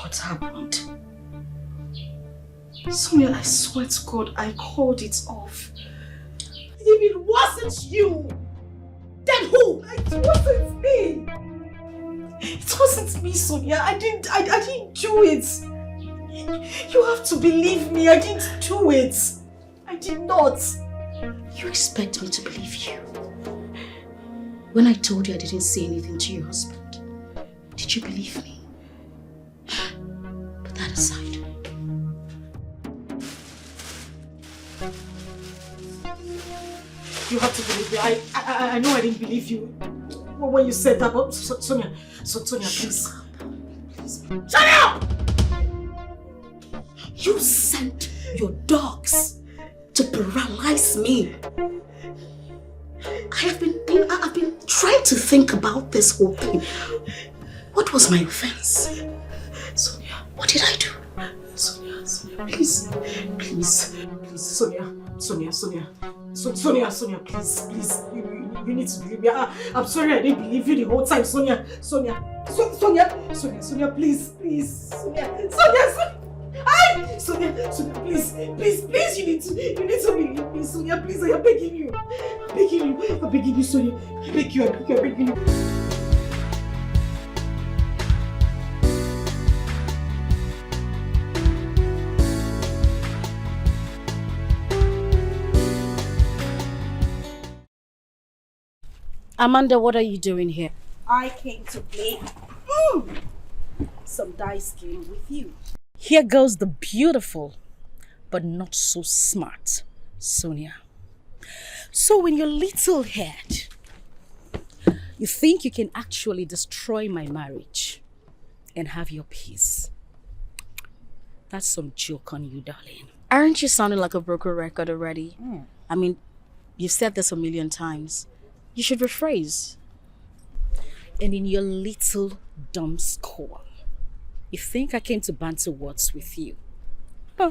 What happened? Sonia, I swear to God, I called it off. If it wasn't you, then who? It wasn't me. It wasn't me, Sonia. I didn't do it. You have to believe me. I didn't do it. I did not. You expect me to believe you? When I told you I didn't say anything to your husband, did you believe me? Put that aside. You have to believe me. I know I didn't believe you when you said that, but Sonia, please. Please. Shut up! You sent your dogs to paralyze me. I've been trying to think about this whole thing. What was my offense? Sonia, what did I do? Sonia, please, Sonia, please, you need to believe me. I'm sorry I didn't believe you the whole time, Sonia, please, Sonia, please, you need to believe me, Sonia, please, I'm begging you, Sonia, I'm begging you. Amanda, what are you doing here? I came to play some dice game with you. Here goes the beautiful, but not so smart, Sonia. So in your little head, you think you can actually destroy my marriage and have your peace. That's some joke on you, darling. Aren't you sounding like a broken record already? I mean, you've said this a million times. You should rephrase. And in your little dumb skull, you think I came to banter words with you. Huh.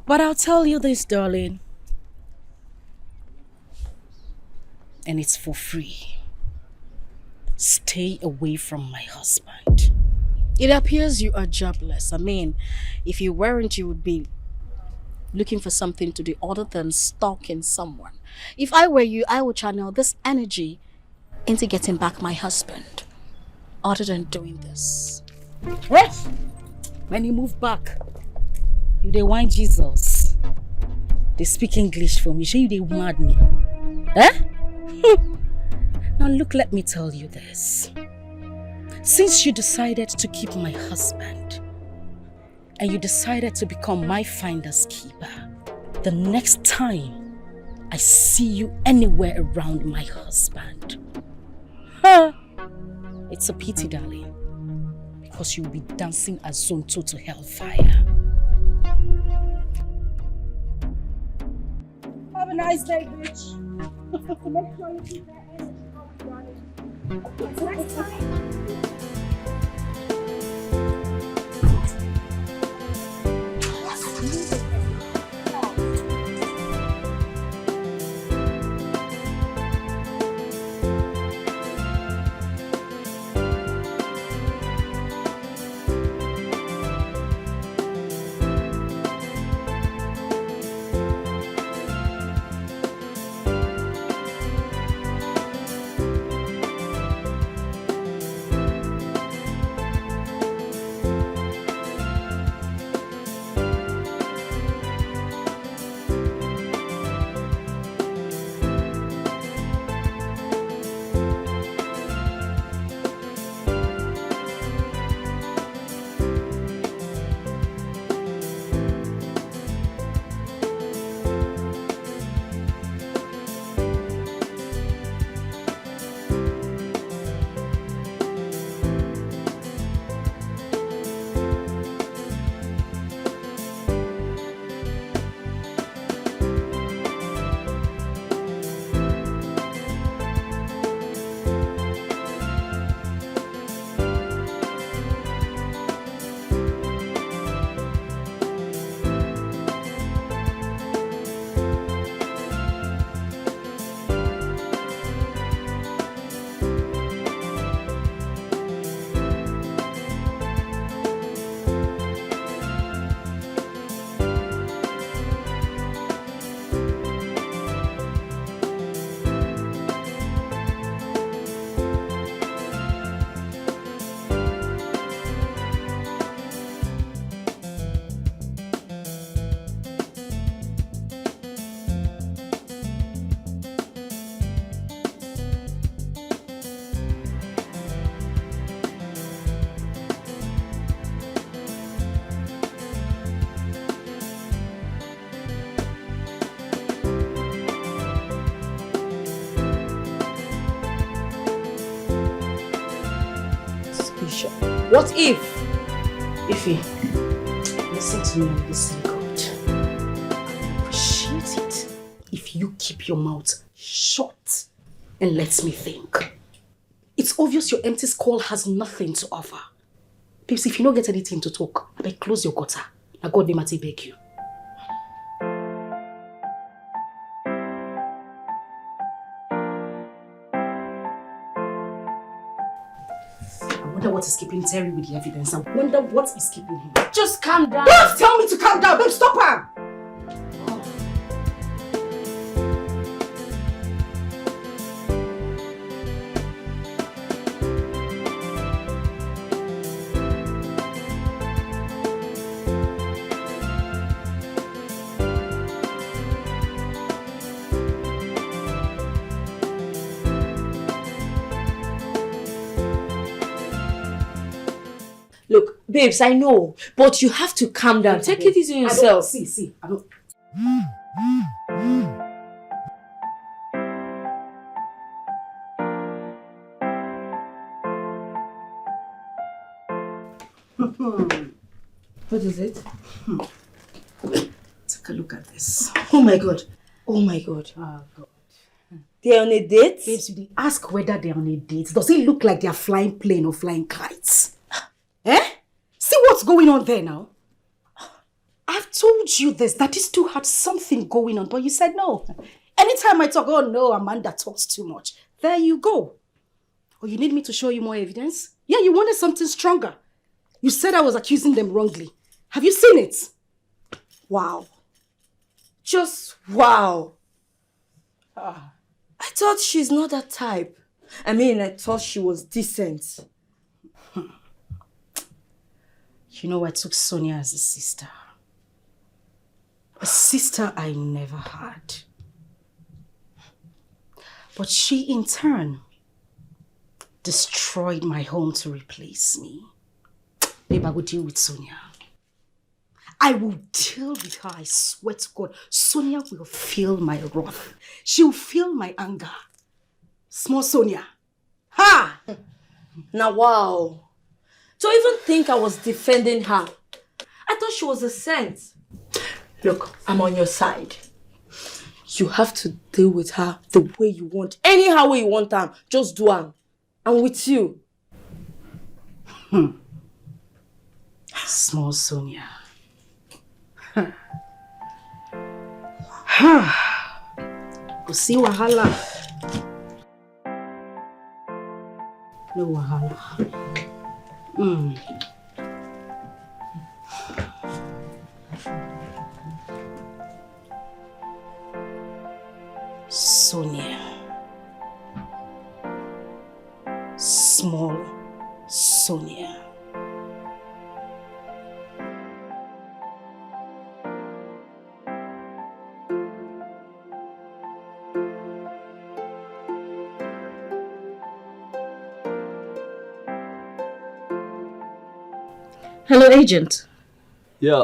But I'll tell you this, darling. And it's for free. Stay away from my husband. It appears you are jobless. I mean, if you weren't, you would be looking for something to do other than stalking someone. If I were you, I would channel this energy into getting back my husband, other than doing this. What? When you move back, you dey whine Jesus. They speak English for me. Sure you dey mad me? Eh? Now look, let me tell you this. Since you decided to keep my husband, and you decided to become my finder's keeper, the next time I see you anywhere around my husband, it's a pity, darling, because you'll be dancing a zonto to hellfire. Have a nice day, bitch. Make sure you keep that energy going, darling. Next time. What if? Ify, listen to me and listen God. I appreciate it if you keep your mouth shut and let me think. It's obvious your empty skull has nothing to offer. Babes, if you don't get anything to talk, I beg close your gutter. Now God name I beg you. I wonder what is keeping Terry with the evidence. I wonder what is keeping him. Just calm down. Don't tell me to calm down, babe, stop her! Look, babes, I know, but you have to calm down. Take it easy on yourself. I don't. What is it? Take a look at this. Oh my God. Oh my God. Oh God. They're on a date? Babes, you ask whether they're on a date. Does it look like they're flying plane or flying kites? Eh? See what's going on there now? I've told you this, that these two had something going on, but you said no. Anytime I talk, oh no, Amanda talks too much. There you go. Oh, you need me to show you more evidence? Yeah, you wanted something stronger. You said I was accusing them wrongly. Have you seen it? Wow. Just wow. I thought she's not that type. I mean, I thought she was decent. You know, I took Sonia as a sister. A sister I never had. But she, in turn, destroyed my home to replace me. Babe, I will deal with Sonia. I will deal with her, I swear to God. Sonia will feel my wrath. She'll feel my anger. Small Sonia. Ha! Now, wow. To even think I was defending her. I thought she was a saint. Look, I'm on your side. You have to deal with her the way you want. Anyhow way you want her. Just do her. I'm with you. Small Sonia. See wahala. No wahala. Sonia. Small Sonia. Hello, agent. Yeah,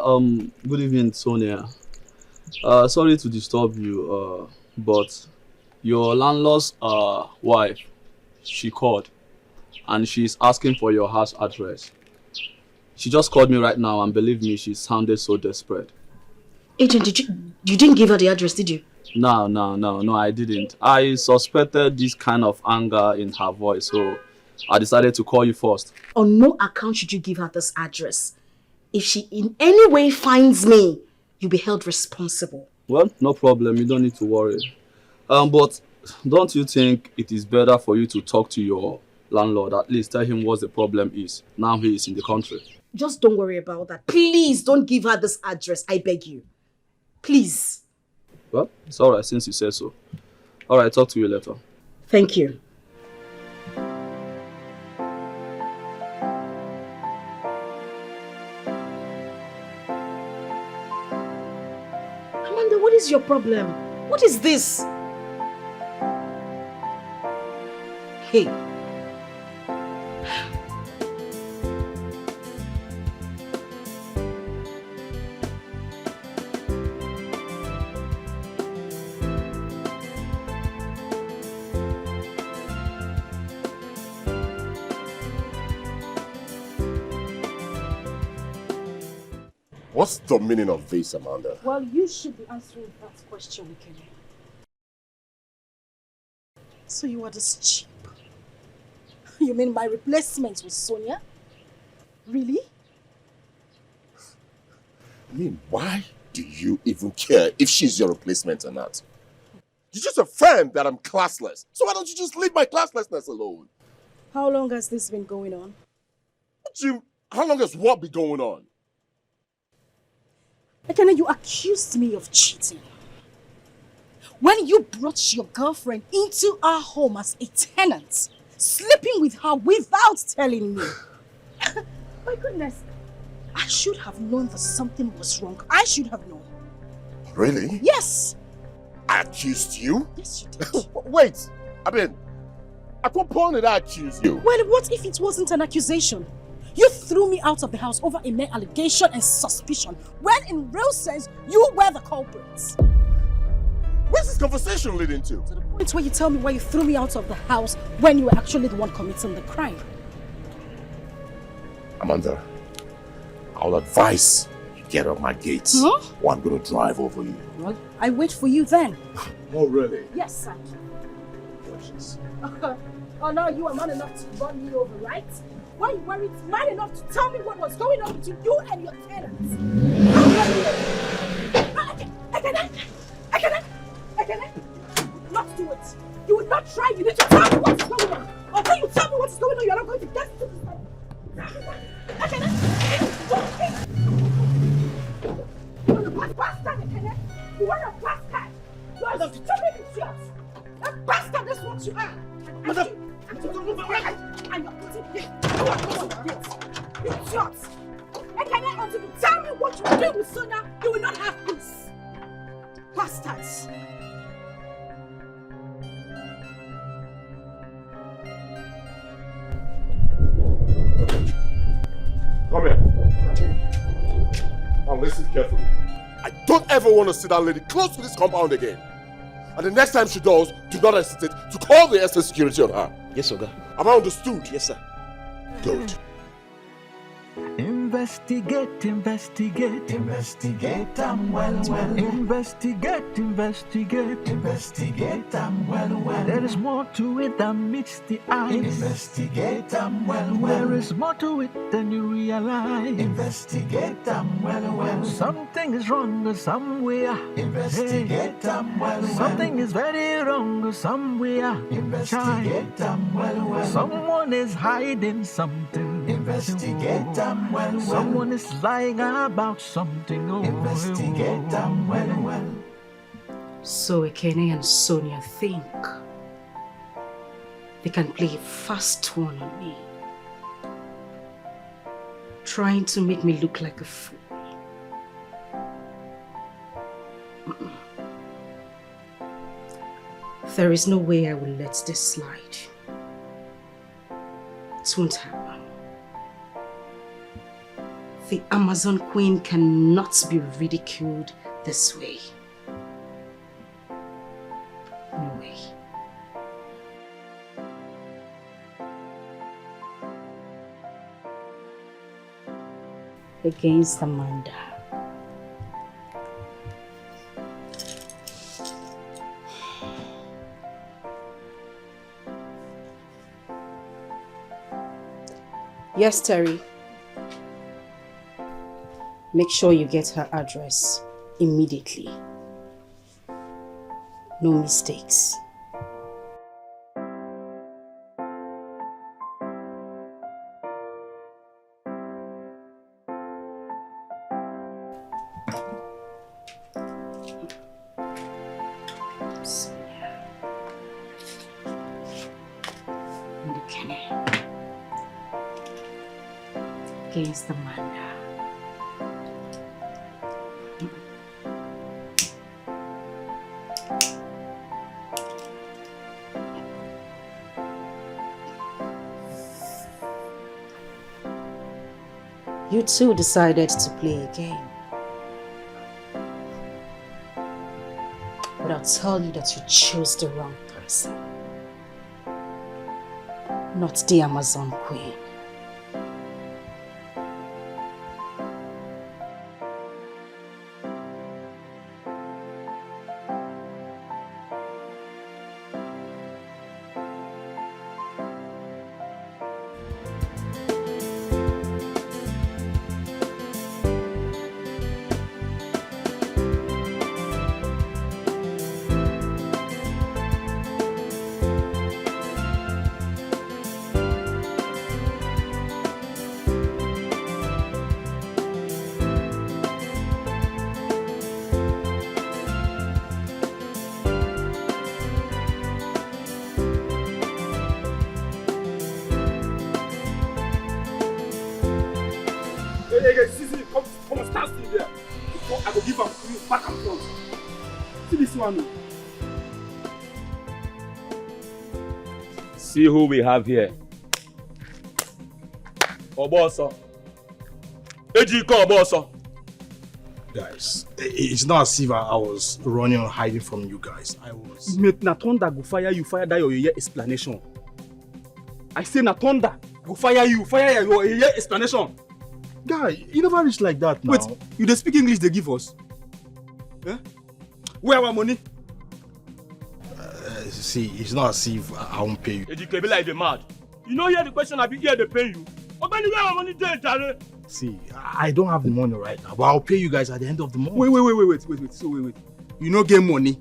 good evening, Sonia. Sorry to disturb you, but your landlord's wife, she called and she's asking for your house address. She just called me right now and believe me, she sounded so desperate. Agent, you didn't give her the address, did you? No, I didn't. I suspected this kind of anger in her voice, so I decided to call you first. On no account should you give her this address. If she in any way finds me, you'll be held responsible. Well, no problem. You don't need to worry. But don't you think it is better for you to talk to your landlord? At least tell him what the problem is. Now he is in the country. Just don't worry about that. Please don't give her this address. I beg you. Please. Well, it's alright since you said so. Alright, talk to you later. Thank you. Amanda, what is your problem? What is this? Hey. What's the meaning of this, Amanda? Well, you should be answering that question, Ikene. So you are this cheap? You mean my replacement was Sonia? Really? I mean, why do you even care if she's your replacement or not? You just affirmed that I'm classless. So why don't you just leave my classlessness alone? How long has this been going on? Jim, how long has what been going on? Ekene, you accused me of cheating. When you brought your girlfriend into our home as a tenant, sleeping with her without telling me. My goodness, I should have known that something was wrong. I should have known. Really? Yes. I accused you? Yes, you did. Wait, I mean, at what point did I accuse you? Well, what if it wasn't an accusation? You threw me out of the house over a mere allegation and suspicion, when in real sense, you were the culprits. Where's this conversation leading to? To the point where you tell me why you threw me out of the house when you were actually the one committing the crime. Amanda, I'll advise you get off my gates, or I'm gonna drive over you. Well, I wait for you then. Oh, really? Yes, sir. Precious. Oh no, you are man enough to run me over, right? Why you weren't man enough to tell me what was going on between you and your tenants? I cannot. Not do it. You would not try. You need to tell me what's going on. Until you tell me what's going on, you're not going to get to this. I cannot. You're a bastard, Ekene. You are a bastard. You are a stupid idiot. A bastard, that's what you are. Madam. And you're putting this. You are putting this. Idiot. Ekene, until you tell me what you do with Sonia, you will not have peace. Bastards. Come here. Now listen carefully. I don't ever want to see that lady close to this compound again. And the next time she does, do not hesitate to call the SS security on her. Yes, Oga. Am I understood? Yes, sir. Good. Investigate, investigate, investigate, I'm well. Investigate, investigate, I'm well. There is more to it than meets the eye. Investigate, I'm well. There is more to it than you realize. Investigate, I'm well. Something is wrong somewhere. Investigate, I'm well. Something is very wrong somewhere. Investigate, I'm well. Someone is hiding something. Investigate, I'm well. Someone is lying about something. Investigate, I'm well. So Ekene and Sonia think they can play a fast one on me, trying to make me look like a fool. There is no way I will let this slide. It won't happen. The Amazon Queen cannot be ridiculed this way. No way. Against Amanda. Yes, Terry. Make sure you get her address immediately. No mistakes. Against Amanda. You two decided to play a game. But I'll tell you that you chose the wrong person. Not the Amazon Queen. Hey, see, come on, stand still there. I go give am to you back and front. See this one. See who we have here. Oboso. Ejiko Oboso. Guys, it's not as if I was running or hiding from you guys. I was. Mate, na thunder go fire you, fire that your explanation. I say na thunder go fire you, fire your explanation. Guy, you never reach like that now. Wait, you dey speak English they give us? Eh? Where our money? See, it's not as if I won't pay you. Ejike be like the mad. You know hear the question I be here they pay you. Ogbeni where our money dey, Jare? See, I don't have the money right now, but I'll pay you guys at the end of the month. Wait. So wait. You no get money.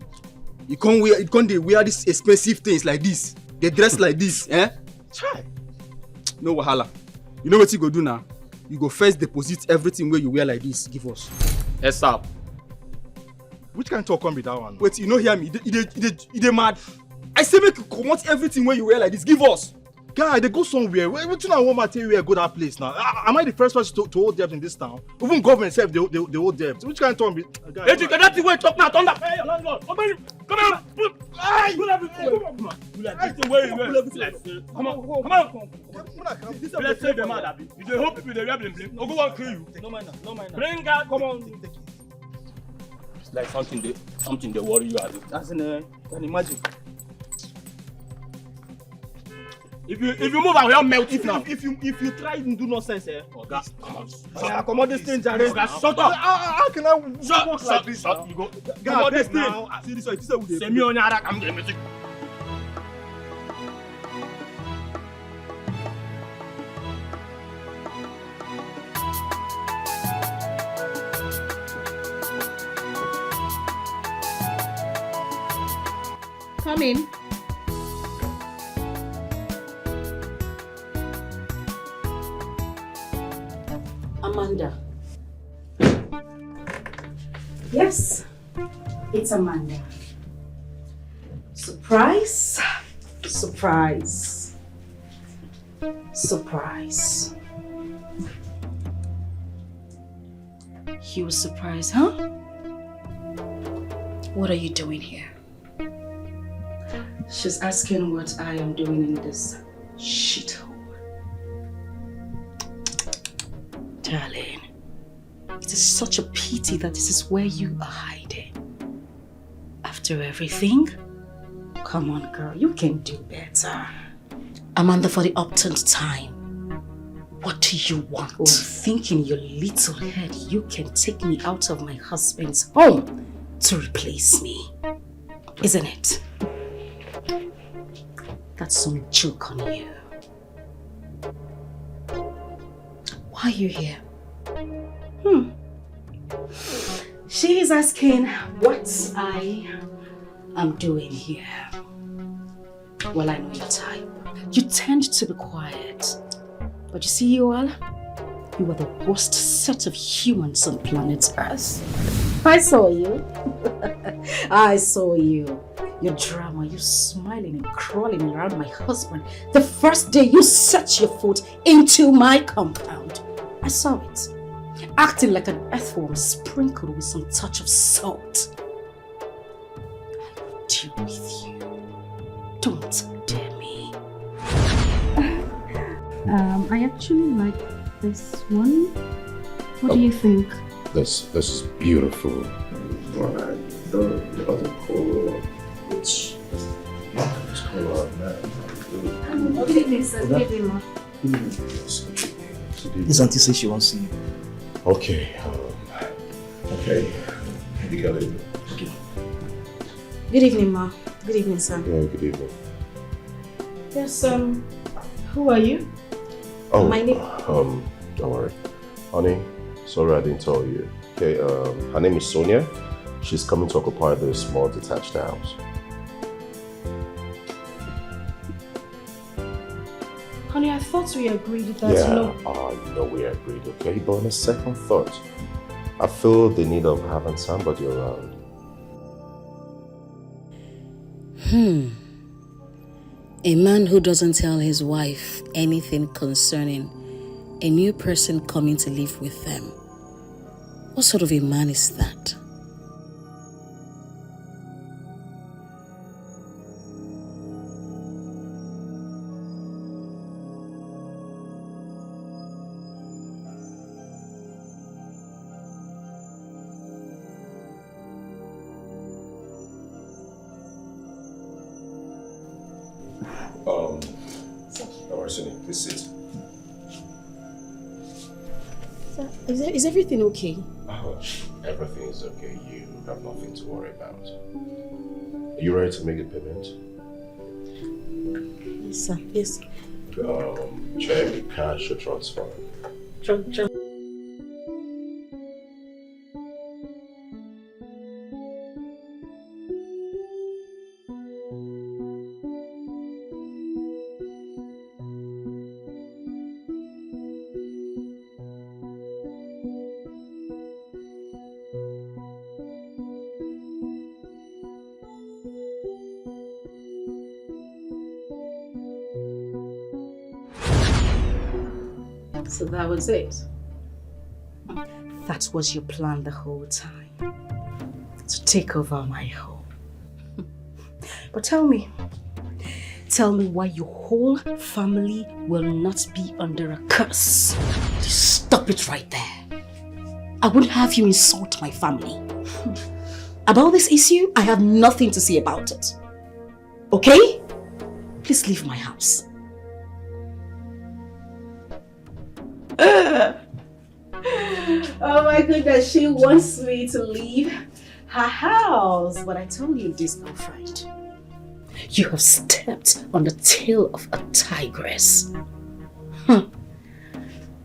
You can't wear these expensive things like this. They dress like this, eh? Try. No wahala. You know what you go do now? You go first deposit everything where you wear like this. Give us. Yes, sir. Which kind of talk come with that one? Wait, you no hear me? You dey mad? I say make you comot everything where you wear like this. Give us. Guy, they go somewhere. What you know want material go that place now? Am I the first person to hold debt in this town? Even government self, they hold debt. Which kind of talk be? Hey, you that the way talk now, thunder. Hey, landlord. Come on. Hey, you have it. Come on. Let's say the man that be. You dey hope people they wear bling. No go one kill you. No mind. Bring out. Come on. It's like something they worry you as it. That's in can imagine. If you move, I will melt it now. If you try and do nonsense, Oga, come on this thing, Jare. Shut up. How can I walk like this? Shut. You go. Come on this thing. See this one. This one. Send me on your rack. I'm going to. Come in. Amanda. Yes, it's Amanda. Surprise. You were surprised, huh? What are you doing here? She's asking what I am doing in this shithole. Darling, it is such a pity that this is where you are hiding. After everything? Come on, girl, you can do better. Amanda, for the upturned time, what do you want? Oh, think in your little head you can take me out of my husband's home to replace me, isn't it? That's some joke on you. Why are you here? She is asking what I am doing here. Well, I know your type. You tend to be quiet. But you see you all? You are the worst set of humans on planet Earth. I saw you. I saw you. Your drama, you smiling and crawling around my husband the first day you set your foot into my compound. I saw it. Acting like an earthworm sprinkled with some touch of salt. I will deal with you. Don't dare me. I actually like this one. What do you think? This is beautiful. Right. The other color. It's color, man. Good evening, sir. Good evening, ma. This auntie says she wants to see you. Okay. Okay. You got it. Good evening, ma. Good evening, sir. Yeah, good evening. Yes, who are you? Oh, My name... don't worry. Honey, sorry I didn't tell you. Okay, her name is Sonia. She's coming to occupy this small detached house. Honey, I thought we agreed that no, we agreed, okay? But on a second thought, I feel the need of having somebody around. A man who doesn't tell his wife anything concerning A new person coming to live with them. What sort of a man is that? Please sit. Is everything okay? Oh, everything is okay. You have nothing to worry about. Are you ready to make a payment? Yes, sir. Yes. Check, cash, or transfer? So that was it. That was your plan the whole time. To take over my home. But tell me why your whole family will not be under a curse. Just stop it right there. I wouldn't have you insult my family. About this issue, I have nothing to say about it. Okay? Please leave my house. Oh my goodness, she wants me to leave her house. But I told you this, girlfriend. You have stepped on the tail of a tigress. I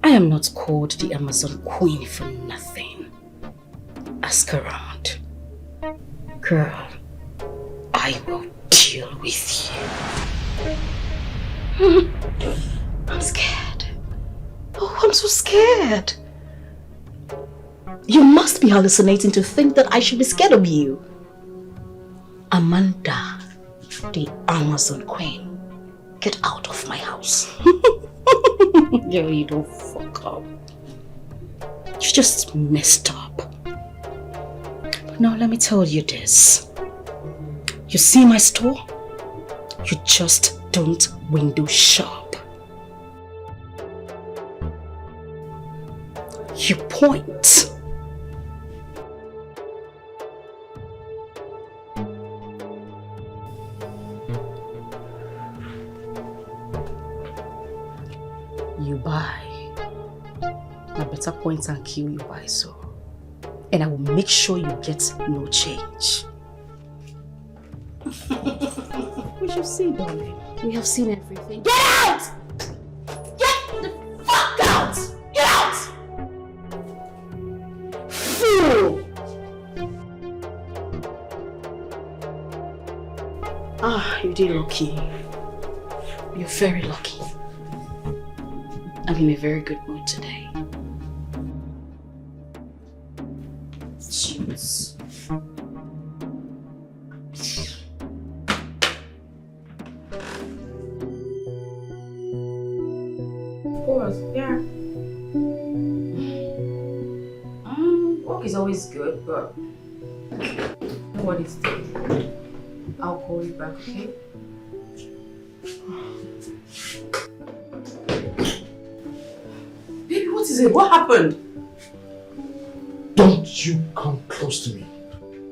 am not called the Amazon Queen for nothing. Ask around. Girl, I will deal with you. I'm scared. Oh, I'm so scared. You must be hallucinating to think that I should be scared of you. Amanda, the Amazon Queen, get out of my house. Girl, you don't fuck up. You just messed up. But now let me tell you this. You see my store? You just don't window shop. You point. You buy. I better point and kill you buy so. And I will make sure you get no change. We shall see, darling. We have seen everything. Get out! Get the fuck out! Get out! Fool! Ah, you did lucky. You're very lucky. I'm in a very good mood today. Cheers. Of course, yeah. Work is always good, but what is this? I'll call you back, okay? Baby, what is it? What happened? Don't you come close to me.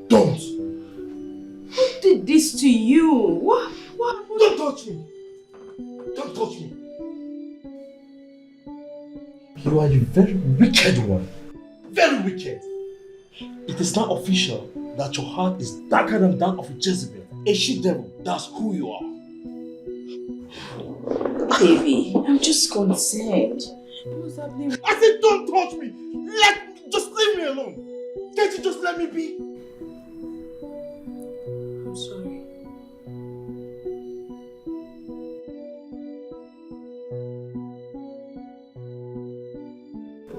Don't. Who did this to you? What? Don't touch me. Don't touch me. You are a very wicked one. Very wicked. It is now official that your heart is darker than that of a Jezebel. A she-devil. That's who you are. Baby, I'm just concerned. What's happening? I said don't touch me. Just leave me alone. Can't you just let me be? I'm sorry.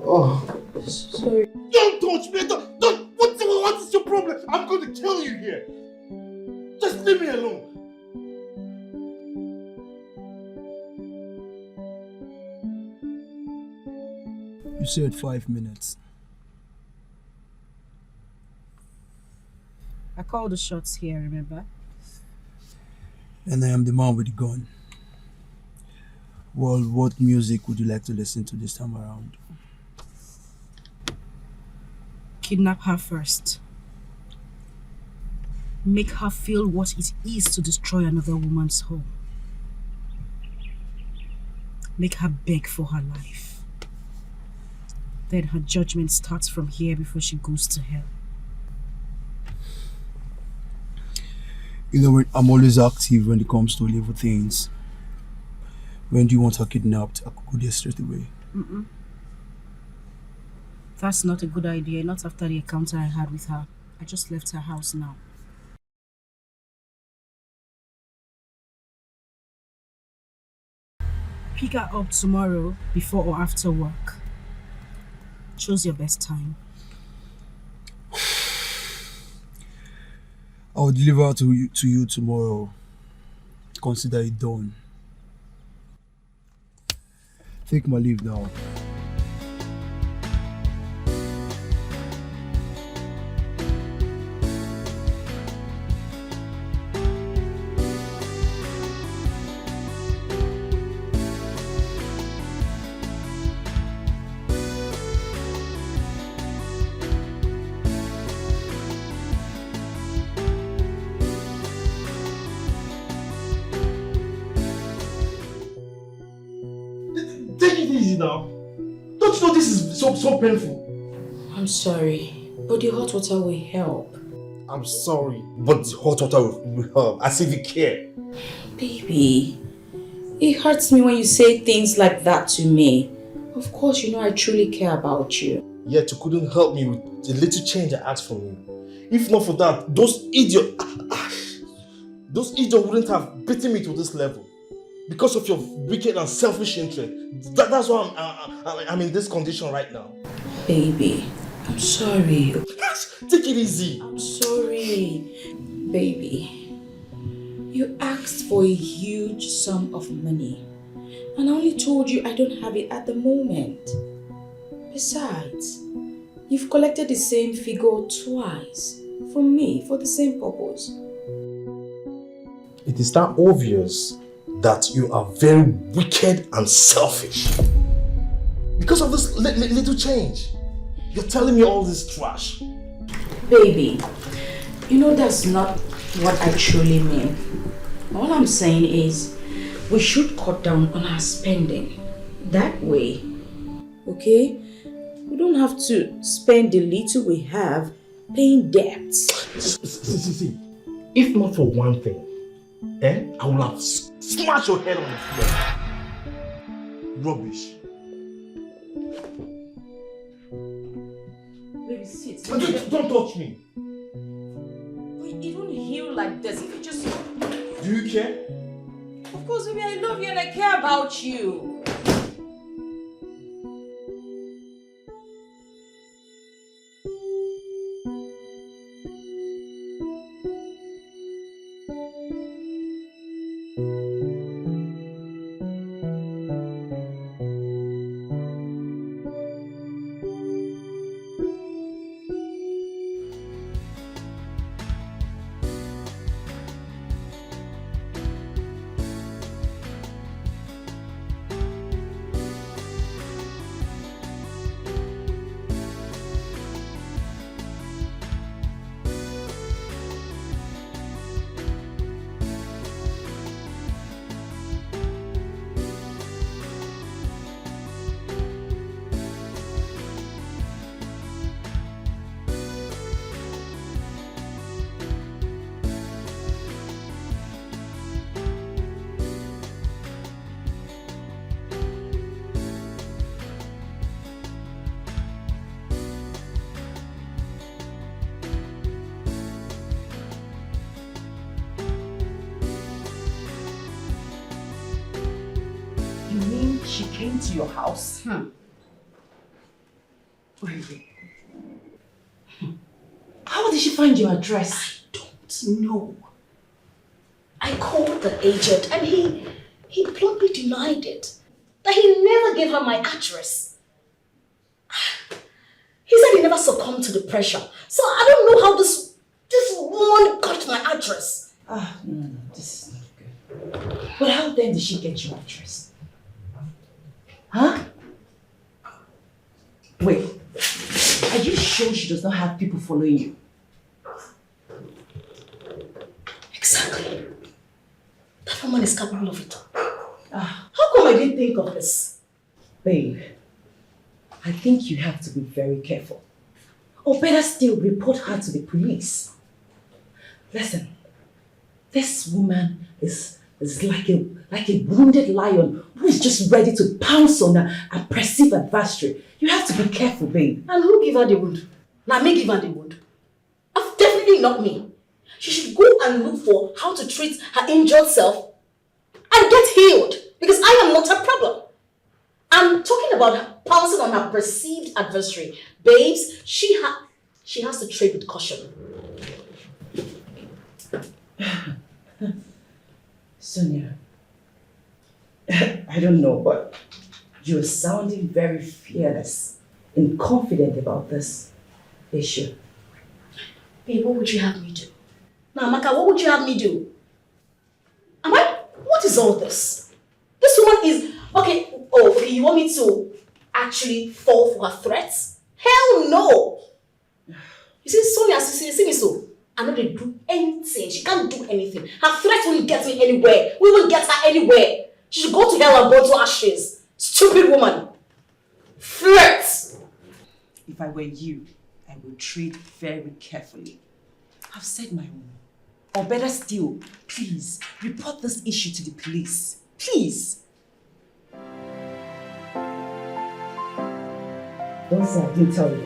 Oh, sorry. Don't touch me. Don't. What is your problem? I'm going to kill you here. Just leave me alone. You said 5 minutes. I called the shots here, remember? And I am the man with the gun. Well, what music would you like to listen to this time around? Kidnap her first. Make her feel what it is to destroy another woman's home. Make her beg for her life. Then her judgment starts from here before she goes to hell. You know, I'm always active when it comes to little things. When do you want her kidnapped? I could go there straight away. That's not a good idea, not after the encounter I had with her. I just left her house now. Pick her up tomorrow before or after work. Choose your best time. I will deliver her to you tomorrow. Consider it done. Take my leave now. Take it easy now. Don't you know this is so painful? I'm sorry, but the hot water will help. I'm sorry, but the hot water will help. As if you care. Baby, it hurts me when you say things like that to me. Of course, you know I truly care about you. Yet you couldn't help me with the little change I asked from you. If not for that, those idiots wouldn't have beaten me to this level. Because of your wicked and selfish interest. That's why I'm in this condition right now. Baby, I'm sorry. Take it easy. I'm sorry. Baby, you asked for a huge sum of money. And I only told you I don't have it at the moment. Besides, you've collected the same figure twice from me for the same purpose. It is that obvious that you are very wicked and selfish. Because of this little change. You're telling me all this trash. Baby, you know that's not what I truly mean. All I'm saying is we should cut down on our spending. That way, okay? We don't have to spend the little we have paying debts. See. If not for one thing, I will have smashed your head on the floor. Rubbish. Baby, sit. Don't touch me. But it won't heal like this if you just... Do you care? Of course, baby, I love you and I care about you. She came to your house? Really? How did she find your address? I don't know. I called the agent and he bluntly denied it. That he never gave her my address. never succumb to the pressure. So I don't know how this woman got my address. No, this is not good. But how then did she get your address? Huh? Wait, are you sure she does not have people following you? Exactly. That woman is capable of it all. How come I didn't think of this? Babe, I think you have to be very careful. Or better still, report her to the police. Listen, this woman is like a wounded lion who is just ready to pounce on a perceived adversary. You have to be careful, babe. And who give her the wound? Now me give her the wound. Definitely not me. She should go and look for how to treat her injured self and get healed. Because I am not her problem. I'm talking about her pouncing on her perceived adversary. Babes, she has to tread with caution. Sonia, I don't know, but you're sounding very fearless and confident about this issue. Babe, what would you have me do? Now, Amaka, what would you have me do? What is all this? This woman is, okay, you want me to actually fall for her threats? Hell no! You see, Sonia, you see me so? I know they do anything. She can't do anything. Her threats won't get me anywhere. We won't get her anywhere. She should go to hell and burn to ashes. Stupid woman. Threats! If I were you, I would tread very carefully. I've said my own. Or better still, please, report this issue to the police. Please. Don't say I didn't tell you.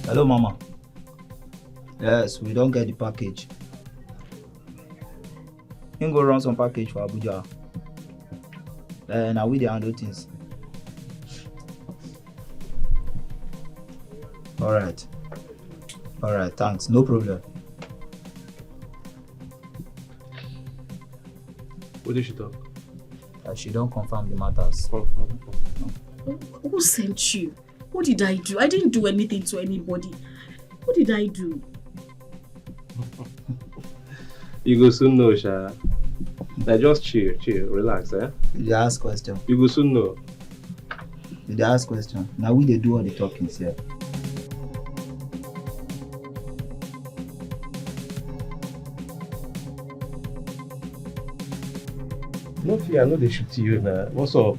Hello, Mama. Yes, we don't get the package. You can go run some package for Abuja. Now we the handle things. Alright, thanks. No problem. What did she talk? She don't confirm the matters. Who sent you? What did I do? I didn't do anything to anybody. What did I do? You go soon know, Sha. Like, just chill, relax, eh? You ask question. You go soon know. You ask question. Now we they do all the talkings here. No fear, I know they shoot you now. What's up?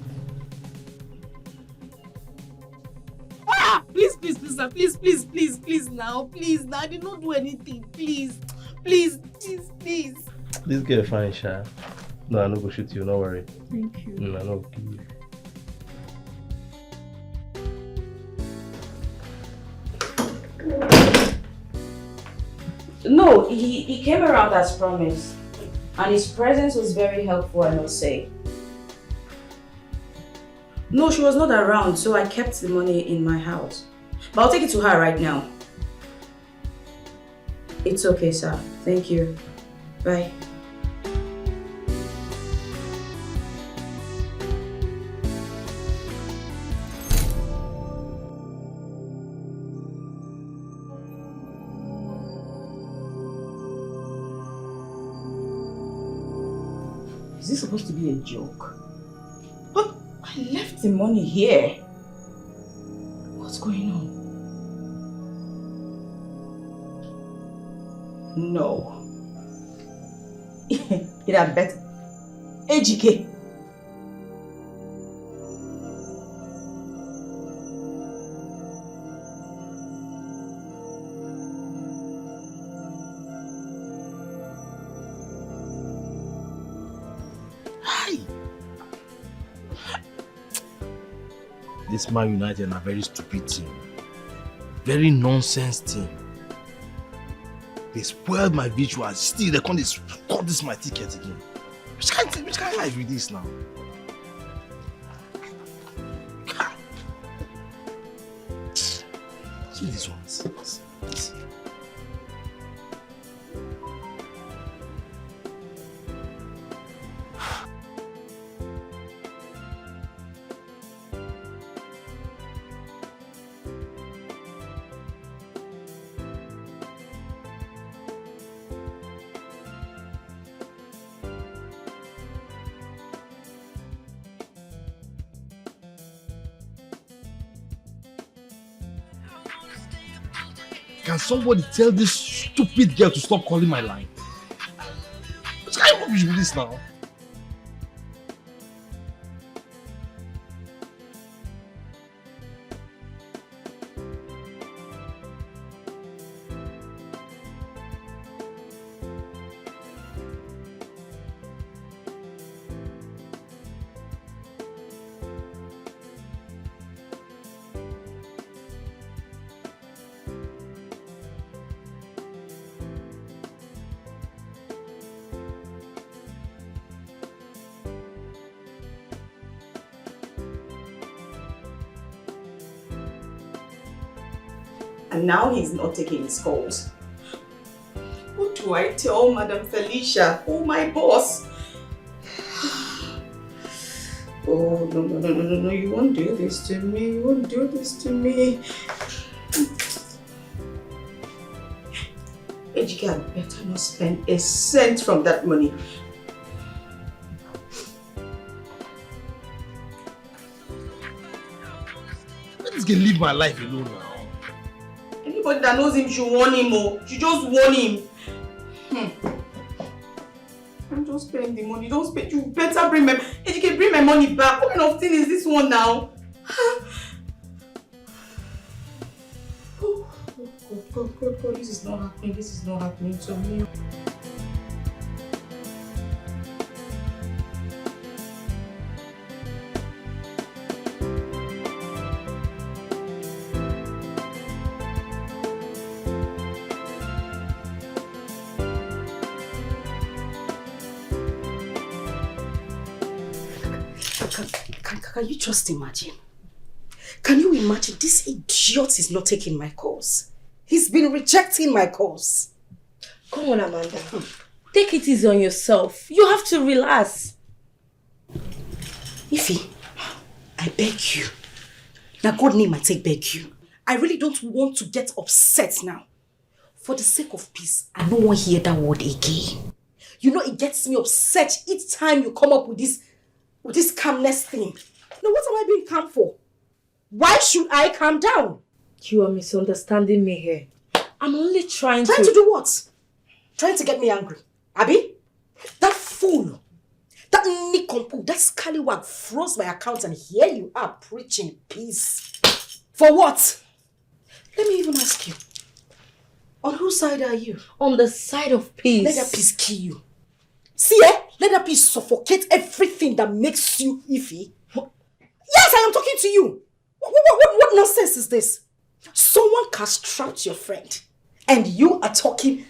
Please now. I did not do anything. Please. This girl fine, Sha. No, I no go shoot you, no worry. Thank you. No, I no go kill you. No, he came around as promised. And his presence was very helpful, I must say. No, she was not around, so I kept the money in my house. But I'll take it to her right now. It's okay, sir. Thank you. Bye. Is this supposed to be a joke? But I left the money here. What's going on? No. It had better. AGK. This Man United are a very stupid team. Very nonsense team. They spoiled my visuals. Still, they can't cut this my ticket again. Which kind of life with this now? See this one. See. Can somebody tell this stupid girl to stop calling my line? What kind of rubbish with this now? And now he's not taking his calls. What do I tell Madam Felicia? Oh, my boss. Oh, no, you won't do this to me. You won't do this to me. HK had better not spend a cent from that money. Let this girl leave my life alone now. Anybody that knows him should warn him, oh. Should just warn him. I'm just paying the money. Don't spend. You better bring my. HK, bring my money back. What kind of thing is this one now? God, this is not happening. This is not happening to me. Can you just imagine? Can you imagine this idiot is not taking my calls? He's been rejecting my calls. Come on, Amanda. Take it easy on yourself. You have to relax. Ify, I beg you. Now God name I take beg you. I really don't want to get upset now. For the sake of peace, I don't want to hear that word again. You know, it gets me upset each time you come up with this calmness thing. Now, what am I being calm for? Why should I calm down? You are misunderstanding me here. I'm only trying to do what? Trying to get me angry. Abby? That fool, that nincompoop, that scallywag froze my account and here you are preaching peace. For what? Let me even ask you. On whose side are you? On the side of peace. Let that peace kill you. See, let that peace suffocate everything that makes you Ify. Yes, I am talking to you. What nonsense is this? Someone castrated your friend and you are talking.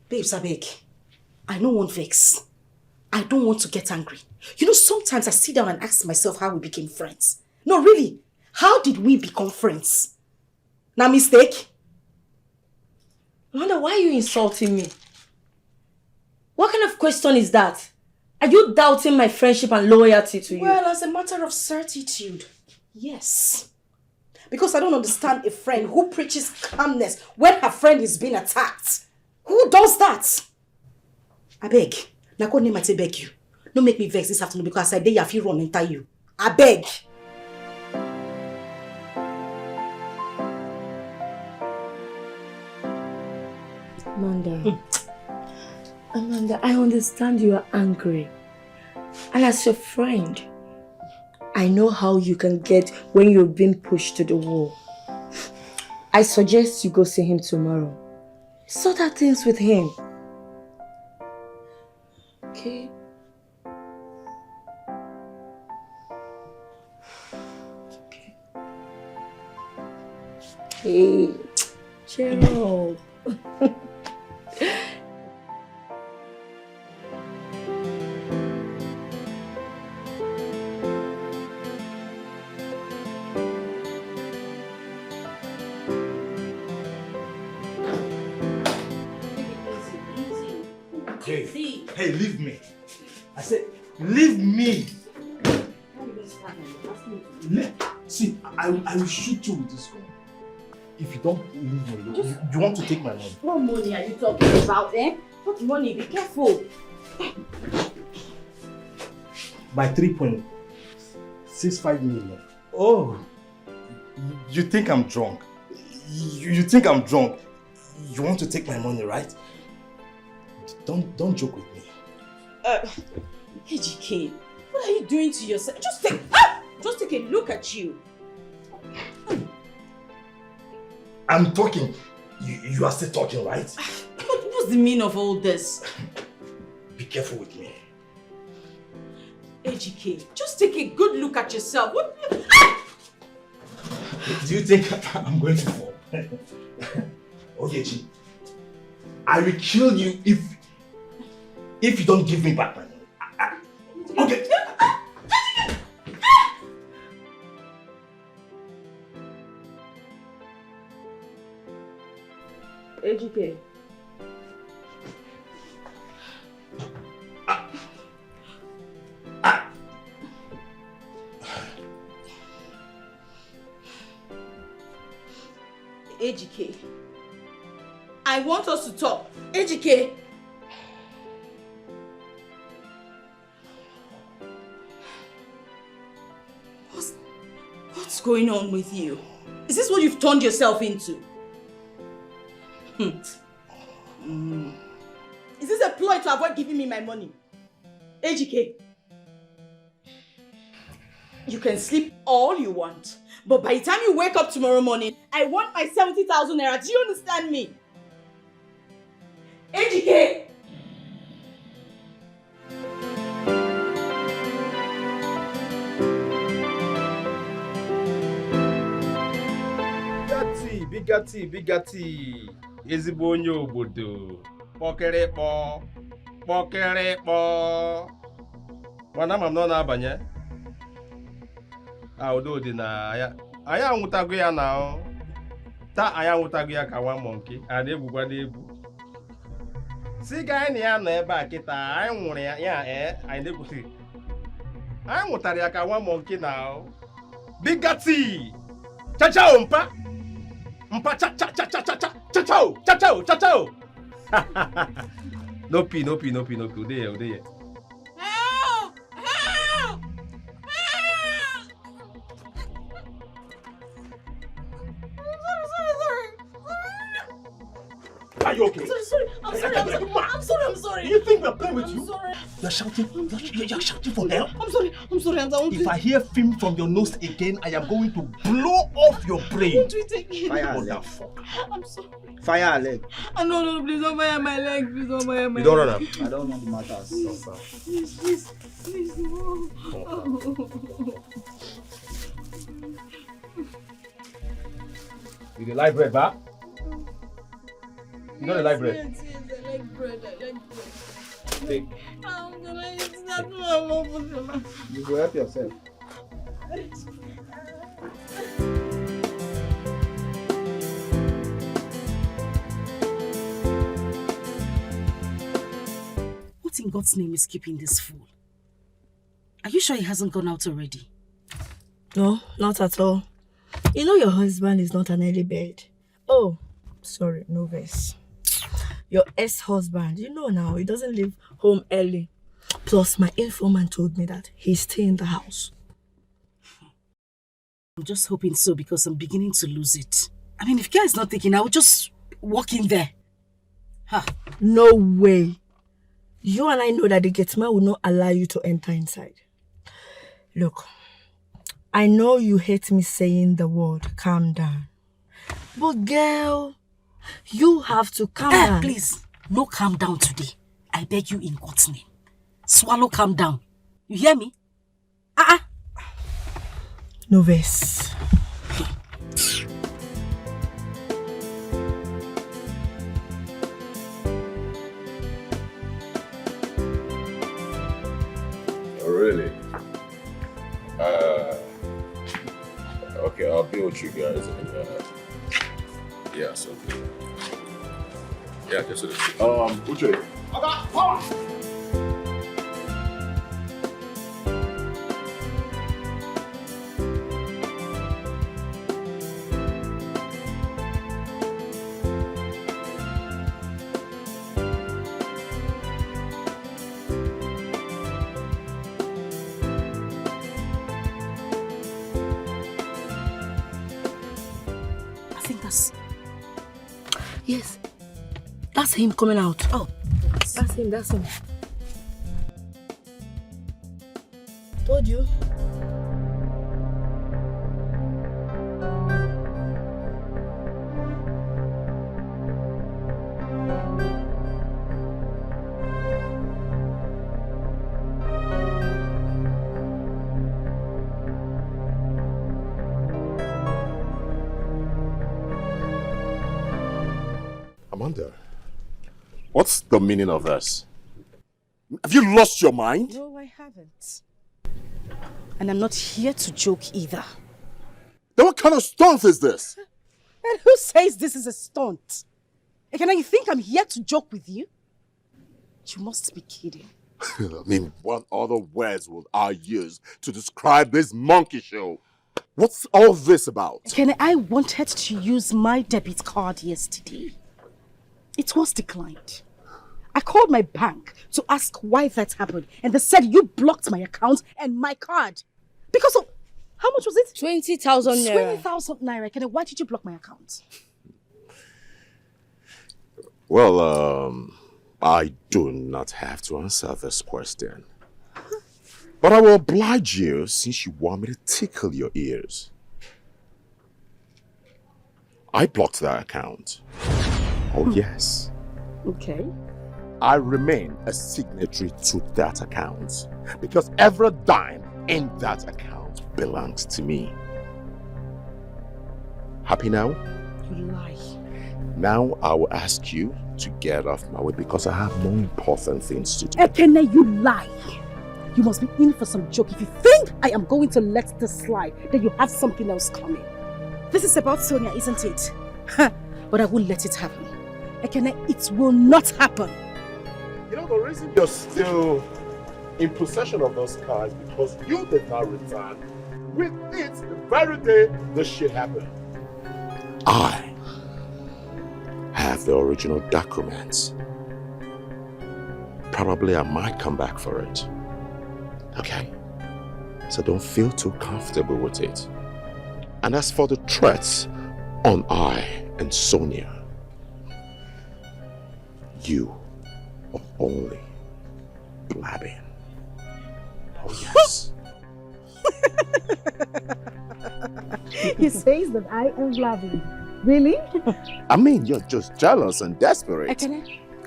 Babes, I beg. I don't want vex. I don't want to get angry. You know, sometimes I sit down and ask myself how we became friends. No, really. How did we become friends? Now, mistake? Amanda, why are you insulting me? What kind of question is that? Are you doubting my friendship and loyalty to you? Well, as a matter of certitude, yes. Because I don't understand a friend who preaches calmness when her friend is being attacked. Who does that? I beg. Now God name I say beg you. Don't make me vex this afternoon because I dare you run enter you. I beg. Amanda, I understand you are angry. And as your friend, I know how you can get when you've been pushed to the wall. I suggest you go see him tomorrow. Sort out things with him. Okay? Hey, cheer up. Hey, leave me. I said, leave me. See, I will shoot you with this gun. If you don't leave me, you want to take my money. What money are you talking about, eh? What money? Be careful. By 3.65 million. Oh, you think I'm drunk? You think I'm drunk? You want to take my money, right? Don't joke with me. HGK, what are you doing to yourself? Just take a look at you. I'm talking. You are still talking, right? What's the meaning of all this? Be careful with me. HGK, just take a good look at yourself. What? Do you think I'm going to fall? Okay, Chi. I will kill you if you don't give me back my money. Okay. AGK. AGK, I want us to talk. AGK. What's going on with you? Is this what you've turned yourself into? Is this a ploy to avoid giving me my money? AGK, you can sleep all you want, but by the time you wake up tomorrow morning, I want my 70,000 naira. Do you understand me? AGK! Bigati, ezigbo onye obodo, kpọkịrịkpọ. Mana ama m na ọ na-abanye. Udo dị na ya. Anyị anwụtago ya na taa anyị anwụtago ya ka nwa monkey, a na-egwukwa n'egwu. Si ga anyị na ya nọ ebe a kịta, anyị nwụrụ ya anyị na-egwusi. I want to one monkey now. Bigati. Cha-chao, mpa. Mpa cha-cha-cha-cha-cha-cha. Cha-chao, cha-chao, cha-chao. No pee. There. Are you okay? I'm sorry. Do you think we're playing with you? Sorry. You're shouting. You're shouting for help. I'm sorry, Auntie. If I hear film from your nose again, I am going to blow off your brain. Don't you take me? Motherfucker. I'm sorry. Fire her leg. No, please don't fire my leg. Please don't fire my leg. You don't run up. I don't know the matters. Please, no. You like bread, ba? You know the like bread? Yes, I like bread. Take. I'm gonna eat that. You go help yourself. What in God's name is keeping this fool? Are you sure he hasn't gone out already? No, not at all. You know your husband is not an early bird. Oh, sorry, no verse. Your ex-husband, you know now, he doesn't leave home early. Plus, my informant told me that he's staying in the house. I'm just hoping so because I'm beginning to lose it. I mean, if Kia is not taking, I will just walk in there. No way. You and I know that the gateman will not allow you to enter inside. Look, I know you hate me saying the word calm down. But girl, you have to calm down. Please, no calm down today. I beg you in God's name. Swallow calm down. You hear me? No verse. Oh, really? Okay, I'll be with you guys. Yeah, so. Yeah, just so Uche. Yes. That's him coming out. Oh, that's him. Told you. Amanda, what's the meaning of this? Have you lost your mind? No, I haven't. And I'm not here to joke either. Then what kind of stunt is this? And who says this is a stunt? Ekene, you think I'm here to joke with you? You must be kidding. I mean, what other words would I use to describe this monkey show? What's all this about? Ekene, I wanted to use my debit card yesterday. It was declined. I called my bank to ask why that happened, and they said you blocked my account and my card. Because of, how much was it? 20,000 naira. 20,000 naira. Ekene, why did you block my account? Well, I do not have to answer this question. But I will oblige you since you want me to tickle your ears. I blocked that account. Oh, yes. Okay. I remain a signatory to that account because every dime in that account belongs to me. Happy now? You lie. Now I will ask you to get off my way because I have more important things to do. Ekene, you lie. You must be in for some joke. If you think I am going to let this slide, then you have something else coming. This is about Sonia, isn't it? But I won't let it happen. Ekene, it will not happen. You know, the reason you're still in possession of those cars because you did not return with it the very day this shit happened. I have the original documents. Probably I might come back for it. Okay? So don't feel too comfortable with it. And as for the threats on I and Sonia, you are only blabbing. Oh yes. He says that I am blabbing. Really? I mean, you're just jealous and desperate.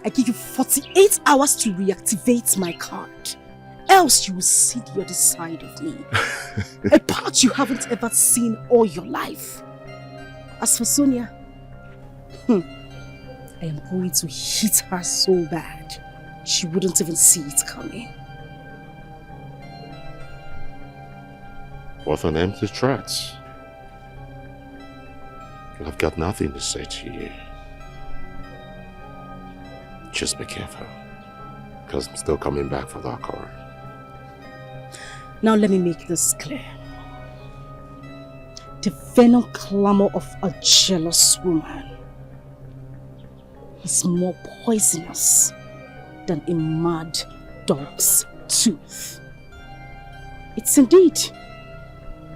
I give you 48 hours to reactivate my card. Else you will see the other side of me. A part you haven't ever seen all your life. As for Sonia, I am going to hit her so bad, she wouldn't even see it coming. What an empty threat. I've got nothing to say to you. Just be careful, because I'm still coming back for that car. Now let me make this clear. The venom clamor of a jealous woman is more poisonous than a mad dog's tooth. It's indeed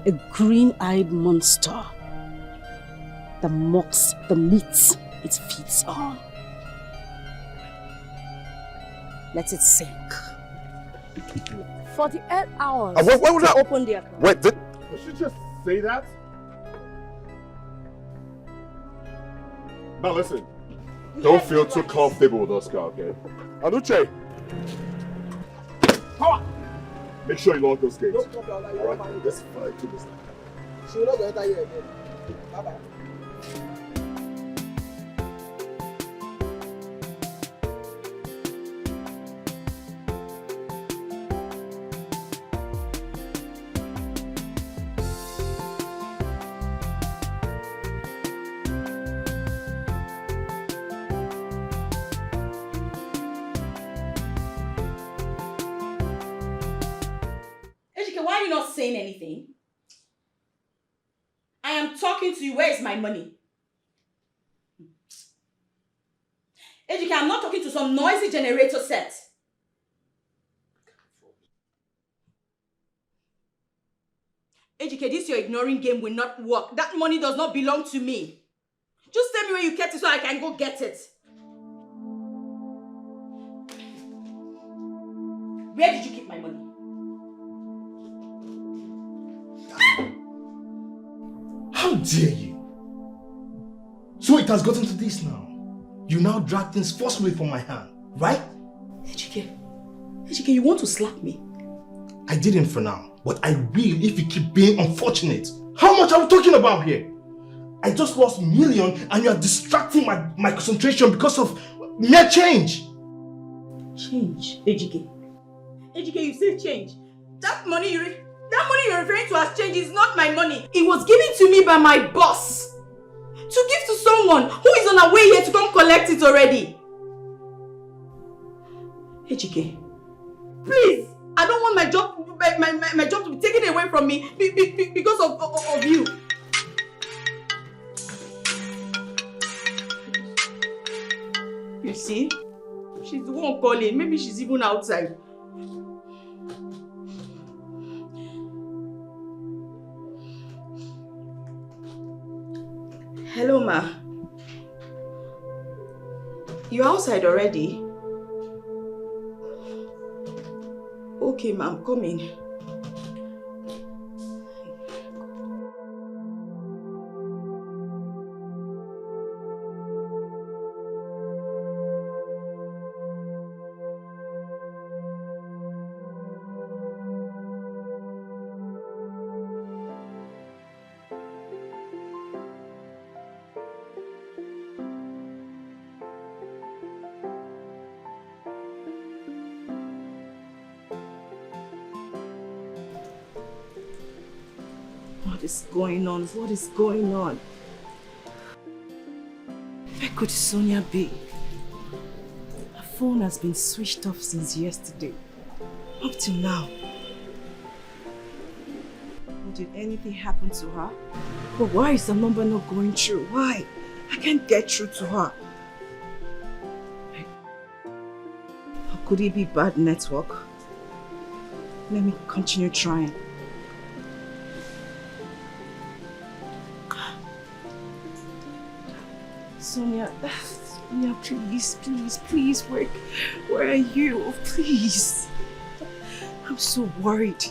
a green-eyed monster that mocks the meat it feeds on. Let it sink. 48 hours Wait, to open the account. Wait, did she just say that? Now listen, don't feel too comfortable with us, guy, okay? Anuche! Power! Make sure you lock those gates. Alright, let's fight to this. She will not go enter here again. Bye-bye. Why are you not saying anything? I am talking to you. Where is my money? Ejike, I'm not talking to some noisy generator set. Ejike, this your ignoring game will not work. That money does not belong to me. Just tell me where you kept it so I can go get it. Where did you keep my money? How dare you? So it has gotten to this now. You now drag things forcefully from my hand, right? Ejike, you want to slap me? I didn't for now, but I will if you keep being unfortunate. How much are we talking about here? I just lost $1,000,000 and you are distracting my concentration because of mere change. Change? Ejike, you say change. That money you're referring to as change is not my money. It was given to me by my boss to give to someone who is on her way here to come collect it already. Ejike, please, I don't want my job to be taken away from me because of you. You see, she's the one calling. Maybe she's even outside. Hello, ma. You're outside already? Okay, ma, I'm coming. What is going on? What is going on? Where could Sonia be? Her phone has been switched off since yesterday. Up till now. Did anything happen to her? But why is the number not going through? Why? I can't get through to her. Or could it be bad network? Let me continue trying. Sonia, please, where are you? Oh, please. I'm so worried.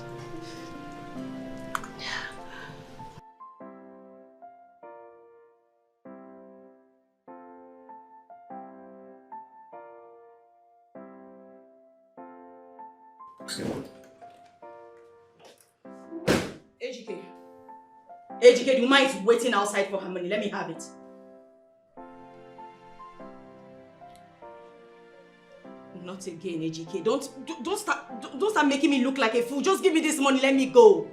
Ejike, do you mind waiting outside for her money? Let me have it. Not again, Ejike. Don't start making me look like a fool. Just give me this money. Let me go.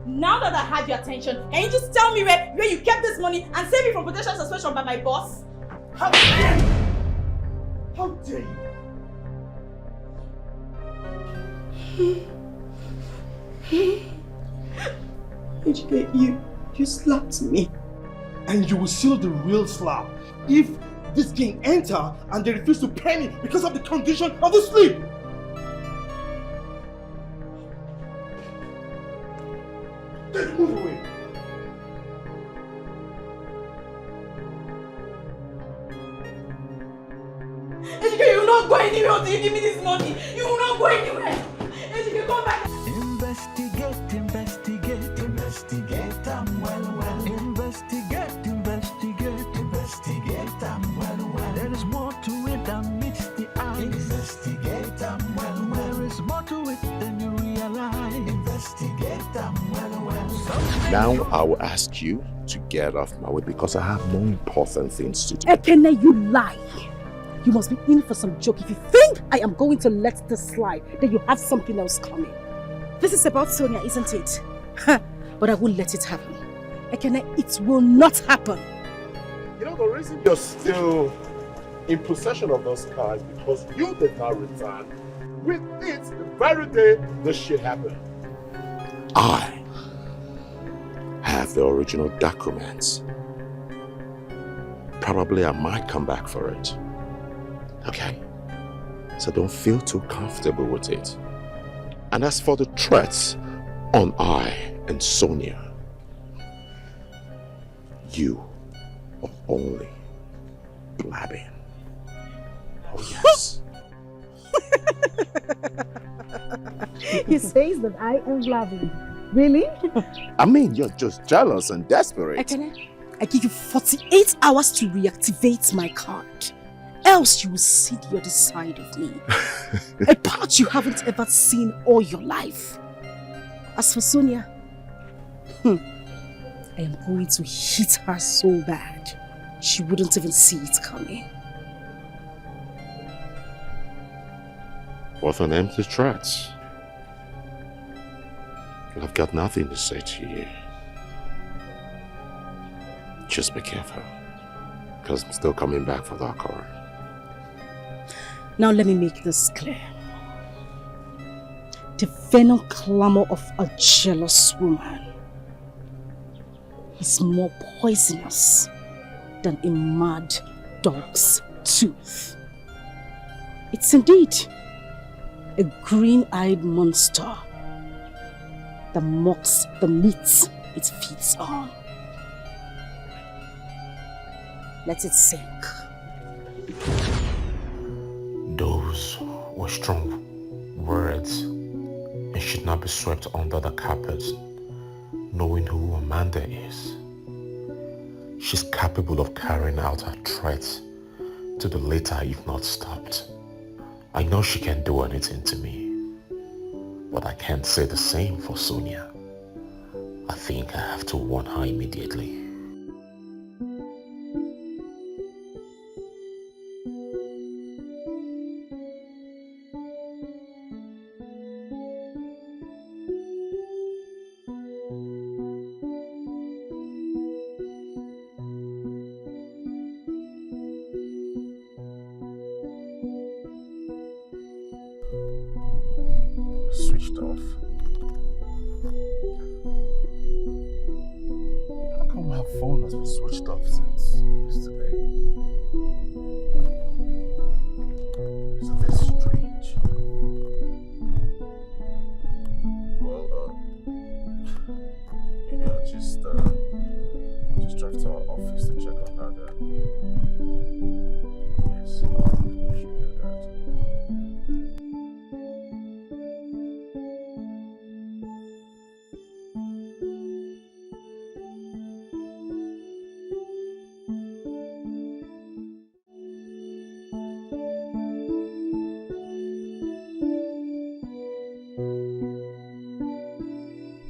Now that I have your attention, can you just tell me where you kept this money and save me from potential suspension by my boss? How dare you? How dare you? Ejike, you slapped me. And you will seal the real slap if this gang enter and they refuse to pay me because of the condition of the sleep. Just move away. Ejike, you will not go anywhere until you give me this money. You will not go anywhere. Ejike, come back. Investigate, investigate, investigate, well. Investigate, investigate, investigate, well. There is more to it than meets the eye. Investigate, well. There is more to it than you realize. Investigate, well. Now I will ask you to get off my way because I have more important things to do. Ekene, you lie. You must be in for some joke. If you think I am going to let this slide, then you have something else coming. This is about Sonia, isn't it? But I won't let it happen. Ekene, it will not happen. You know, the reason you're still in possession of those cars because you did not return with it the very day the shit happened. I have the original documents. Probably I might come back for it. Okay? So don't feel too comfortable with it. And as for the threats on I and Sonia, you are only blabbing. Oh yes. He says that I am blabbing. Really? I mean, you're just jealous and desperate. Ekene, I give you 48 hours to reactivate my card. Else you will see the other side of me. A part you haven't ever seen all your life. As for Sonia, I am going to hit her so bad, she wouldn't even see it coming. What an empty threat. I've got nothing to say to you. Just be careful, because I'm still coming back for that car. Now let me make this clear. The venom clamor of a jealous woman is more poisonous than a mad dog's tooth. It's indeed a green-eyed monster that mocks the meat it feeds on. Let it sink. Those were strong words and should not be swept under the carpet, knowing who Amanda is. She's capable of carrying out her threats to the letter if not stopped. I know she can do anything to me, but I can't say the same for Sonia. I think I have to warn her immediately. switched off. How come my phone has been switched off since yesterday? Isn't this strange? Well, maybe I'll just drive to our office to check on her then. Yes, I should do that.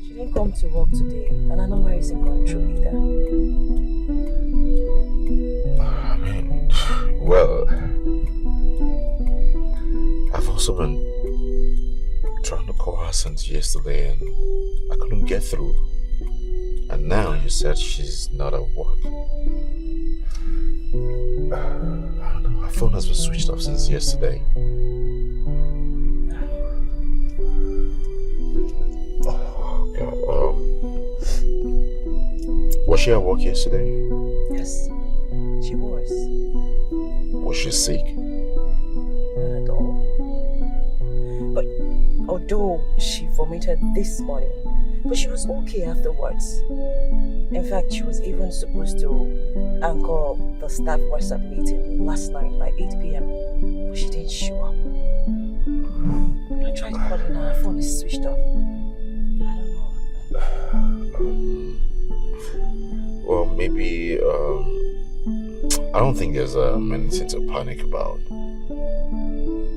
She didn't come to work today, and I know Mary isn't going through either. I mean, well, I've also been trying to call her since yesterday and I couldn't get through. And now you said she's not at work. I don't know, her phone has been switched off since yesterday. Oh, God. Was she at work yesterday? Yes, she was. Was she sick? Not at all. But although she vomited this morning, but she was okay afterwards. In fact, she was even supposed to anchor the staff WhatsApp meeting last night by 8 p.m. But she didn't show up. I tried calling her, her phone is switched off. I don't know. Well, maybe, I don't think there's anything to panic about.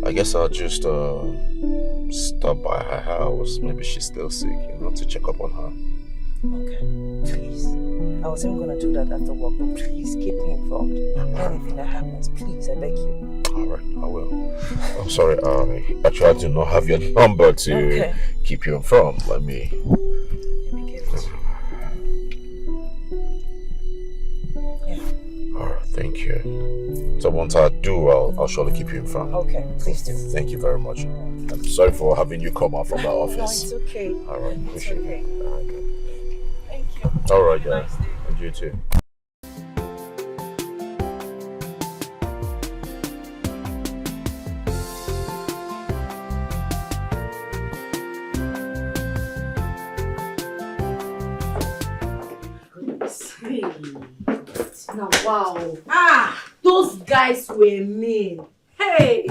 I guess I'll just stop by her house. Maybe she's still sick, to check up on her. Okay, please. I was even gonna do that after work, but please keep me informed. Anything that happens, please, I beg you. Alright, I will. I'm sorry, I tried to not have your number to keep you informed. Let me give it. Alright, thank you. So once I do, I'll surely keep you informed. Okay, please do. Thank you very much. I'm sorry for having you come out from my office. No, it's okay. Alright, appreciate it. Alright, good. Thank you. Alright, guys. And you too. Now, wow. Those guys were mean. Hey!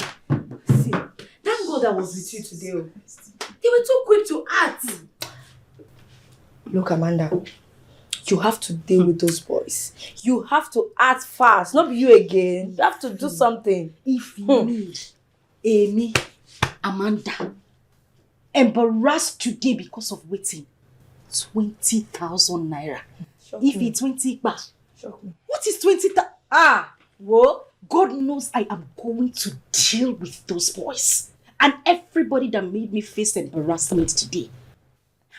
See, thank God I was with you today. They were too quick to act. Look, Amanda, you have to deal with those boys. You have to act fast, not you again. You have to do something. If you need Amy, Amanda, embarrassed today because of waiting, 20,000 naira. If it's 20 baht. What is 20,000? Well, God knows I am going to deal with those boys and everybody that made me face embarrassment today.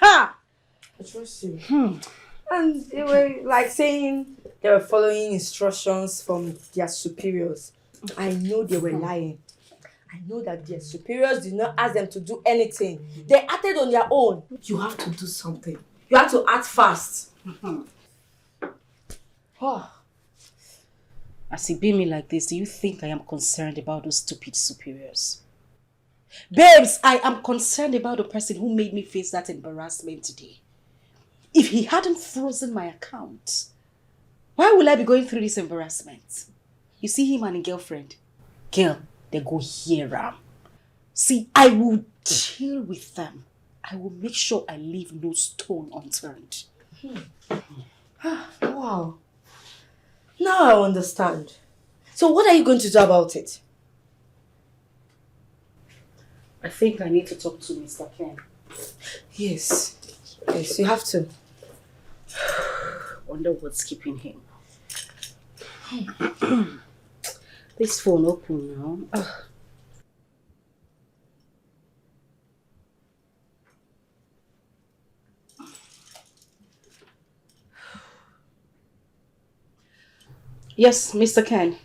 I trust you. And they were like saying they were following instructions from their superiors. I know they were lying. I know that their superiors did not ask them to do anything. They acted on their own. You have to do something. You have to act fast. As he beat me like this, do you think I am concerned about those stupid superiors? Babes, I am concerned about the person who made me face that embarrassment today. If he hadn't frozen my account, why will I be going through this embarrassment? You see him and his girlfriend? Girl, they go here. See, I will deal with them. I will make sure I leave no stone unturned. Wow. Now I understand. So what are you going to do about it? I think I need to talk to Mr. Ken. Yes. Yes, you have to. Wonder what's keeping him. This phone open now. Yes, Mr. Ken.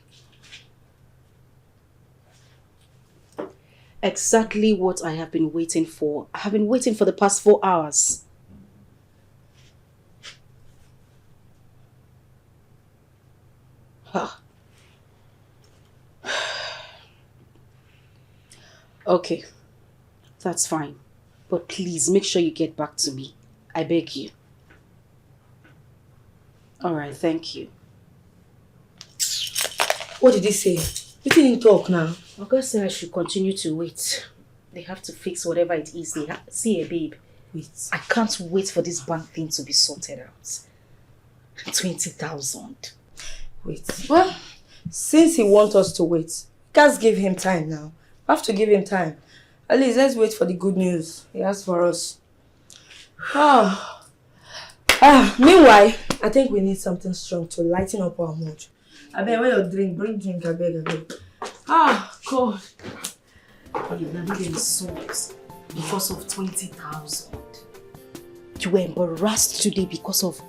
Exactly what I have been waiting for. I have been waiting for the past 4 hours. Huh. Okay, that's fine. But please make sure you get back to me. I beg you. Alright, thank you. What did he say? You didn't talk now. Oga said I should continue to wait. They have to fix whatever it is. See, babe. Wait. I can't wait for this bank thing to be sorted out. 20,000. Wait. Well, since he wants us to wait, let's give him time now. I have to give him time. At least let's wait for the good news he has for us. Meanwhile, I think we need something strong to lighten up our mood. I beg, where your drink? Bring drink, I beg. God. You're salt because of 20,000. You were embarrassed today because of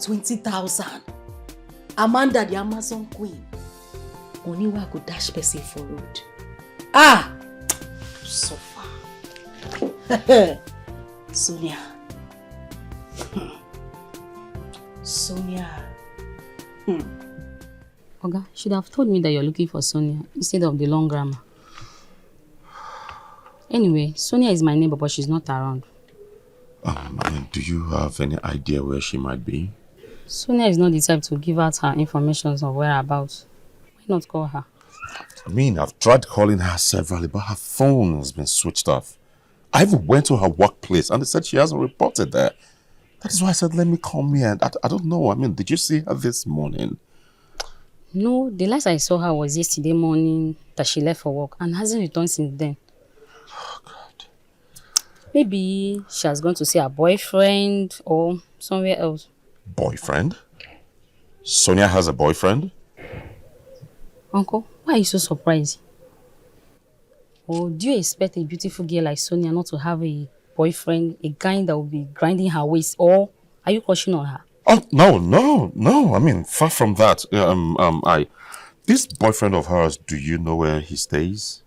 20,000. Amanda, the Amazon queen. Only way I could dash person for road. So far. Sonia. Oga, you should have told me that you're looking for Sonia instead of the long grammar. Anyway, Sonia is my neighbor, but she's not around. Do you have any idea where she might be? Sonia is not the type to give out her information of whereabouts. Why not call her? I mean, I've tried calling her severally, but her phone has been switched off. I even went to her workplace and they said she hasn't reported there. That is why I said, let me come here. I don't know. I mean, did you see her this morning? No, the last I saw her was yesterday morning that she left for work and hasn't returned since then. Oh, God. Maybe she has gone to see her boyfriend or somewhere else. Boyfriend? Sonia has a boyfriend? Uncle, why are you so surprised? Or do you expect a beautiful girl like Sonia not to have a boyfriend, a guy that will be grinding her waist, or are you crushing on her? Oh, no. I mean, far from that. This boyfriend of hers, do you know where he stays?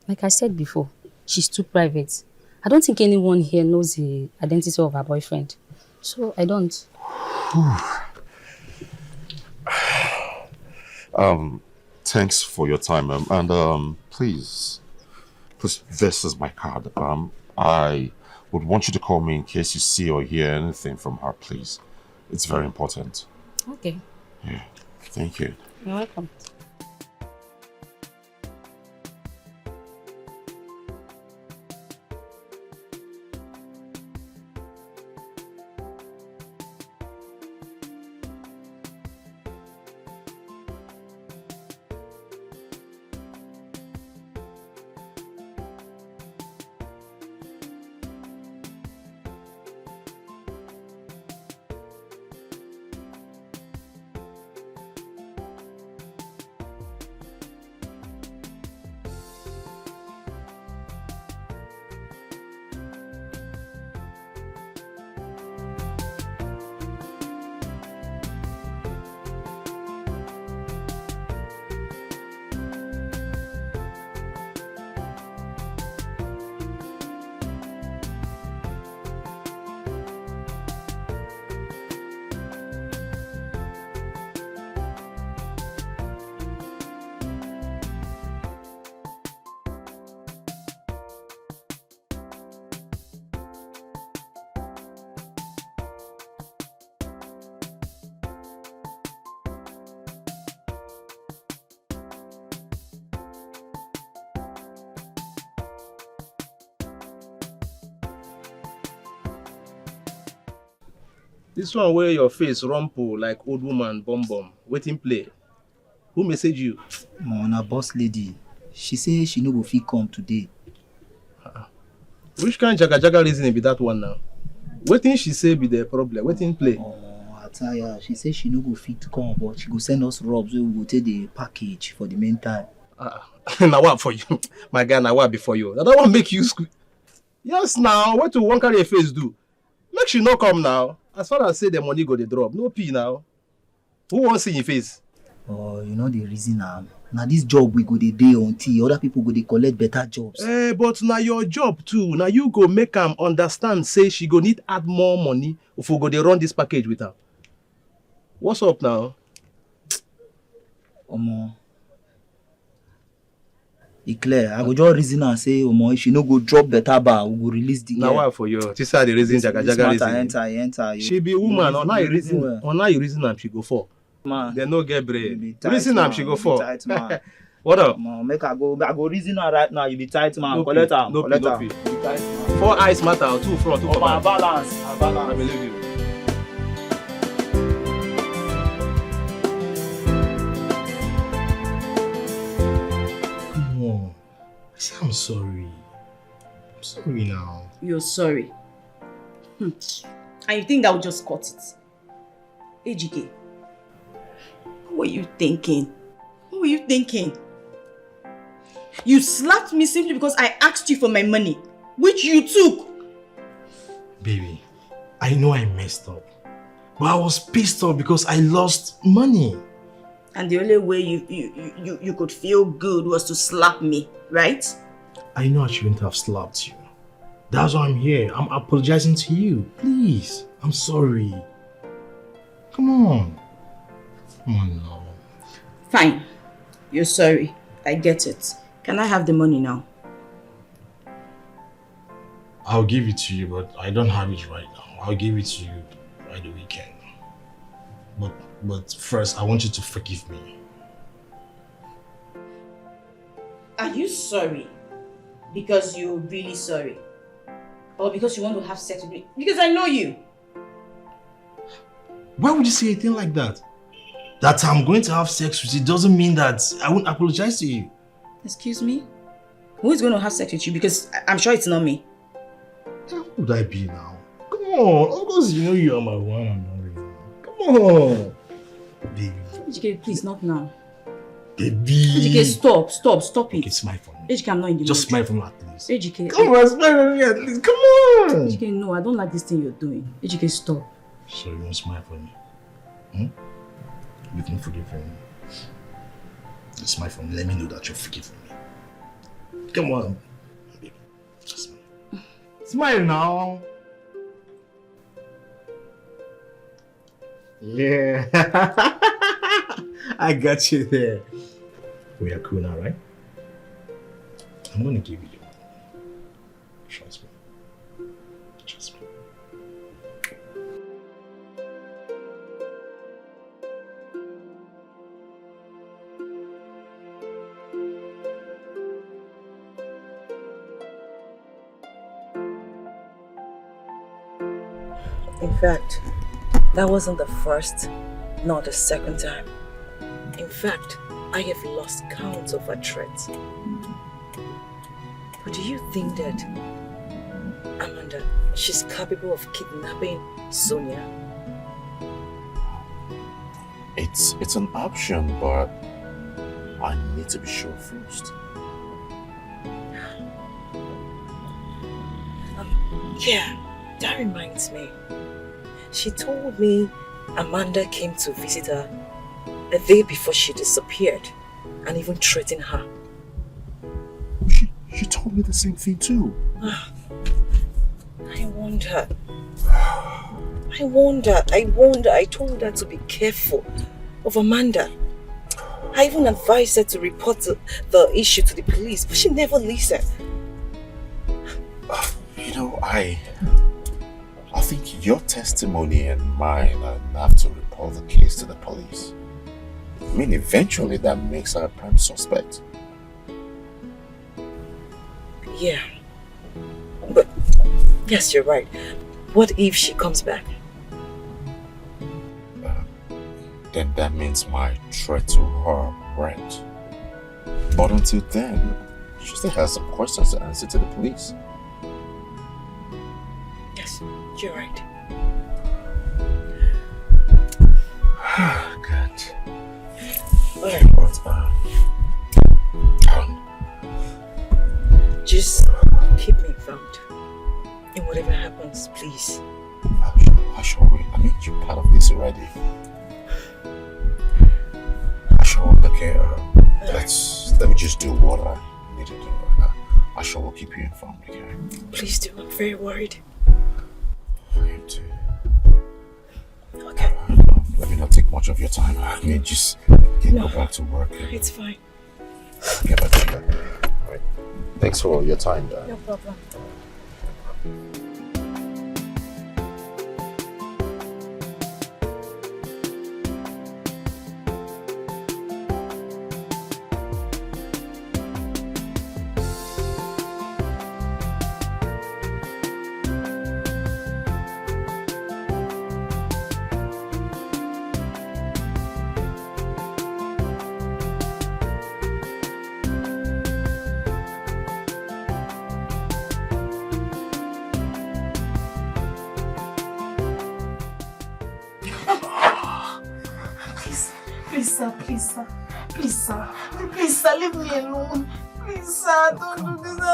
Like I said before, she's too private. I don't think anyone here knows the identity of her boyfriend. So I don't. Thanks for your time, and please, this is my card. I would want you to call me in case you see or hear anything from her, please. It's very important. Okay. Yeah, thank you. You're welcome. This one where your face rumple like old woman bum. Waiting play. Who message you? Na boss lady. She say she no go fit come today. Which kind jaga reasoning be that one now? Waiting she say be the problem. Waiting play. I tell her, she say she no go fit come, but she go send us robs so we go take the package for the meantime. Now what for you? My guy, now what before you? That one make you squeak. Yes, now what do one carry a face do? Make she no come now. As far as say the money go the drop, no pee now. Who wants see your face? Oh, you know the reason now this job we go dey day until other people go dey collect better jobs. But now your job too. Now you go make am understand say she go need add more money if we go dey run this package with her. What's up now? Omo. E clear. I go just reason and say, Omo, if she no go drop better bar, we go release the girl. Now why for you? This are the reason jaga reason. Enter. She be woman, or now you reason am she go for. Man. They no get brain. Tight, Reason am she go for. Tight, man. What up? Man, I go reason her right now. You be tight, man. Collect her. No Collect her. be. You be tight, man. 4 eyes matter, 2 front, 2 back. Balance. I believe you. Come on. I say I'm sorry. I'm sorry now. You're sorry. And you think that would just cut it? Ejike, what were you thinking? What were you thinking? You slapped me simply because I asked you for my money, which you took. Baby, I know I messed up. But I was pissed off because I lost money. And the only way you could feel good was to slap me, right? I know I shouldn't have slapped you. That's why I'm here. I'm apologizing to you. Please. I'm sorry. Come on. Come on now. Fine. You're sorry. I get it. Can I have the money now? I'll give it to you, but I don't have it right now. I'll give it to you by the weekend. But first, I want you to forgive me. Are you sorry? Because you're really sorry? Or because you want to have sex with me? Because I know you. Why would you say a thing like that? That I'm going to have sex with you doesn't mean that I won't apologize to you. Excuse me? Who is going to have sex with you? Because I'm sure it's not me. Who would I be now? Come on, of course you know you are my one and only. Come on. Baby. Ejike, please, not now. Baby. Ejike, stop it. Okay, smile for me. Ejike, I'm not in the mood. Just smile for me at least. Ejike. Come on, smile for me at least. Come on. Ejike, no, I don't like this thing you're doing. Ejike, stop. So you won't smile for me? You can forgive me. Just smile for me. Let me know that you're forgiving me. Come on. Baby, just smile. Smile now. Yeah. I got you there. We are cool now, right? I'm gonna give you the money. Trust me. Trust me. In fact, that wasn't the first, nor the second time. In fact, I have lost count of her threats. But do you think that, Amanda, she's capable of kidnapping Sonia? It's an option, but I need to be sure first. Yeah, that reminds me. She told me Amanda came to visit her a day before she disappeared and even threatened her. She told me the same thing too. I wonder. I told her to be careful of Amanda. I even advised her to report the issue to the police, but she never listened. You know, I think your testimony and mine are enough to report the case to the police. I mean, eventually that makes her a prime suspect. Yeah. But, yes, you're right. What if she comes back? Then that means my threat to her went. But until then, she still has some questions to answer to the police. Yes, you're right. God. Alright. But, just keep me informed. And whatever happens, please. I sure will. I made you part of this already. I Let me just do what I need to do. I sure will keep you informed, okay? Please do. I'm very worried. I am too. Okay. Let me not take much of your time. I mean, just go back to work. It's fine. Get back to work. All right. Thanks for your time, Dad. No problem. Please, sir, leave me alone. Please, sir, don't do this. No.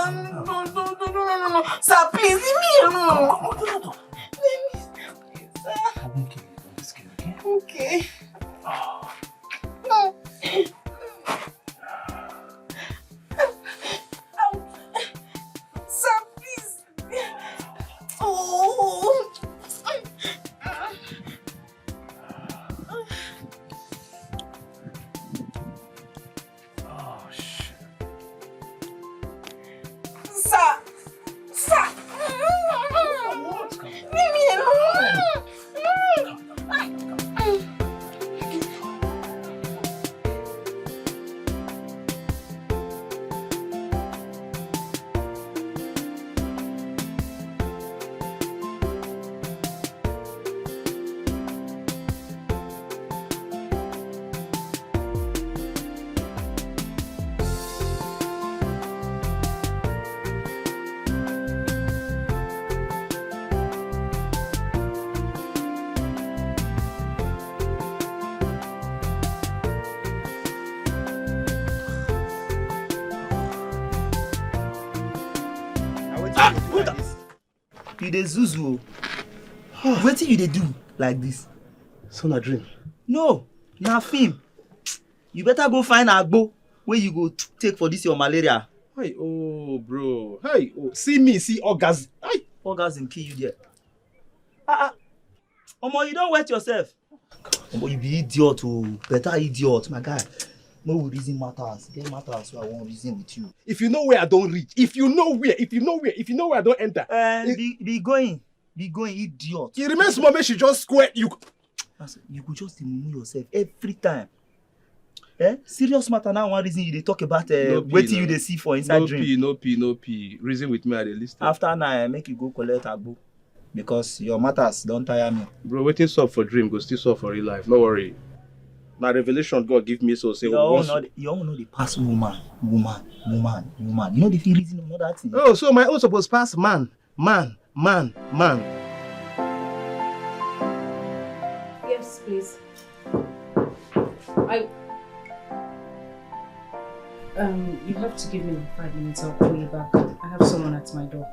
Sir, please, leave me alone. Please, sir. Okay. No. Sir, please. Oh. You dey zuzu. Wetin you dey do like this? So na dream. No, na film. You better go find agbo where you go take for this your malaria. Hey, oh bro. Hey, oh, see orgasm. Hey, orgasm kill you there. Omo, you don't wet yourself. Omo, you be idiot, oh, better idiot, my guy. No we reason matters. Get matters, so I won't reason with you. If you know where I don't reach, if you know where I don't enter. Be going, idiot. It remains small, she just square you. You could just remove yourself every time. Serious matter now. One reason you dey talk about waiting you dey see for inside dream. No pee. Reason with me, I dey listen. After now, make you go collect agbo because your matters don't tire me. Bro, waiting solve for dream go still solve for real life. No worry. My revelation God give me so say you all know the pass woman. You know the feel reason of that thing. Oh, so my own supposed pass man. Yes, please. You have to give me 5 minutes. I'll call you back. I have someone at my door.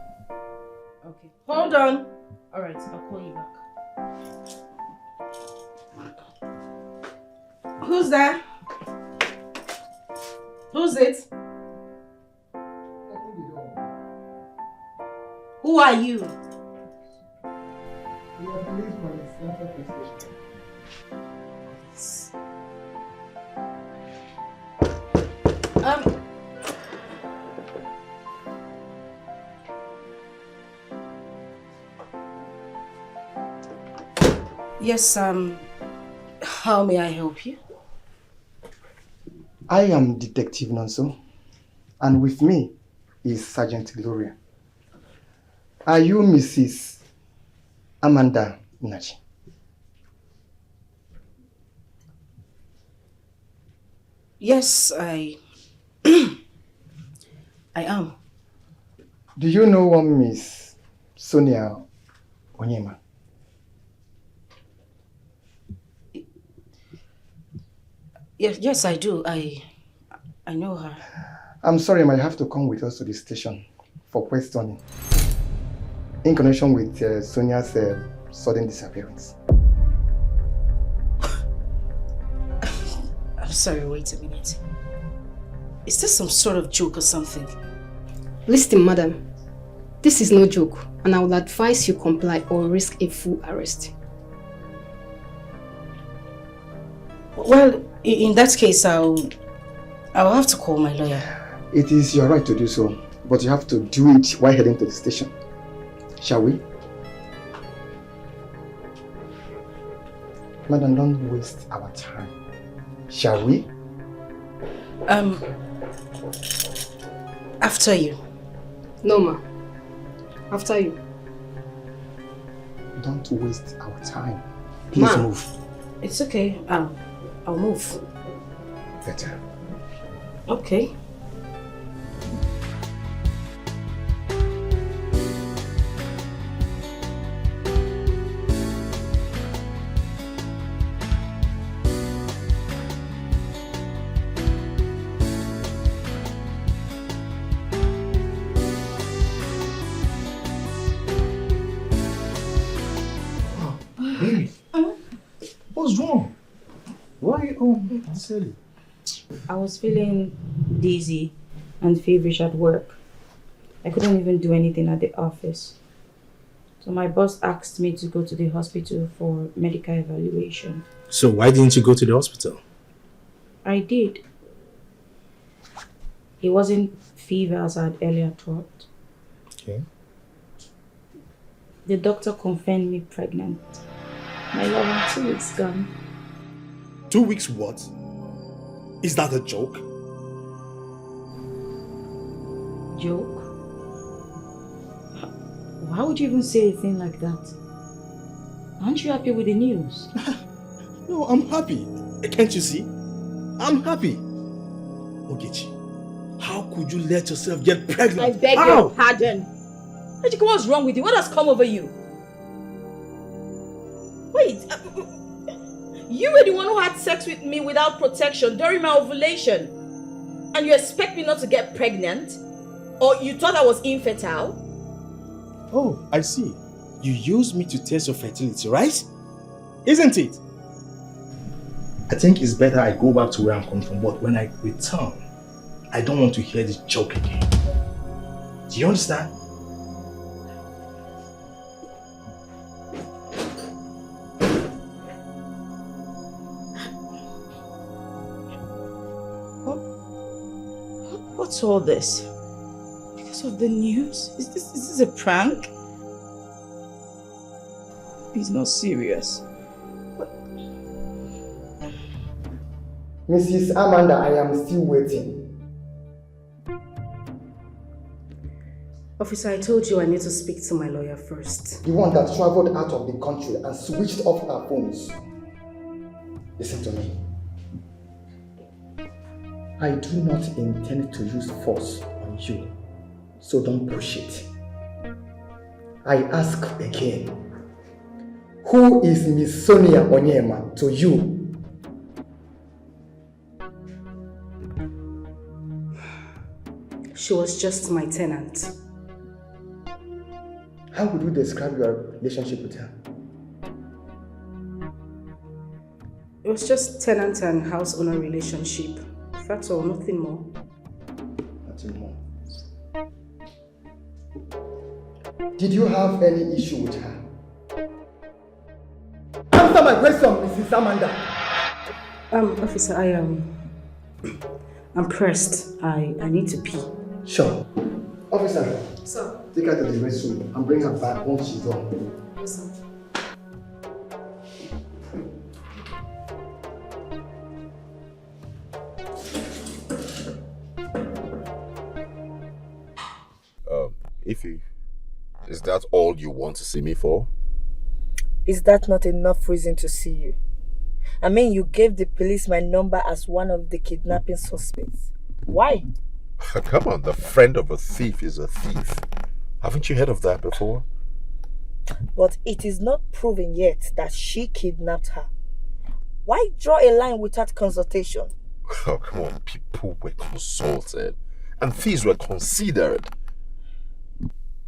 Okay. Hold on. All right, I'll call you back. Who's there? Who's it? Who are you? Yes, how may I help you? I am Detective Nonso, and with me is Sergeant Gloria. Are you Mrs. Amanda Nachi? Yes, I am. Do you know one Miss Sonia Onyema? Yes, I do. I know her. I'm sorry, I might have to come with us to the station for questioning in connection with Sonia's sudden disappearance. I'm sorry, wait a minute. Is this some sort of joke or something? Listen, madam. This is no joke, and I would advise you comply or risk a full arrest. Well, in that case, I'll have to call my lawyer. It is your right to do so, but you have to do it while heading to the station. Shall we? Madam, don't waste our time. Shall we? After you. No, ma. After you. Don't waste our time. Please move. It's okay. I'll move. Better. Okay. What's wrong? Why are you silly? I was feeling dizzy and feverish at work. I couldn't even do anything at the office. So my boss asked me to go to the hospital for medical evaluation. So why didn't you go to the hospital? I did. It wasn't fever as I had earlier thought. Okay. The doctor confirmed me pregnant. My love, I'm 2 weeks gone. 2 weeks what? Is that a joke? Joke? Why would you even say a thing like that? Aren't you happy with the news? No, I'm happy. Can't you see? I'm happy. Ogechi, how could you let yourself get pregnant? I beg your pardon. Ejike, what's wrong with you? What has come over you? Wait, you were the one who had sex with me without protection during my ovulation. And you expect me not to get pregnant? Or you thought I was infertile? Oh, I see. You used me to test your fertility, right? Isn't it? I think it's better I go back to where I'm coming from, but when I return, I don't want to hear this joke again. Do you understand? What's all this? Because of the news? Is this a prank? He's not serious. Mrs. Amanda, I am still waiting. Officer, I told you I need to speak to my lawyer first. The one that traveled out of the country and switched off our phones. Listen to me. I do not intend to use force on you, so don't push it. I ask again, who is Miss Sonia Onyema to you? She was just my tenant. How would you describe your relationship with her? It was just tenant and house owner relationship. That's all, nothing more. Nothing more. Did you have any issue with her? Answer my question, Mrs. Amanda. Officer, I'm pressed. I need to pee. Sure. Officer. Sir. Take her to the restroom and bring her back once she's done. Yes, sir. Ify, is that all you want to see me for? Is that not enough reason to see you? I mean, you gave the police my number as one of the kidnapping suspects. Why? Come on, the friend of a thief is a thief. Haven't you heard of that before? But it is not proven yet that she kidnapped her. Why draw a line without consultation? Oh, come on, people were consulted and thieves were considered.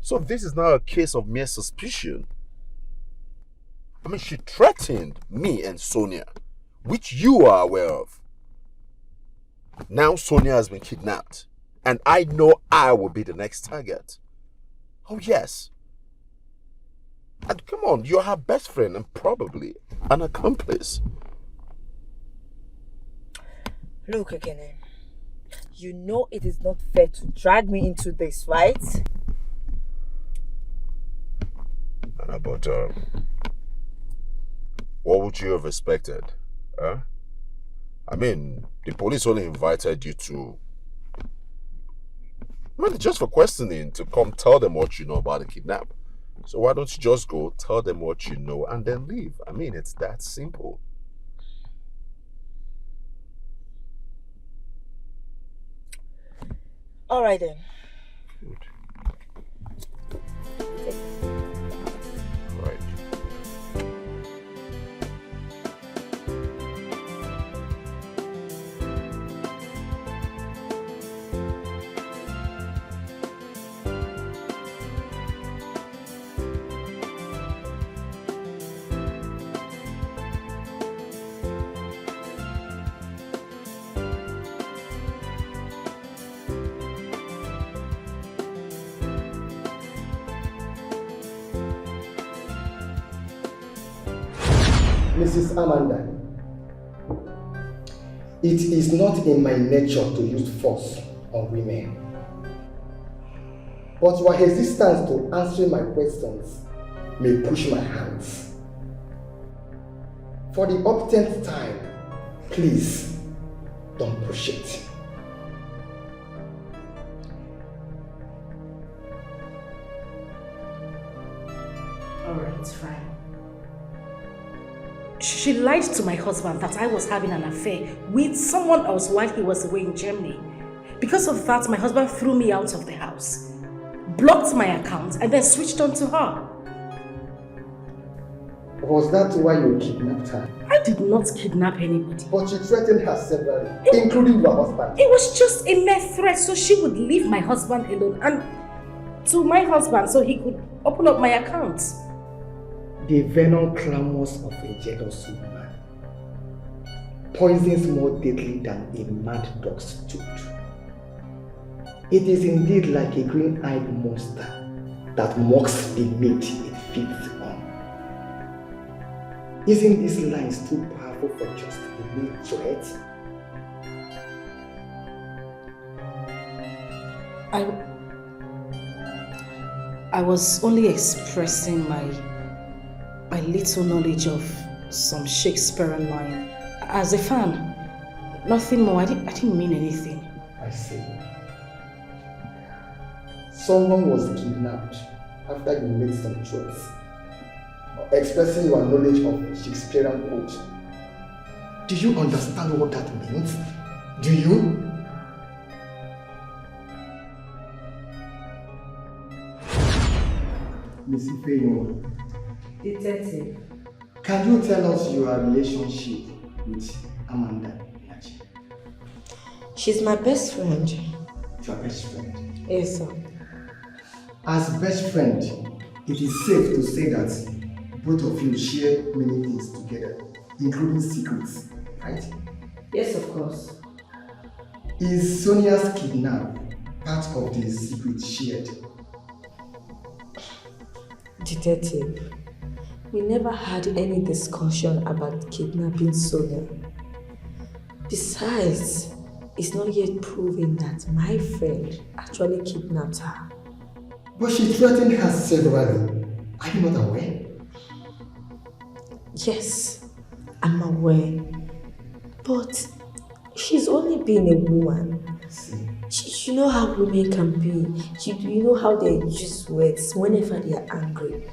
So this is now a case of mere suspicion. I mean, she threatened me and Sonia, which you are aware of. Now Sonia has been kidnapped, and I know I will be the next target. Oh yes. And come on, you're her best friend and probably an accomplice. Look, Ekene, you know it is not fair to drag me into this, right? But what would you have expected? Huh? I mean, the police only invited you to... Well, just for questioning, to come tell them what you know about the kidnap. So why don't you just go, tell them what you know, and then leave? I mean, it's that simple. All right then. Good. Right. Mrs. Amanda, it is not in my nature to use force on women. But your resistance to answering my questions may push my hands. For the uptenth time, please don't push it. Alright, it's fine. She lied to my husband that I was having an affair with someone else while he was away in Germany. Because of that, my husband threw me out of the house, blocked my account, and then switched on to her. Was that why you kidnapped her? I did not kidnap anybody. But you threatened her severally, including your husband. It was just a mere threat so she would leave my husband alone and to my husband so he could open up my account. The venom clamors of a jealous woman poisons more deadly than a mad dog's tooth. It is indeed like a green-eyed monster that mocks the meat it feeds on. Isn't this line too powerful for just a mere threat? I was only expressing my little knowledge of some Shakespearean line. As a fan, nothing more. I didn't mean anything. I see. Someone was kidnapped after you made some choice, expressing your knowledge of Shakespearean quote. Do you understand what that means? Do you? Miss Ifeanyi, Detective. can you tell us your relationship with Amanda? She's my best friend. Your best friend? Yes, sir. As best friend, it is safe to say that both of you share many things together, including secrets, right? Yes, of course. Is Sonia's kidnap part of the secret shared? Detective, we never had any discussion about kidnapping Sonia. Besides, it's not yet proven that my friend actually kidnapped her. But she threatened her severally. Are you not aware? Yes, I'm aware. But she's only been a woman. You know how women can be. You know how they use words whenever they are angry.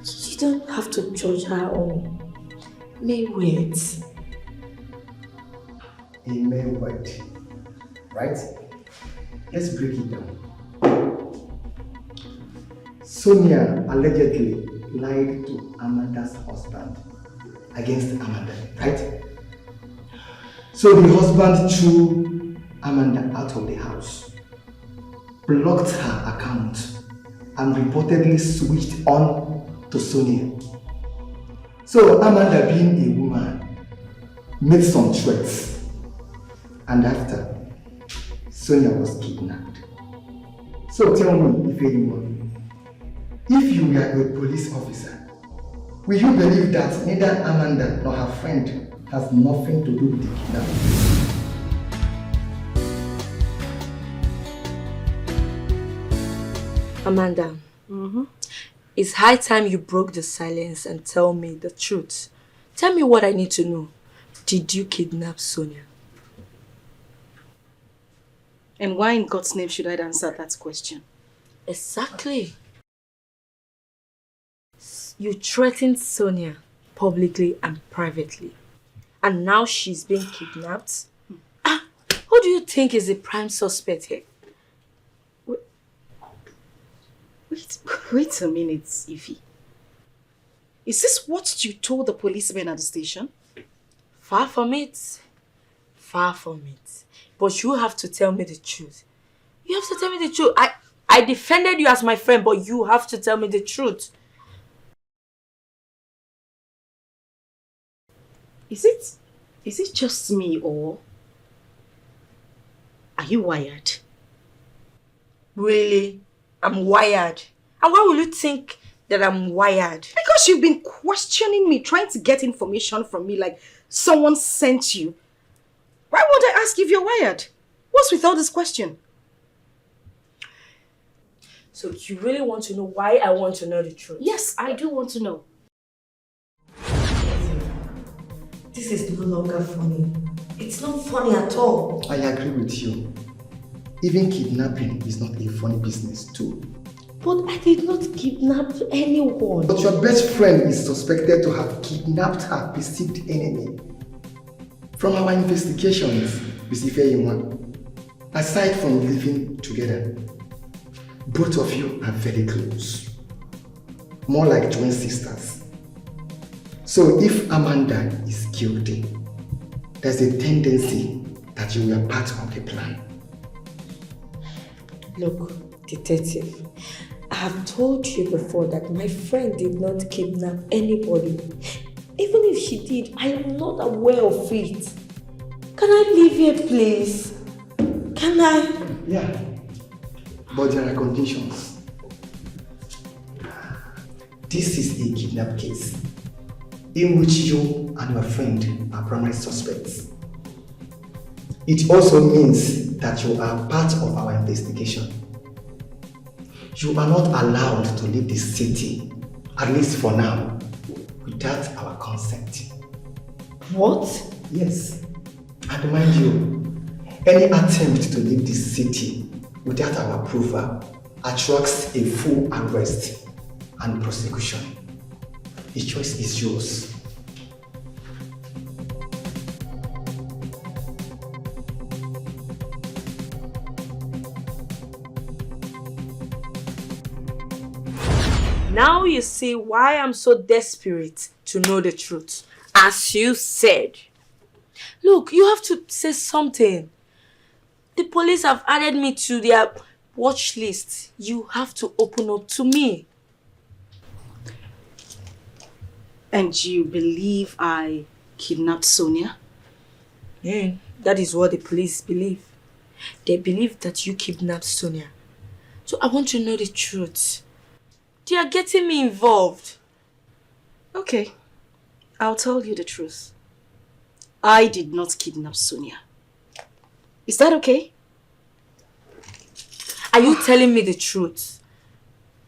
You don't have to judge her on mere words. A mere word, right? Let's break it down. Sonia allegedly lied to Amanda's husband against Amanda, right? So the husband threw Amanda out of the house, blocked her account, and reportedly switched on to Sonia. So Amanda, being a woman, made some threats, and after, Sonia was kidnapped. So tell me, if anyone, if you were a police officer, will you believe that neither Amanda nor her friend has nothing to do with the kidnapping? Amanda, it's high time you broke the silence and tell me the truth. Tell me what I need to know. Did you kidnap Sonia? And why in God's name should I answer that question? Exactly. You threatened Sonia publicly and privately. And now she's being kidnapped? Who do you think is the prime suspect here? Wait a minute, Ify. Is this what you told the policemen at the station? Far from it. Far from it. But you have to tell me the truth. You have to tell me the truth. I defended you as my friend, but you have to tell me the truth. Is it just me, or are you wired? Really? I'm wired. And why will you think that I'm wired? Because you've been questioning me, trying to get information from me like someone sent you. Why would I ask if you're wired? What's with all this question? So you really want to know why I want to know the truth? Yes, I do want to know. This is no longer funny. It's not funny at all. I agree with you. Even kidnapping is not a funny business too. But I did not kidnap anyone. But your best friend is suspected to have kidnapped her perceived enemy. From our investigations, Mr. Ifeyinwa, aside from living together, both of you are very close. More like twin sisters. So if Amanda is guilty, there's a tendency that you were part of the plan. Look, detective, I have told you before that my friend did not kidnap anybody. Even if she did, I am not aware of it. Can I leave here, please? Can I? Yeah, but there are conditions. This is a kidnap case in which you and your friend are primary suspects. It also means that you are part of our investigation. You are not allowed to leave the city, at least for now, without our consent. What? Yes. And mind you, any attempt to leave the city without our approval attracts a full arrest and prosecution. The choice is yours. Now you see why I'm so desperate to know the truth. As you said. Look, you have to say something. The police have added me to their watch list. You have to open up to me. And you believe I kidnapped Sonia? Yeah, that is what the police believe. They believe that you kidnapped Sonia. So I want to know the truth. They are getting me involved. Okay, I'll tell you the truth. I did not kidnap Sonia. Is that okay? Are you telling me the truth?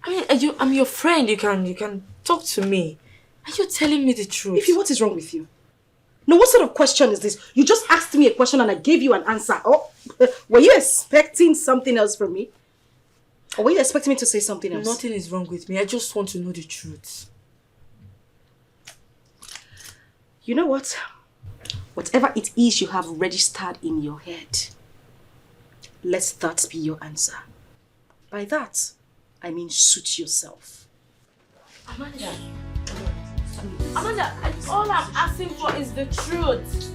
I mean, I'm your friend. You can talk to me. Are you telling me the truth? Ify, what is wrong with you? No, what sort of question is this? You just asked me a question and I gave you an answer. Oh, were you expecting something else from me? Or were you expecting me to say something else? Nothing is wrong with me. I just want to know the truth. You know what? Whatever it is you have registered in your head, let that be your answer. By that, I mean suit yourself. Amanda, all I'm asking for is the truth.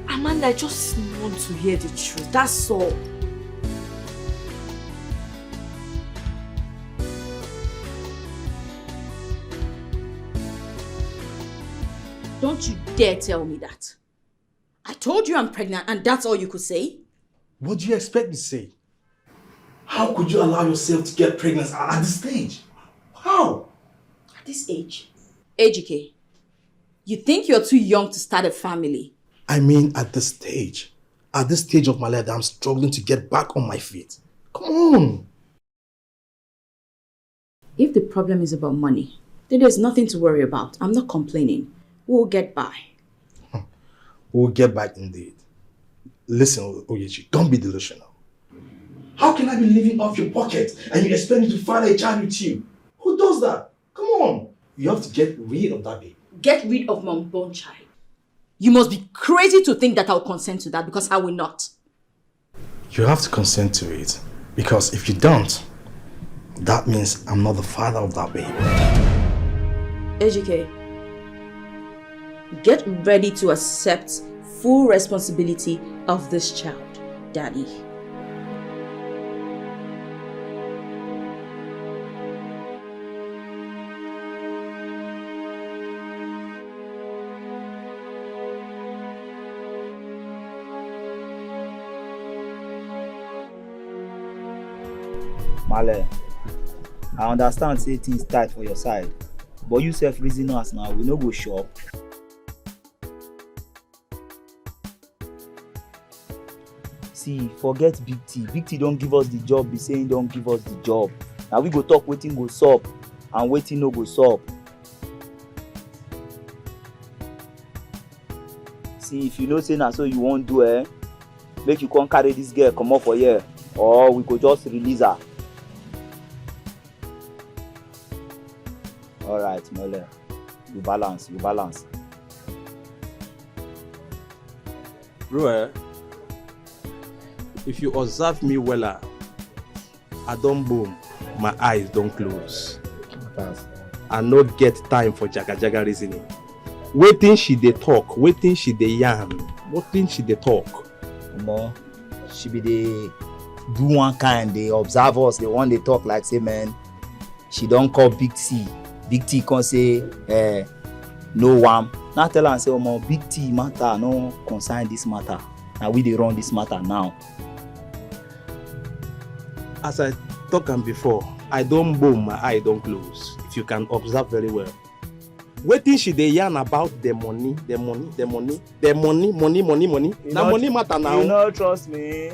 Amanda, I just want to hear the truth. That's all. Don't you dare tell me that. I told you I'm pregnant and that's all you could say? What do you expect me to say? How could you allow yourself to get pregnant at this stage? How? At this age? Ejike, you think you're too young to start a family? I mean at this stage. At this stage of my life that I'm struggling to get back on my feet. Come on. If the problem is about money, then there's nothing to worry about. I'm not complaining. We'll get by. We'll get back indeed. Listen, Oyechi, don't be delusional. How can I be living off your pocket and you expect me to father a child with you? Who does that? Come on. You have to get rid of that baby. Get rid of my unborn child. You must be crazy to think that I'll consent to that because I will not. You have to consent to it. Because if you don't, that means I'm not the father of that baby. Ejike, get ready to accept full responsibility of this child, Daddy. Male, I understand say things tight for your side, but you self reason us now, we no go shop. See, forget Big T. Big T don't give us the job, be saying don't give us the job. Now we go talk waiting go sup and waiting no go sup. See, if you know say na so you won't do make you come carry this girl come up for here, or we could just release her. Alright, Mole. You balance. Bro, if you observe me well, I don't boom, my eyes don't close. I not get time for jaga reasoning. Waiting she dey talk, waiting she dey yarn, waiting she dey talk. Omo, she be dey do one kind, they observe us, they want they talk like say man, she don't call Big T. Big T can say no one. Now tell her say omo Big T matter no concern this matter. Now we dey run this matter now. As I talk am before, I don't boom, my eye don't close. If you can observe very well. Waiting she dey yarn about the money. Now money matter now. You no trust me.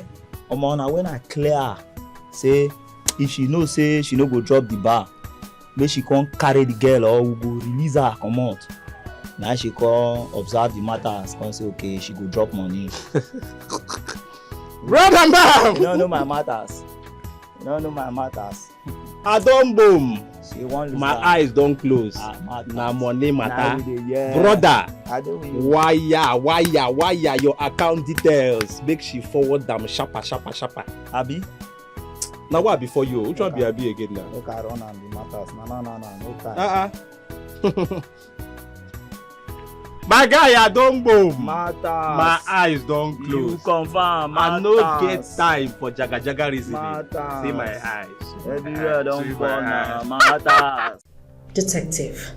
Omo, now when I clear say if she know say she no go drop the bar, make she come carry the girl or we go release her come out. Now she come observe the matters, come say okay, she go drop money. Run and bam! You don't know my matters. I don't boom. She won't lose my her. eyes don't close. Now money matter. Brother, wire your account details. Make she forward them sharper. Abi? Now what before you? Which one be Abi again now? Look, I run and the matters. No time. My guy, I don't boom. Matters. My eyes don't close. You confirm. I no get time for jaga reasoning. Matters. See my eyes. Everywhere don't burn. Matters. Detective,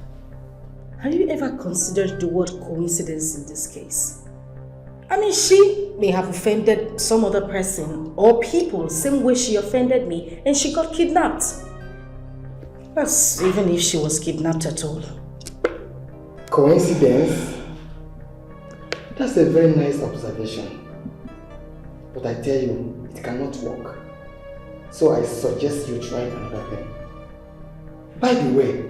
have you ever considered the word coincidence in this case? I mean, she may have offended some other person or people same way she offended me and she got kidnapped. That's even if she was kidnapped at all. Coincidence? That's a very nice observation. But I tell you, it cannot work. So I suggest you try another thing. By the way,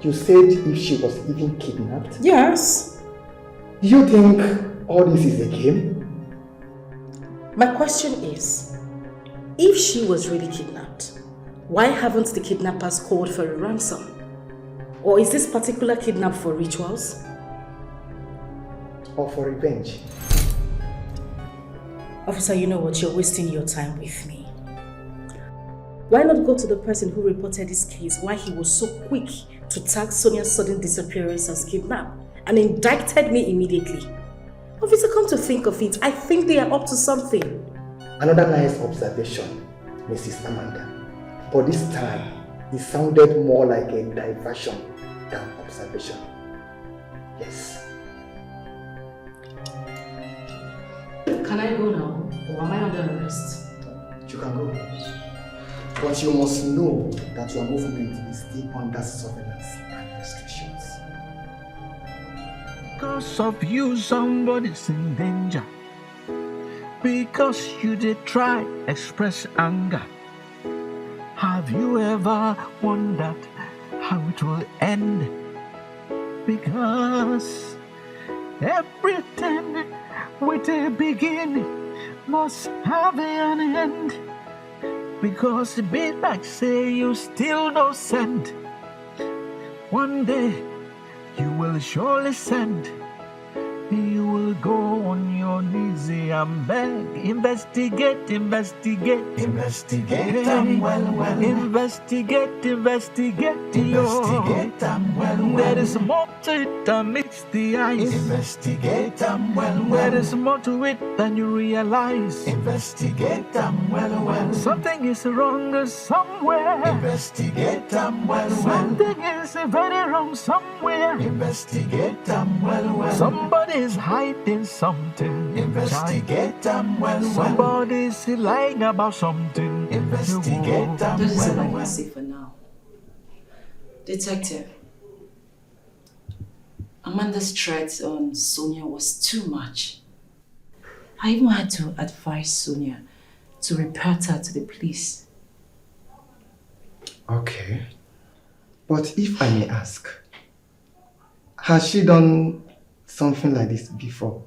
you said if she was even kidnapped? Yes. You think all this is a game? My question is, if she was really kidnapped, why haven't the kidnappers called for a ransom? Or is this particular kidnap for rituals? Or for revenge? Officer, you know what? You're wasting your time with me. Why not go to the person who reported this case, why he was so quick to tag Sonia's sudden disappearance as kidnap and indicted me immediately? Officer, come to think of it, I think they are up to something. Another nice observation, Mrs. Amanda. But this time, it sounded more like a diversion than observation. Yes. Can I go now? Or am I under arrest? You can go. But you must know that your movement is still under surveillance and restrictions. Because of you, somebody's in danger. Because you did try express anger. Have you ever wondered how it will end? Because everything with a beginning must have an end. Because it be like say you still no send. One day you will surely send. You will go on your knees and beg. Investigate, investigate. Investigate them well. Investigate, investigate. Investigate them well. There is more to it than meets the eyes. Investigate them well. There is more to it than you realize. Investigate them well. Something is wrong somewhere. Investigate them well. Something is very wrong somewhere. Investigate them well. Somebody is hiding something. Investigate them well. Somebody is lying about something. Investigate them well. This is all I can say for now. Detective, Amanda's threat on Sonia was too much. I even had to advise Sonia to report her to the police. Okay. But if I may ask, has she done something like this before?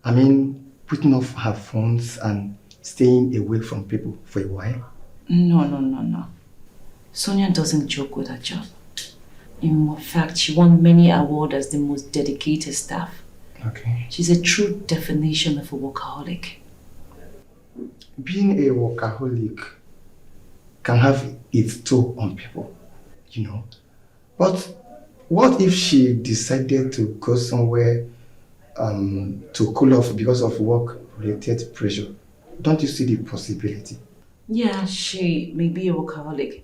I mean, putting off her phones and staying away from people for a while? No. Sonia doesn't joke with her job. In fact, she won many awards as the most dedicated staff. Okay. She's a true definition of a workaholic. Being a workaholic can have its toll on people, you know. But what if she decided to go somewhere to cool off because of work-related pressure? Don't you see the possibility? Yeah, she may be a workaholic,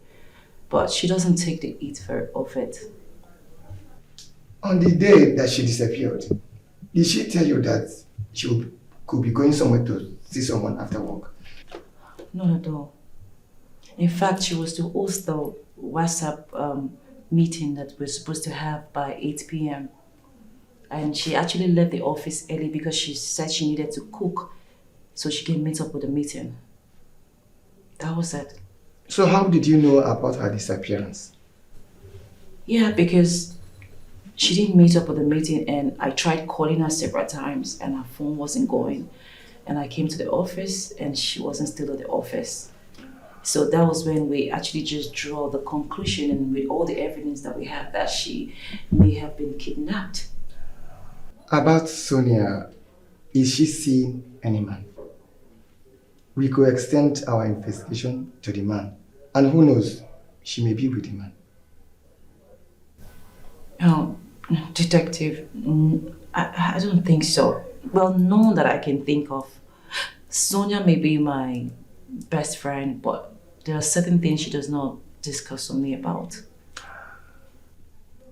but she doesn't take the heat of it. On the day that she disappeared, did she tell you that she could be going somewhere to see someone after work? Not at all. In fact, she was to host the WhatsApp meeting that we're supposed to have by 8 p.m. And she actually left the office early because she said she needed to cook so she can meet up with the meeting. That was it. So how did you know about her disappearance? Yeah, because she didn't meet up with the meeting and I tried calling her several times and her phone wasn't going. And I came to the office and she wasn't still at the office. So that was when we actually just draw the conclusion, and with all the evidence that we have, that she may have been kidnapped. About Sonia, is she seeing any man? We could extend our investigation to the man. And who knows, she may be with the man. Oh, Detective, I don't think so. Well, none that I can think of. Sonia may be my best friend, but there are certain things she does not discuss with me about.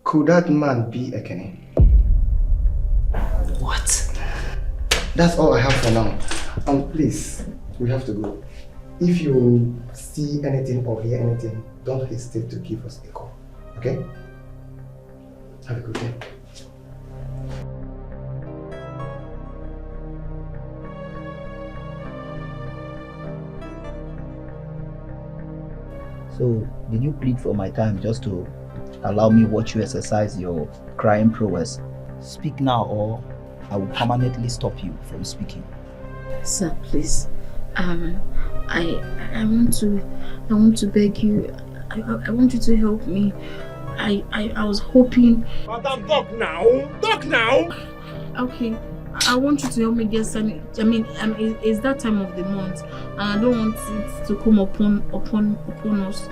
Could that man be Ekene? What? That's all I have for now. And please, we have to go. If you see anything or hear anything, don't hesitate to give us a call. Okay? Have a good day. So, did you plead for my time just to allow me watch you exercise your crime prowess? Speak now or I will permanently stop you from speaking. Sir, please. I want to beg you. I want you to help me. I was hoping. Madam, talk now. Talk now. Okay. I want you to help me get some. It's that time of the month, and I don't want it to come upon us.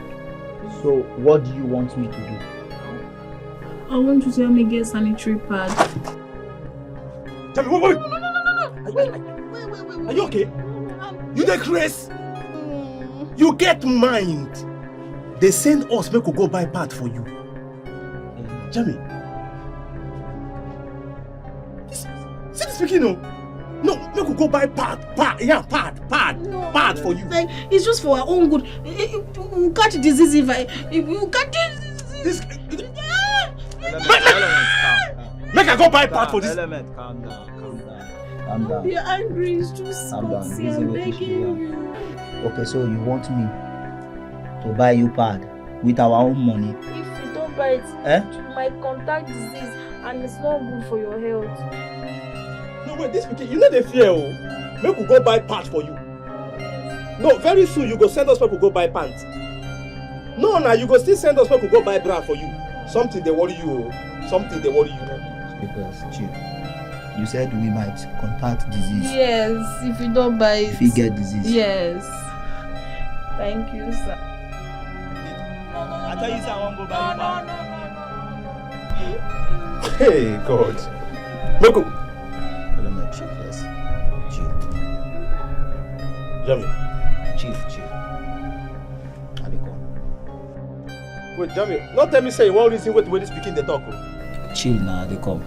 So, what do you want me to do? I want you to help me get sanitary pad. Tell me, wait. Are you okay? You take Chris? You get mind. They send us, make we go buy pad for you. Jamie. See this speaking, no, make we go buy pad for you. Like, it's just for our own good. We'll catch disease if we'll catch this. Make I go buy pad for this. Element, calm down. Don't be angry, it's just Scotty, I'm begging you. Okay, so you want me to buy you pad with our own money? If you don't buy it, you might contact disease and it's not good for your health. No, wait, this pikin, you know the fear, oh. Make we go buy pad for you. No, very soon you go send us people go buy pants. No, now you go still send us people go buy bra for you. Something they worry you, oh. Something they worry you. Because, chill. You said we might contact disease. Yes, if you don't buy it. If you get disease. Yes. Thank you, sir. I tell you, sir, I won't go buy No. Hey, God. Look. Element, chill, yes. Chill. Jamie. Chill. I be come. Wait, Jamie, not tell me say you won't reason wait this speaking the talk. Chill now, they come.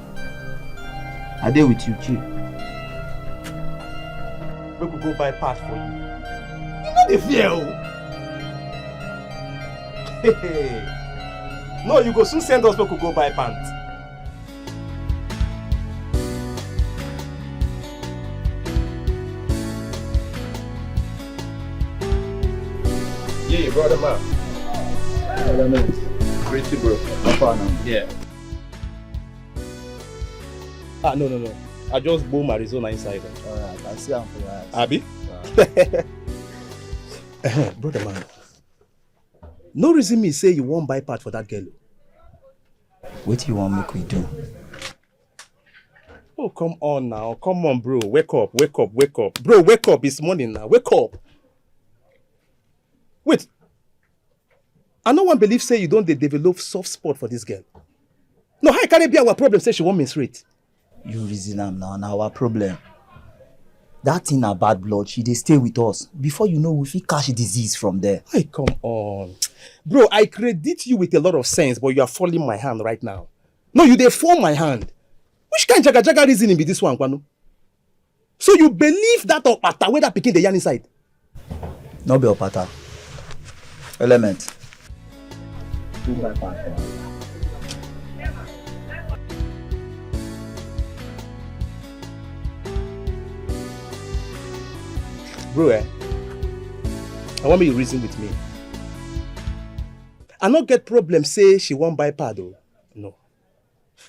I deal with you, chill. We could go buy parts for you. You know the fear, oh. Hey. No, you go soon send us we could go buy pants. Yeah, brother man. Brother man. Pretty bro. How far now? Yeah. No. I just boom Arizona inside. Alright, I see I'm for your eyes. Abi? Brother man. No reason me say you won't buy part for that girl. What do you want make we do? Oh, come on now. Come on, bro. Wake up. Bro, wake up. It's morning now. Wake up. Wait. I no one believe say you don't develop soft spot for this girl. No, how can it be our problem say she won't menstruate? You reason am now, our problem. That thing na bad blood, she dey stay with us. Before you know, we fit catch disease from there. Hey, come on. Bro, I credit you with a lot of sense, but you are falling my hand right now. No, you dey fall my hand. Which kind jaga reasoning be this one, Kwano? So you believe that opata where that pikin dey yarn inside? No be opata. Element. Do my part for her. Bro, I want me to reason with me. I not get problem say she won't buy pad, oh. No.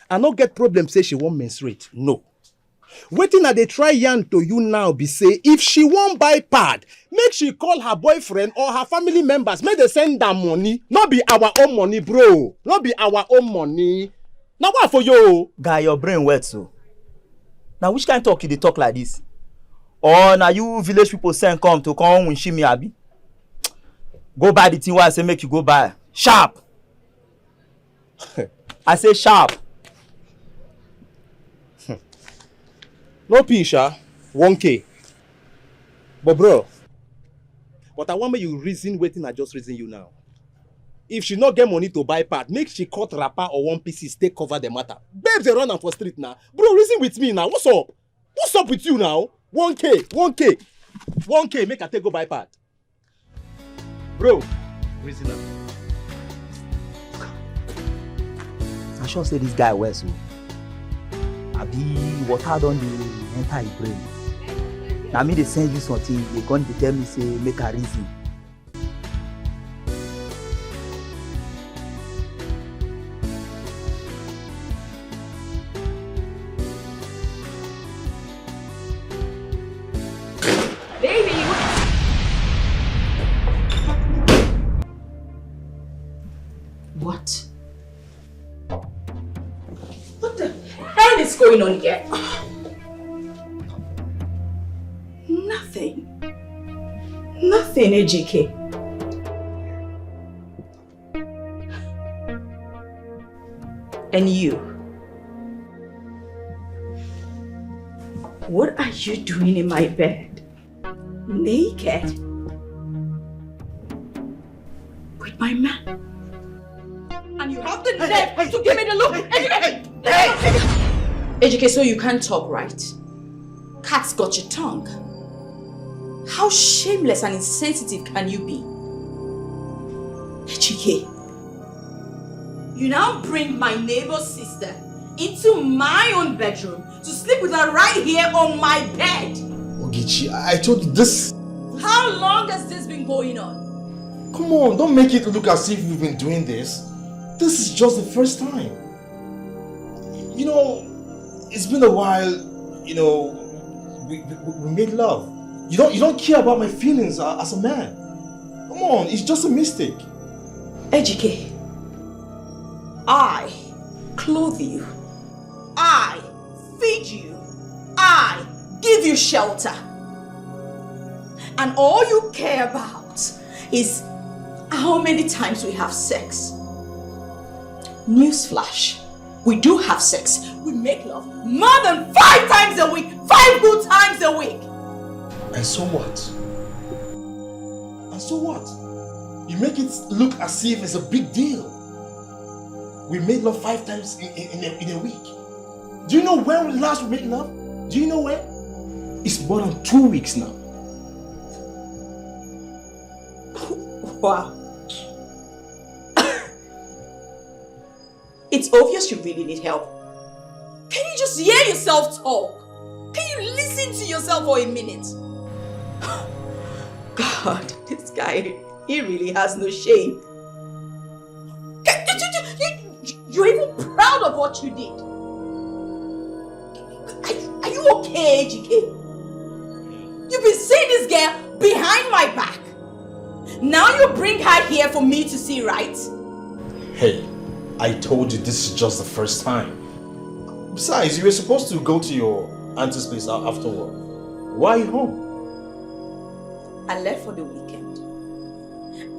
I not get problem say she won't menstruate. No. Waiting at they try yarn to you now be say if she won't buy pad, make she call her boyfriend or her family members. Make they send them money. Not be our own money, bro. Not be our own money. Now what for you? Guy, your brain wet so. Now which kind of talk you dey talk like this? Or now you village people send come to come win me abi? Go buy the thing where I say make you go buy. Sharp. I say sharp. No Pisha, 1K. But bro, but I want me you reason waiting I just reason you now. If she not get money to buy part, make she cut wrapper or one pieces, take cover the matter. Babes they run am for street now. Bro, reason with me now. What's up? What's up with you now? 1K, make I take go buy part. Bro, reason up. I sure say this guy well so. Abi water don dey enter his brain. Na me dey send you something, they come dey tell me say make I reason. What? What the hell is going on here? Nothing. Nothing, AJK. And you? What are you doing in my bed? Naked? With my man? And you have the nerve to give me the look. AJK, so you can't talk, right? cat's got your tongue. How shameless and insensitive can you be? Chike, you now bring my neighbor's sister into my own bedroom to sleep with her right here on my bed. Ogechi, I told you this. How long has this been going on? Come on, don't make it look as if we've been doing this. This is just the first time. You know, it's been a while, you know, we made love. You don't care about my feelings as a man. Come on, it's just a mistake. Ejike, I clothe you. I feed you. I give you shelter. And all you care about is how many times we have sex. Newsflash, we do have sex. We make love more than 5 times a week. 5 good times a week. And so what? And so what? You make it look as if it's a big deal. We made love 5 times in a week. Do you know when last we made love? Do you know when? It's more than 2 weeks now. Wow. It's obvious you really need help. Can you just hear yourself talk? Can you listen to yourself for a minute? God, this guy, he really has no shame. You're even proud of what you did. Are you okay, GK? You've been seeing this girl behind my back. Now you bring her here for me to see, right? Hey, I told you this is just the first time. Besides, you were supposed to go to your auntie's place afterward. Why are you home? I left for the weekend.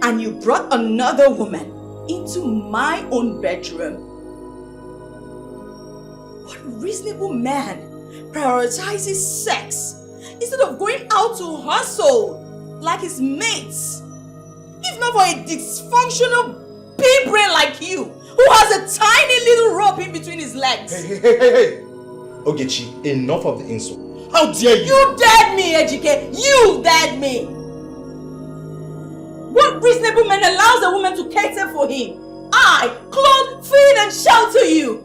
And you brought another woman into my own bedroom. What reasonable man prioritizes sex instead of going out to hustle like his mates? If not for a dysfunctional pea brain like you, who has a tiny little rope in between his legs. Hey. Ogechi, enough of the insult. How dare you? You dared me, Ejike. You dared me. What reasonable man allows a woman to cater for him? I clothe, feed and shelter you.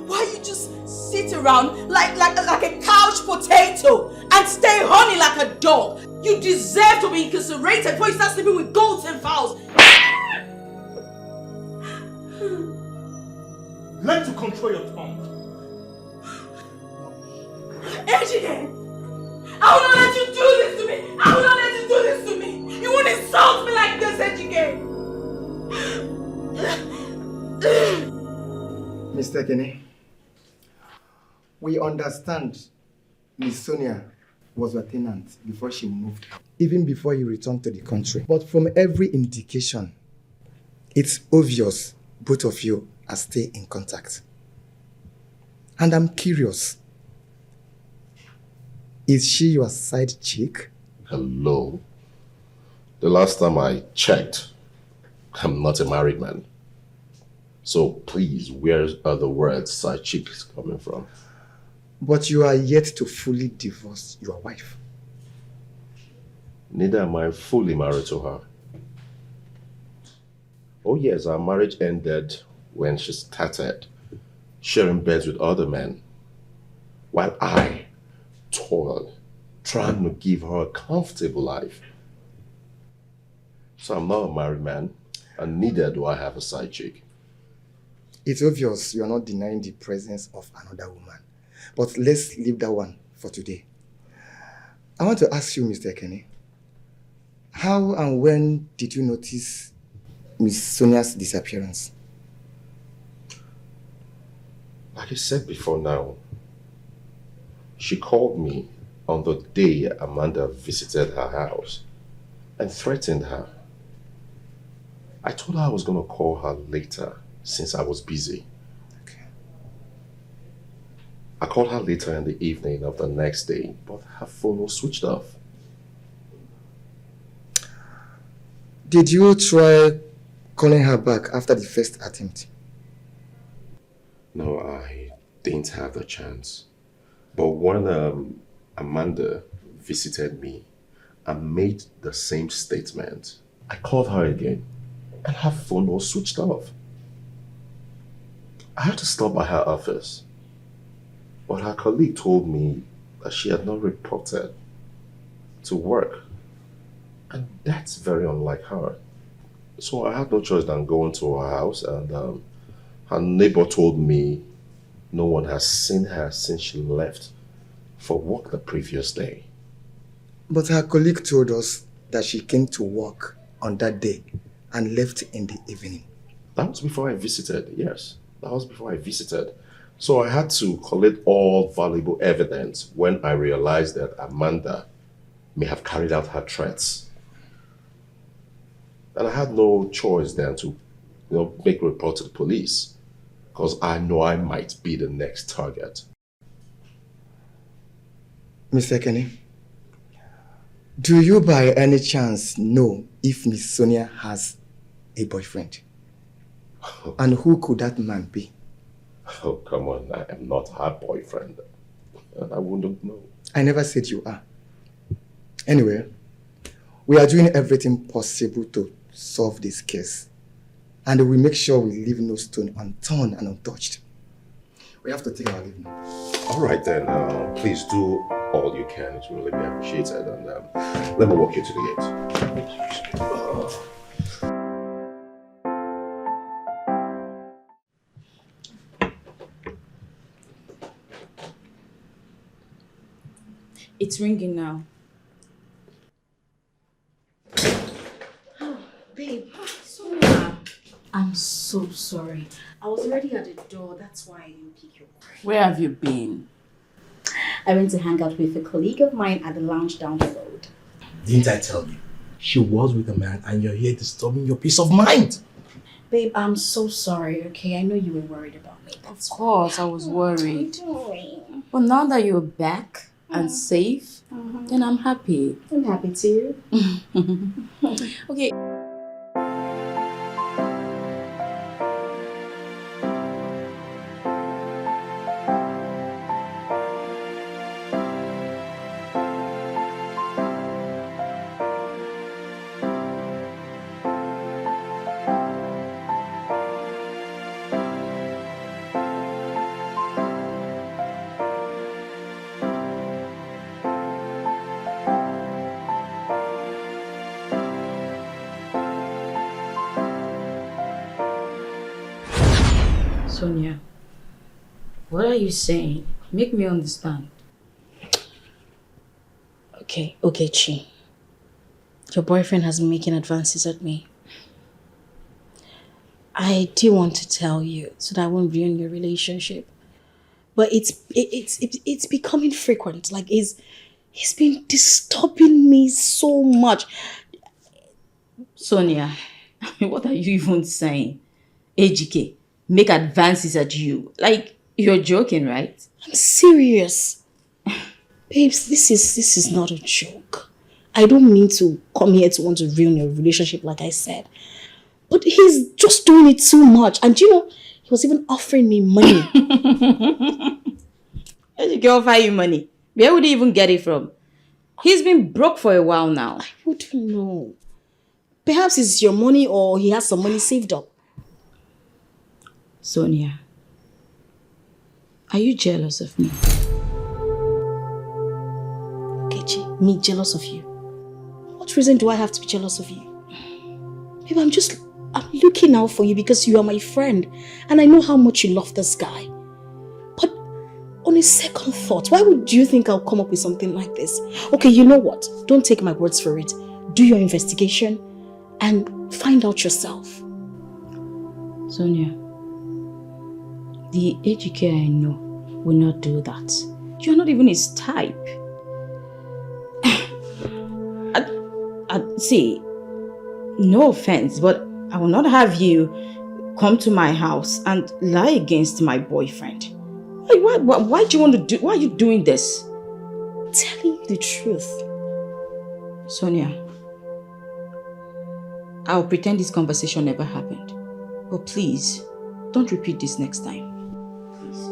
Why you just sit around like a couch potato and stay horny like a dog? You deserve to be incarcerated before you start sleeping with goats and fowls. Learn to control your tongue. Ejike, I will not let you do this to me. I will not let you do this to me. You won't insult me like this, Ejike. Mr. Kenny, we understand Miss Sonia was your tenant before she moved, even before you returned to the country. But from every indication, it's obvious both of you are still in contact. And I'm curious, is she your side chick? Hello? The last time I checked, I'm not a married man. So please, where are the words side chick coming from? But you are yet to fully divorce your wife. Neither am I fully married to her. Oh yes, our marriage ended when she started sharing beds with other men, while I toiled, trying to give her a comfortable life. So I'm not a married man, and neither do I have a side chick. It's obvious you are not denying the presence of another woman. But let's leave that one for today. I want to ask you, Mr. Kenny, how and when did you notice Miss Sonia's disappearance? Like I said before now, she called me on the day Amanda visited her house and threatened her. I told her I was going to call her later since I was busy. Okay. I called her later in the evening of the next day, but her phone was switched off. Did you try calling her back after the first attempt? No, I didn't have the chance. But when Amanda visited me and made the same statement, I called her again and her phone was switched off. I had to stop by her office, but her colleague told me that she had not reported to work, and that's very unlike her. So I had no choice than going to her house, and her neighbor told me no one has seen her since she left for work the previous day. But her colleague told us that she came to work on that day and left in the evening. That was before I visited, yes. That was before I visited. So I had to collect all valuable evidence when I realized that Amanda may have carried out her threats. And I had no choice then to make a report to the police, because I know I might be the next target. Mr. Kenny, do you by any chance know if Miss Sonia has a boyfriend? And who could that man be? Oh, come on, I am not her boyfriend. And I wouldn't know. I never said you are. Anyway, we are doing everything possible to solve this case. And we make sure we leave no stone unturned and untouched. We have to take our leave now. All right then, please do all you can. It will really be appreciated. And let me walk you to the gate. It's ringing now. Oh, babe, Sonia. I'm so sorry. I was already at the door. That's why I didn't pick your call. Where have you been? I went to hang out with a colleague of mine at the lounge down the road. Didn't I tell you? She was with a man and you're here disturbing your peace of mind. Babe, I'm so sorry, okay? I know you were worried about me. That's Of course, I was worried. doing. But now that you're back and safe, then I'm happy. I'm happy too. Okay. Sonia, what are you saying? Make me understand. Okay, Chi. Your boyfriend has been making advances at me. I do want to tell you so that I won't ruin your relationship. But it's becoming frequent. Like he's been disturbing me so much. Sonia, what are you even saying? AGK, make advances at you. Like, you're joking, right? I'm serious. Babes, this is not a joke. I don't mean to come here to want to ruin your relationship like I said. But he's just doing it too much. And he was even offering me money. AGK offer you money. Where would he even get it from? He's been broke for a while now. I wouldn't know. Perhaps it's your money or he has some money saved up. Sonia, are you jealous of me? Kechi, me jealous of you? What reason do I have to be jealous of you? Babe, I'm looking out for you because you are my friend and I know how much you love this guy. But on a second thought, why would you think I'll come up with something like this? Okay, you know what? Don't take my words for it. Do your investigation and find out yourself. Sonia, the AGK I know will not do that. You're not even his type. See, no offense, but I will not have you come to my house and lie against my boyfriend. Why do you want to do? Why are you doing this? I'm telling you the truth. Sonia, I'll pretend this conversation never happened. But please, don't repeat this next time. Please.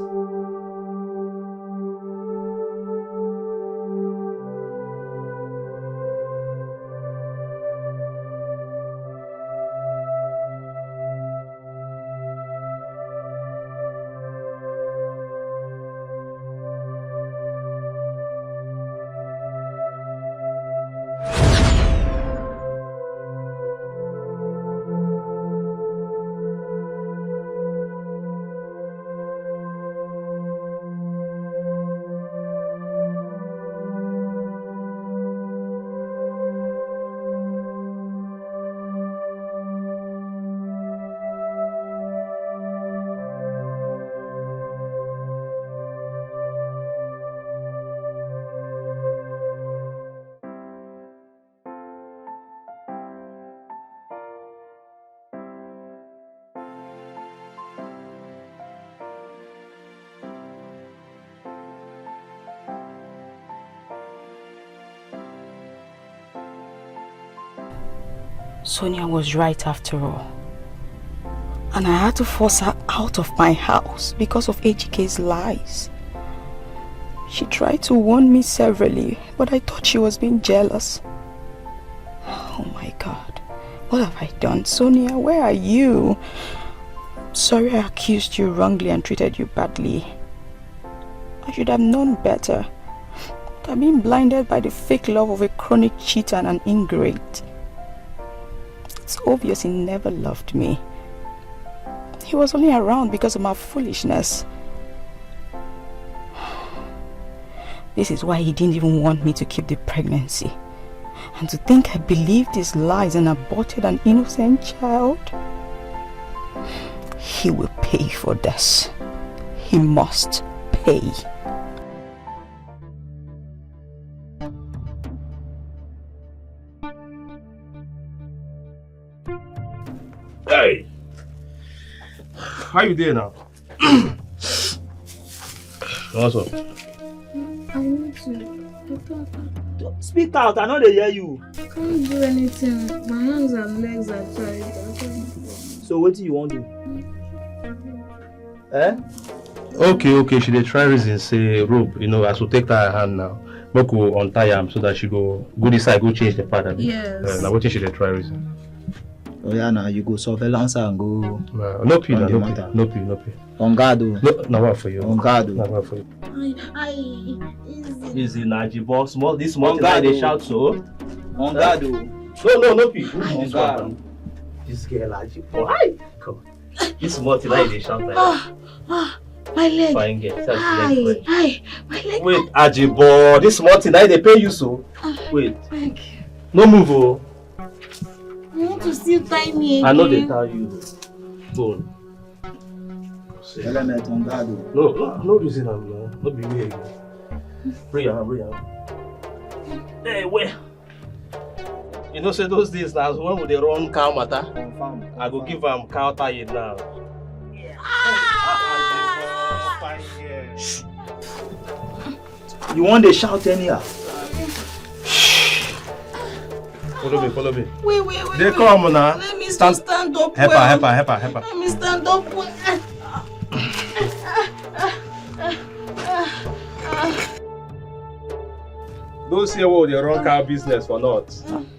Sonia was right after all. And I had to force her out of my house because of Ejike's lies. She tried to warn me severally, but I thought she was being jealous. Oh my God. What have I done? Sonia, where are you? Sorry I accused you wrongly and treated you badly. I should have known better. But I've been blinded by the fake love of a chronic cheater and an ingrate. It's obvious he never loved me. He was only around because of my foolishness. This is why he didn't even want me to keep the pregnancy. And to think I believed his lies and aborted an innocent child. He will pay for this. He must pay. Hey! How you doing now? What's up? I want to. Speak out, I know they hear you. I can't do anything. My hands and legs are tied. So what do you want to do? Eh? Okay, she dey try reason say rope, as we take her hand now. Make we untie am so that she go this side, go change the pattern. Yes. Now what she dey try reason? Oh yeah, now you go surveillance and go. No pee. On guard, oh. No what for you. On guard, oh. No what for you. Easy, Naji, small. This small thing they shout so. On guard, oh. No pee. On guard. This girl, Naji, boy. Come on. This small thing they shout like that. My leg. Fine girl. Hi, my leg. Wait, Ajibo, this small thing they pay you so. Wait. Leg. No move, oh. You want to still tie me again? I know they tell you. Go. Element on guard, oh. No reason I'm no be way again. Bring your hand. Hey, where? You know, say those days now, when would they run cow matter? I go give them cow tie now. You want to shout anyhow? Follow me. Wait. They come now. Let me stand up. Help her. Let me stand up. Those here will they run cow business for not.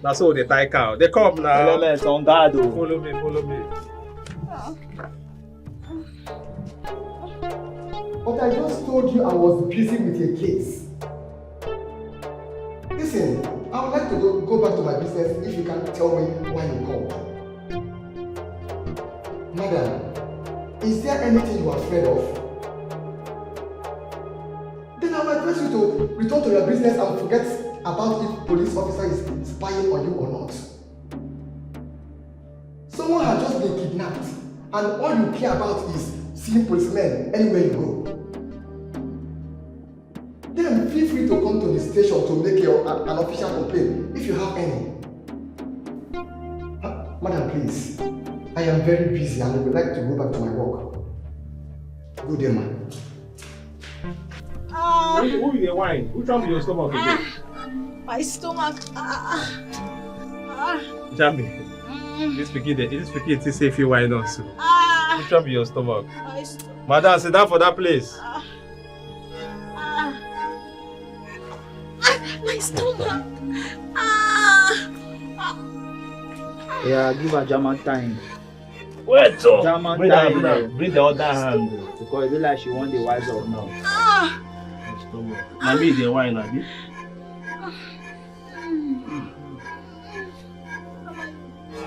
That's how they tie cow. They come now. Element on guard, oh. Follow me. But I just told you I was busy with a case. Listen, I would like to go back to my business if you can tell me why you called. Madam, is there anything you are afraid of? Then I will advise you to return to your business and forget about if police officer is spying on you or not. Someone has just been kidnapped and all you care about is seeing policemen anywhere you go. Then feel free to come to the station to make an official complaint if you have any. Madam, please. I am very busy and I would like to go back to my work. Good day, man. Who is the wine? Who trampled your stomach again? My stomach. Jamie. This speaking to say if you wine also. Who trampled your stomach? Madam, sit down for that place. My stomach. Yeah, give her German time. Wait, so. German time. Bring the other hand. Because it be like she want the wise up now. Mommy, the wine, Abi.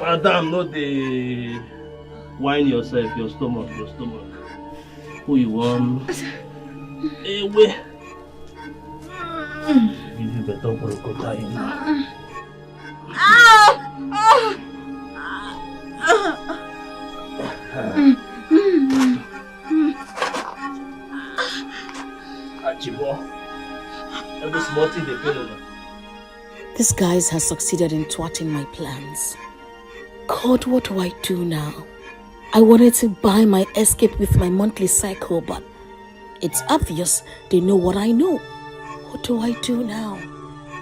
Madam, no dey wine yourself, your stomach. Who you want? Hey, wait. Give you better crocodile now. Every small thing they pay over. This guy has succeeded in thwarting my plans. God, what do I do now? I wanted to buy my escape with my monthly cycle, but it's obvious they know what I know. What do I do now?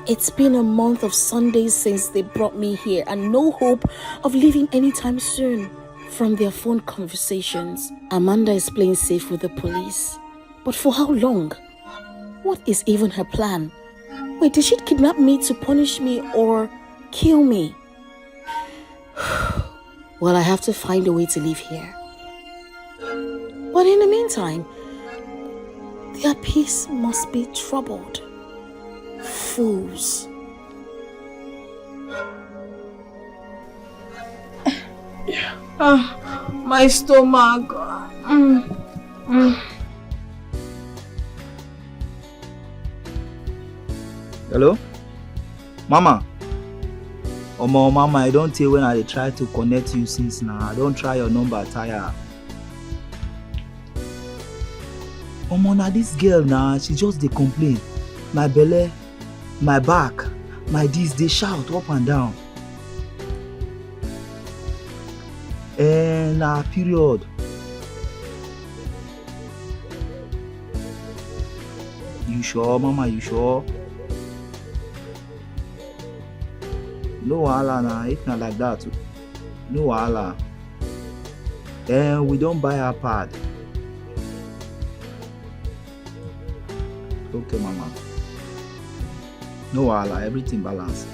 It's been a month of Sundays since they brought me here and no hope of leaving anytime soon. From their phone conversations, Amanda is playing safe with the police. But for how long? What is even her plan? Wait, did she kidnap me to punish me or kill me? Well, I have to find a way to leave here. But in the meantime, their peace must be troubled. Fools. My stomach. Hello? Mama? Omo, Mama, I don't tell when I try to connect you since now. I don't try your number, tire. Omo, now this girl now, she just dey complain. My belly, my back, my this, they shout up and down. And period. You sure, Mama? You sure? No wahala na, if not like that. No wahala. And we don't buy a pad. Okay, Mama. No wahala, everything balanced.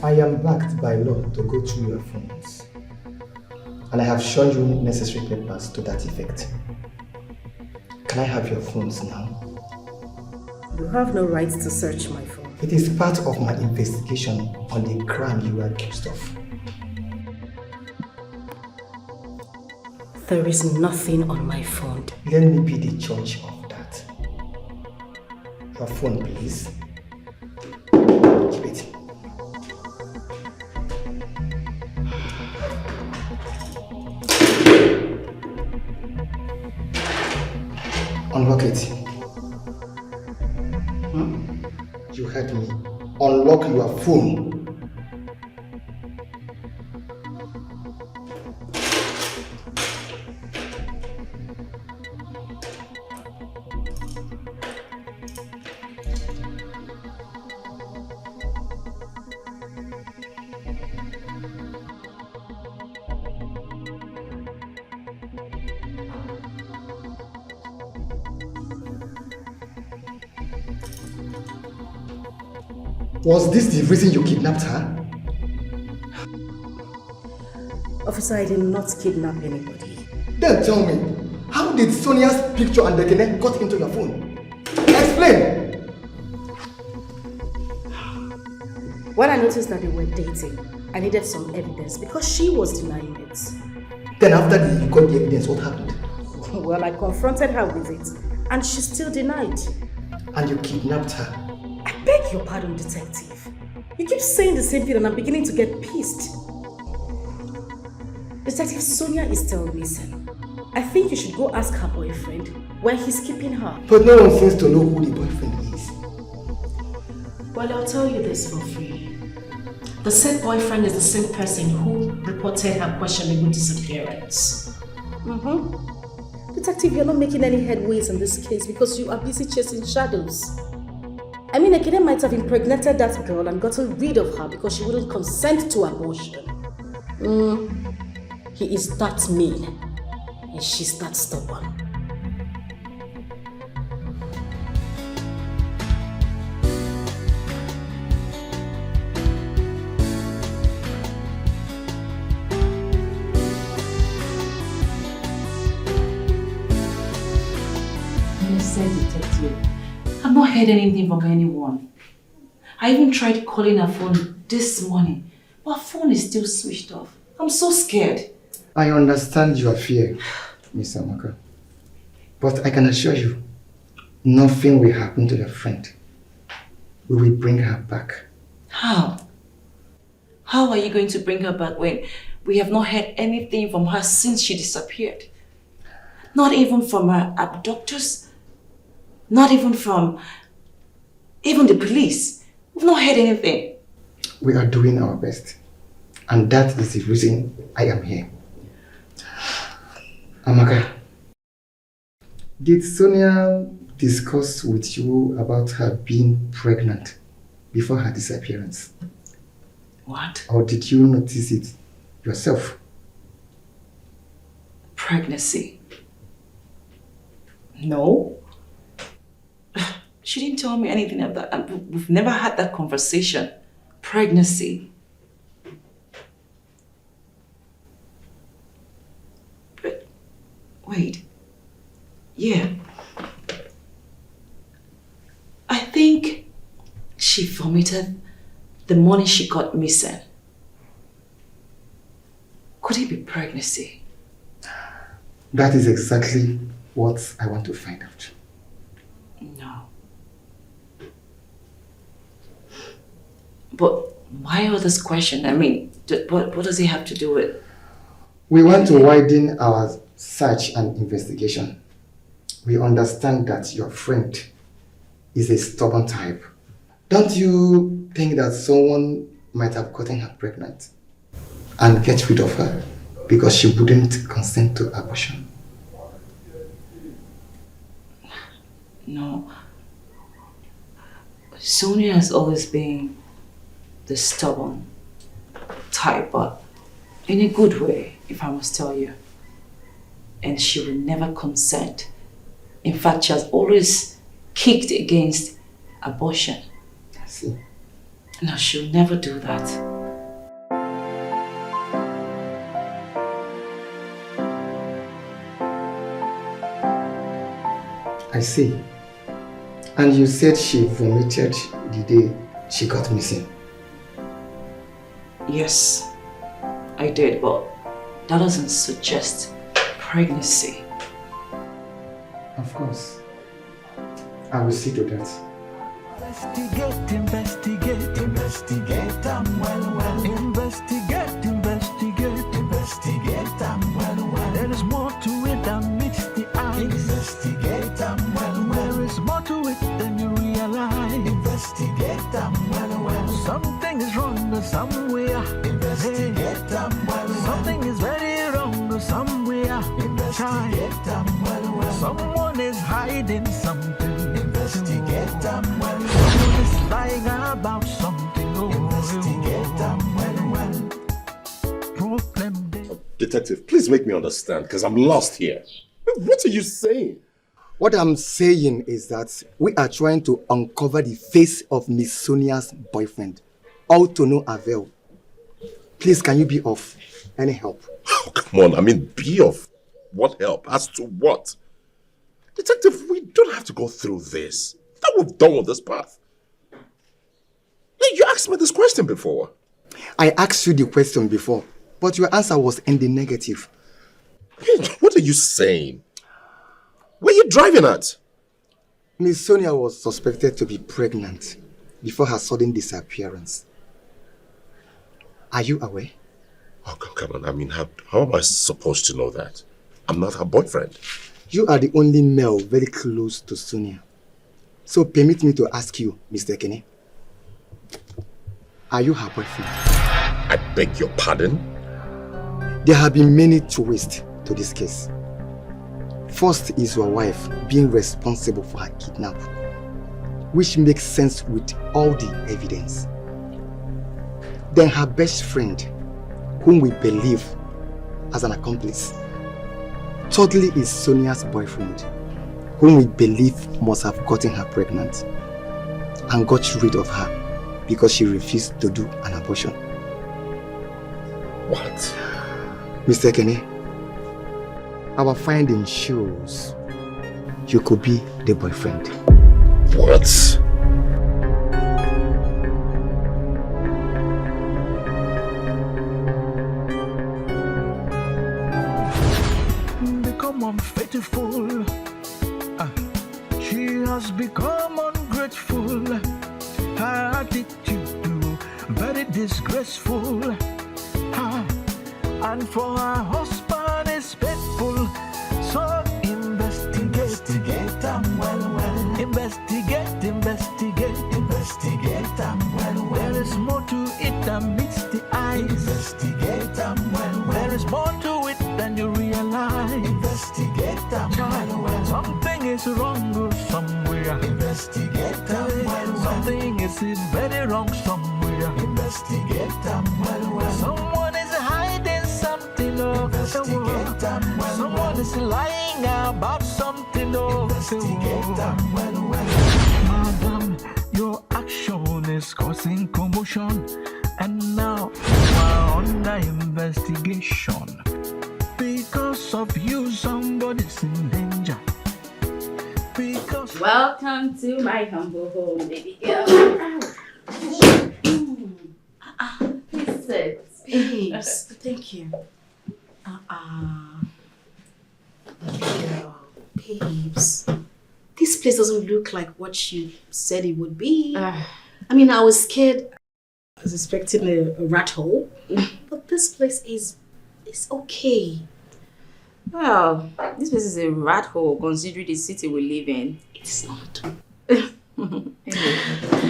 I am backed by law to go through your phones. And I have shown you necessary papers to that effect. Can I have your phones now? You have no right to search my phone. It is part of my investigation on the crime you were accused of. There is nothing on my phone. Let me be the judge of that. Your phone, please. Keep it. Unlock it. You heard me. Unlock your phone. Was this the reason you kidnapped her? Officer, I did not kidnap anybody. Then tell me, how did Sonia's picture and the connect got into your phone? Explain! When I noticed that they were dating, I needed some evidence because she was denying it. Then after you got the evidence, what happened? Well, I confronted her with it and she still denied. And you kidnapped her? I beg your pardon, detective. You keep saying the same thing and I'm beginning to get pissed. Detective, Sonia is still missing. I think you should go ask her boyfriend where he's keeping her. But no one seems to know who the boyfriend is. Well, I'll tell you this for free. The said boyfriend is the same person who reported her questionable disappearance. Detective, you're not making any headways in this case because you are busy chasing shadows. I mean, Ekene might have impregnated that girl and gotten rid of her because she wouldn't consent to abortion. He is that mean and she's that stubborn. Detective, I've not heard anything from anyone. I even tried calling her phone this morning, but her phone is still switched off. I'm so scared. I understand your fear, Miss Amaka. But I can assure you, nothing will happen to your friend. We will bring her back. How? How are you going to bring her back when we have not heard anything from her since she disappeared? Not even from her abductors? Not even from even the police. We've not heard anything. We are doing our best. And that is the reason I am here. Amaka, did Sonia discuss with you about her being pregnant before her disappearance? What? Or did you notice it yourself? Pregnancy? No. She didn't tell me anything of that. We've never had that conversation. Pregnancy. But, wait. Yeah. I think she vomited the morning she got missing. Could it be pregnancy? That is exactly what I want to find out. No. But why all this question? I mean, what does it have to do with? We want to widen our search and investigation. We understand that your friend is a stubborn type. Don't you think that someone might have gotten her pregnant and get rid of her because she wouldn't consent to abortion? No. Sonia has always been the stubborn type, but in a good way, if I must tell you. And she will never consent. In fact, she has always kicked against abortion. I see. No, she'll never do that. I see. And you said she vomited the day she got missing. Yes, I did, but that doesn't suggest pregnancy. Of course. I will see to that. Investigate, investigate, investigate, well. Investigate, investigate, investigate, well. There is more to it than meets the eye. Investigate, well. There is more to it than you realize. Investigate, well. Something is wrong somewhere. Investigate, well. Something is very wrong somewhere. Investigate, well. Someone is hiding something. Investigate, well. Someone is lying about something. Investigate, well. Problem. Detective, please make me understand, because I'm lost here. What are you saying? What I'm saying is that we are trying to uncover the face of Miss Sonia's boyfriend, all to no avail. Please, can you be of any help? Oh, come on, I mean, be of what help? As to what? Detective, we don't have to go through this. That we've done with this path. You asked me this question before. I asked you the question before, but your answer was in the negative. What are you saying? Where are you driving at? Miss Sonia was suspected to be pregnant before her sudden disappearance. Are you aware? Oh, come on. I mean, how am I supposed to know that? I'm not her boyfriend. You are the only male very close to Sonia. So permit me to ask you, Mr. Kenny. Are you her boyfriend? I beg your pardon? There have been many twists to this case. First is your wife being responsible for her kidnap, which makes sense with all the evidence. Then her best friend, whom we believe as an accomplice. Thirdly is Sonia's boyfriend, whom we believe must have gotten her pregnant and got rid of her because she refused to do an abortion. What? Mr. Kenny, our finding shows you could be the boyfriend. What? Become unfaithful. She has become ungrateful. Her attitude very disgraceful. And for her husband is faithful. So investigate, well. Investigate, investigate, investigate them well. There is more to it than meets the eye. Investigate them well. There is more to it than you realize. Investigate them well. Something is wrong somewhere. Investigate them well. Something is very wrong somewhere. Investigate them well. Someone is hiding something. Investigate them well. Someone is lying about something. Investigate them well. Madam, your action is causing commotion, and now you are under investigation. Because of you, somebody's in danger. Because welcome to my humble home, baby girl. Please sit. Babes, thank you. Girl, babes. This place doesn't look like what you said it would be. I mean, I was scared. I was expecting a rat hole. But this place is okay. Well, this place is a rat hole considering the city we live in. It's not.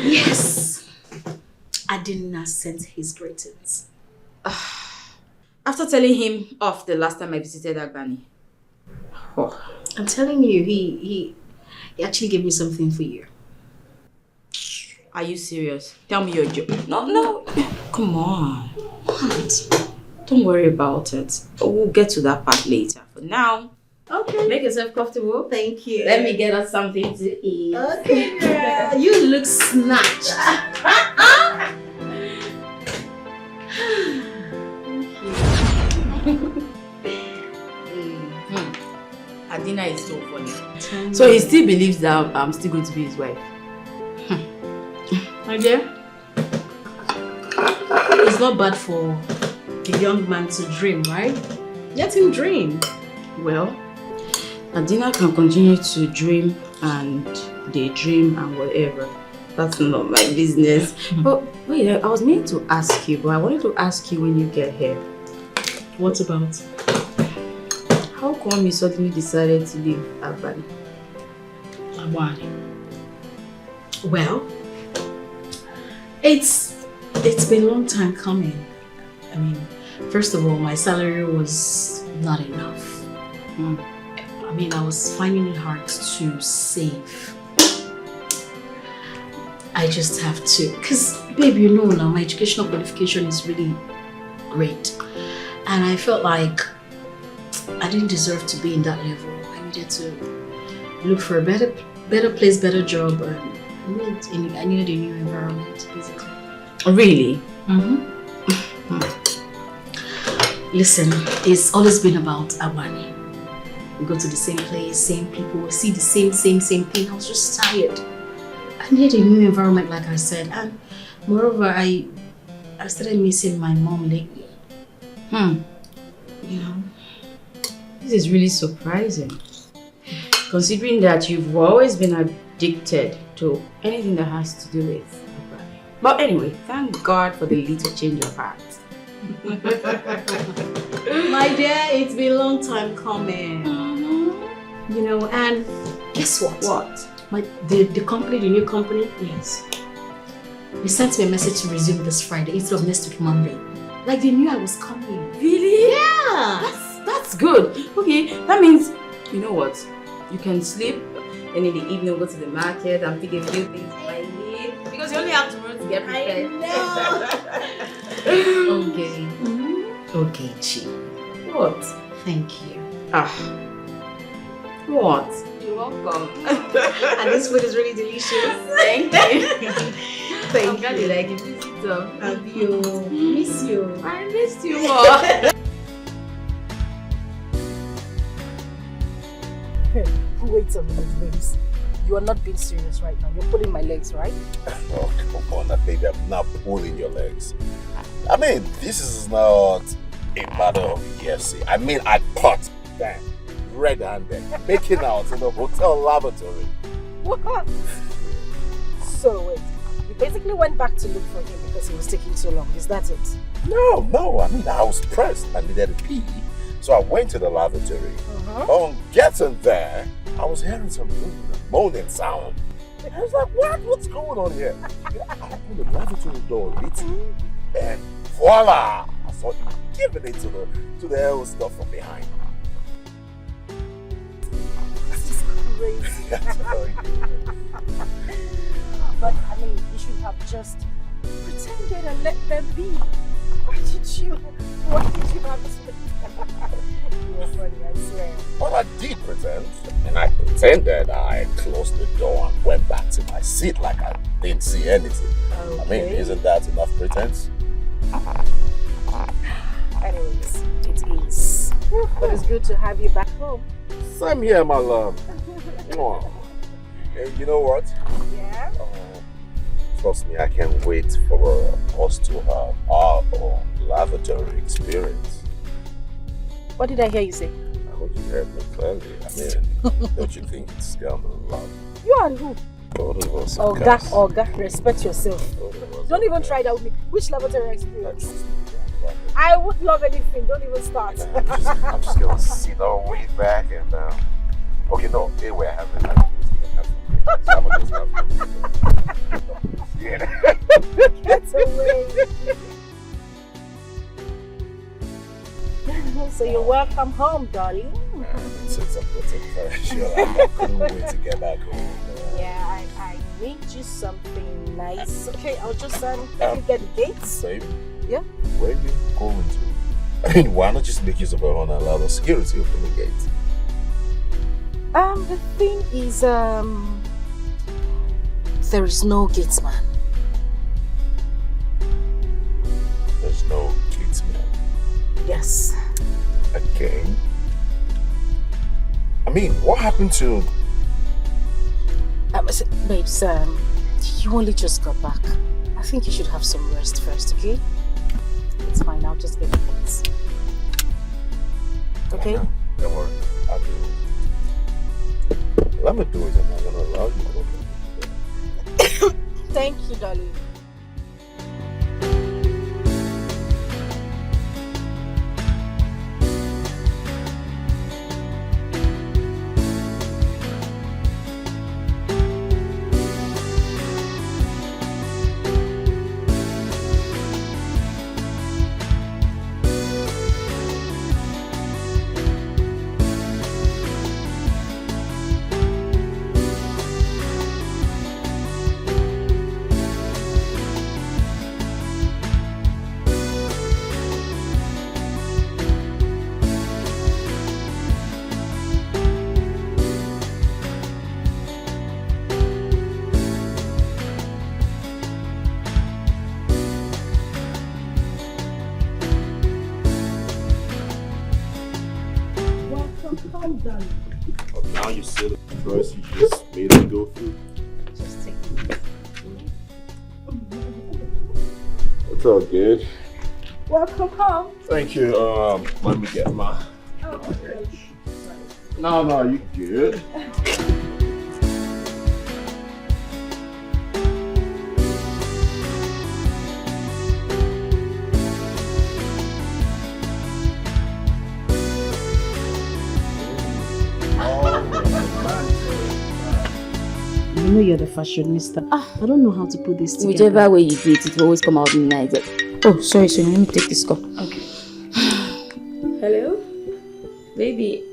Yes. Adina sent his greetings. After telling him off the last time I visited Agbani. Oh. I'm telling you, he actually gave me something for you. Are you serious? Tell me your joke. No. Come on. What? Don't worry about it. We'll get to that part later. For now, okay. Make yourself comfortable. Thank you. Let me get us something to eat. Okay, girl. You look snatched. Adina is so funny. So he still believes that I'm still going to be his wife. My dear, it's not bad for a young man to dream, right? Let him dream. Well, Adina can continue to dream and daydream and whatever. That's not my business. But wait, I was meant to ask you, but I wanted to ask you when you get here. What about? How come you suddenly decided to leave Agbani? Agbani? Well, it's been a long time coming. I mean, first of all, my salary was not enough. I mean, I was finding it hard to save. I just have to, because babe, you know now, my educational qualification is really great. And I felt like I didn't deserve to be in that level. I needed to look for a better place, better job, and I needed a new environment, basically. Really? Listen, it's always been about Agbani. We go to the same place, same people, see the same thing. I was just tired. I needed a new environment, like I said, and moreover, I started missing my mom lately. You know, this is really surprising, considering that you've always been addicted to anything that has to do with Agbani. But anyway, thank God for the little change of heart. My dear, it's been a long time coming. You know, and guess what? What? The company, the new company, yes. They sent me a message to resume this Friday instead of next week Monday. Like they knew I was coming. Really? Yeah. That's good. Okay, that means, you know what? You can sleep and in the evening go to the market and pick a few things you might need. Because you only have tomorrow to get prepared. Okay. Okay, Chi. What? Thank you. What? You're welcome. And this food is really delicious. Thank you. Thank I'm glad you like it. Miss it though. Have you? Miss you. I missed you more. Wait a minute, babes. You are not being serious right now. You're pulling my legs, right? Oh, come on, baby. I'm not pulling your legs. I mean, this is not a matter of KFC. I mean, I caught that red-handed making out in the hotel lavatory. What? So wait, you basically went back to look for him because he was taking so long. Is that it? No. I mean, I was pressed and needed a pee. So I went to the lavatory. On getting there, I was hearing some moaning sound. I was like, what? What's going on here? Yeah, I opened the lavatory door a little, and voila! I saw you giving it to the hell stuff from behind. This is crazy. I tell you. But I mean, you should have just pretended and let them be. Why did you have this? You were funny, I swear. Well, I did pretend, and I pretended I closed the door and went back to my seat like I didn't see anything. Okay. I mean, isn't that enough pretense? Anyways, it is. But it's good to have you back home. Same here, my love. Mwah. And you know what? Yeah? Trust me, I can't wait for us to have our own lavatory experience. What did I hear you say? I hope you heard me clearly. I mean, don't you think it's scandal love? You and who? Both of us. Oga, respect yourself. Don't even try that with me. Which lavatory experience? I would love anything. Don't even start. I'm just gonna sit down, wait back, and okay, no, hey, we're having like I'm gonna just have yeah. Get away. So you're welcome home, darling. Since I'm I couldn't wait to get back home. Yeah, I made you something nice. Okay, I'll just let you get the gates. Babe, yeah? Where are you going to? I mean, why not just make use of our own and allow the security open the gate? The thing is, there is no gatesman. There's no gatesman. Yes. Again? I mean, what happened to... Babes, you only just got back. I think you should have some rest first, okay? It's fine, I'll just get the gates. Okay? Don't worry, I'll do it. Let me do it and I'm gonna allow you to open it. Thank you, darling. Now you see the choice you just made him go through. Just take it. It's all good. Welcome home. Thank you. Let me get my... Okay. No, you good. You know you're the fashionista. I don't know how to put this together. Whichever way you do it, it will always come out nice. Oh, sorry, let me take this call. Okay. Hello? Baby,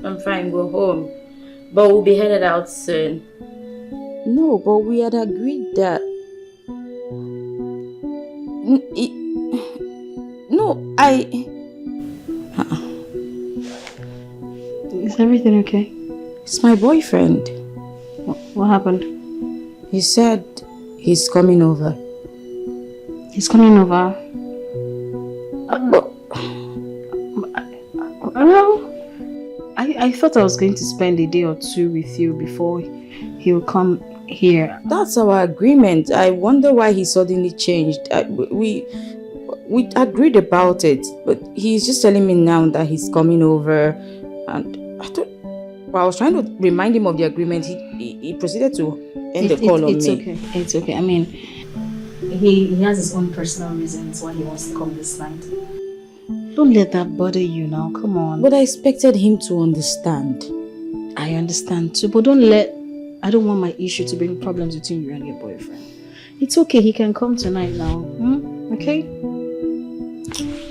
I'm fine, go home. But we'll be headed out soon. No, but we had agreed that... No, Is everything okay? It's my boyfriend. What happened? He said he's coming over. He's coming over? I thought I was going to spend a day or two with you before he'll come here. That's our agreement. I wonder why he suddenly changed. We agreed about it, but he's just telling me now that he's coming over, and I was trying to remind him of the agreement. He proceeded to end the call on me. It's okay. I mean, he has his own personal reasons why he wants to come this night. Don't let that bother you now. Come on. But I expected him to understand. I understand too, but don't let I don't want my issue to bring problems between you and your boyfriend. It's okay, he can come tonight now. Okay?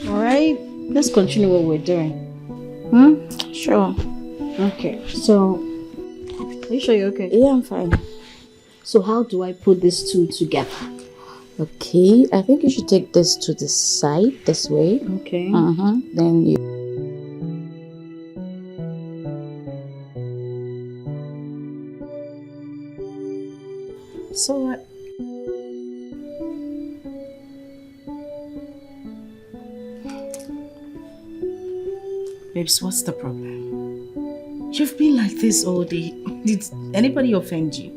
Alright? Let's continue what we're doing. Sure. Okay, so... Are you sure you're okay? Yeah, I'm fine. So how do I put these two together? Okay, I think you should take this to the side, this way. Okay. Then you... So what? Babes, what's the problem? You've been like this all day. Did anybody offend you?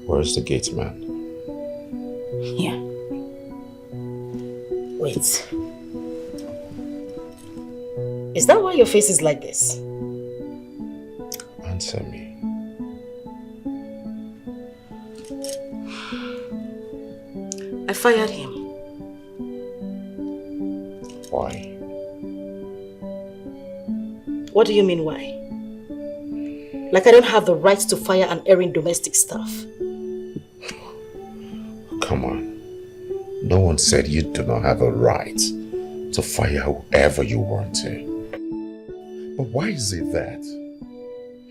Where's the gate man? Here. Wait. Is that why your face is like this? Answer me. I fired him. Why? What do you mean why? Like I don't have the right to fire an errand domestic staff. Come on. No one said you do not have a right to fire whoever you want to. But why is it that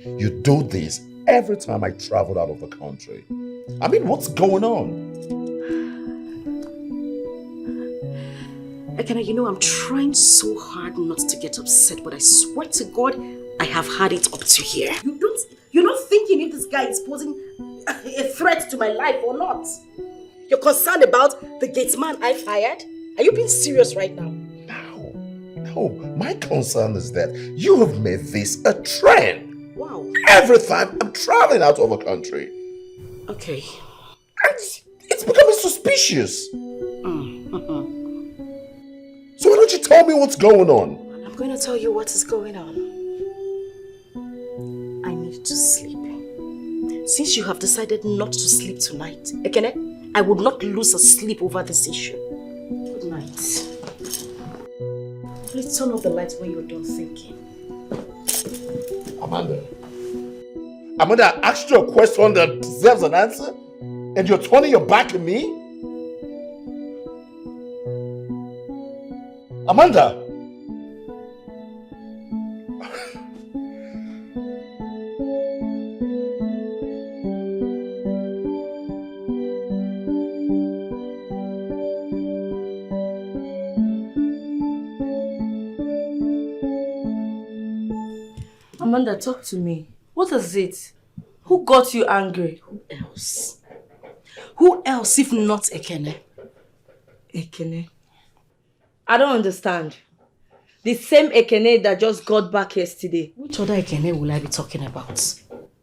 you do this every time I travel out of the country? I mean, what's going on? Ekene, you know, I'm trying so hard not to get upset, but I swear to God, I have had it up to here. You're not thinking if this guy is posing a threat to my life or not. You're concerned about the gatesman I fired? Are you being serious right now? No, my concern is that you have made this a trend. Wow. Every time I'm traveling out of a country. Okay. It's becoming suspicious. So why don't you tell me what's going on? I'm going to tell you what is going on. I need to sleep. Since you have decided not to sleep tonight, Ekene, I would not lose a sleep over this issue. Good night. Please turn off the lights when you're done thinking. Amanda, I asked you a question that deserves an answer, and you're turning your back on me? Amanda! Amanda, talk to me. What is it? Who got you angry? Who else? Who else if not Ekene? Ekene? I don't understand. The same Ekene that just got back yesterday. Which other Ekene will I be talking about?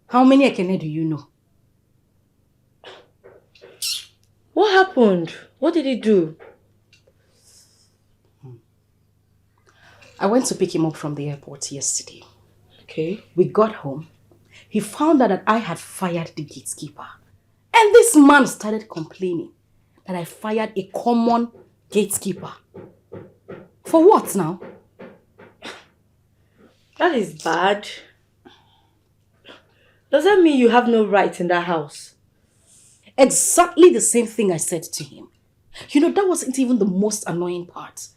How many Ekene do you know? What happened? What did he do? I went to pick him up from the airport yesterday. Okay. We got home. He found out that I had fired the gatekeeper. And this man started complaining that I fired a common gatekeeper. For what now? That is bad. Does that mean you have no right in that house? Exactly the same thing I said to him. You know, that wasn't even the most annoying part.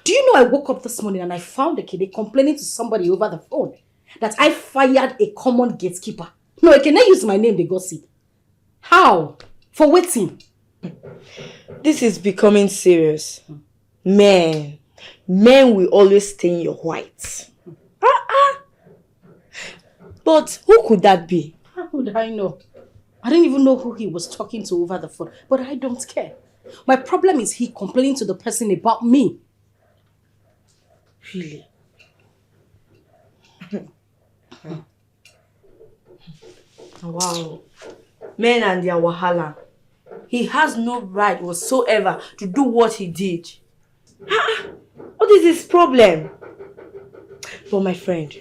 Do you know I woke up this morning and I found a kid complaining to somebody over the phone that I fired a common gatekeeper? No, I cannot use my name, they gossip. How? For waiting. This is becoming serious. Men will always stain your white. But who could that be? How would I know? I didn't even know who he was talking to over the phone, but I don't care. My problem is he complaining to the person about me. Really? Wow. Men and their wahala. He has no right whatsoever to do what he did. What is his problem? But my friend,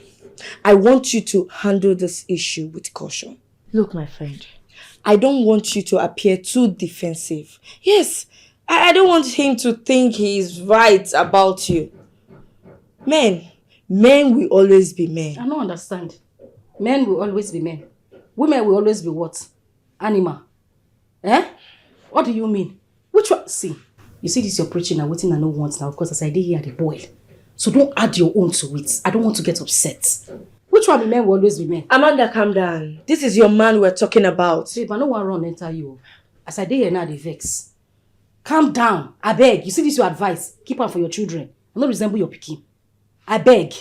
I want you to handle this issue with caution. Look, my friend, I don't want you to appear too defensive. Yes, I don't want him to think he's right about you. Men will always be men. I don't understand. Men will always be men. Women will always be what? Animal. Eh? What do you mean? Which one? See, you see this you're preaching and waiting and no want now because as I did here at the boil. So don't add your own to it. I don't want to get upset. Which one be men will always be men? Amanda, calm down. This is your man we're talking about. Babe, I no want run enter you. As I did here now, the vex. Calm down. I beg. You see this your advice. Keep on for your children. I don't resemble your pikin. I beg.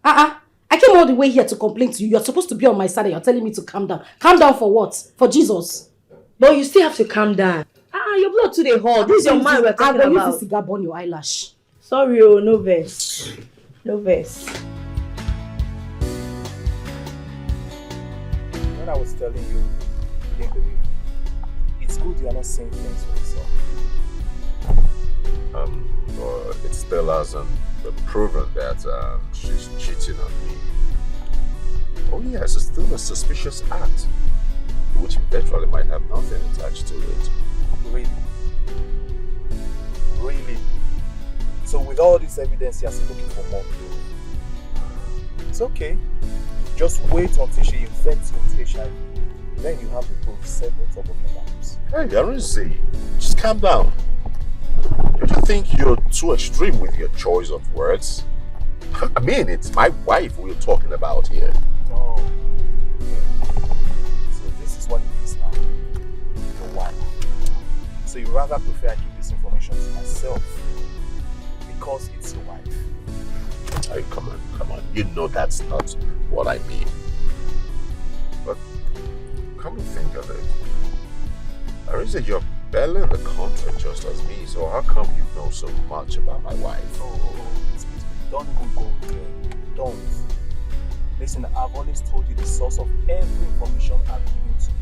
I came all the way here to complain to you. You're supposed to be on my side and you're telling me to calm down. Calm down for what? For Jesus. But you still have to calm down. Your blood to the hall. This is your man we're talking about. Use this cigar burn your eyelash. Sorry, no verse. No verse. When I was telling you, you didn't believe me. It's good you are not saying things for yourself. But it still hasn't been proven that she's cheating on me. Oh yes, it's still a suspicious act, which eventually might have nothing attached to it. Really? Really? So with all this evidence, you're still looking for more proof? It's okay. Just wait until she infects you with HIV. Then you have the proof set on top of your laps. Hey, Arinze, just calm down. Don't you think you're too extreme with your choice of words? I mean, it's my wife we're talking about here. No. Okay. So this is what it is now. Your wife. So you rather prefer I keep this information to myself because it's your wife. Hey, come on. You know that's not what I mean. But come to think of it, Arinze, you're barely in the country just as me, so how come you know so much about my wife? Oh, excuse me. Don't even go there. Don't. Listen, I've always told you the source of every information I've given to you.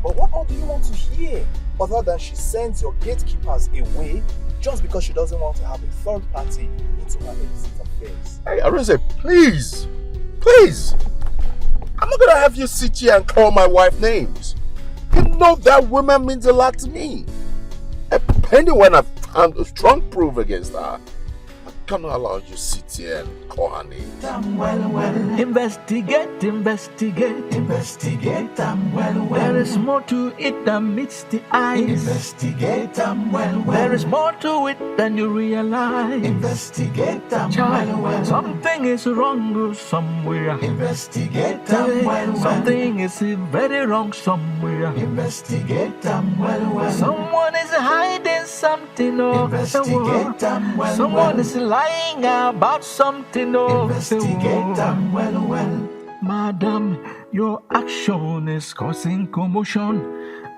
But what more do you want to hear? Other than she sends your gatekeepers away just because she doesn't want to have a third party into her illicit affairs. Hey, Arinze, please. Please. I'm not gonna have you sit here and call my wife names. You know that woman means a lot to me. And pending when I've found a strong proof against her, I cannot allow you to sit here and call her name. Investigate, there is more to it than meets the eyes. Investigate There is more to it than you realize. Investigate Something is wrong somewhere. Investigate Something is very wrong somewhere. Investigate Someone is hiding something. Investigate Someone is lying about something. Investigate Madam, your action is causing commotion,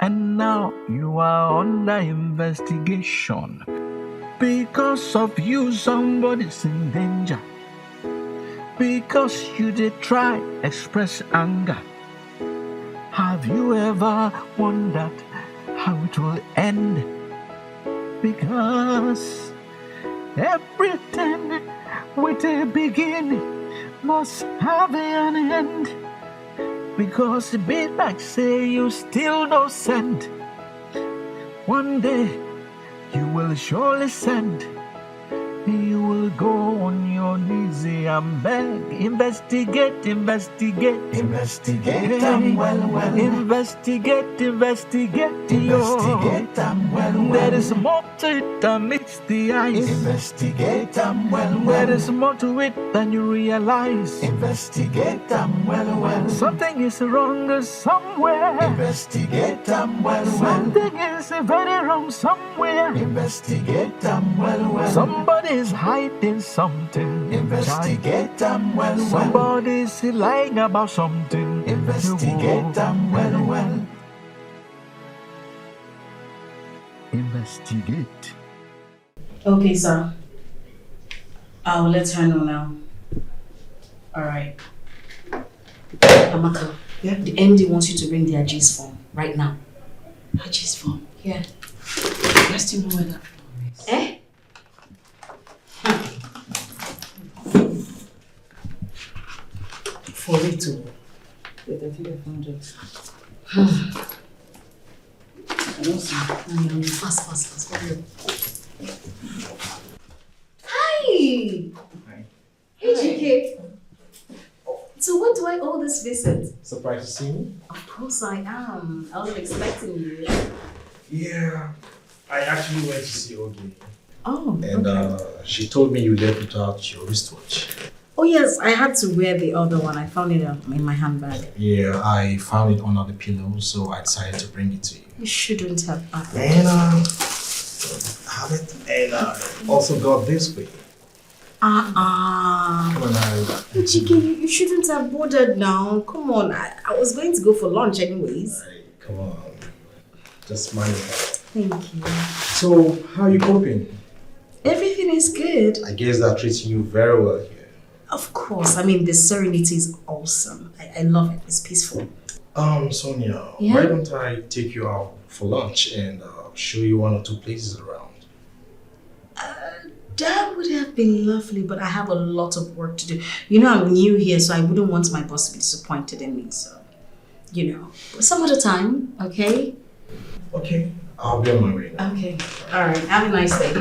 and now you are under investigation. Because of you, somebody's in danger. Because you did try express anger. Have you ever wondered how it will end? Because everything with a beginning must have an end. Because it be like say you still no send. One day you will surely send. You will go on your knees and beg. Investigate Investigate There is more to it than meets the eyes. Investigate There is more to it than you realize. Investigate Something is wrong somewhere. Investigate Something is very wrong somewhere. Investigate Somebody is hiding something. Investigate Somebody is lying about something. Investigate Investigate. Okay, sir. I'll let her know now. Alright. Amaka, the MD wants you to bring the Accuse form right now. Accuse form? Yeah. I still know where that form is. Eh? For it to. Wait, I think I found it. I don't see. Fast. Hurry up. Hi! Hey, GK. So what do I owe this visit? Surprised to see me? Of course I am. I wasn't expecting you. Yeah, I actually went to see Ogi. Oh, And she told me you left without your wristwatch. Oh yes, I had to wear the other one. I found it in my handbag. Yeah, I found it under the pillow, so I decided to bring it to you. You shouldn't have. And have it. And also got this for you. Come on, Chiki, you shouldn't have bothered now. Come on, I was going to go for lunch anyways. Come on. Just mind it. Thank you. So, how are you coping? Everything is good. I guess they're treating you very well here. Of course. I mean, the serenity is awesome. I love it. It's peaceful. Sonia, Yeah? why don't I take you out for lunch and show you one or two places around? That would have been lovely, but I have a lot of work to do. You know, I'm new here, so I wouldn't want my boss to be disappointed in me. So, you know, some other time, okay? Okay, I'll be on my way now. Okay. All right. Have a nice day.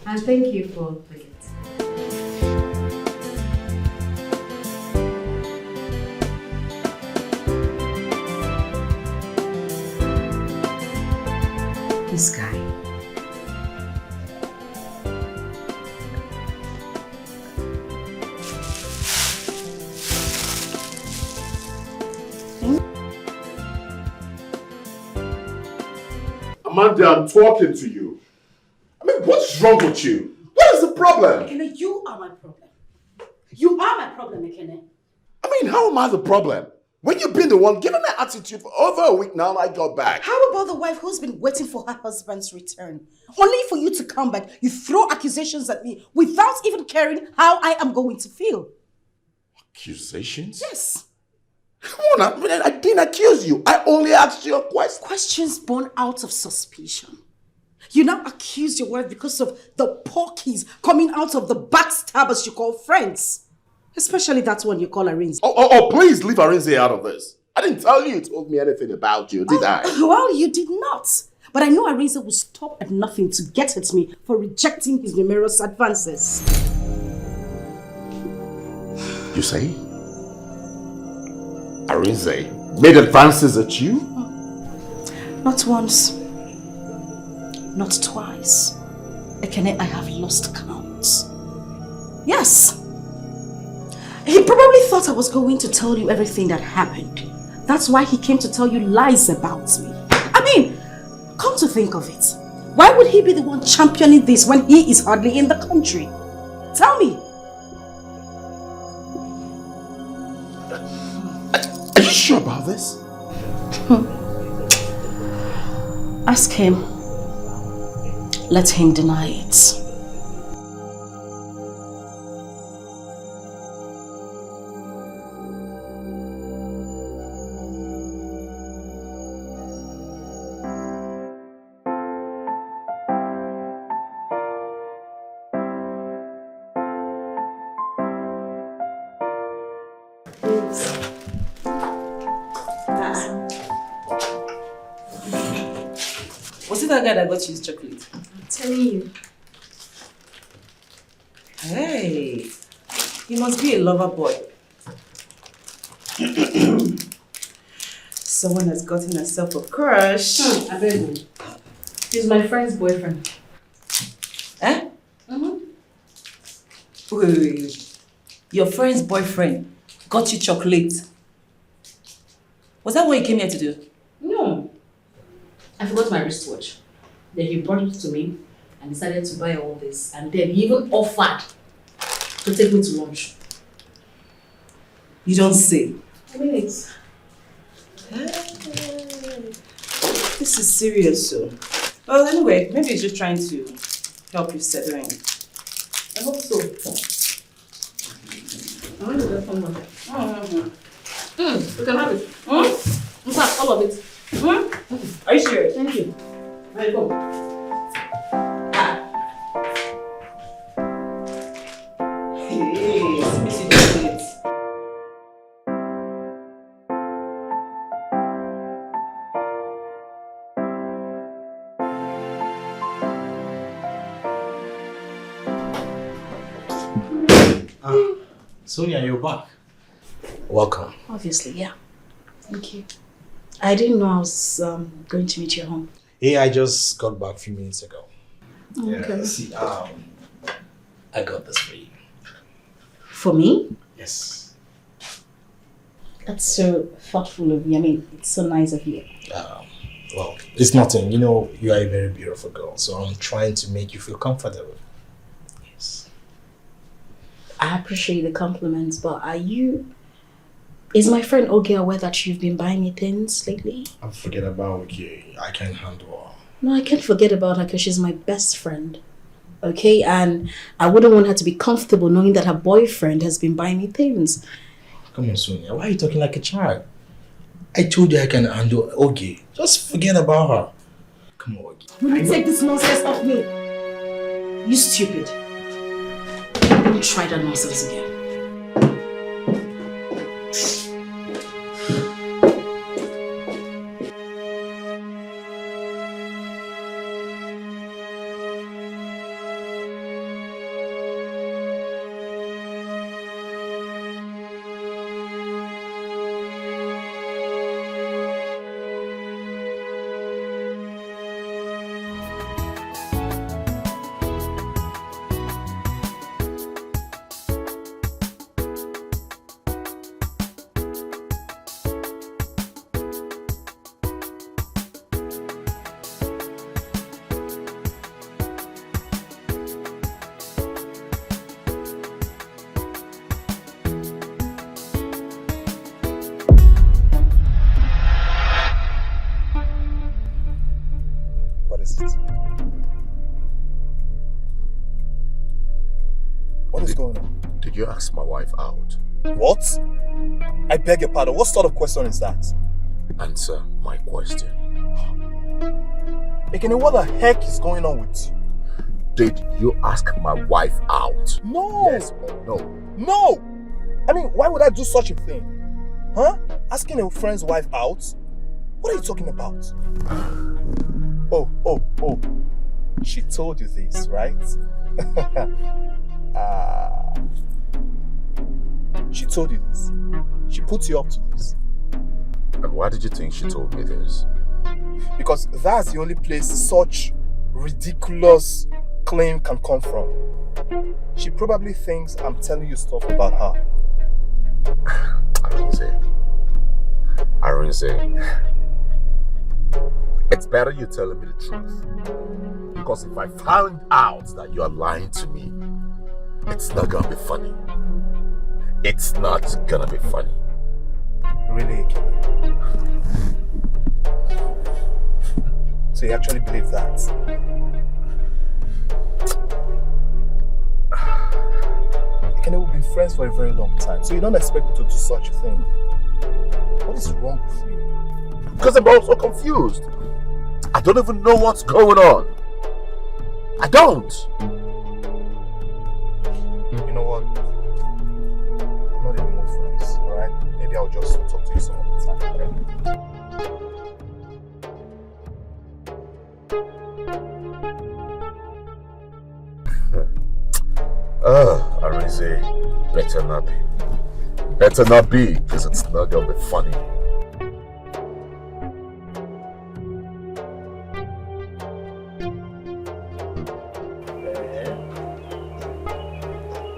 And thank you for the gift. This guy. Amanda, I'm talking to you. I mean, what's wrong with you? What is the problem? Ekene, you are my problem. You are my problem, Ekene. I mean, how am I the problem? When you've been the one giving me attitude for over a week now, I got back. How about the wife who's been waiting for her husband's return? Only for you to come back, you throw accusations at me without even caring how I am going to feel. Accusations? Yes. Come on, I didn't accuse you. I only asked you a question. Questions born out of suspicion. You now accuse your wife because of the porkies coming out of the backstabbers you call friends. Especially that one you call Arinze. Oh, please leave Arinze out of this. I didn't tell you told me anything about you, did I? Well, you did not. But I know Arinze will stop at nothing to get at me for rejecting his numerous advances. You say? Arinze made advances at you? Not once. Not twice. Ekene, I have lost count. Yes. He probably thought I was going to tell you everything that happened. That's why he came to tell you lies about me. I mean, come to think of it. Why would he be the one championing this when he is hardly in the country? Tell me. Are you sure about this? Ask him. Let him deny it. Was it that guy that got you his chocolate? I'm telling you. Hey, he must be a lover boy. Someone has gotten herself a crush. I beg you. He's my friend's boyfriend. Eh? Wait. Your friend's boyfriend got you chocolate. Was that what you came here to do? No. I forgot my wristwatch. Then he brought it to me and decided to buy all this. And then he even offered to take me to lunch. You don't say. I mean it. This is serious, so. Well, anyway, maybe he's just trying to help you settle in. I hope so. I want to get some more. You can have it. In fact, all of it. Are you sure? Thank you. There you go. Hey, miss you chocolate. Sonia, you're back. Welcome. Obviously, yeah. Thank you. I didn't know I was going to meet you at home. Hey, I just got back a few minutes ago. Okay. Yeah, see, I got this for you. For me? Yes. That's so thoughtful of you. I mean, it's so nice of you. Well, it's nothing. You know, you are a very beautiful girl, so I'm trying to make you feel comfortable. Yes. I appreciate the compliments, but is my friend Oge aware that you've been buying me things lately? I forget about Oge. I can't handle her. No, I can't forget about her because she's my best friend. Okay? And I wouldn't want her to be comfortable knowing that her boyfriend has been buying me things. Come on, Sonia. Why are you talking like a child? I told you I can handle Oge. Just forget about her. Come on, Oge. Will you take this nonsense off me? You stupid. Don't try that nonsense again. Did you ask my wife out? What? I beg your pardon. What sort of question is that? Answer my question. Ekene, what the heck is going on with you? Did you ask my wife out? No! Yes or no? No! I mean, why would I do such a thing? Huh? Asking a friend's wife out? What are you talking about? Oh. She told you this, right? She told you this. She put you up to this. And why did you think she told me this? Because that's the only place such ridiculous claim can come from. She probably thinks I'm telling you stuff about her. Arinze. It's better you telling me the truth. Because if I found out that you are lying to me, it's not gonna be funny. It's not gonna be funny. Really, Ekene? So you actually believe that? Ekene, we've been friends for a very long time, so you don't expect me to do such a thing. What is wrong with you? Because I'm also confused. I don't even know what's going on. I don't. You know what? I'm not in the mood for this, alright? Maybe I'll just talk to you some other time. Arinze, better not be. Better not be, because it's not gonna be funny.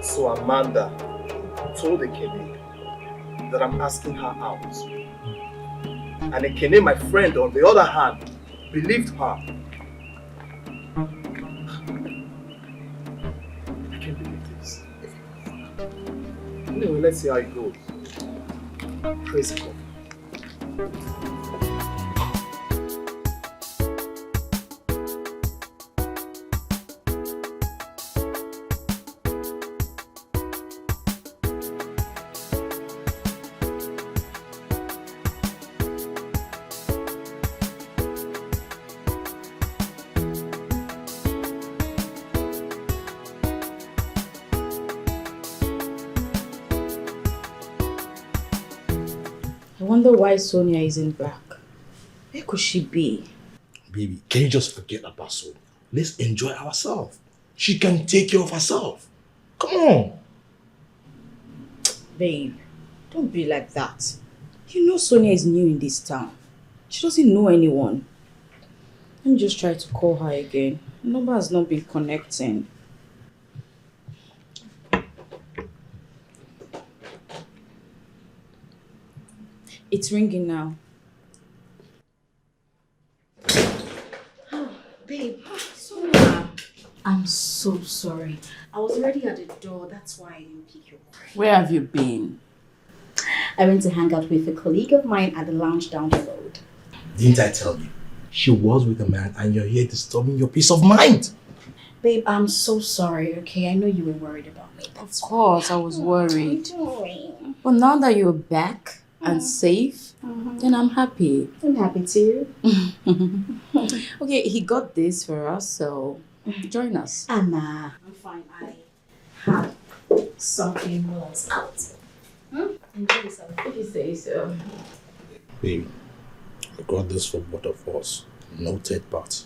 So Amanda told Ekene that I'm asking her out. And Ekene, my friend, on the other hand, believed her. I can't believe this. Anyway, let's see how it goes. Praise God. I wonder why Sonia is in black. Where could she be? Baby, can you just forget about Sonia? Let's enjoy ourselves. She can take care of herself. Come on. Babe, don't be like that. You know Sonia is new in this town. She doesn't know anyone. Let me just try to call her again. The number has not been connecting. It's ringing now. Oh, babe, Sonia. I'm so sorry. I was already at the door. That's why I didn't pick your call. Where have you been? I went to hang out with a colleague of mine at the lounge down the road. Didn't I tell you? She was with a man and you're here disturbing your peace of mind. Babe, I'm so sorry, okay? I know you were worried about me. Of course, I was worried. Don't worry. But now that you're back and safe, then I'm happy. I'm happy too. Okay, he got this for us, so join us. Anna, I'm fine. I had something while I was out. Enjoy yourself. If you say so. Baby, I got this for both of us. No third party.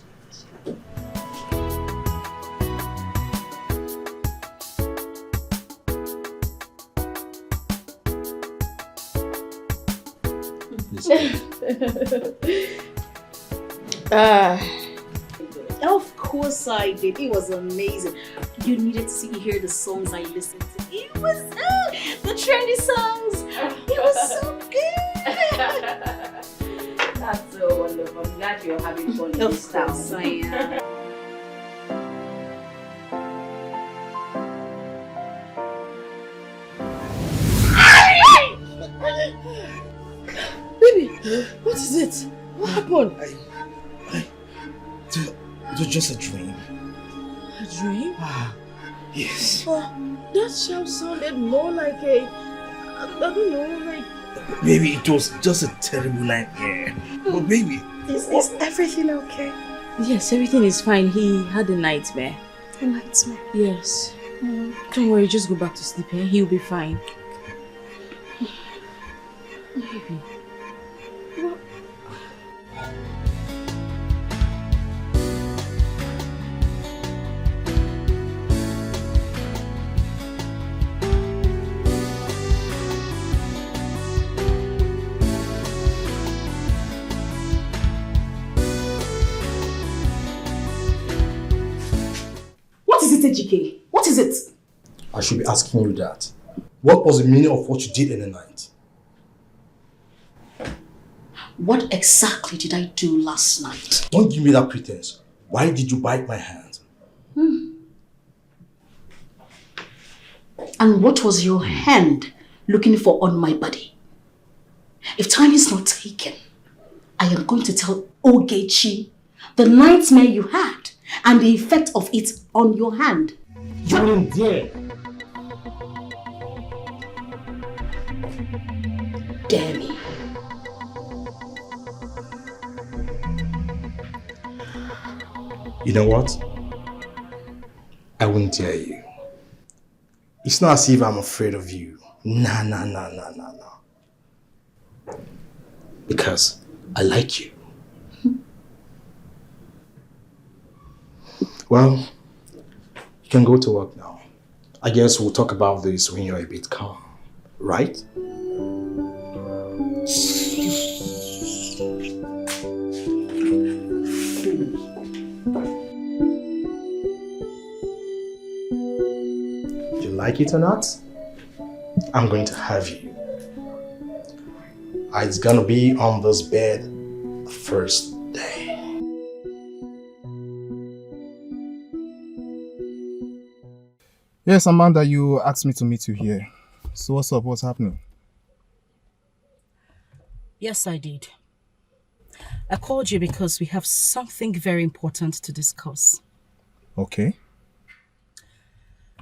Of course I did. It was amazing. You needed to hear the songs I listened to. It was the trendy songs. It was so good. That's so wonderful. I'm glad you're having fun in this town. Of course I am. Baby, what is it? What happened? It was just a dream. A dream? Yes. That shout sounded more like I don't know, like... Baby, it was just a terrible nightmare. But baby... Is everything okay? Yes, everything is fine. He had a nightmare. A nightmare? Yes. Don't worry, just go back to sleep. He'll be fine. Baby. What? What is it, Ejike? What is it? I should be asking you that. What was the meaning of what you did in the night? What exactly did I do last night? Don't give me that pretense. Why did you bite my hand? And what was your hand looking for on my body? If time is not taken, I am going to tell Ogechi the nightmare you had and the effect of it on your hand. You wouldn't dare. Dare me. You know what? I wouldn't dare you. It's not as if I'm afraid of you. Nah. Because I like you. Well, you can go to work now. I guess we'll talk about this when you're a bit calm, right? You like it or not, I'm going to have you. It's gonna be on this bed the first day. Yes, Amanda, you asked me to meet you here. So what's up? What's happening? Yes, I did. I called you because we have something very important to discuss. Okay.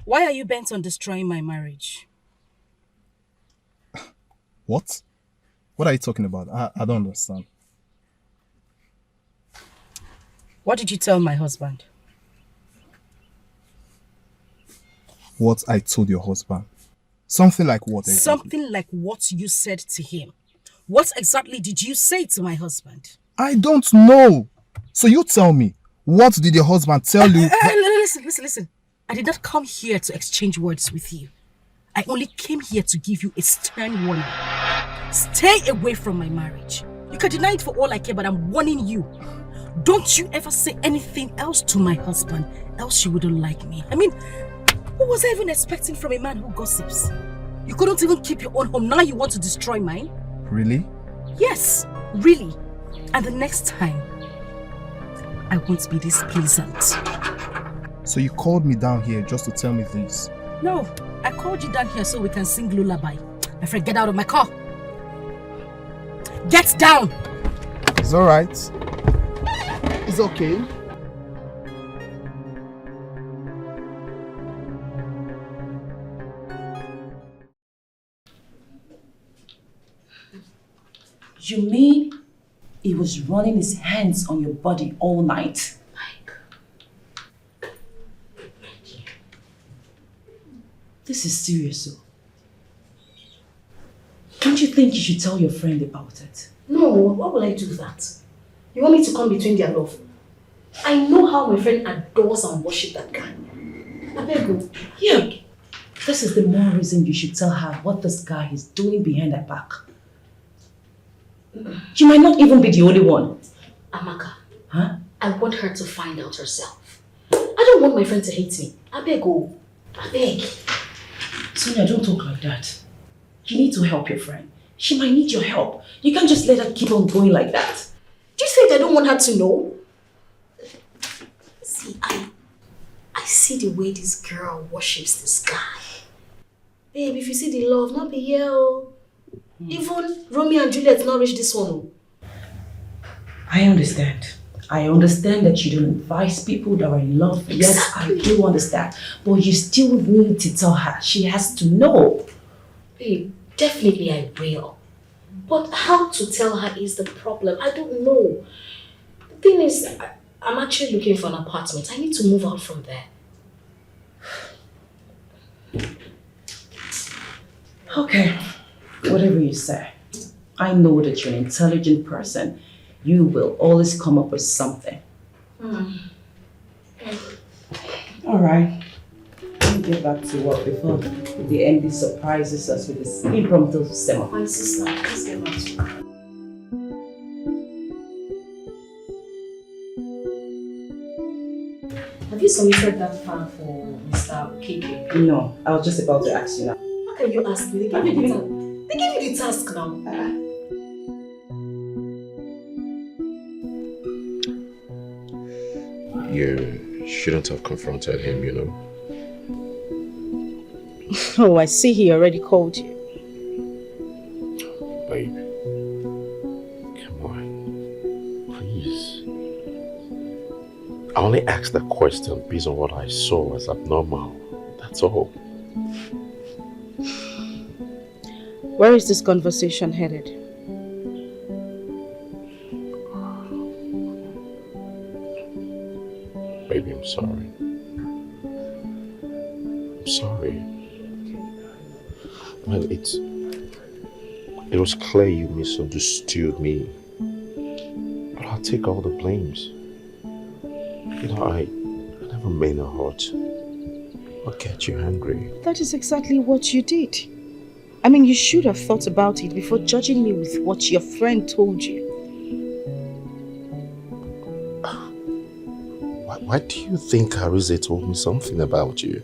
Why are you bent on destroying my marriage? What? What are you talking about? I don't understand. What did you tell my husband? What I told your husband? Something like what? Exactly? Something like what you said to him. What exactly did you say to my husband? I don't know. So you tell me. What did your husband tell you? Listen. I did not come here to exchange words with you. I only came here to give you a stern warning. Stay away from my marriage. You can deny it for all I care, but I'm warning you. Don't you ever say anything else to my husband, else you wouldn't like me. I mean, what was I even expecting from a man who gossips? You couldn't even keep your own home, now you want to destroy mine? Really? Yes, really. And the next time, I won't be this pleasant. So you called me down here just to tell me this? No, I called you down here so we can sing lullaby. My friend, get out of my car. Get down! It's alright. It's okay. You mean he was running his hands on your body all night? This is serious, though. Don't you think you should tell your friend about it? No, why would I do that? You want me to come between their love? I know how my friend adores and worships that guy. I beg you. Yeah. This is the more reason you should tell her what this guy is doing behind her back. You might not even be the only one. Amaka, huh? I want her to find out herself. I don't want my friend to hate me. I beg you. I beg. Sonia, don't talk like that. You need to help your friend. She might need your help. You can't just let her keep on going like that. Do you think I don't want her to know? See, I see the way this girl worships this guy. Babe, if you see the love, not be here. Even Romeo and Juliet not reach this one. I understand. I understand that you don't advise people that are in love. Exactly. Yes, I do understand. But you still need to tell her. She has to know. Babe, definitely I will. But how to tell her is the problem. I don't know. The thing is, I'm actually looking for an apartment. I need to move out from there. Okay, whatever you say. I know that you're an intelligent person. You will always come up with something. All right. Let me get back to work before the MD surprises us with this impromptu seminar. My sister, please get back to work. Have you submitted that file for Mr. KK? No, I was just about to ask you now. How can you ask me? They gave you the task now. You shouldn't have confronted him, you know. Oh, I see he already called you. Babe, come on, please. I only asked that question based on what I saw as abnormal. That's all. Where is this conversation headed? Baby, I'm sorry. I'm sorry. Well, it was clear you misunderstood me. But I'll take all the blames. You know, I never meant to hurt or get you angry. That is exactly what you did. I mean, you should have thought about it before judging me with what your friend told you. Why do you think Arise told me something about you?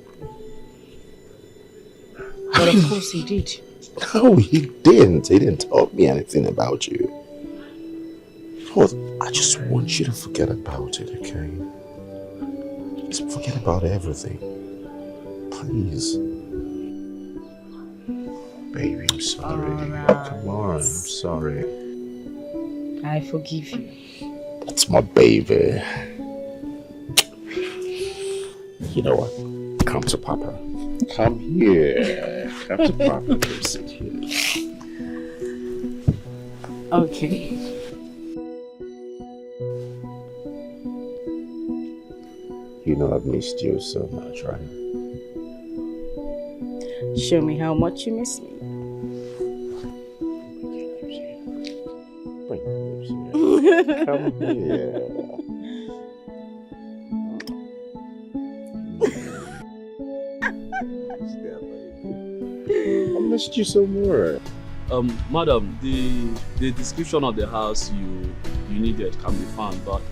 But of course he did. No, he didn't. He didn't tell me anything about you. Well, I just want you to forget about it, okay? Just forget about everything. Please. Baby, I'm sorry. Come on, I'm sorry. I forgive you. That's my baby. You know what? Come to Papa. Come here. Come to Papa. Come sit here. Okay. You know I've missed you so much, right? Show me how much you miss me. Come here. missed you so much. Madam, the description of the house you needed can be found, but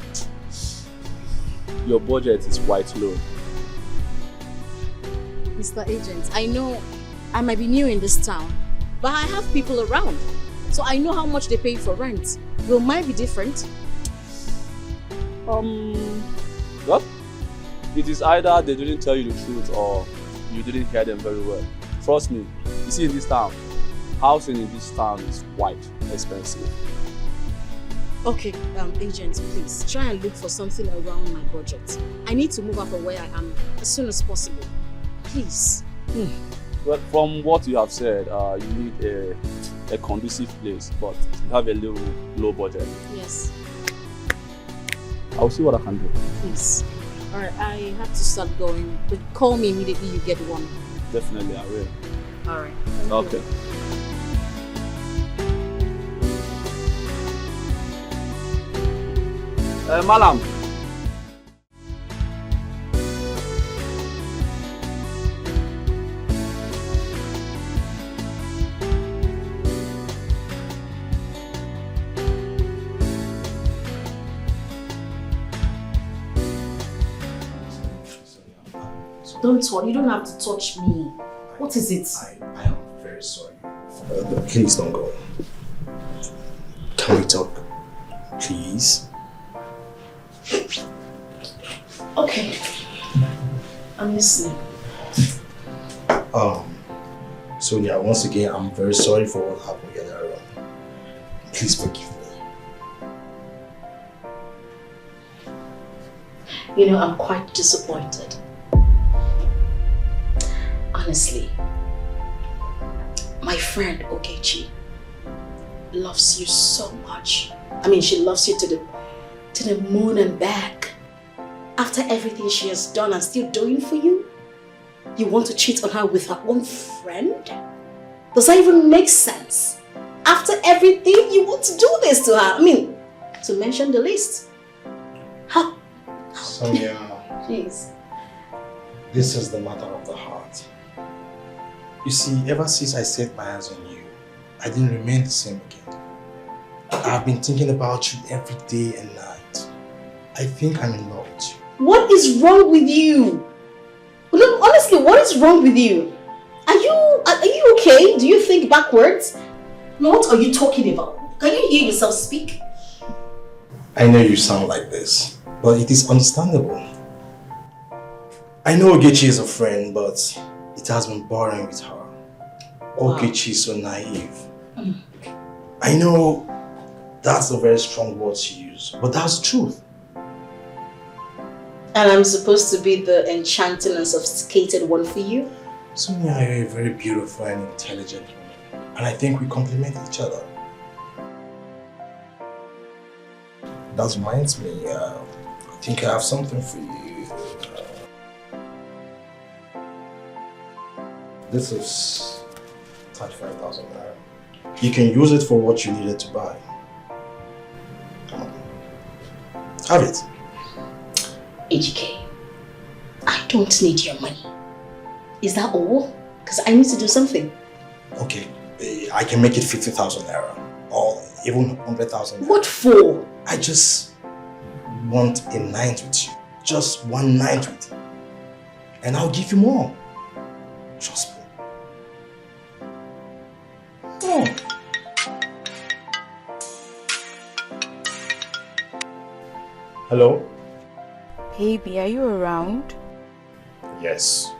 your budget is quite low. Mr. Agent, I know I might be new in this town, but I have people around. So I know how much they pay for rent. Will mine be different? Well, it is either they didn't tell you the truth or you didn't hear them very well. Trust me, you see in this town, housing in this town is quite expensive. Okay, agent, please try and look for something around my budget. I need to move out from where I am as soon as possible. Please. Well, from what you have said, you need a conducive place, but you have a low budget. Yes. I'll see what I can do. Please. Alright, I have to start going, but call me immediately you get one. Definitely, I will. Alright. Okay. Malam. Don't worry, you don't have to touch me. What is it? I am very sorry. Please don't go. Can we talk? Please? Okay. I'm listening. Sonia, once again, I'm very sorry for what happened the other room. Please forgive me. You know, I'm quite disappointed. Honestly, my friend Ogechi loves you so much. I mean, she loves you to the moon and back. After everything she has done and still doing for you, you want to cheat on her with her own friend? Does that even make sense? After everything, you want to do this to her? I mean, to mention the least. How? Sonia, Please. this is the matter of the heart. You see, ever since I set my eyes on you, I didn't remain the same again. I've been thinking about you every day and night. I think I'm in love with you. What is wrong with you? Look, honestly, what is wrong with you? Are you okay? Do you think backwards? What are you talking about? Can you hear yourself speak? I know you sound like this, but it is understandable. I know Ogechi is a friend, but it has been boring with her. Ogechi is so naive. I know that's a very strong word to use, but that's the truth. And I'm supposed to be the enchanting and sophisticated one for you? Sonia, you're a very beautiful and intelligent woman, and I think we complement each other. That reminds me, I think I have something for you. This is 35,000 naira. You can use it for what you needed to buy. Come on. Have it. HK, I don't need your money. Is that all? Because I need to do something. Okay, I can make it 50,000 naira or even 100,000 naira. What for? I just want a night with you. Just one night with you. And I'll give you more. Trust me. Oh. Hello? Hey B, are you around? Yes.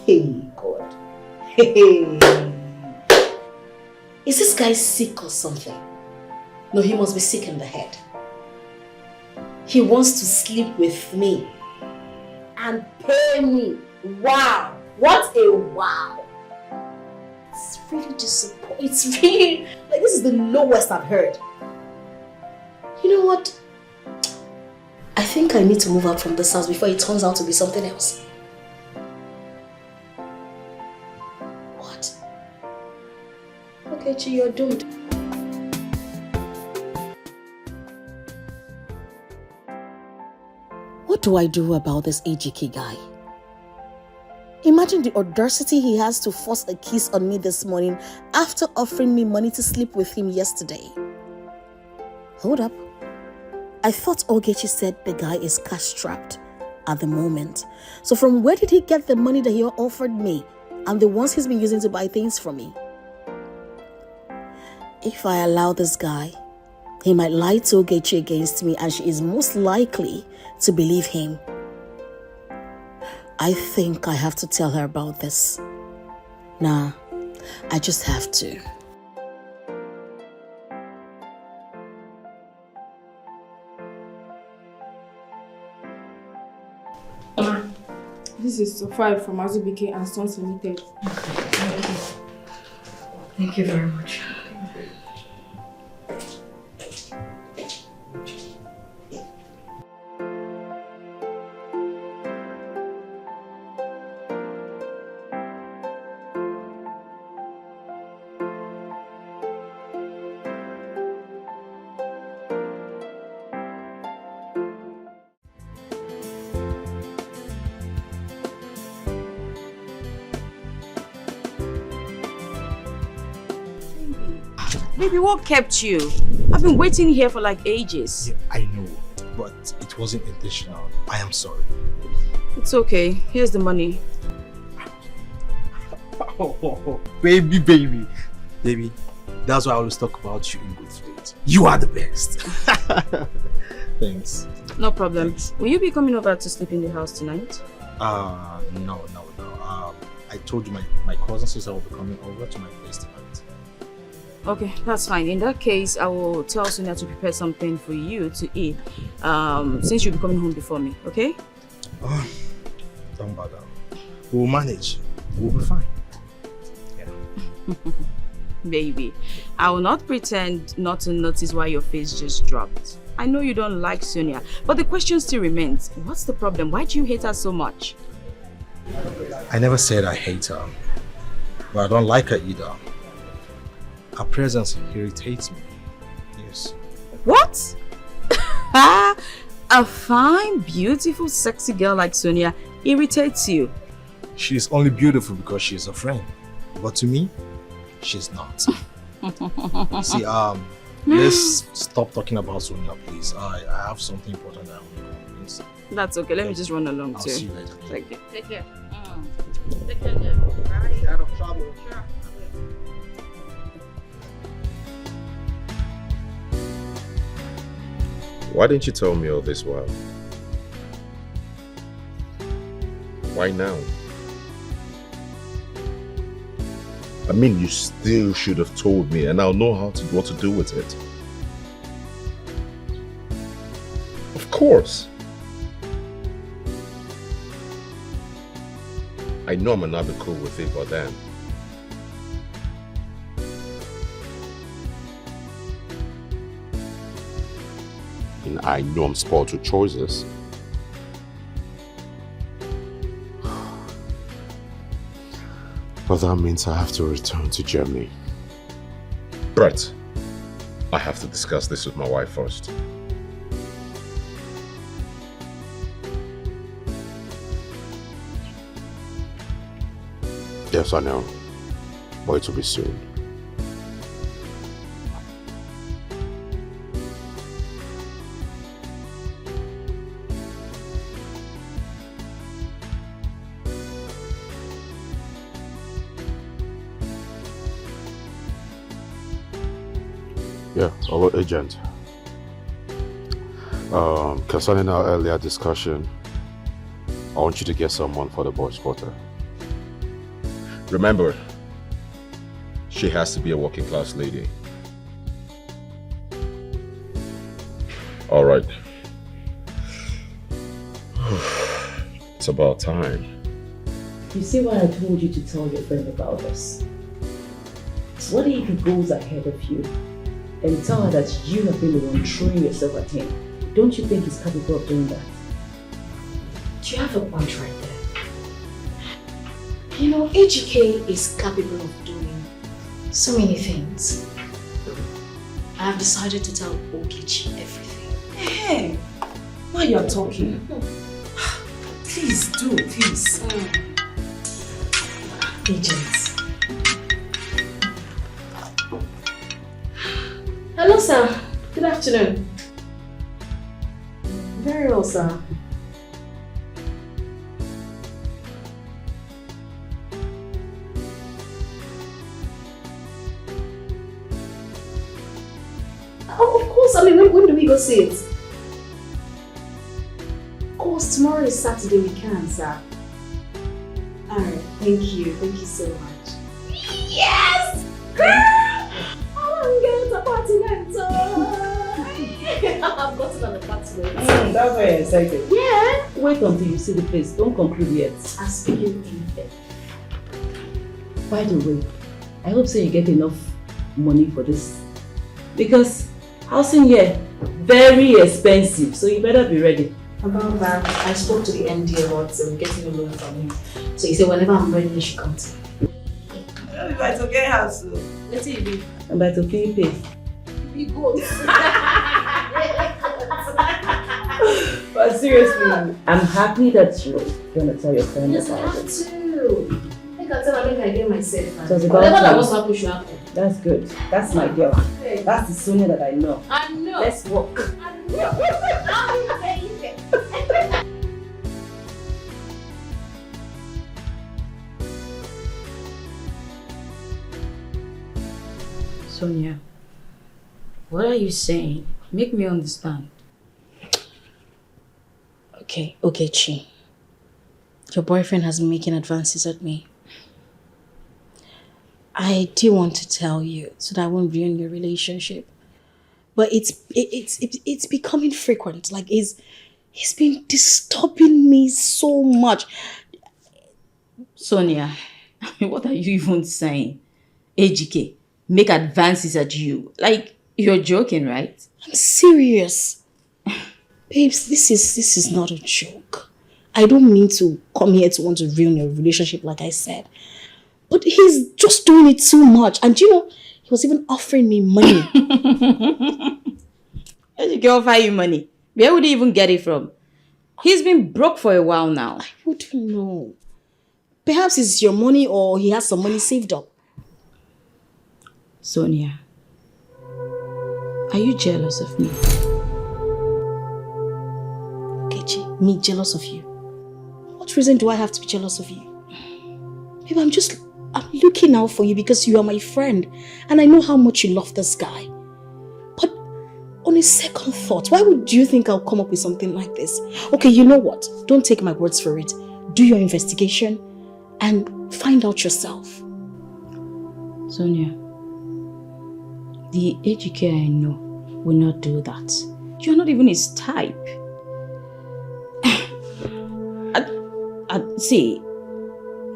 Hey, God. Hey. Is this guy sick or something? No, he must be sick in the head. He wants to sleep with me and pay me. Wow. What a wow. It's really disappointing. It's really, like, this is the lowest I've heard. You know what? I think I need to move out from this house before it turns out to be something else. Ogechi, you're doomed. What do I do about this AGK guy? Imagine the audacity he has to force a kiss on me this morning after offering me money to sleep with him yesterday. Hold up. I thought Ogechi said the guy is cash-strapped at the moment. So from where did he get the money that he offered me and the ones he's been using to buy things for me? If I allow this guy, he might lie to Ogechi against me and she is most likely to believe him. I think I have to tell her about this. Nah, I just have to. This is a file from Azubike and Sons Limited. Thank you very much. Baby, what kept you? I've been waiting here for like ages. Yeah, I know, but it wasn't intentional. I am sorry. It's okay. Here's the money. Oh, baby. Baby, that's why I always talk about you in good faith. You are the best. Thanks. No problem. Thanks. Will you be coming over to sleep in the house tonight? No. I told you my cousin sister will be coming over to my place tonight. Okay, that's fine. In that case, I will tell Sonia to prepare something for you to eat, since you'll be coming home before me, okay? Don't bother. We'll manage. We'll be fine. Yeah. Baby, I will not pretend not to notice why your face just dropped. I know you don't like Sonia, but the question still remains. What's the problem? Why do you hate her so much? I never said I hate her, but I don't like her either. Her presence irritates me. Yes. What? A fine, beautiful, sexy girl like Sonia irritates you? She is only beautiful because she is a friend. But to me, she's not. See, let's stop talking about Sonia, please. I have something important that I want to convince. That's okay. Let me just run along I'll too. see you later. Take care. Take care. Take care, dear. Bye. Stay out of trouble. Sure. Why didn't you tell me all this while? Why now? I mean, you still should have told me and I'll know what to do with it. Of course. I know I'm not be cool with it, but then. And I know I'm spoiled with choices. But that means I have to return to Germany. Brett, I have to discuss this with my wife first. Yes, I know. But it will be soon. Yeah, our agent. Concerning our earlier discussion, I want you to get someone for the boys' quarter. Remember, she has to be a working class lady. All right. It's about time. You see why I told you to tell your friend about this? What if he goes ahead of you and tell her that you have been the one throwing yourself at him? Don't you think he's capable of doing that? You have a point right there. You know, AGK is capable of doing So many things. I have decided to tell Okichi everything. Hey, why you are talking? Please do, please. Agents. Hello, sir. Good afternoon. Very well, sir. Oh, of course. I mean, when do we go see it? Of course, tomorrow is Saturday. We can, sir. Alright, thank you. Thank you so much. Yes! Girl! I'm getting an apartment! I've gotten an apartment. That's why you're excited. Yeah! Wait until you see the place. Don't conclude yet. I'll speak you in bed. By the way, I hope so you get enough money for this. Because housing here, very expensive. So you better be ready. About that, I spoke to the MD about getting a loan from him. So he said whenever I'm ready, you should come to me. If I to get house, let's see you. And by to pay. We go. But seriously, I'm happy that you're gonna tell your friend Yes, I about have it. to. I can tell her, I get myself. So it's Whatever about that time. was happen should happen. That's good. That's my girl. That's the Sonia that I know. I know. Let's walk. I know. Sonia, what are you saying? Make me understand. Okay, Chi. Your boyfriend has been making advances at me. I do want to tell you so that I won't ruin your relationship. But it's becoming frequent. Like he's been disturbing me so much. Sonia, what are you even saying? AGK, make advances at you. Like, you're joking, right? I'm serious. Babes, this is not a joke. I don't mean to come here to want to ruin your relationship like I said. But he's just doing it too much. And you know, he was even offering me money. AGK offer you money. Where would he even get it from? He's been broke for a while now. I wouldn't know. Perhaps it's your money or he has some money saved up. Sonia, are you jealous of me? Okechi, me jealous of you? What reason do I have to be jealous of you? Babe, I'm looking out for you because you are my friend and I know how much you love this guy. But on a second thought, why would you think I'll come up with something like this? Okay, you know what? Don't take my words for it. Do your investigation and find out yourself. Sonia, the AGK I know will not do that. You're not even his type. See,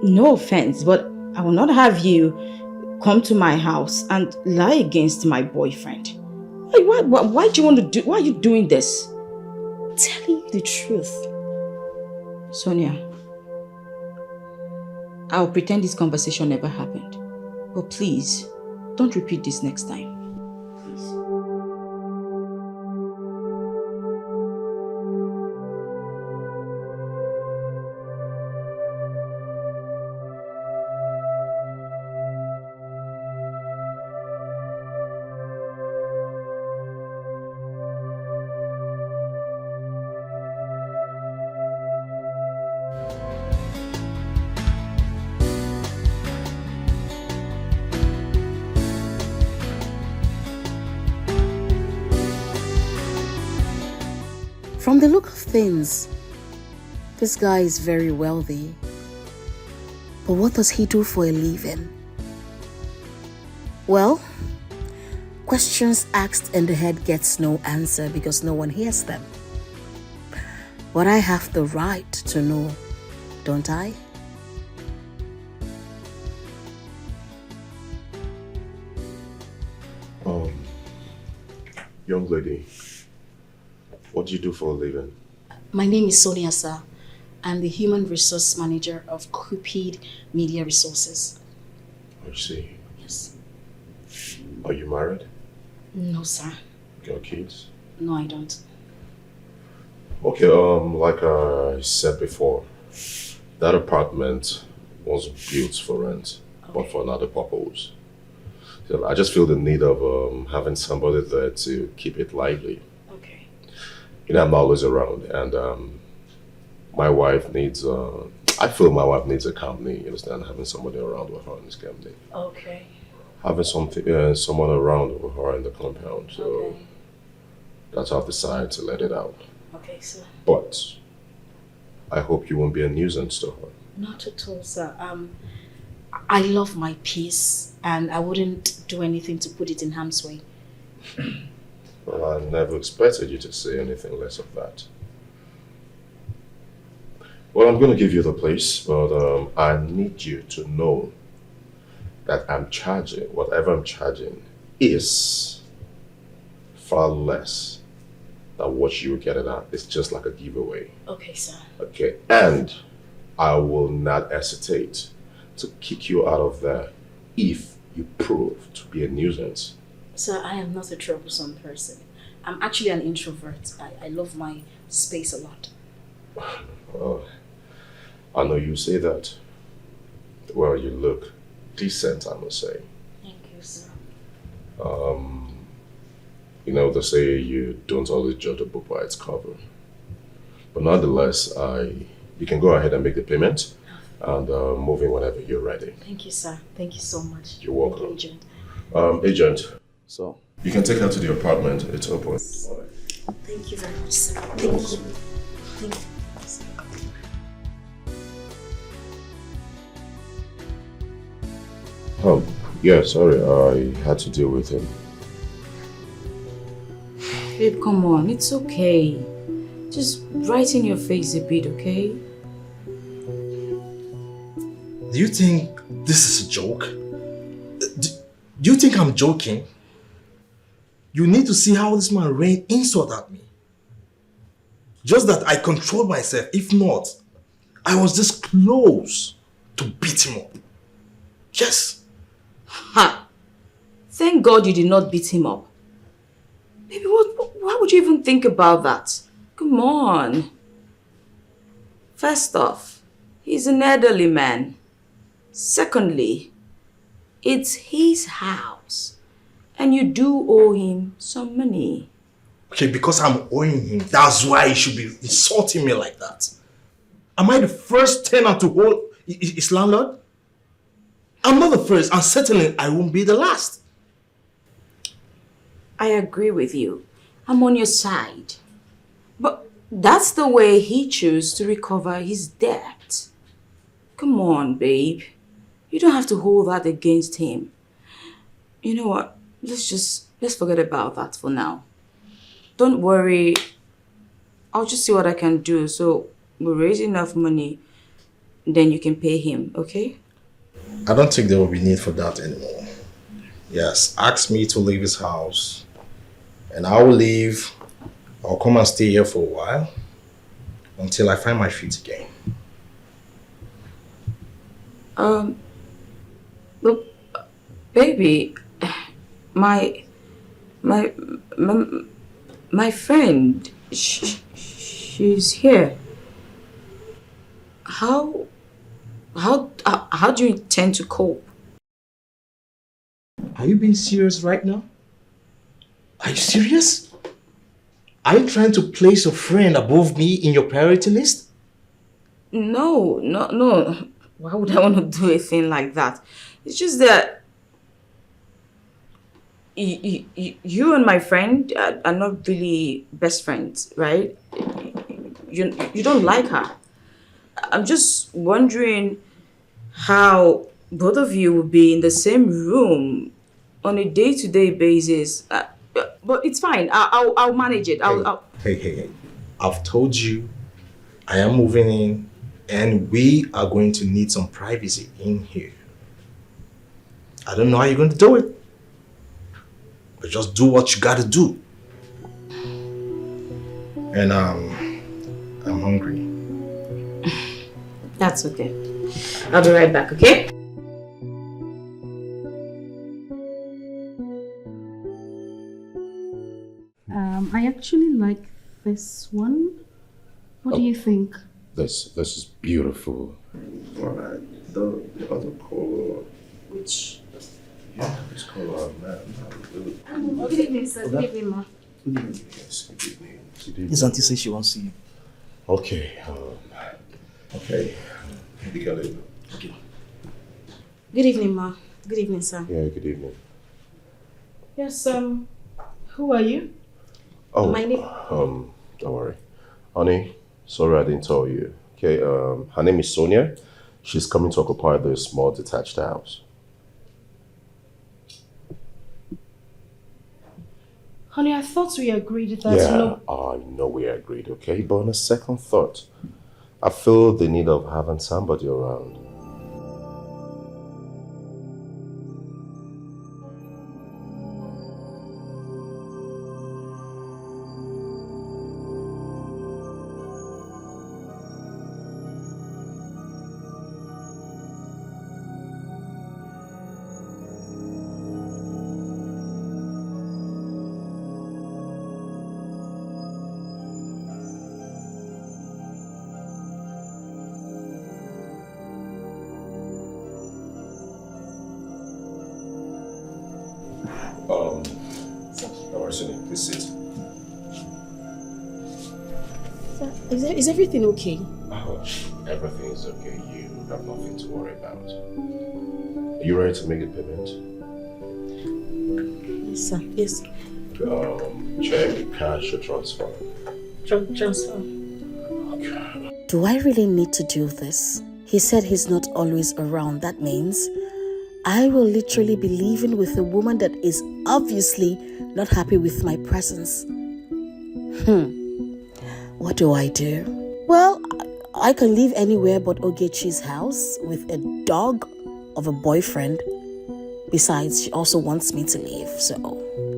no offense, but I will not have you come to my house and lie against my boyfriend. Why do you want to do? Why are you doing this? I'm telling you the truth. Sonia, I'll pretend this conversation never happened. But please, don't repeat this next time. From the look of things, this guy is very wealthy. But what does he do for a living? Well, questions asked in the head gets no answer because no one hears them. But I have the right to know, don't I? Young lady, what do you do for a living? My name is Sonia, sir. I'm the Human Resource Manager of Cupid Media Resources. I see. Yes. Are you married? No, sir. Got kids? No, I don't. Okay, like I said before, that apartment was built for rent, but for another purpose. So I just feel the need of having somebody there to keep it lively. Okay. You know, I'm not always around, and my wife needs, I feel my wife needs a company, you understand, having somebody around with her in this company. Okay. Having someone around with her in the compound, so that's how I've decided to let it out. Okay, sir. But I hope you won't be a nuisance to her. Not at all, sir. I love my peace, and I wouldn't do anything to put it in harm's way. Well, I never expected you to say anything less of that. Well, I'm going to give you the place, but I need you to know that I'm charging, whatever I'm charging, is far less than what you were getting at. It's just like a giveaway. Okay, sir. Okay, and I will not hesitate to kick you out of there if you prove to be a nuisance. Sir, I am not a troublesome person. I'm actually an introvert. I love my space a lot. Well, I know you say that. Well, you look decent, I must say. Thank you, sir. You know, they say you don't always judge a book by its cover. But nonetheless, you can go ahead and make the payment and move in whenever you're ready. Thank you, sir. Thank you so much. You're welcome. Thank you, Agent. Agent. So? You can take her to the apartment. It's open. Thank you very much, sir. Thank you. Thank you. Oh, yeah, sorry. I had to deal with him. Babe, come on. It's okay. Just brighten your face a bit, okay? Do you think this is a joke? Do you think I'm joking? You need to see how this man rained insult at me. Just that I controlled myself. If not, I was this close to beat him up. Yes. Ha! Thank God you did not beat him up. Baby, why would you even think about that? Come on. First off, he's an elderly man. Secondly, it's his house. And you do owe him some money. Okay, because I'm owing him, that's why he should be insulting me like that. Am I the first tenant to hold his landlord? I'm not the first, and certainly I won't be the last. I agree with you. I'm on your side. But that's the way he chose to recover his debt. Come on, babe. You don't have to hold that against him. You know what? Let's forget about that for now. Don't worry. I'll just see what I can do. So we'll raise enough money, then you can pay him, okay? I don't think there will be need for that anymore. Yes, ask me to leave his house. And I will leave. I'll come and stay here for a while until I find my feet again. Look, baby, my friend, she's here. How do you intend to cope? Are you being serious right now? Are you serious? Are you trying to place a friend above me in your priority list? No. Why would I want to do a thing like that? It's just that you and my friend are not really best friends, right? You don't like her. I'm just wondering how both of you will be in the same room on a day-to-day basis. But it's fine. I'll manage it. Hey. I've told you I am moving in and we are going to need some privacy in here. I don't know how you're going to do it. But just do what you gotta do. And I'm hungry. That's okay. I'll be right back, okay? I actually like this one. What do you think? This is beautiful. Alright, the other color. Which? Yeah, this color, man. Good evening, sir. Good evening, ma. Good evening. Yes, good evening. Good evening. His auntie says she wants to see you. Okay. Okay. You got it. Okay. Good evening, ma. Good evening, sir. Yeah, good evening. Yes, who are you? Oh, My name. Don't worry. Honey, sorry I didn't tell you. Okay, her name is Sonia. She's coming to occupy this small detached house. Honey, I thought we agreed that Yeah, I know we agreed, okay? But on a second thought, I feel the need of having somebody around. Please sit. Sir, is everything okay? Oh, everything is okay. You have nothing to worry about. Are you ready to make a payment? Yes, sir. Yes. Check, cash, or transfer? Transfer. Do I really need to do this? He said he's not always around. That means I will literally be living with a woman that is obviously not happy with my presence. What do I do? Well, I can live anywhere but Ogechi's house with a dog of a boyfriend. Besides, she also wants me to leave, so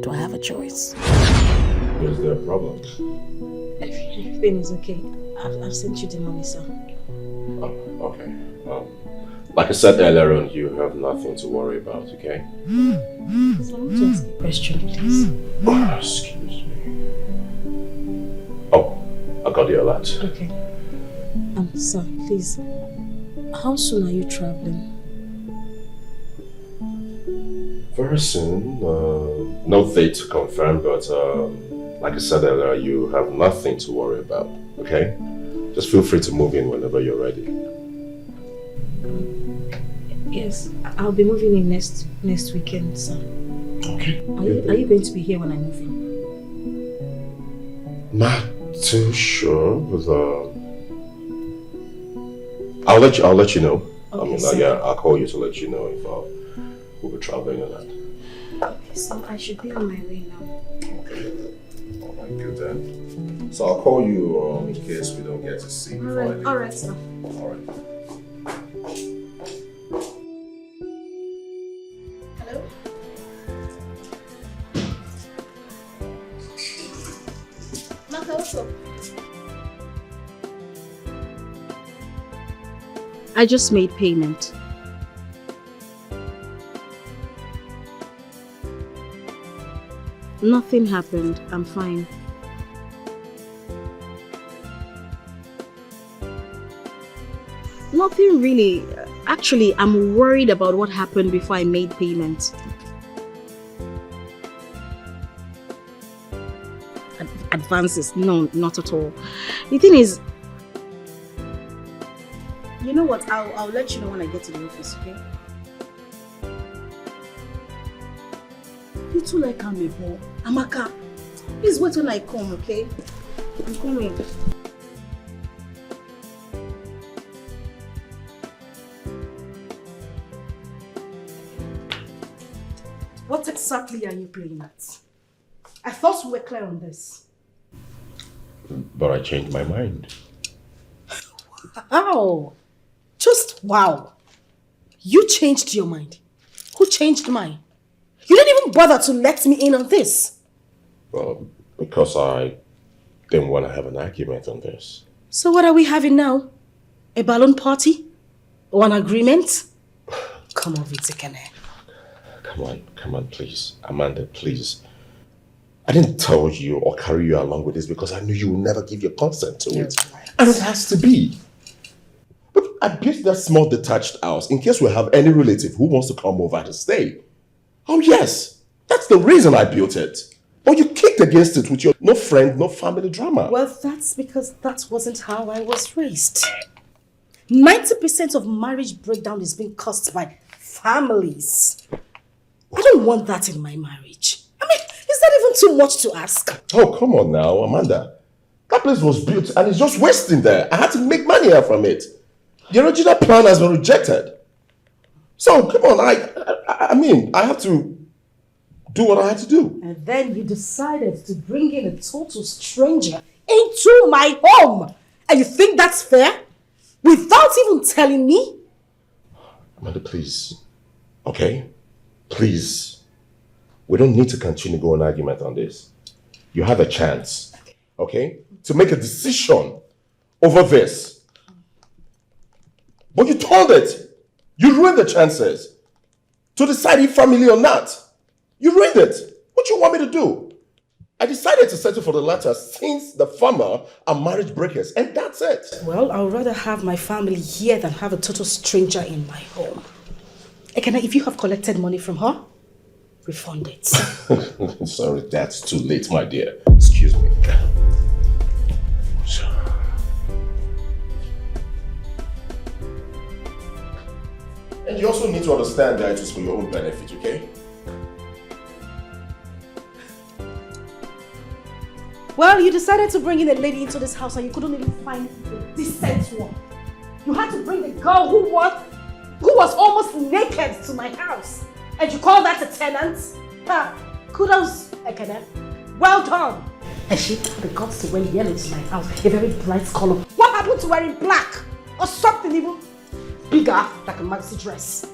do I have a choice? Is there a problem? Everything is okay. I've sent you the money, sir. Oh, okay. Like I said earlier on, you have nothing to worry about, okay? So I want to ask a question, please. Oh, excuse me. Oh, I got the alert. Okay. Sir, please. How soon are you traveling? Very soon. No date to confirm, but like I said earlier, you have nothing to worry about, okay? Just feel free to move in whenever you're ready. Yes, I'll be moving in next weekend, sir. Okay. Are you going to be here when I move in? Not too sure, but I'll let you know. Okay, I'll call you to let you know if we'll be traveling or not. Okay, so I should be on my way now. Okay. All right, good then. So I'll call you in case we don't get to see before I leave. All right, sir. All right. Hello? Martha, what's up? I just made payment. Nothing happened. I'm fine. Nothing really. Actually, I'm worried about what happened before I made payment. Advances? No, not at all. The thing is, you know what? I'll let you know when I get to the office, okay? You too like Amebo. Amaka, please wait when I come, okay? I'm coming. What exactly are you playing at? I thought we were clear on this. But I changed my mind. Wow! Just wow! You changed your mind. Who changed mine? You didn't even bother to let me in on this. Well, because I didn't want to have an argument on this. So what are we having now? A balloon party? Or an agreement? Come on, Vitikene. Come on, please. Amanda, please. I I didn't tell you or carry you along with this because I knew you would never give your consent to it. And it has to be. But I built that small detached house in case we have any relative who wants to come over to stay. Oh yes, that's the reason I built it. But you kicked against it with your no friend, no family drama. Well, that's because that wasn't how I was raised. 90% of marriage breakdown is being caused by families. I don't want that in my marriage. I mean, is that even too much to ask? Oh, come on now, Amanda. That place was built and it's just wasting there. I had to make money out from it. The original plan has been rejected. So, come on, I mean, I have to do what I had to do. And then you decided to bring in a total stranger into my home. And you think that's fair? Without even telling me? Amanda, please. Okay? Please. We don't need to continue going argument on this. You have a chance, okay, to make a decision over this. But you told it. You ruined the chances to decide if family or not. You ruined it. What do you want me to do? I decided to settle for the latter since the former are marriage breakers, and that's it. Well, I would rather have my family here than have a total stranger in my home. Ekene, if you have collected money from her, refund it. Sorry, that's too late, my dear. Excuse me. And you also need to understand that it is for your own benefit, okay? Well, you decided to bring in a lady into this house and you couldn't even find a decent one. You had to bring a girl who was almost naked to my house. And you call that a tenant? Kudos, Ekene. Well done. And she had the guts to wear yellow to my house, a very bright color. What happened to wearing black? Or something even bigger, like a maxi dress?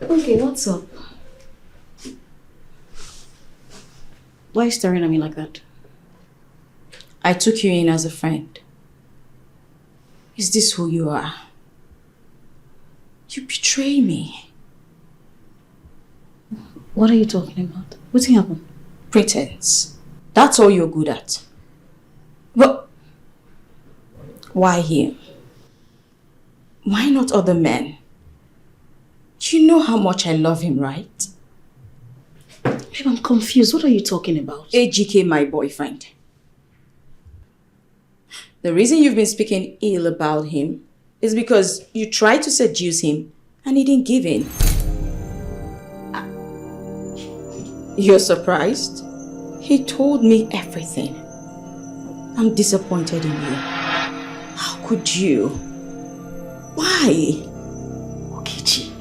Okay, what's up? Why are you staring at me like that? I took you in as a friend. Is this who you are? You betray me. What are you talking about? What's happened? Pretense. That's all you're good at. But why him? Why not other men? You know how much I love him, right? Babe, I'm confused. What are you talking about? AGK, my boyfriend. The reason you've been speaking ill about him is because you tried to seduce him and he didn't give in. You're surprised? He told me everything. I'm disappointed in you. How could you? Why? Okichi.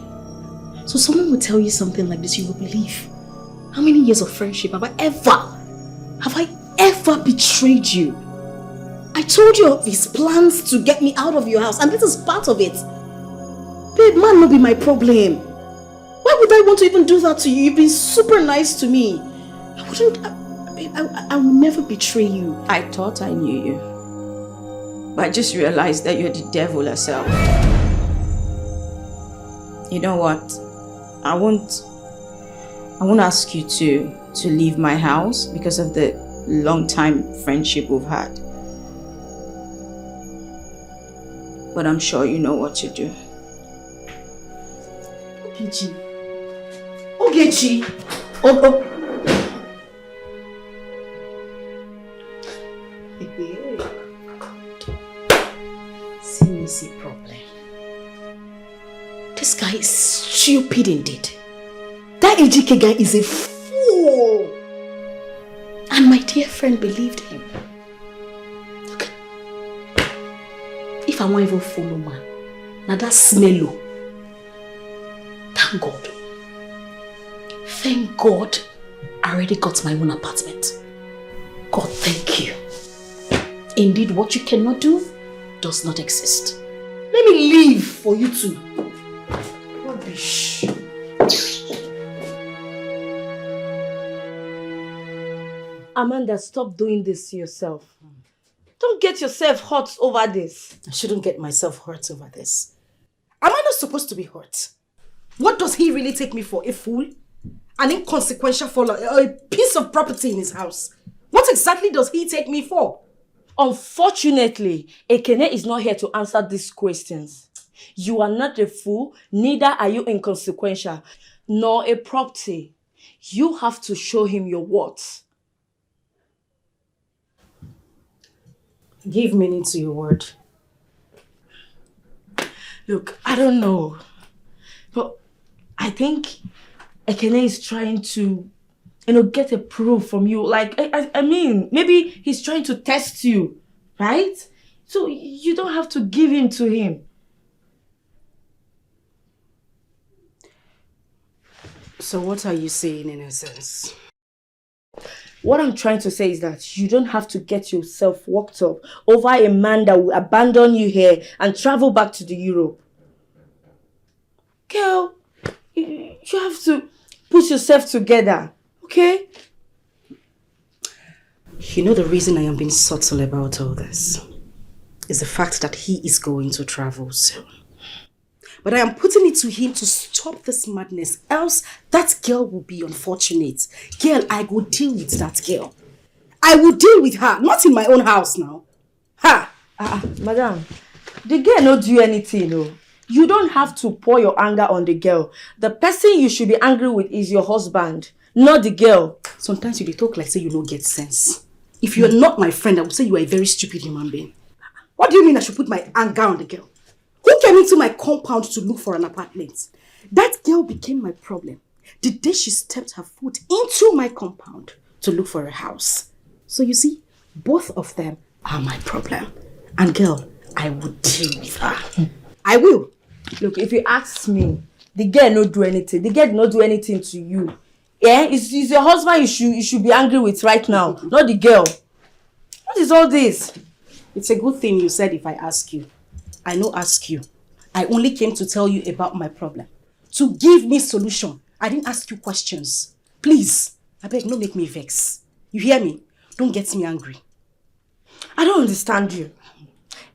So someone would tell you something like this, you would believe. How many years of friendship have I ever betrayed you? I told you of his plans to get me out of your house, and this is part of it. Babe, man not be my problem. Why would I want to even do that to you? You've been super nice to me. I will never betray you. I thought I knew you. But I just realized that you're the devil herself. You know what? I won't ask you to leave my house because of the long time friendship we've had. But I'm sure you know what to do. Ogechi. See problem. This guy is stupid indeed. That AGK guy is a fool. And my dear friend believed him. Look, if I won't even follow man, now that's smello. Thank God. Thank God I already got my own apartment. God, thank you. Indeed, what you cannot do does not exist. Let me leave for you two. Rubbish. Amanda, stop doing this to yourself. Don't get yourself hurt over this. I shouldn't get myself hurt over this. Am I not supposed to be hurt? What does he really take me for? A fool? An inconsequential follower? A piece of property in his house? What exactly does he take me for? Unfortunately, Ekene is not here to answer these questions. You are not a fool, neither are you inconsequential, nor a property. You have to show him your worth. Give meaning to your word. Look, I don't know, but I think Ekene is trying to, get a proof from you. Like, I mean, maybe he's trying to test you, right? So you don't have to give in to him. So what are you saying in essence? What I'm trying to say is that you don't have to get yourself worked up over a man that will abandon you here and travel back to the Europe. Girl, you have to put yourself together, okay? You know the reason I am being subtle about all this is the fact that he is going to travel soon. But I am putting it to him to stop this madness, else that girl will be unfortunate. Girl, I will deal with that girl. I will deal with her, not in my own house now. Ha! Madam, the girl not do anything, no. You don't have to pour your anger on the girl. The person you should be angry with is your husband, not the girl. Sometimes you talk like say you don't get sense. If you are not my friend, I would say you are a very stupid human being. What do you mean I should put my anger on the girl? Who came into my compound to look for an apartment? That girl became my problem the day she stepped her foot into my compound to look for a house. So you see, both of them are my problem. And girl, I will deal with her. I will. Look, if you ask me, the girl not do anything. The girl not do anything to you. Yeah, it's your husband you should be angry with right now, not the girl. What is all this? It's a good thing you said if I ask you. I no ask you. I only came to tell you about my problem. To give me solution. I didn't ask you questions. Please, I beg, no make me vex. You hear me? Don't get me angry. I don't understand you.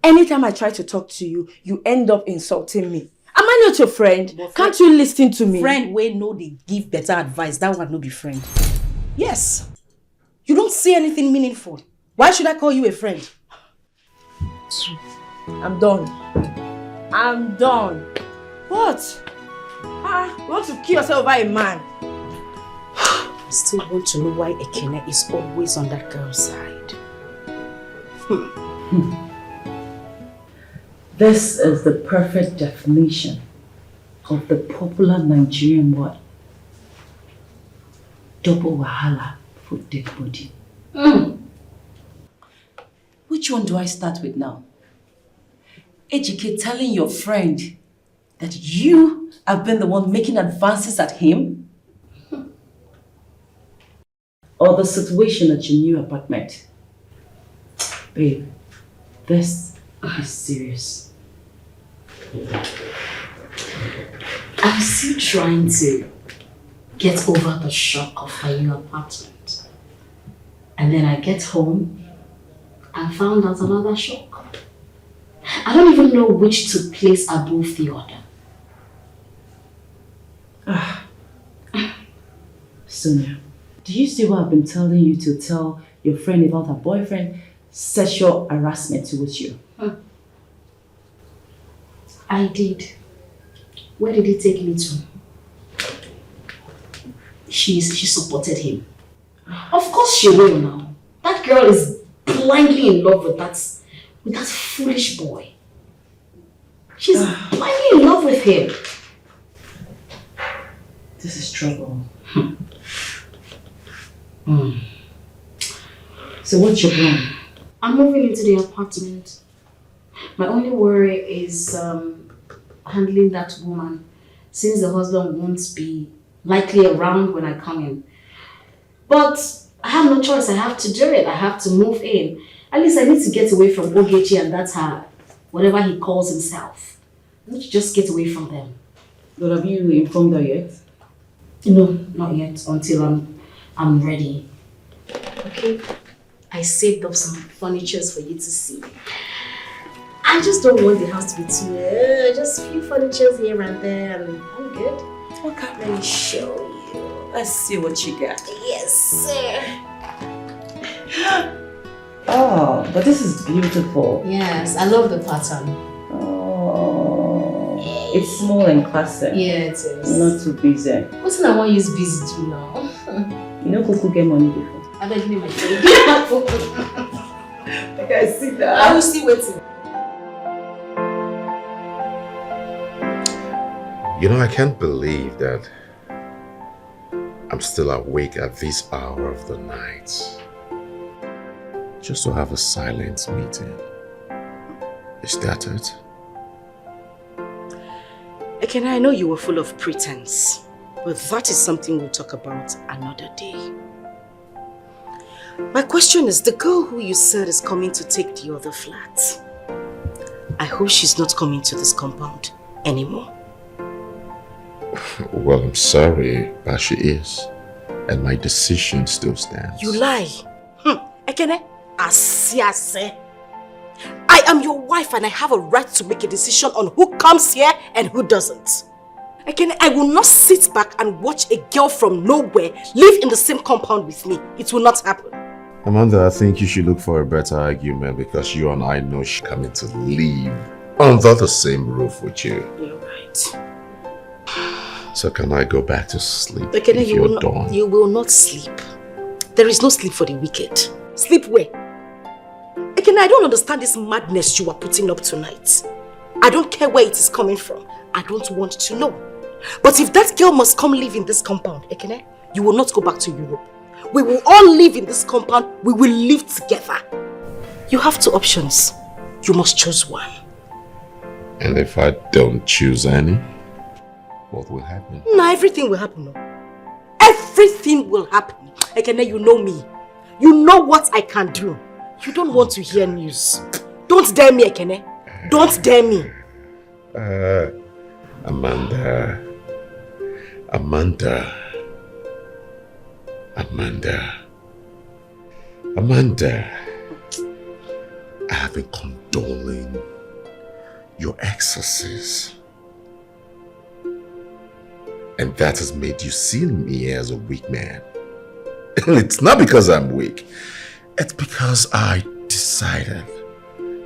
Anytime I try to talk to you, you end up insulting me. Am I not your friend? Can't you listen to me? Friend wey no dey give better advice, that one no be friend. Yes. You don't say anything meaningful. Why should I call you a friend? I'm done. I'm done. What? You want to kill yourself over a man? I still want to know why Ekene is always on that girl's side. This is the perfect definition of the popular Nigerian word. Double wahala for dead body. Which one do I start with now? Ejike telling your friend that you have been the one making advances at him? Or the situation at your new apartment? Babe, this is serious. I'm still trying to get over the shock of my new apartment. And then I get home and found out another shock. I don't even know which to place above the other. Sonia, do you see what I've been telling you to tell your friend about her boyfriend? Sexual harassment towards you. I did. Where did he take me to? She supported him. Of course she will now. That girl is blindly in love with that foolish boy. She's blindly in love with him. This is trouble. So what's your plan? I'm moving into the apartment. My only worry is handling that woman, since the husband won't be likely around when I come in. But I have no choice. I have to do it. I have to move in. At least I need to get away from Ogechi and that's her, whatever he calls himself. I need to just get away from them. But have you informed her yet? No, not yet. Until I'm ready. Okay. I saved up some furnitures for you to see. I just don't want the house to be too, just a few furnitures here and there and I'm good. Okay. Let me show you. Let's see what you got. Yes, sir. Oh, but this is beautiful. Yes, I love the pattern. Oh, it's small and classy. Yeah, it is. Not too busy. What's I want to use busy to now? You know Kuku get money before. I beg you, my friend. Okay, I see that. I will still waiting. You know, I can't believe that I'm still awake at this hour of the night. Just to have a silent meeting. Is that it? Ekene, I know you were full of pretense, but that is something we'll talk about another day. My question is, the girl who you said is coming to take the other flat, I hope she's not coming to this compound anymore. Well, I'm sorry, but she is. And my decision still stands. You lie. Ekene, Asiase. I am your wife and I have a right to make a decision on who comes here and who doesn't. Ekene, I will not sit back and watch a girl from nowhere live in the same compound with me. It will not happen. Amanda, I think you should look for a better argument because you and I know she's coming to live under the same roof with you. You're right. So can I go back to sleep Ekene, if you're done? You will not sleep. There is no sleep for the wicked. Sleep where? Ekene, I don't understand this madness you are putting up tonight. I don't care where it is coming from. I don't want to know. But if that girl must come live in this compound, Ekene, you will not go back to Europe. We will all live in this compound. We will live together. You have two options. You must choose one. And if I don't choose any, what will happen? No, everything will happen. No. Everything will happen. Ekene, you know me. You know what I can do. You don't want to hear news. Don't dare me, Ekene. Don't dare me. Amanda. I have been condoling your excesses. And that has made you see me as a weak man. And it's not because I'm weak. It's because I decided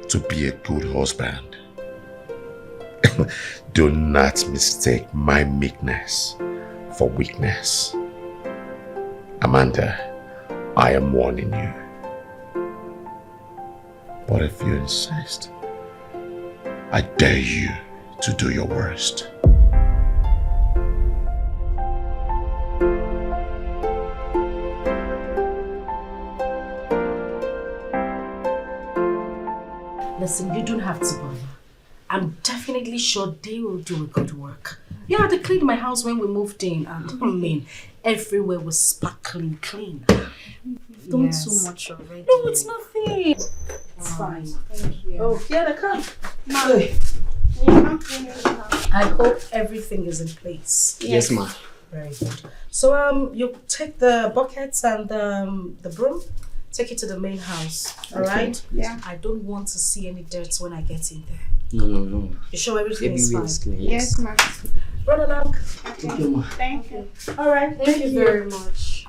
to be a good husband. Do not mistake my meekness for weakness. Amanda, I am warning you. But if you insist, I dare you to do your worst. Listen, you don't have to bother. I'm definitely sure they will do a good work. Yeah, they cleaned my house when we moved in and I mean, everywhere was sparkling clean. You've done so much already. No, it's nothing. It's fine. Thank you. Oh, yeah, they come. I hope everything is in place. Yes, ma'am. Very good. So, you take the buckets and the broom, take it to the main house, all right? Yeah. I don't want to see any dirt when I get in there. No. You sure everything is fine? Clean, Yes, ma'am. Run along. Thank you, ma'am. Thank you. All right. Thank you very much.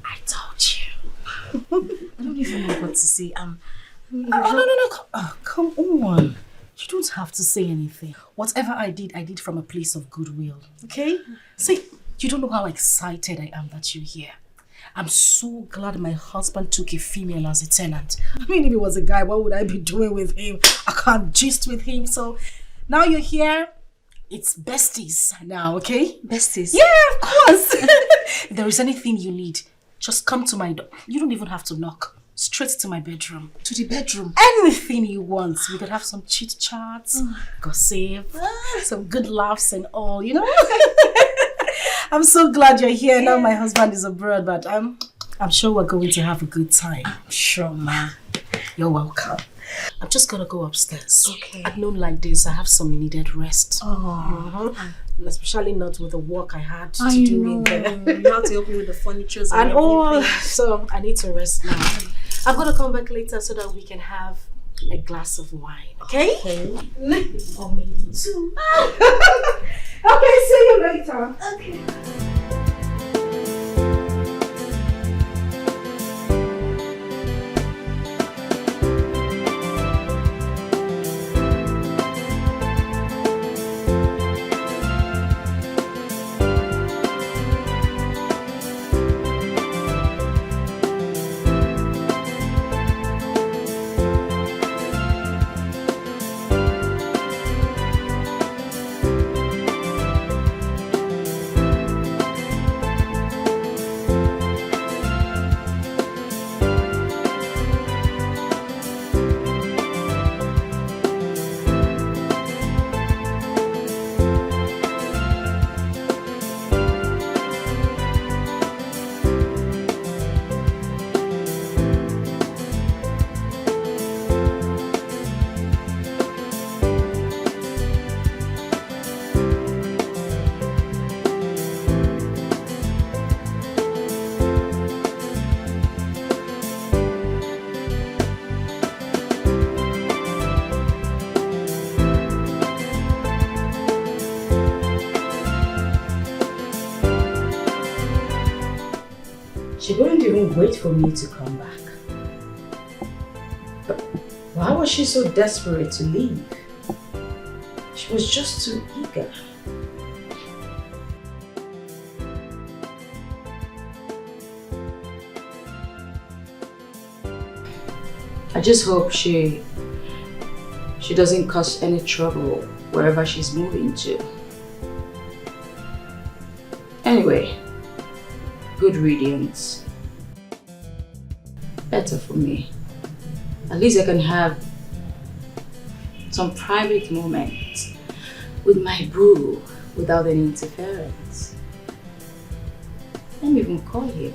I told you. I don't even know what to say. No. Come on. You don't have to say anything. Whatever I did from a place of goodwill. Okay? See, you don't know how excited I am that you're here. I'm so glad my husband took a female as a tenant. I mean, if it was a guy, what would I be doing with him? I can't gist with him. So now you're here. It's besties now, okay? Besties? Yeah, of course. If there is anything you need, just come to my door. You don't even have to knock. Straight to my bedroom. To the bedroom? Anything you want. We could have some chit chats, gossip, some good laughs and all, you know? I'm so glad you're here. Now my husband is abroad, but I'm sure we're going to have a good time. I'm sure, ma. You're welcome. I'm just gonna go upstairs. Okay. At noon like this, I have some needed rest. Oh. Especially not with the work I had to I do know. in there. You have to help me with the furnitures And all. everything. So I need to rest now. I'm gonna come back later so that we can have a glass of wine. Okay? Or maybe two. Okay, see you later. Okay. She wouldn't even wait for me to come back. But why was she so desperate to leave? She was just too eager. I just hope she doesn't cause any trouble wherever she's moving to. Anyway, good riddance. Better for me. At least I can have some private moments with my boo without any interference. Let me even call him.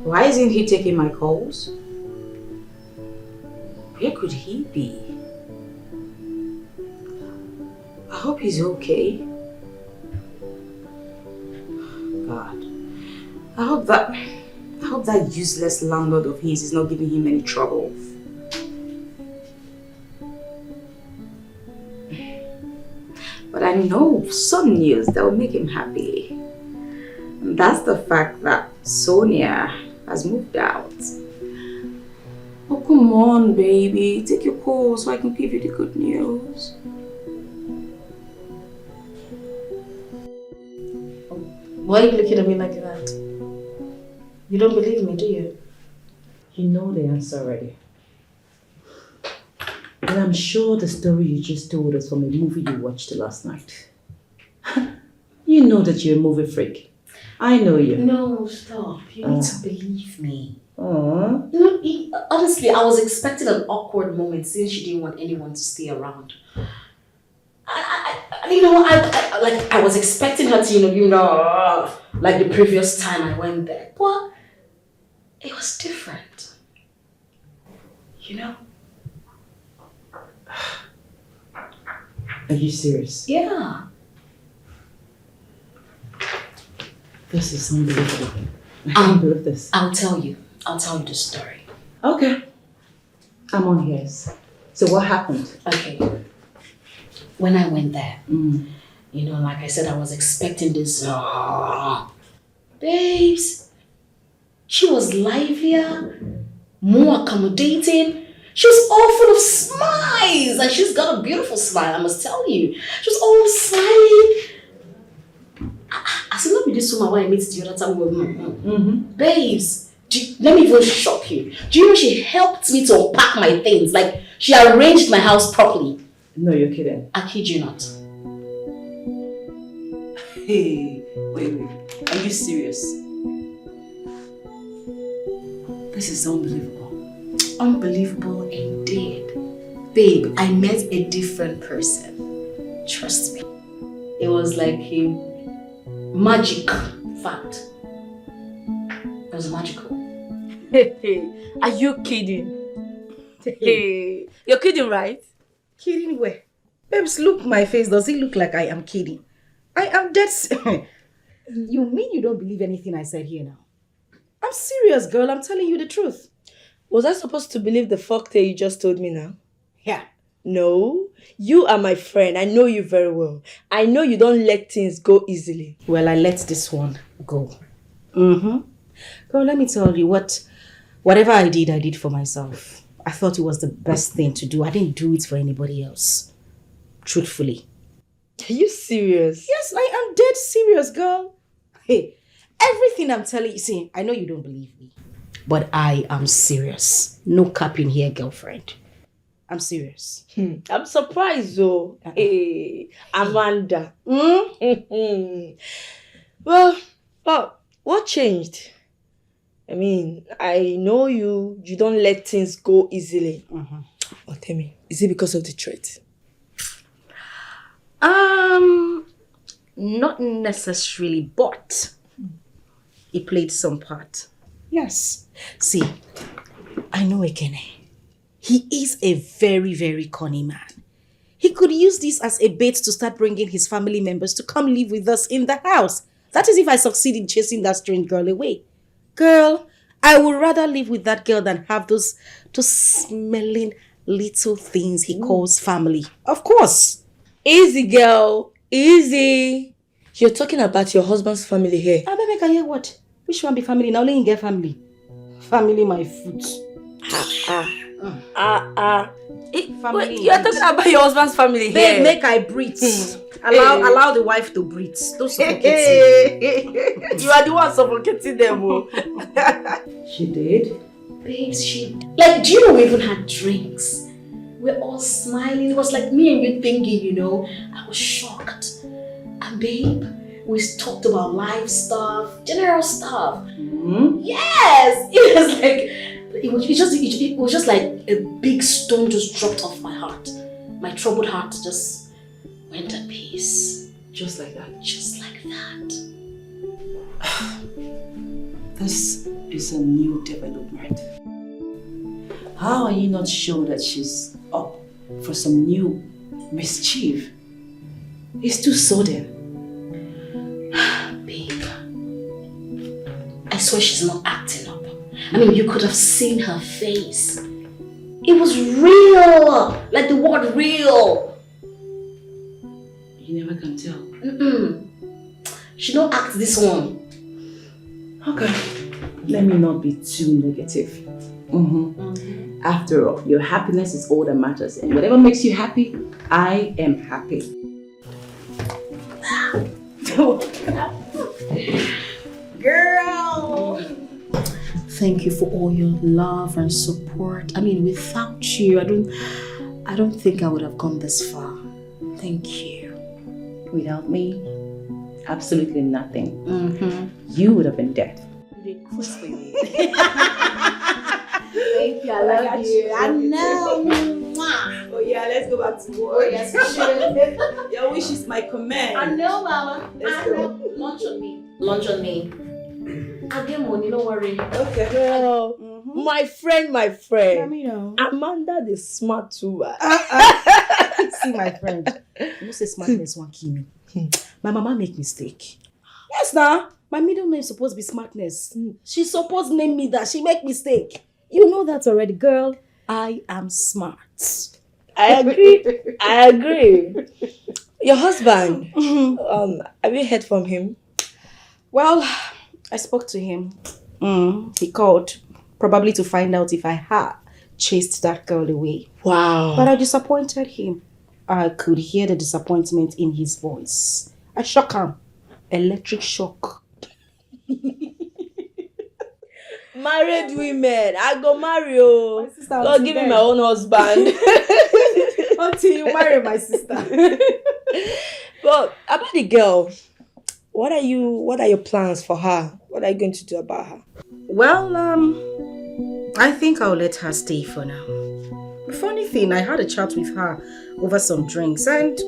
Why isn't he taking my calls? Where could he be? I hope he's okay. God. I hope that useless landlord of his is not giving him any trouble. But I know some news that will make him happy. That's the fact that Sonia has moved out. Oh, come on, baby. Take your call so I can give you the good news. Why are you looking at me like that? You don't believe me, do you? You know the answer already. And I'm sure the story you just told us from a movie you watched last night. You know that you're a movie freak. I know you. No, stop. You need to believe me. Aww. Honestly, I was expecting an awkward moment since she didn't want anyone to stay around. I was expecting her to, like the previous time I went there. But it was different. You know? Are you serious? Yeah. This is unbelievable. I can't believe this. I'll tell you the story. Okay. I'm on ears. So what happened? Okay. When I went there, like I said, I was expecting this. Babes, she was livelier, more accommodating. She was all full of smiles, and she's got a beautiful smile, I must tell you. She was all smiling. I said, not be this woman when I meet the other time. Babes, let me even shock you. Do you know she helped me to unpack my things? Like, she arranged my house properly. No, you're kidding. I kid you not. Hey, wait. Are you serious? This is unbelievable. Unbelievable indeed. Babe, I met a different person. Trust me. It was like a magic fact. It was magical. Hey, are you kidding? Hey, you're kidding, right? Kidding where? Babes, look my face. Does it look like I am kidding? I am dead. You mean you don't believe anything I said here now? I'm serious, girl. I'm telling you the truth. Was I supposed to believe the fuck that you just told me now? Yeah. No, you are my friend. I know you very well. I know you don't let things go easily. Well, I let this one go. Girl, let me tell you whatever I did for myself. I thought it was the best thing to do. I didn't do it for anybody else. Truthfully. Are you serious? Yes, I am dead serious, girl. Hey, everything I'm telling you, see, I know you don't believe me, but I am serious. No capping here, girlfriend. I'm serious. I'm surprised though. Hey, Amanda. Well, what changed? I mean, I know you don't let things go easily. But tell me, is it because of the threat? Not necessarily, but it played some part. Yes. See, I know Ekene. He is a very, very cunning man. He could use this as a bait to start bringing his family members to come live with us in the house. That is if I succeed in chasing that strange girl away. Girl, I would rather live with that girl than have those smelling little things he calls family. Of course. Easy, girl. Easy. You're talking about your husband's family here. Baby, can you hear what? Which one be family? Now let him get family. Family my foot. Family. You're talking about your husband's family here. Babe, make I breathe. Allow the wife to breathe. Don't suffocate me. You are the one suffocating them. She did? Babes, do you know we even had drinks? We're all smiling. It was like me and you thinking, I was shocked. And babe, we talked about life stuff, general stuff. Yes! It was just like a big stone just dropped off my heart. My troubled heart just went at peace. Just like that? Just like that. This is a new development. How are you not sure that she's up for some new mischief? It's too sudden. Babe, I swear she's not acting up. I mean, you could have seen her face. It was real, like the word real. You never can tell. She don't act this one. Okay. Let me not be too negative. After all, your happiness is all that matters. And whatever makes you happy, I am happy. Girl! Thank you for all your love and support. I mean, without you, I don't think I would have gone this far. Thank you. Without me, absolutely nothing. You would have been dead. Thank you, I love you. I know. Oh yeah, let's go back to work. Oh, yes, we should. Your wish is my command. I know, Mama. Let's go. Lunch on me. Lunch on me. I'll get money, don't worry. Okay. Girl, my friend. Let me know. Amanda the smart too. See, my friend, you say smartness won't kill me. My mama make mistake. Yes, now. My middle name supposed to be smartness. She supposed to name me that. She make mistake. You know that already, girl. I am smart. I agree. Your husband, have you heard from him? Well, I spoke to him. He called, probably to find out if I had chased that girl away. Wow. But I disappointed him. I could hear the disappointment in his voice. I shocked him. Electric shock. Married women, I go marry you. God give me my own husband. Until you marry my sister. But about the girl, what are your plans for her? What are you going to do about her? Well, I think I'll let her stay for now. The funny thing, I had a chat with her over some drinks and,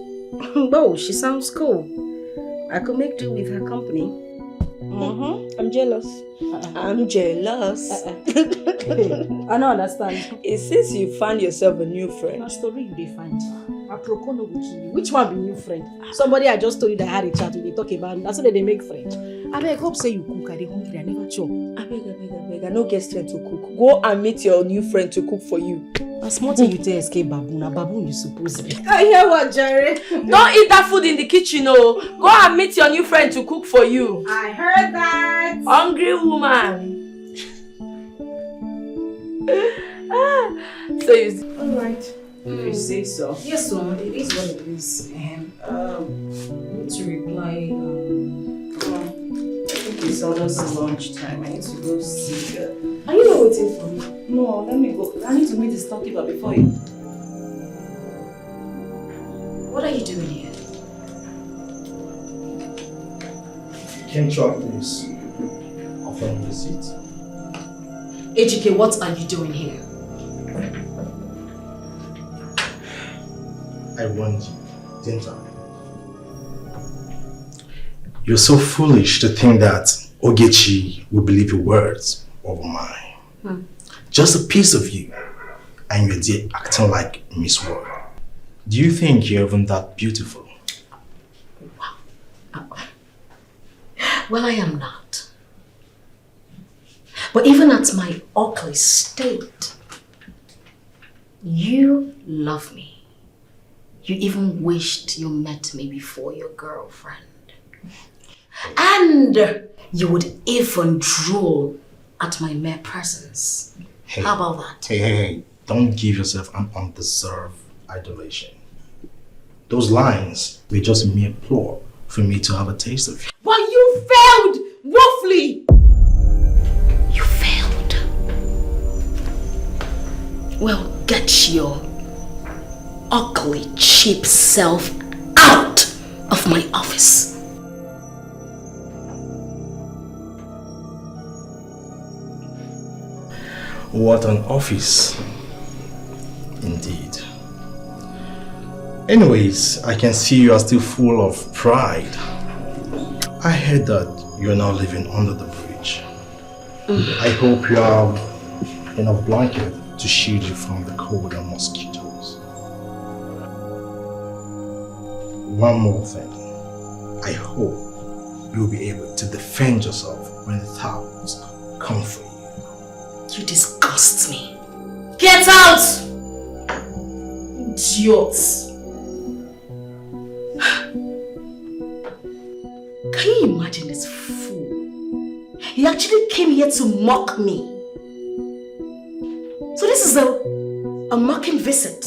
whoa, she sounds cool. I could make do with her company. I'm jealous. I'm jealous. I don't understand. It's since you found yourself a new friend. What story you dey find? Which one be new friend? Somebody I just told you that I had a chat with, they talk about, that's how they make friends. I beg, hope say you cook, I dey hungry, I never chop. I beg, I no get strength to cook. Go and meet your new friend to cook for you. A small thing you tell escape baboon, a baboon you supposed to be. I hear what, Jerry? Don't eat that food in the kitchen, oh. Go and meet your new friend to cook for you. I heard that. Hungry woman. So you... Alright. If you say so. Yes, so it is what it is. Need to reply. It's almost lunchtime. I need to go see her. Are you not waiting for me? No, let me go. I need to meet the storekeeper before you. What are you doing here? Can you at least offer me a seat? Ejike, what are you doing here? I warned you, didn't I? You're so foolish to think that Ogechi will believe your words over mine. Just a piece of you, and you're there acting like Miss World. Do you think you're even that beautiful? Well, I am not. But even at my ugly state, you love me. You even wished you met me before your girlfriend. And you would even drool at my mere presence. Hey, how about that? Hey, don't give yourself an undeserved adulation. Those lines were just mere ploy for me to have a taste of you. But you failed woefully! You failed. Well, get your ugly, cheap self out of my office. What an office, indeed. Anyways, I can see you are still full of pride. I heard that you're now living under the bridge. I hope you have enough blanket to shield you from the cold and mosquitoes. One more thing. I hope you'll be able to defend yourself when the thoughts come for you. You disgust me. Get out! Idiots! Can you imagine this fool? He actually came here to mock me. So this is a mocking visit.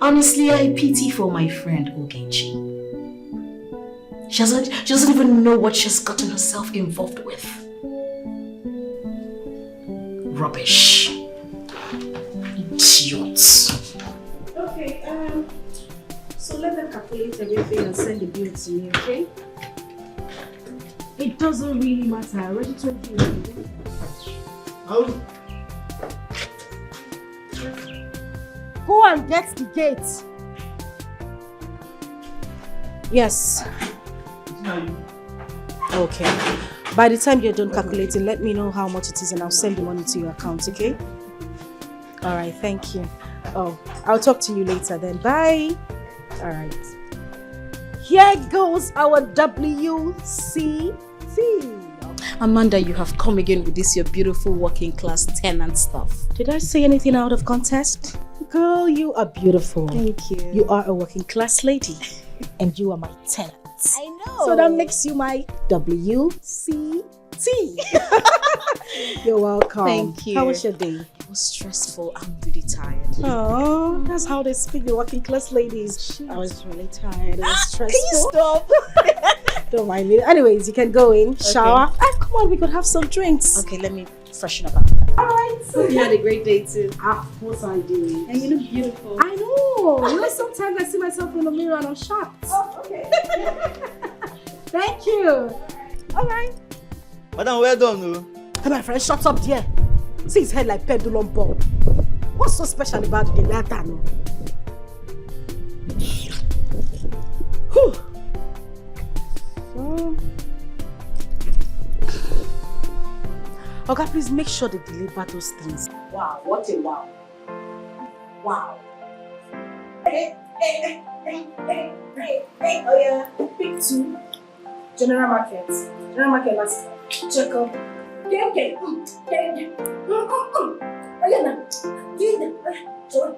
Honestly, I pity for my friend Ogechi. She doesn't even know what she's gotten herself involved with. Rubbish. Idiots. Okay, so let them calculate everything and send the bill to me, okay? It doesn't really matter. I already told you. Go and get the gate. Yes. Okay. By the time you're done calculating, let me know how much it is and I'll send the money to your account, okay? Alright, thank you. Oh, I'll talk to you later then. Bye. Alright. Here goes our WCT. Amanda, you have come again with this your beautiful working class tenant stuff. Did I say anything out of context? Girl, you are beautiful. Thank you. You are a working class lady. And you are my tenant. I know. So that makes you my WCT. You're welcome. Thank you. How was your day? It was stressful. I'm really tired. Oh, that's how they speak, the working class ladies. I was really tired. It was stressful. Can you stop? Don't mind me. Anyways, you can go in, shower. Ah, come on, we could have some drinks. Okay, let me freshen up after. Alright. Hope you had a great day too. Of course I did. And you look beautiful. I know. You know, sometimes I see myself in the mirror and I'm shocked. Oh, okay. Thank you. Alright. Madam, well done, no? Hey, my friend, shut up there. See his head like pendulum ball. What's so special about the latter, no? Whew. Okay, please make sure they deliver those things. Wow, what a wow. Wow. Hey, oh yeah. Pick 2. General Market. General Market last check up. Okay. Oh yeah, now. Joy.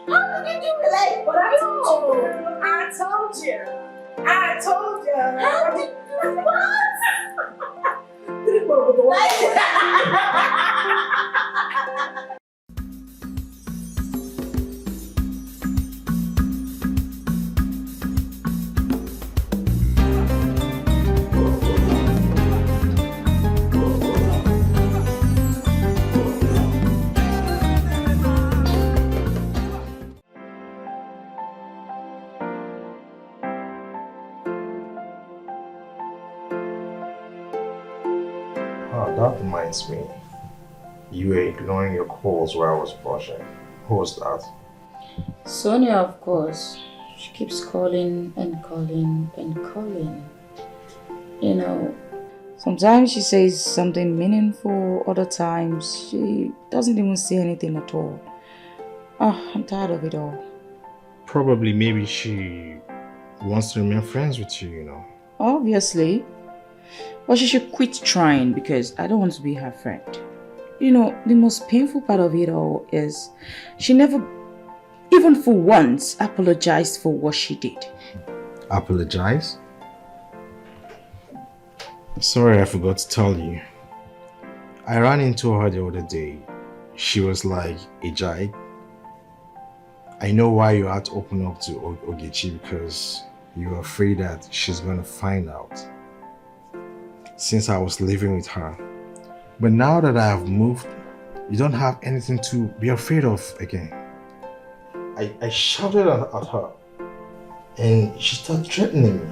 How did you do it? But I told you. How did you do That reminds me. You were ignoring your calls while I was brushing. Who was that? Sonia, of course. She keeps calling and calling and calling. You know, sometimes she says something meaningful, other times she doesn't even say anything at all. Oh, I'm tired of it all. Probably maybe she wants to remain friends with you, you know. Obviously. But she should quit trying because I don't want to be her friend. You know, the most painful part of it all is she never, even for once, apologized for what she did. Apologize? Sorry, I forgot to tell you. I ran into her the other day. She was like, Ejai, I know why you had to open up to Ogechi because you're afraid that she's going to find out. Since I was living with her. But now that I have moved, you don't have anything to be afraid of again. I shouted at her and she started threatening me.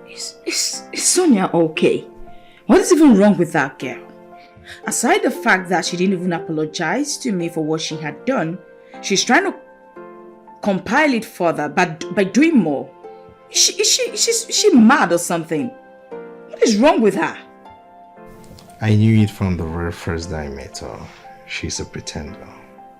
Is Sonia okay? What is even wrong with that girl? Aside the fact that she didn't even apologize to me for what she had done, she's trying to compile it further by doing more. Is she mad or something? What is wrong with her? I knew it from the very first day I met her. She's a pretender.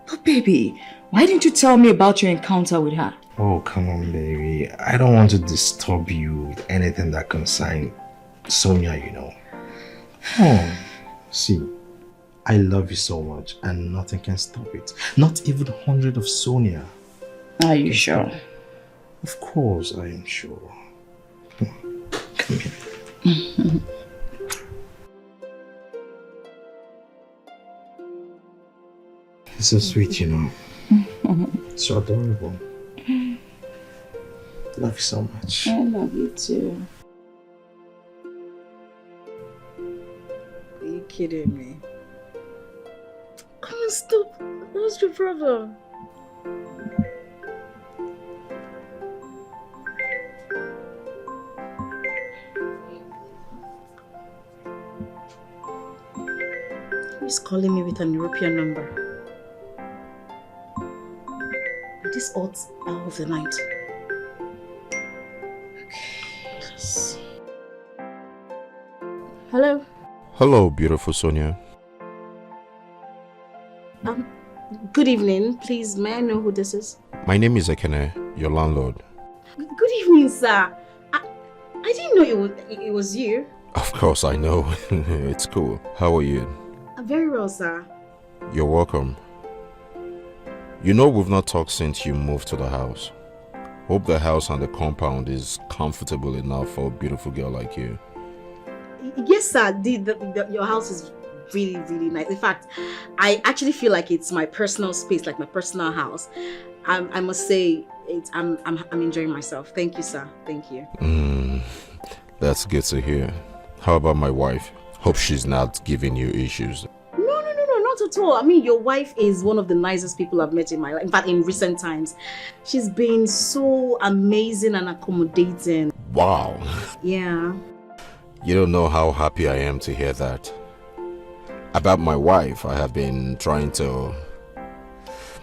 But baby, why didn't you tell me about your encounter with her? Oh, come on, baby. I don't want to disturb you with anything that concerns Sonia, you know. Oh, see, I love you so much and nothing can stop it. Not even 100 of Sonia. Are you sure? Of course I am sure. Come here. It's so sweet, you know. So adorable. Love you so much. I love you too. Are you kidding me? Come on, stop. What's your problem? Who's calling me with an European number? At this odd hour of the night. Okay, let's see. Hello? Hello, beautiful Sonia. Good evening. Please, may I know who this is? My name is Ekene, your landlord. Good evening, sir. I didn't know it was you. Of course, I know. It's cool. How are you? Very well, sir. You're welcome. You know we've not talked since you moved to the house. Hope the house and the compound is comfortable enough for a beautiful girl like you. Yes, sir. Your house is really, really nice. In fact, I actually feel like it's my personal space, like my personal house. I must say, I'm enjoying myself. Thank you, sir. Thank you. That's good to hear. How about my wife? Hope she's not giving you issues. No, not at all. I mean, your wife is one of the nicest people I've met in my life. In fact, in recent times, she's been so amazing and accommodating. Wow. Yeah. You don't know how happy I am to hear that. About my wife, I have been trying to...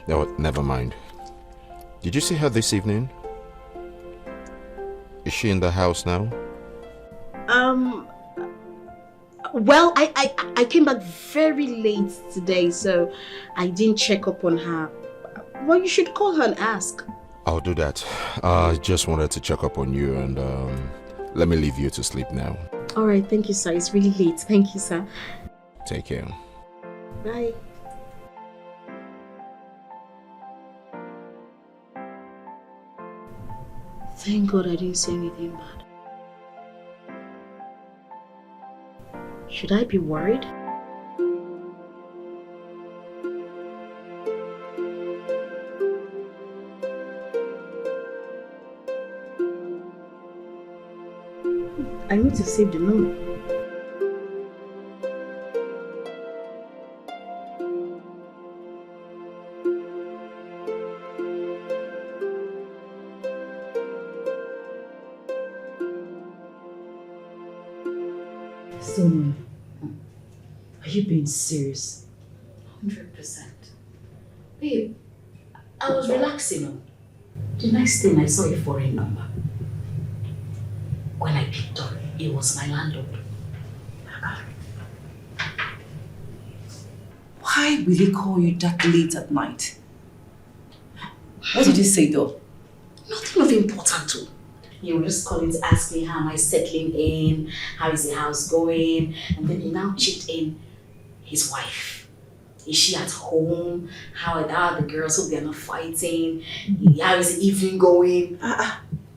No, never mind. Did you see her this evening? Is she in the house now? Well, I came back very late today, so I didn't check up on her. Well, you should call her and ask. I'll do that. I just wanted to check up on you and let me leave you to sleep now. All right, thank you, sir. It's really late. Thank you, sir. Take care. Bye. Thank God I didn't say anything bad. Should I be worried? I need to save the number. Sonia, are you being serious? 100%. Babe, I was relaxing. The next thing I saw a foreign number. When I picked up, it was my landlord. Why will he call you that late at night? What did he say though? Nothing of importance too. He was just calling to ask me how am I settling in, how is the house going, and then he now chipped in his wife. Is she at home? How are the girls? Hope they're not fighting. How is the evening going?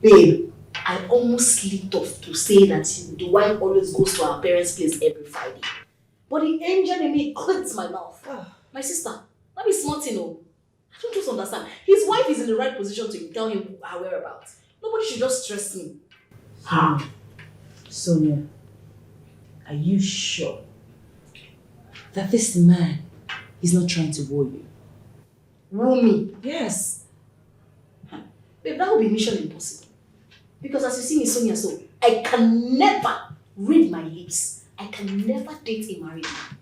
Babe, I almost slipped off to say that the wife always goes to our parents' place every Friday. But the angel in me clipped my mouth. My sister, let me smart, you know. I don't just understand. His wife is in the right position to tell him her whereabouts. Nobody should just stress me. Sonia, are you sure that this man is not trying to woo you? Woo me? Yes. Babe, that would be mission impossible. Because as you see me, Sonia, so I can never read my lips. I can never date a married man.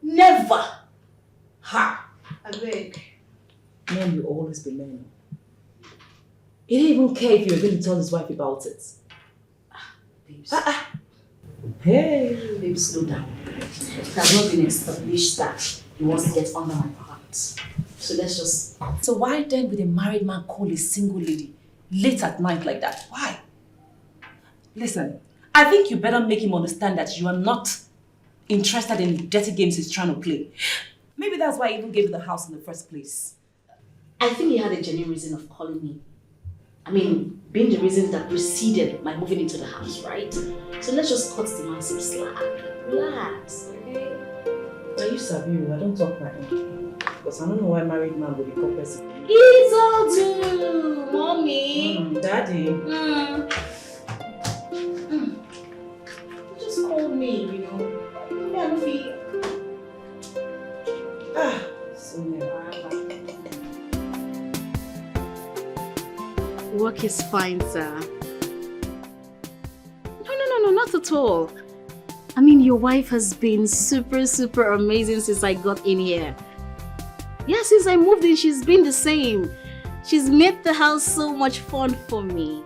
Never. Ha! I beg. Men will always be men. He didn't even care if you were going to tell his wife about it. Babes. Hey. Babe, slow down. It has not been established that he wants to get under my pants. So let's just... So why then would a married man call a single lady late at night like that? Why? Listen, I think you better make him understand that you are not interested in dirty games he's trying to play. Maybe that's why I even gave you the house in the first place. I think he had a genuine reason of calling me. I mean, being the reason that preceded my moving into the house, right? So let's just cut the man some slack. Relax, okay? Are you Sabiru? I don't talk like him. Because I don't know why married man would be compulsive. It's all due, mommy. Daddy. You just called me, you know. Maybe I don't feel. Sonia. Work is fine, sir. No, not at all. I mean, your wife has been super amazing since I got in here. Yeah, since I moved in, she's been the same. She's made the house so much fun for me.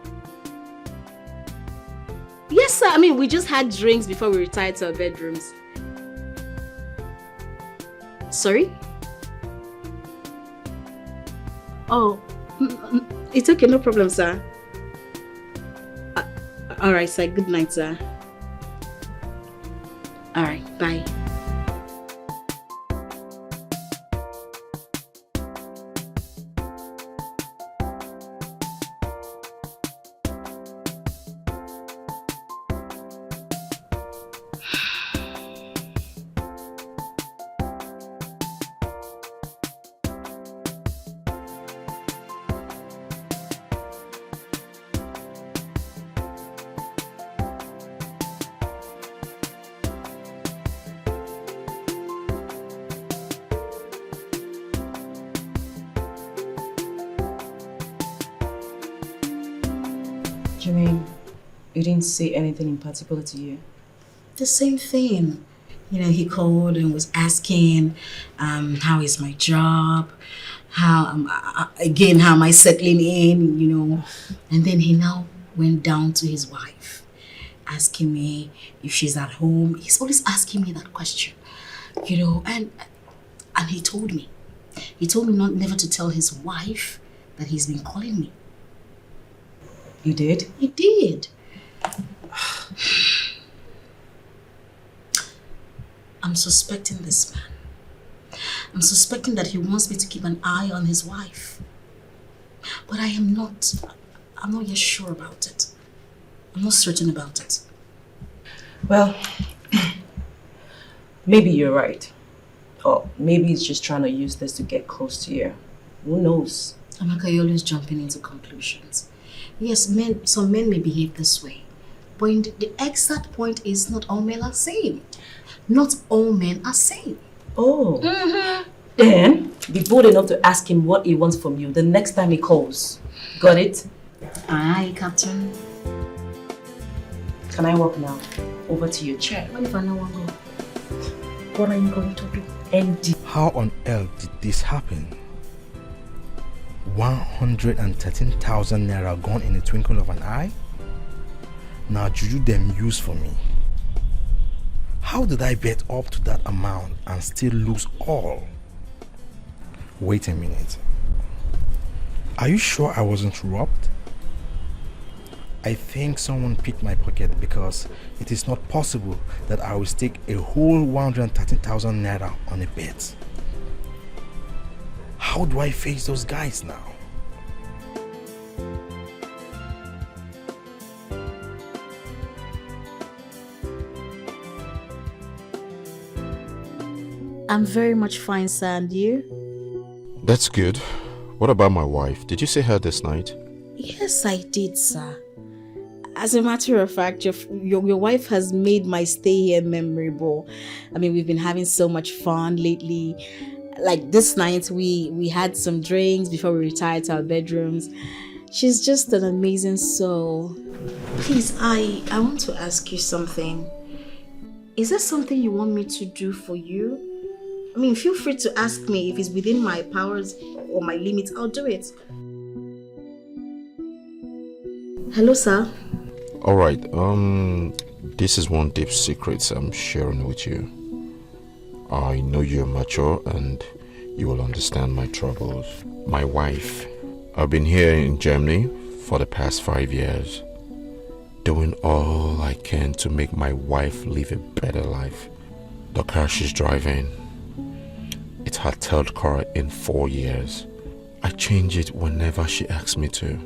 Yes, sir. I mean, we just had drinks before we retired to our bedrooms. Sorry? Oh, it's okay, no problem, sir. Alright, sir. Good night, sir. Alright, bye. You mean you didn't say anything in particular to you? The same thing. You know, he called and was asking, how is my job? How, again, how am I settling in, you know? And then he now went down to his wife, asking me if she's at home. He's always asking me that question, you know, and he told me. He told me never to tell his wife that he's been calling me. You did? He did. I'm suspecting this man. I'm suspecting that he wants me to keep an eye on his wife. But I'm not yet sure about it. I'm not certain about it. Well, maybe you're right. Or maybe he's just trying to use this to get close to you. Who knows? Amaka, you're always jumping into conclusions. Yes, some men may behave this way. But the exact point is not all men are same. Not all men are same. Oh. Then, be bold enough to ask him what he wants from you the next time he calls. Got it? Aye, Captain. Can I walk now? Over to your chair. What if I don't want to go? What are you going to do? Empty. How on earth did this happen? 113,000 naira gone in the twinkle of an eye? Now juju them used for me. How did I bet up to that amount and still lose all? Wait a minute. Are you sure I wasn't robbed? I think someone picked my pocket because it is not possible that I will stake a whole 113,000 naira on a bet. How do I face those guys now? I'm very much fine, sir, and you? That's good. What about my wife? Did you see her this night? Yes, I did, sir. As a matter of fact, your wife has made my stay here memorable. I mean, we've been having so much fun lately. Like this night, we had some drinks before we retired to our bedrooms. She's just an amazing soul. Please, I want to ask you something. Is there something you want me to do for you? I mean, feel free to ask me. If it's within my powers or my limits, I'll do it. Hello, sir. Alright, this is one deep secret I'm sharing with you. I know you're mature and you will understand my troubles. My wife, I've been here in Germany for the past 5 years, doing all I can to make my wife live a better life. The car she's driving, it had third car in 4 years. I change it whenever she asks me to.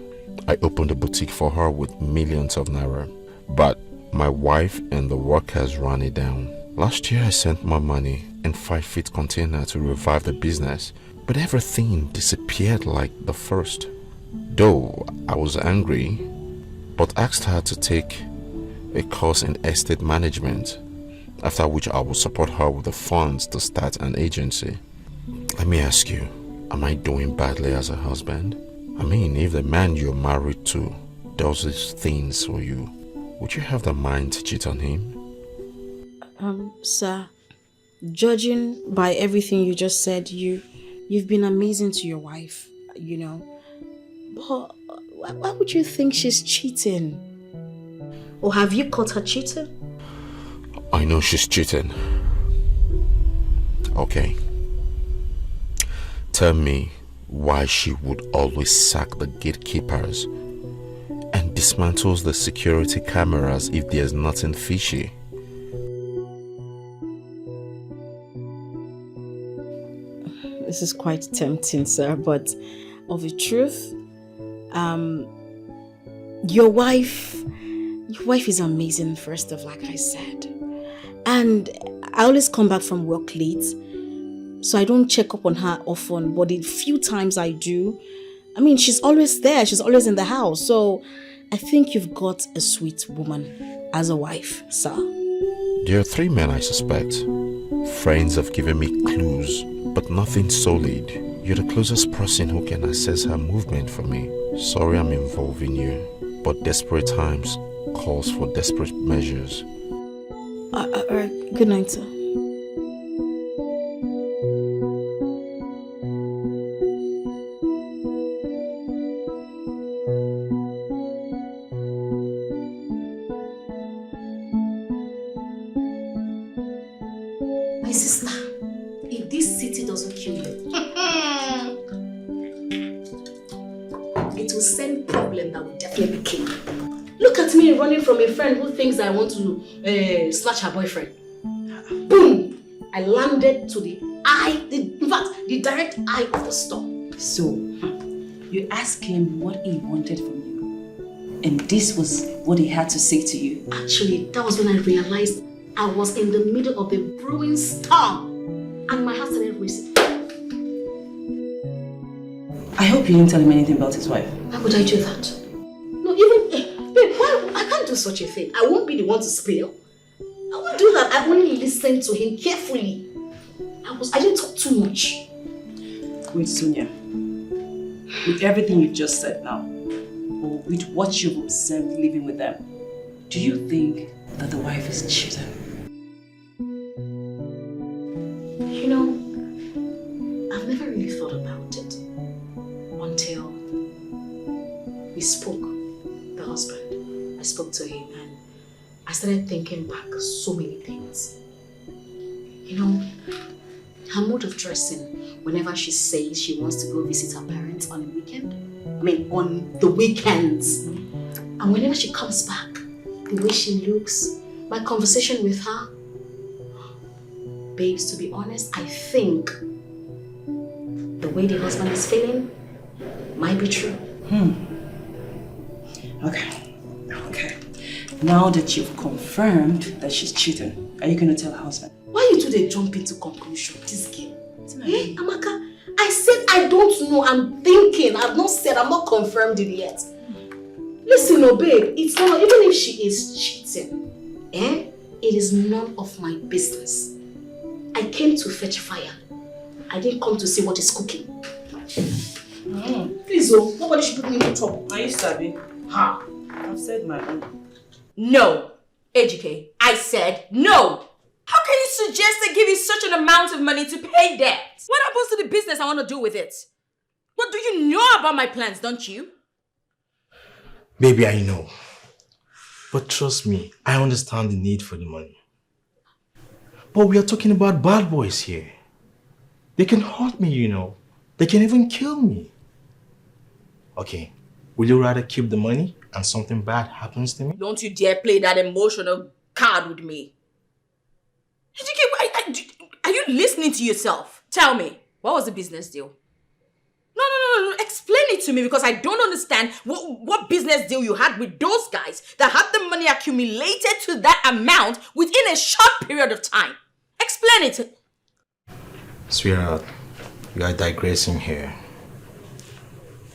I opened a boutique for her with millions of naira. But my wife and the workers ran it down. Last year I sent my money in 5-feet container to revive the business, but everything disappeared like the first. Though I was angry, but asked her to take a course in estate management, after which I will support her with the funds to start an agency. Let me ask you, am I doing badly as a husband? I mean, if the man you're married to does these things for you, would you have the mind to cheat on him? Sir, judging by everything you just said, you've been amazing to your wife, you know. But why would you think she's cheating? Or have you caught her cheating? I know she's cheating. Okay. Tell me why she would always sack the gatekeepers and dismantles the security cameras if there's nothing fishy. This is quite tempting, sir, but of the truth, your wife is amazing, first of, like I said. And I always come back from work late, so I don't check up on her often, but the few times I do, I mean, she's always there, she's always in the house, so I think you've got a sweet woman as a wife, sir. There are 3 men I suspect. Friends have given me clues, but nothing solid. You're the closest person who can assess her movement for me. Sorry I'm involving you, but desperate times calls for desperate measures. Alright, good night, sir. My sister, if this city doesn't kill you, it will send problem that will definitely kill you. Look at me running from a friend who thinks I want to snatch her boyfriend. Boom! I landed to the direct eye of the storm. So, you asked him what he wanted from you, and this was what he had to say to you. Actually, that was when I realized I was in the middle of a brewing storm, and my heart started racing. I hope you didn't tell him anything about his wife. Why would I do that? No, even babe, why? I can't do such a thing. I won't be the one to spill. I won't do that. I only listened to him carefully. I didn't talk too much. Wait, Sonia. With everything you've just said now, or with what you've observed living with them, do you think that the wife is cheating? You know, I've never really thought about it until we spoke, the husband. I spoke to him and I started thinking back so many things. You know, her mode of dressing, whenever she says she wants to go visit her parents on a weekend, on the weekends, and whenever she comes back, the way she looks, my conversation with her, babes, to be honest, I think the way the husband is feeling might be true. Okay. Now that you've confirmed that she's cheating, are you going to tell her husband? Why you two they jump into conclusion, this girl? Hey, Amaka, I said I don't know, I'm thinking. I've not said, I'm not confirmed it yet. Listen, oh babe, it's not, even if she is cheating, it is none of my business. I came to fetch fire. I didn't come to see what is cooking. Please, oh, nobody should put me in trouble. Are you savvy? Ha! I've said my own. No. AGK, I said no. How can you suggest I give you such an amount of money to pay debt? What happens to the business I want to do with it? What do you know about my plans, don't you? Baby, I know. But trust me, I understand the need for the money. But we are talking about bad boys here. They can hurt me, you know. They can even kill me. Okay, will you rather keep the money and something bad happens to me? Don't you dare play that emotional card with me. you listening to yourself? Tell me, what was the business deal? No. Explain it to me because I don't understand what business deal you had with those guys that had the money accumulated to that amount within a short period of time. Explain it. Sweetheart, you are digressing here.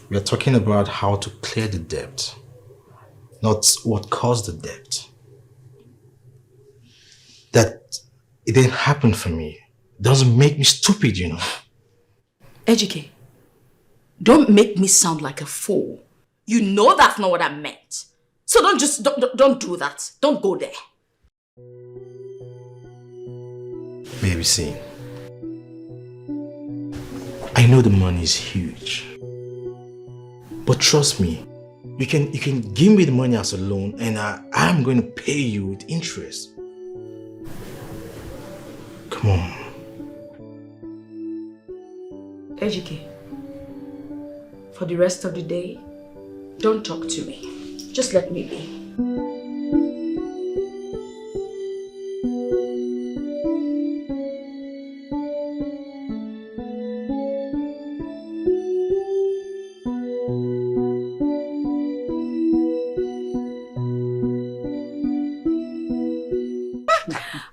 We are talking about how to clear the debt, not what caused the debt. That it didn't happen for me doesn't make me stupid, you know. Ejike, don't make me sound like a fool. You know that's not what I meant. So don't do that. Don't go there. Baby, see, I know the money is huge, but trust me, you can give me the money as a loan and I'm going to pay you with interest. Come on. Ejike, for the rest of the day, don't talk to me. Just let me be.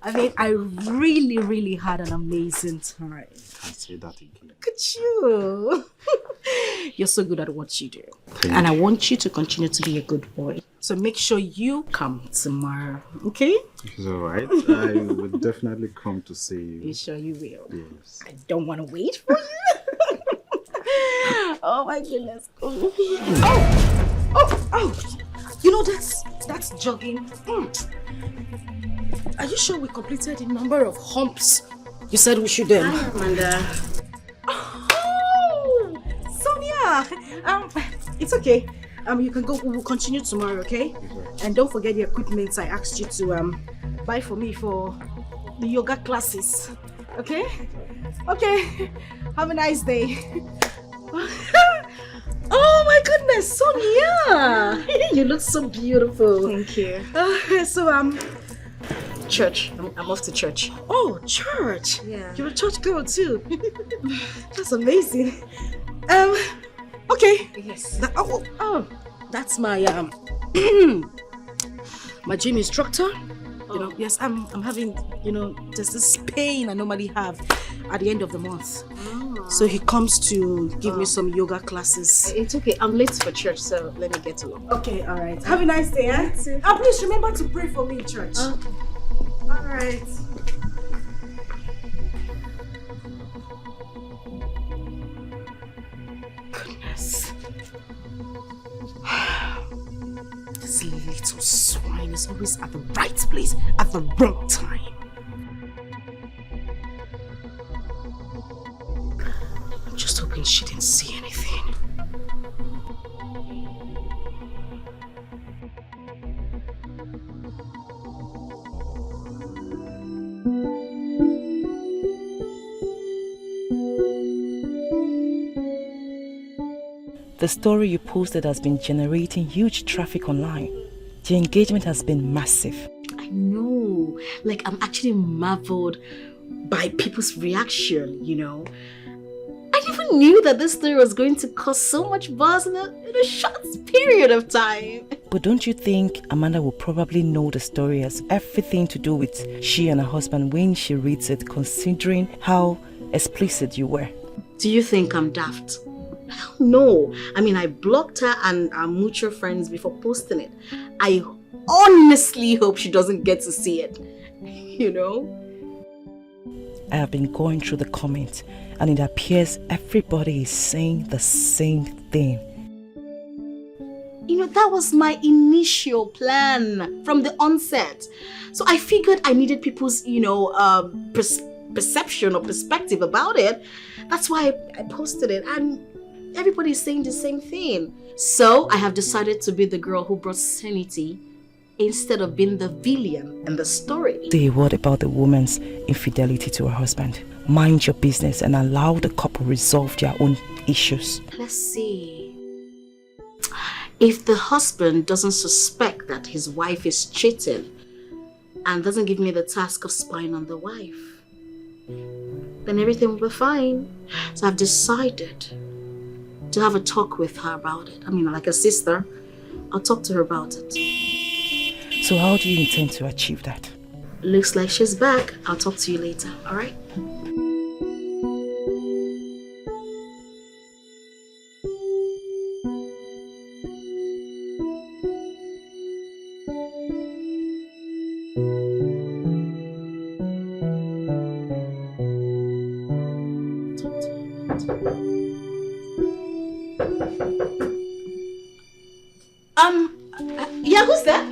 I mean, I really had an amazing time. Can't say that again. Look at you. You're so good at what you do. Thank And you. I want you to continue to be a good boy. So make sure you come tomorrow, okay? It's alright. I will definitely come to see you. You sure you will? Yes. I don't want to wait for you. Oh my goodness. Oh. You know, that's jogging. Are you sure we completed the number of humps you said we should? Hi, Amanda. Oh, Sonia. It's okay. You can go. We'll continue tomorrow, okay? And don't forget the equipment I asked you to buy for me for the yoga classes. Okay? Okay. Have a nice day. Oh my goodness, Sonia! You look so beautiful. Thank you. Church. I'm off to church. Oh, church. Yeah. You're a church girl too. That's amazing. Okay. Yes. That's my my gym instructor. You know, yes, I'm having, there's this pain I normally have at the end of the month. So he comes to give me some yoga classes. It's okay. I'm late for church, so let me get along. Okay, all right. Have a nice day, eh? And please remember to pray for me in church. All right. Goodness. This little swine is always at the right place at the wrong time. I'm just hoping she didn't see anything. The story you posted has been generating huge traffic online. The engagement has been massive. I know. Like, I'm actually marveled by people's reaction, I never knew that this story was going to cause so much buzz in a short period of time. But don't you think Amanda will probably know the story has everything to do with she and her husband when she reads it, considering how explicit you were? Do you think I'm daft? Hell no. I mean, I blocked her and our mutual friends before posting it. I honestly hope she doesn't get to see it. I have been going through the comments and it appears everybody is saying the same thing. That was my initial plan from the onset. So I figured I needed people's, perception or perspective about it. That's why I posted it. And everybody's saying the same thing. So I have decided to be the girl who brought sanity instead of being the villain in the story. Say a word about the woman's infidelity to her husband. Mind your business and allow the couple resolve their own issues. Let's see. If the husband doesn't suspect that his wife is cheating and doesn't give me the task of spying on the wife, then everything will be fine. So I've decided to have a talk with her about it. I mean, like a sister, I'll talk to her about it. So how do you intend to achieve that? Looks like she's back. I'll talk to you later, alright? Yeah, who's that?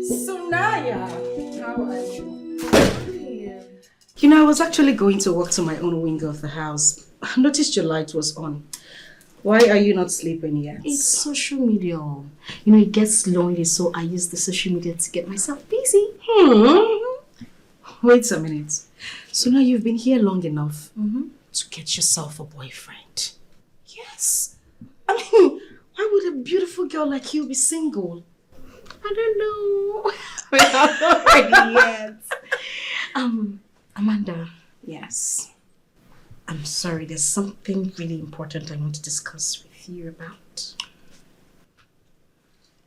Sunaya, how are you? You know, I was actually going to walk to my own wing of the house. I noticed your light was on. Why are you not sleeping yet? It's social media. You know, it gets lonely, so I use the social media to get myself busy. Wait a minute. So now you've been here long enough to get yourself a boyfriend. Yes. I mean, why would a beautiful girl like you be single? I don't know. We're not ready yet. Amanda. Yes. I'm sorry, there's something really important I want to discuss with you about.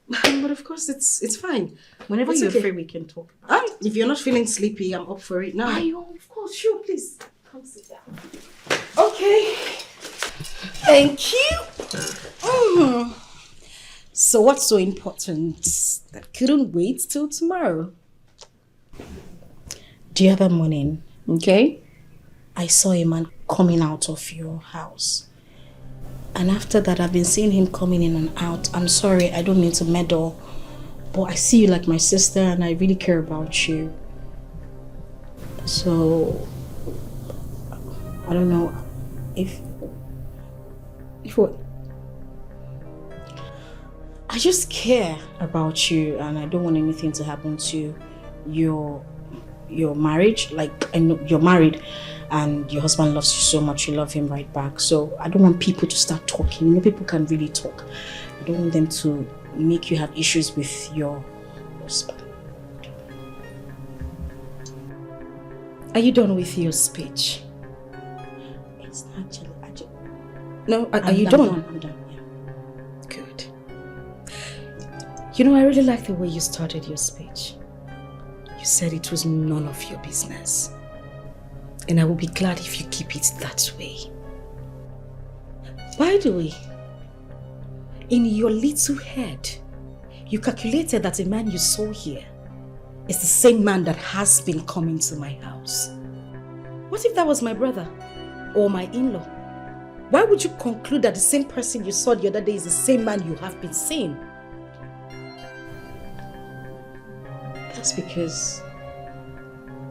But of course, it's fine. Whenever It's you're okay. free, we can talk about it. If you're not feeling sleepy, I'm up for it now. Of course, sure, please. Come sit down. Okay. Thank you. So what's so important that couldn't wait till tomorrow? The other morning, okay, I saw a man coming out of your house. And after that, I've been seeing him coming in and out. I'm sorry, I don't mean to meddle, but I see you like my sister and I really care about you. So, I don't know if what? I just care about you and I don't want anything to happen to your marriage. Like, I know you're married and your husband loves you so much, you love him right back. So I don't want people to start talking. You know, people can really talk. I don't want them to make you have issues with your husband. Are you done with your speech? It's actually... No, are you done? I'm done, yeah. Good. You know, I really like the way you started your speech. You said it was none of your business. And I will be glad if you keep it that way. By the way, in your little head, you calculated that a man you saw here is the same man that has been coming to my house. What if that was my brother or my in-law? Why would you conclude that the same person you saw the other day is the same man you have been seeing? That's because,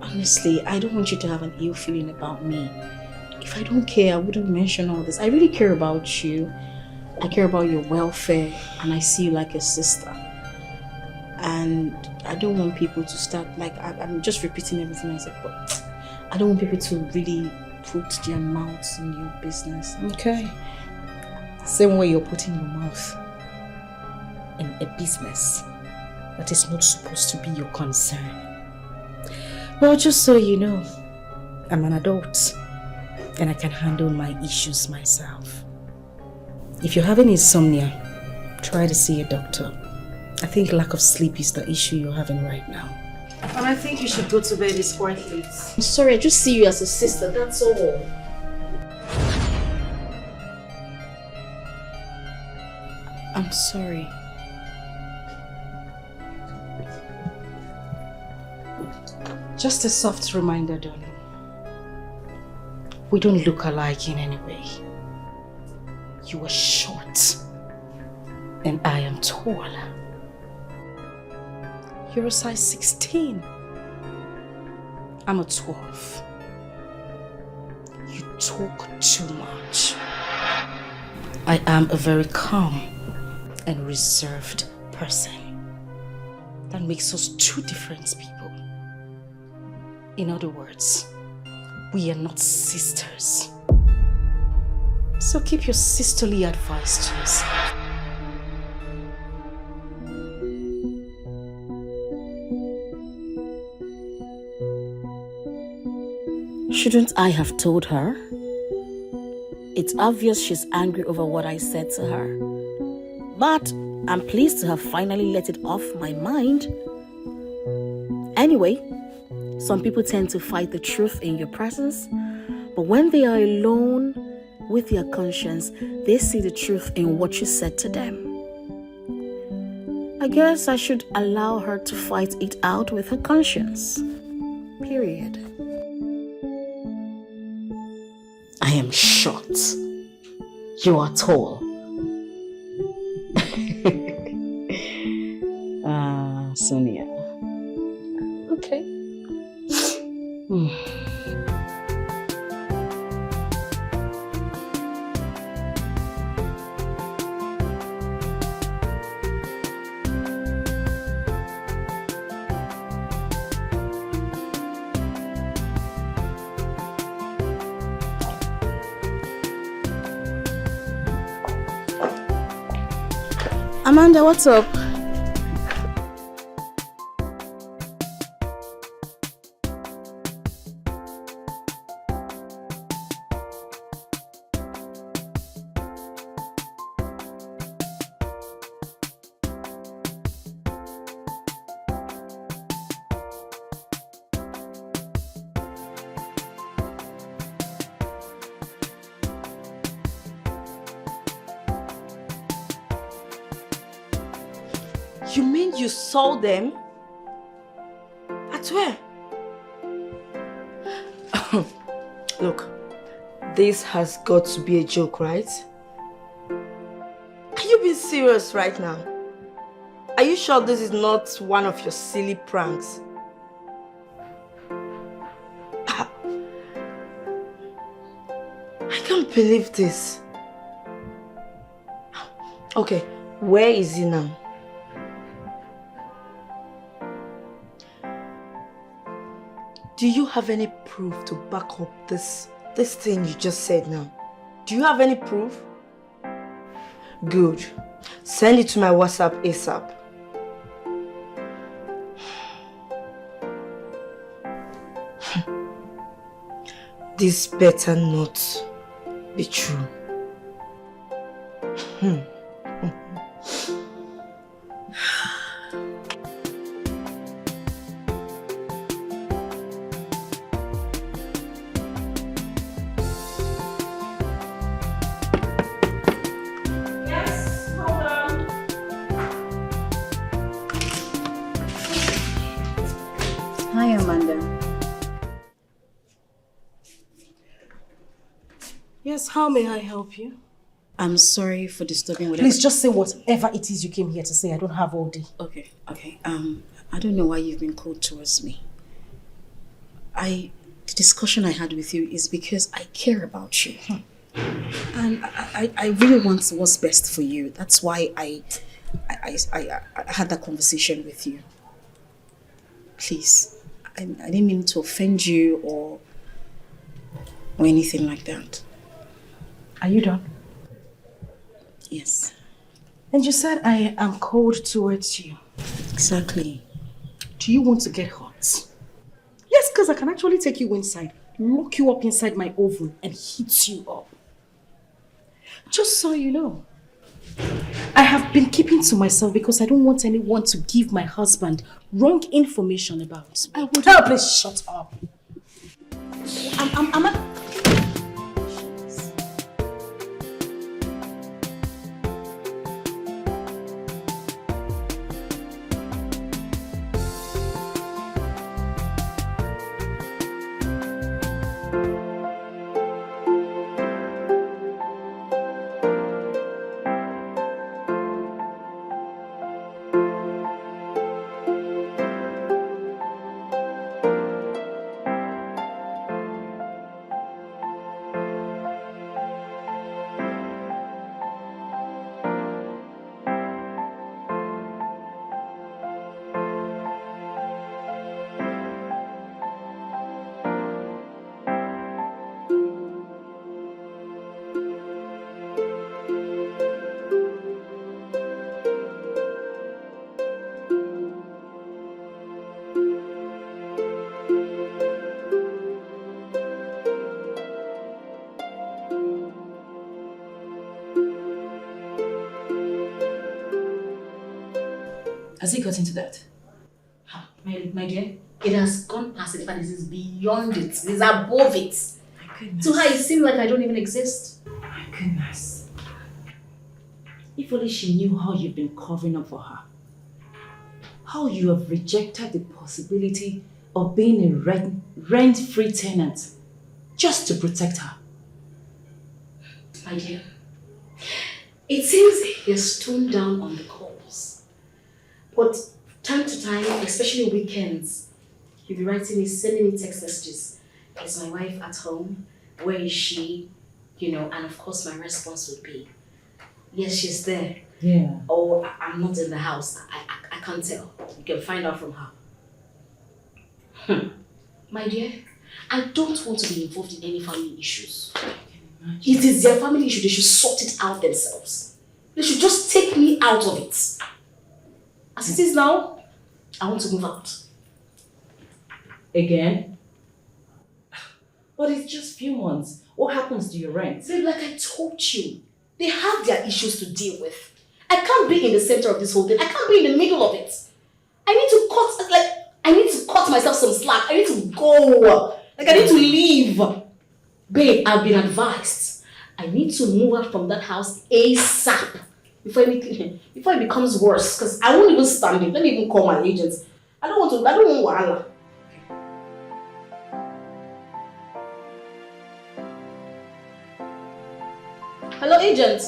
honestly, I don't want you to have an ill feeling about me. If I don't care, I wouldn't mention all this. I really care about you. I care about your welfare, and I see you like a sister. And I don't want people to start, like, I'm just repeating everything I said, but I don't want people to really put their mouths in your business. Okay. Same way you're putting your mouth in a business that is not supposed to be your concern. Well, just so you know, I'm an adult and I can handle my issues myself. If you're having insomnia, try to see a doctor. I think lack of sleep is the issue you're having right now. And I think you should go to bed. It's quite late. I'm sorry, I just see you as a sister, that's all. I'm sorry. Just a soft reminder, darling. We don't look alike in any way. You are short and I am tall. You're a size 16. I'm a 12. You talk too much. I am a very calm and reserved person. That makes us two different people. In other words, we are not sisters. So keep your sisterly advice to yourself. Shouldn't I have told her? It's obvious she's angry over what I said to her. But I'm pleased to have finally let it off my mind. Anyway, some people tend to fight the truth in your presence, but when they are alone with their conscience, they see the truth in what you said to them. I guess I should allow her to fight it out with her conscience. Period. I am short. You are tall. Sonia. Okay. Amanda, what's up? You mean you saw them? At where? Look, this has got to be a joke, right? Are you being serious right now? Are you sure this is not one of your silly pranks? I can't believe this. Okay, where is he now? Do you have any proof to back up this thing you just said now? Do you have any proof? Good. Send it to my WhatsApp ASAP. This better not be true. Hi, Amanda. Yes, how may I help you? I'm sorry for disturbing whatever. Please just say whatever it is you came here to say. I don't have all day. Okay. I don't know why you've been cold towards me. The discussion I had with you is because I care about you. And I really want what's best for you. That's why I had that conversation with you. Please, I didn't mean to offend you or anything like that. Are you done? Yes. And you said I am cold towards you. Exactly. Do you want to get hot? Yes, because I can actually take you inside, lock you up inside my oven and heat you up. Just so you know, I have been keeping to myself because I don't want anyone to give my husband wrong information about me. I would help. Please shut up. I'm a... Has he got into that? My dear, it has gone past it. In fact, this is beyond it. This is above it. My goodness. To her, it seems like I don't even exist. My goodness. If only she knew how you've been covering up for her. How you have rejected the possibility of being a rent-free tenant just to protect her. My dear, it seems he's toned down on the calls. But time to time, especially weekends, he'll be writing me, sending me text messages. Is my wife at home? Where is she? You know, and of course my response would be, yes, she's there. Yeah. Or I'm not in the house. I can't tell. You can find out from her. My dear, I don't want to be involved in any family issues. It is their family issue. They should sort it out themselves. They should just take me out of it. As it is now, I want to move out. Again? But it's just few months. What happens to your rent? Babe, like I told you, they have their issues to deal with. I can't be in the center of this whole thing. I can't be in the middle of it. I need to cut myself some slack. I need to go. I need to leave. Babe, I've been advised. I need to move out from that house ASAP before it becomes worse. Because I won't even stand it. Let me even call my agents. I don't want wahala. Hello, agent.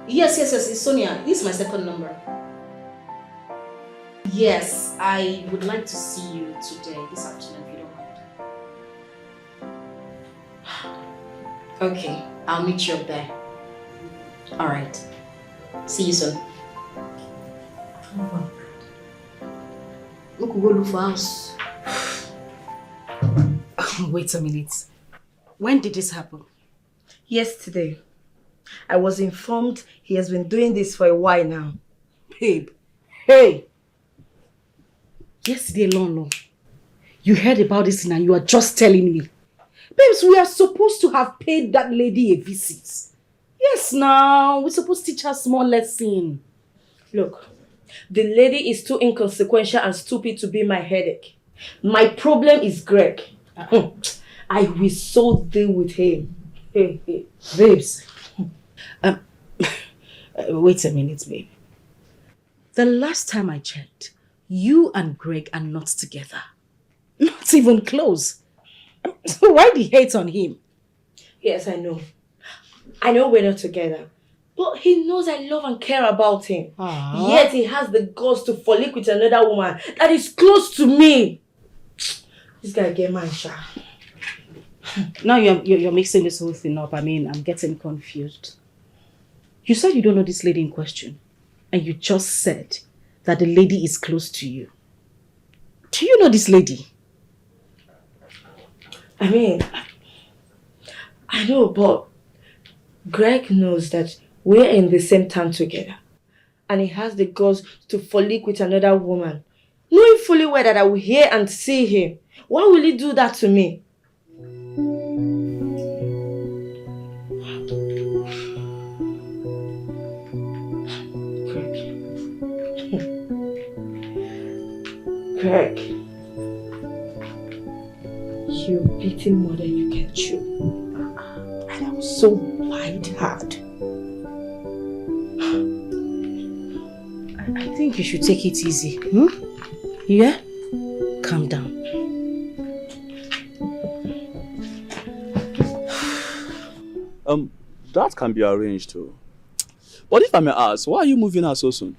Yes, it's Sonia. This is my second number. Yes, I would like to see you today, this afternoon, if you don't mind. Okay, I'll meet you up there. Alright. See you soon. Look, we'll go look for house. Wait a minute. When did this happen? Yesterday. I was informed he has been doing this for a while now. Babe, hey! Yesterday, Lon, you heard about this and you are just telling me. Babes, we are supposed to have paid that lady a visit. Yes, now, we're supposed to teach her a small lesson. Look, the lady is too inconsequential and stupid to be my headache. My problem is Greg. I will so deal with him. Hey, babes. Wait a minute, babe. The last time I checked, you and Greg are not together. Not even close. So why the hate on him? Yes, I know. I know we're not together. But he knows I love and care about him. Yet he has the guts to fornic with another woman that is close to me. This guy get man, sha. Now you're mixing this whole thing up. I mean, I'm getting confused. You said you don't know this lady in question. And you just said that the lady is close to you. Do you know this lady? I mean, I know, but Greg knows that we're in the same town together. And he has the guts to fornic with another woman. Knowing fully well that I will hear and see him. Why will he do that to me? Greg, you've beaten more than you can chew. And I was so wide-hard. I think you should take it easy. Yeah? Calm down. That can be arranged too. But if I may ask, why are you moving out so soon?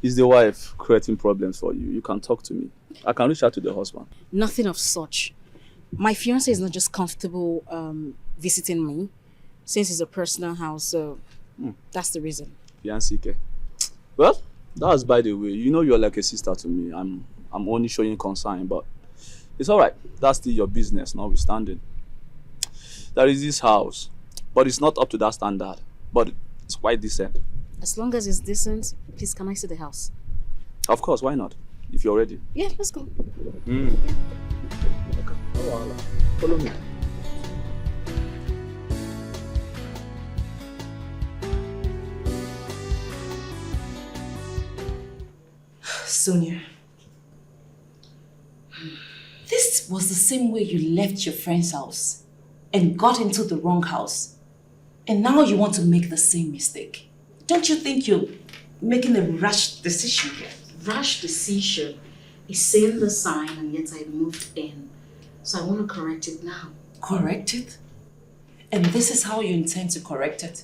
Is the wife creating problems for you? You can talk to me. I can reach out to the husband. Nothing of such. My fiancé is not just comfortable visiting me, since it's a personal house, so that's the reason. Fiancé, okay. Well, that's by the way. You know you're like a sister to me. I'm only showing concern, but it's alright. That's still your business, notwithstanding. There is this house, but it's not up to that standard. But it's quite decent. As long as it's decent, please can I see the house? Of course, why not? If you're ready. Yeah, let's go. Okay. Follow me. Sonia, this was the same way you left your friend's house and got into the wrong house. And now you want to make the same mistake. Don't you think you're making a rash decision here? Rash decision is seeing the sign and yet I moved in. So I want to correct it now. Correct it? And this is how you intend to correct it?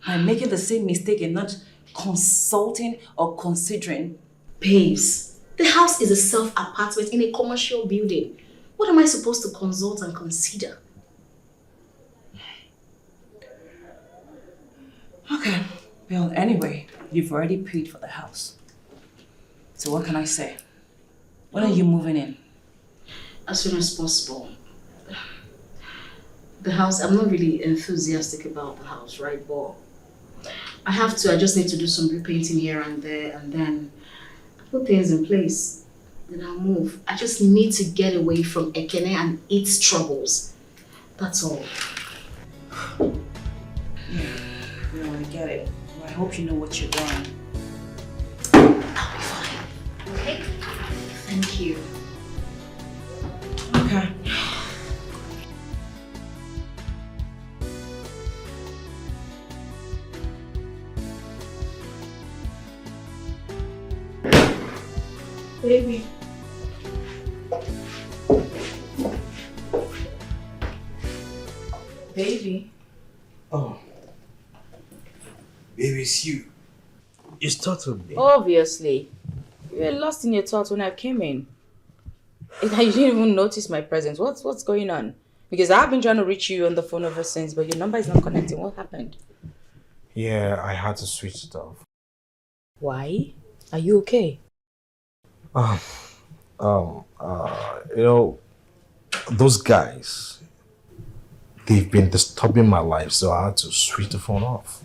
By making the same mistake and not consulting or considering? Babes, the house is a self-apartment in a commercial building. What am I supposed to consult and consider? Okay. Well, anyway, you've already paid for the house. So what can I say? When are you moving in? As soon as possible. The house, I'm not really enthusiastic about the house, right? But I just need to do some repainting here and there and then put things in place. Then I'll move. I just need to get away from Ekene and its troubles. That's all. Yeah, well, I get it. Well, I hope you know what you're doing. I'll be fine. Okay? Thank you. Okay. Baby. Baby. Oh. Baby, it's you. You startled me. Obviously. You were lost in your thoughts when I came in. You didn't even notice my presence. What's going on? Because I've been trying to reach you on the phone ever since, but your number is not connecting. What happened? Yeah, I had to switch it off. Why? Are you okay? You know, those guys, they've been disturbing my life, so I had to switch the phone off.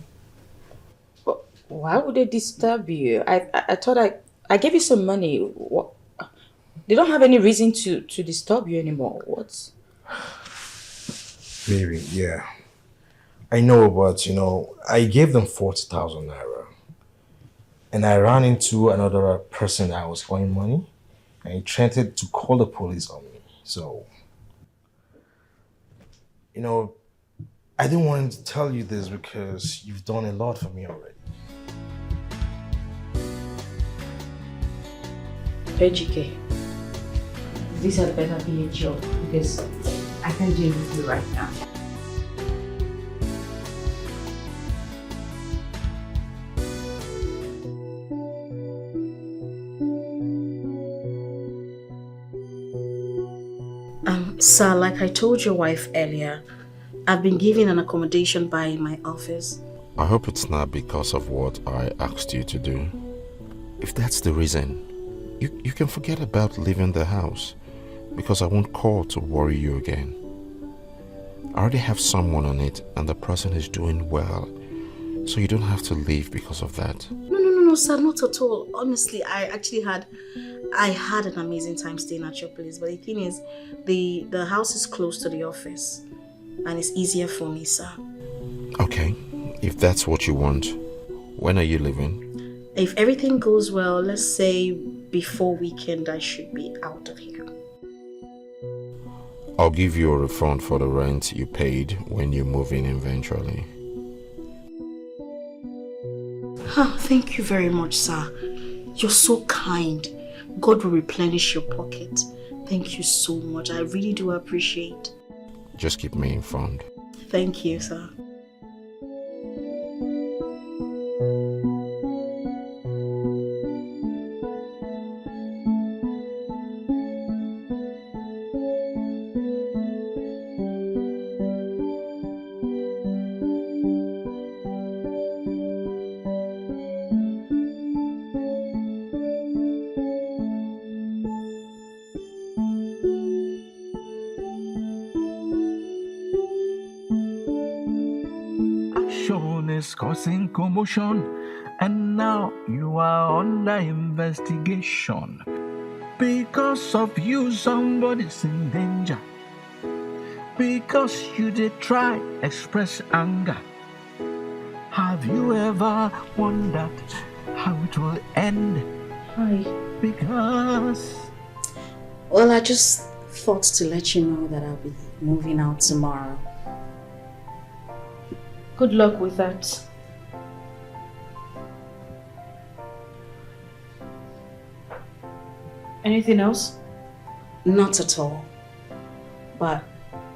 But why would they disturb you? I thought I gave you some money. What? They don't have any reason to disturb you anymore. What? Maybe, yeah. I know, but you know, I gave them 40,000 naira. And I ran into another person that was owing money. And he threatened to call the police on me. So, you know, I didn't want to tell you this because you've done a lot for me already. Ejike, this had better be a joke because I can't deal with you right now. Sir, like I told your wife earlier, I've been given an accommodation by my office. I hope it's not because of what I asked you to do. If that's the reason, you can forget about leaving the house, because I won't call to worry you again. I already have someone on it and the person is doing well, so you don't have to leave because of that. No, sir, not at all. Honestly, I had an amazing time staying at your place, but the thing is, the house is close to the office and it's easier for me, sir. Okay, if that's what you want, when are you leaving? If everything goes well, let's say before weekend, I should be out of here. I'll give you a refund for the rent you paid when you move in eventually. Thank you very much, sir. You're so kind. God will replenish your pocket. Thank you so much. I really do appreciate. Just keep me informed. Thank you, sir. Causing commotion, and now you are under investigation. Because of you, somebody's in danger. Because you did try express anger. Have you ever wondered how it will end? Hi. Because... Well, I just thought to let you know that I'll be moving out tomorrow. Good luck with that. Anything else? Not at all. But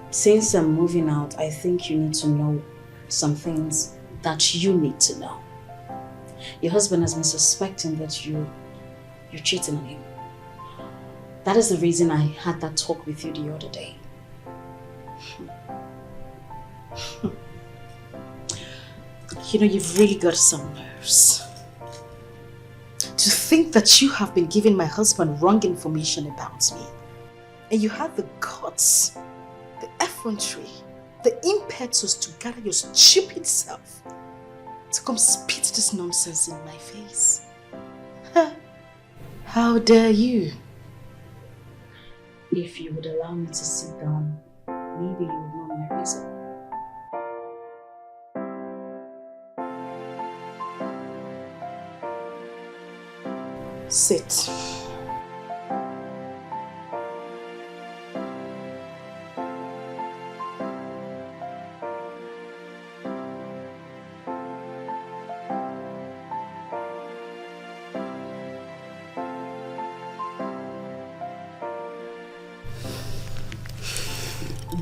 since I'm moving out, I think you need to know some things that you need to know. Your husband has been suspecting that you're cheating on him. That is the reason I had that talk with you the other day. You know, you've really got some nerves. To think that you have been giving my husband wrong information about me. And you had the guts, the effrontery, the impetus to gather your stupid self to come spit this nonsense in my face. How dare you? If you would allow me to sit down, maybe you would know my reason. Sit.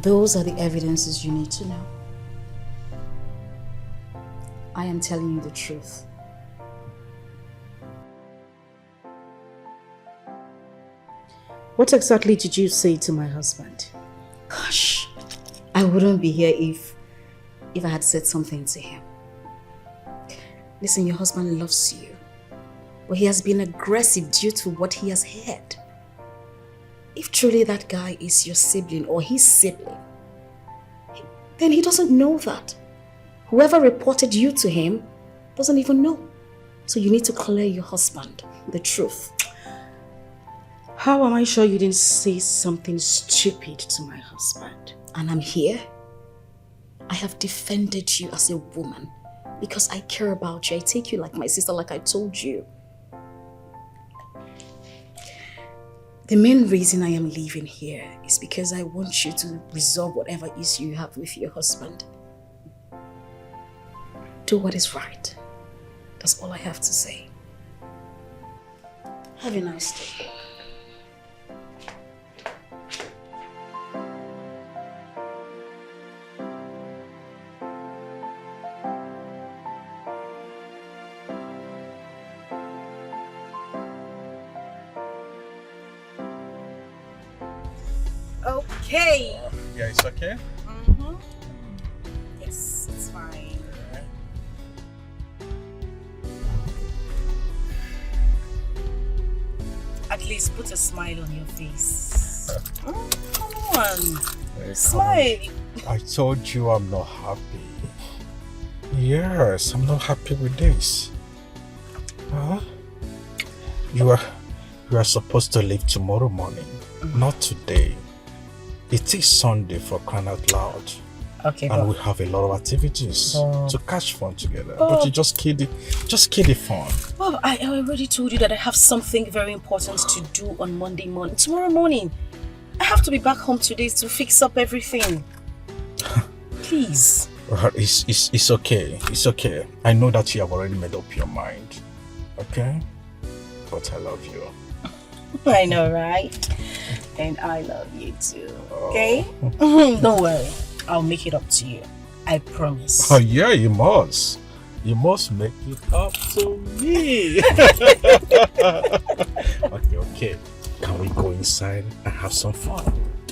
Those are the evidences you need to know. I am telling you the truth. What exactly did you say to my husband? Gosh, I wouldn't be here if I had said something to him. Listen, your husband loves you, but he has been aggressive due to what he has heard. If truly that guy is your sibling or his sibling, then he doesn't know that. Whoever reported you to him doesn't even know. So you need to clear your husband the truth. How am I sure you didn't say something stupid to my husband? And I'm here. I have defended you as a woman because I care about you. I take you like my sister, like I told you. The main reason I am leaving here is because I want you to resolve whatever issue you have with your husband. Do what is right. That's all I have to say. Have a nice day. Okay. Yeah, it's okay? Mm-hmm. Yes, it's fine. At least put a smile on your face. Come on. Smile. I told you I'm not happy. Yes, I'm not happy with this. Huh? You are supposed to leave tomorrow morning, not today. It is Sunday, for crying out loud. Okay, and we have a lot of activities to catch fun together. But you just kill the fun. Well, I already told you that I have something very important to do on Monday morning. Tomorrow morning. I have to be back home today to fix up everything. Please. It's okay. It's okay. I know that you have already made up your mind. Okay? But I love you. I know, right? And I love you too. Okay? Don't worry. I'll make it up to you. I promise. Oh yeah, you must. You must make it up to me. Okay. Can we go inside and have some fun?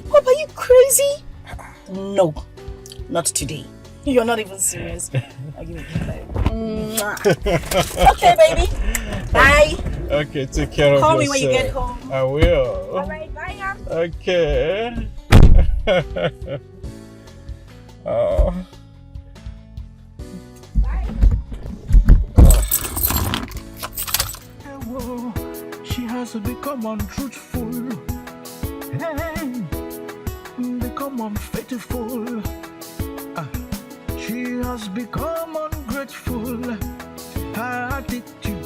Papa, are you crazy? No, not today. You're not even serious. I'll give you a kiss. Okay, baby. Bye. Okay, take care of yourself. Call me when you get home. I will. Alright, bye now. Okay. Oh. Whoa, she has become untruthful and become unfaithful. She has become ungrateful. ungrateful. Her attitude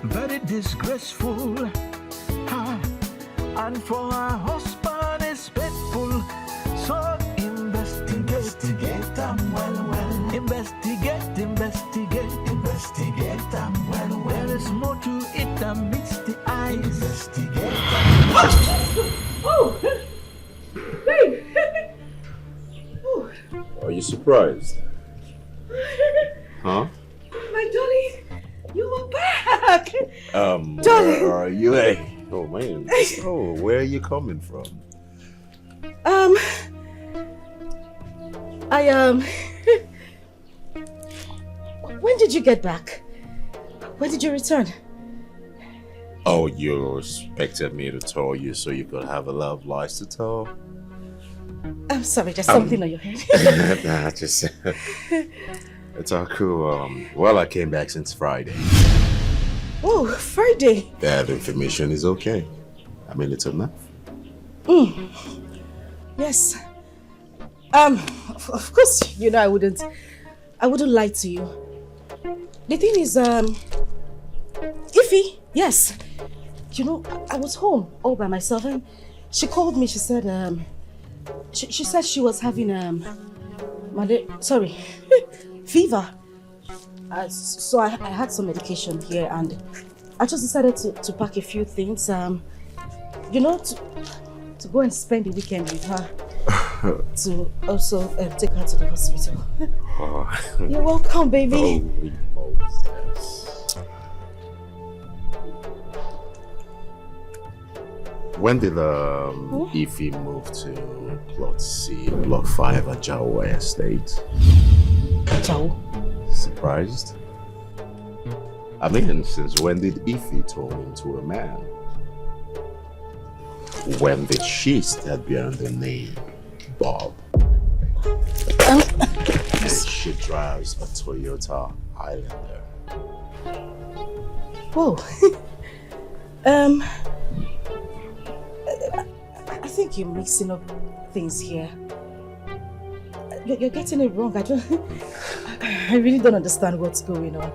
very disgraceful. And for her husband is faithful. So investigate them well. Investigate them well. There is more to it than meets the eyes. Investigate them well. Oh! Babe! Are you surprised? Huh? My darling, you are back! Darling! Where are you? Hey. Oh man. Oh, where are you coming from? When did you get back? When did you return? Oh, you expected me to tell you so you could have a lot of lies to tell? I'm sorry, there's something on your head. Nah, just... it's all cool. Well, I came back since Friday. Oh, Friday. That information is okay. I mean, it's enough. Yes. Of course, you know I wouldn't lie to you. The thing is, Ify, yes. You know, I was home all by myself and she called me, she said, she said she was having, fever. So I had some medication here and I just decided to pack a few things, you know, to go and spend the weekend with her. To also take her to the hospital. Oh. You're welcome, baby. Oh, yes. When did Ify move to Plot C, Block 5 at Jawa Estate? Jawa? Surprised? I mean, since when did Ify turn into a man? When did she start bearing the name Bob? And she drives a Toyota Highlander. Whoa. I think you're mixing up things here. You're getting it wrong. I really don't understand what's going on.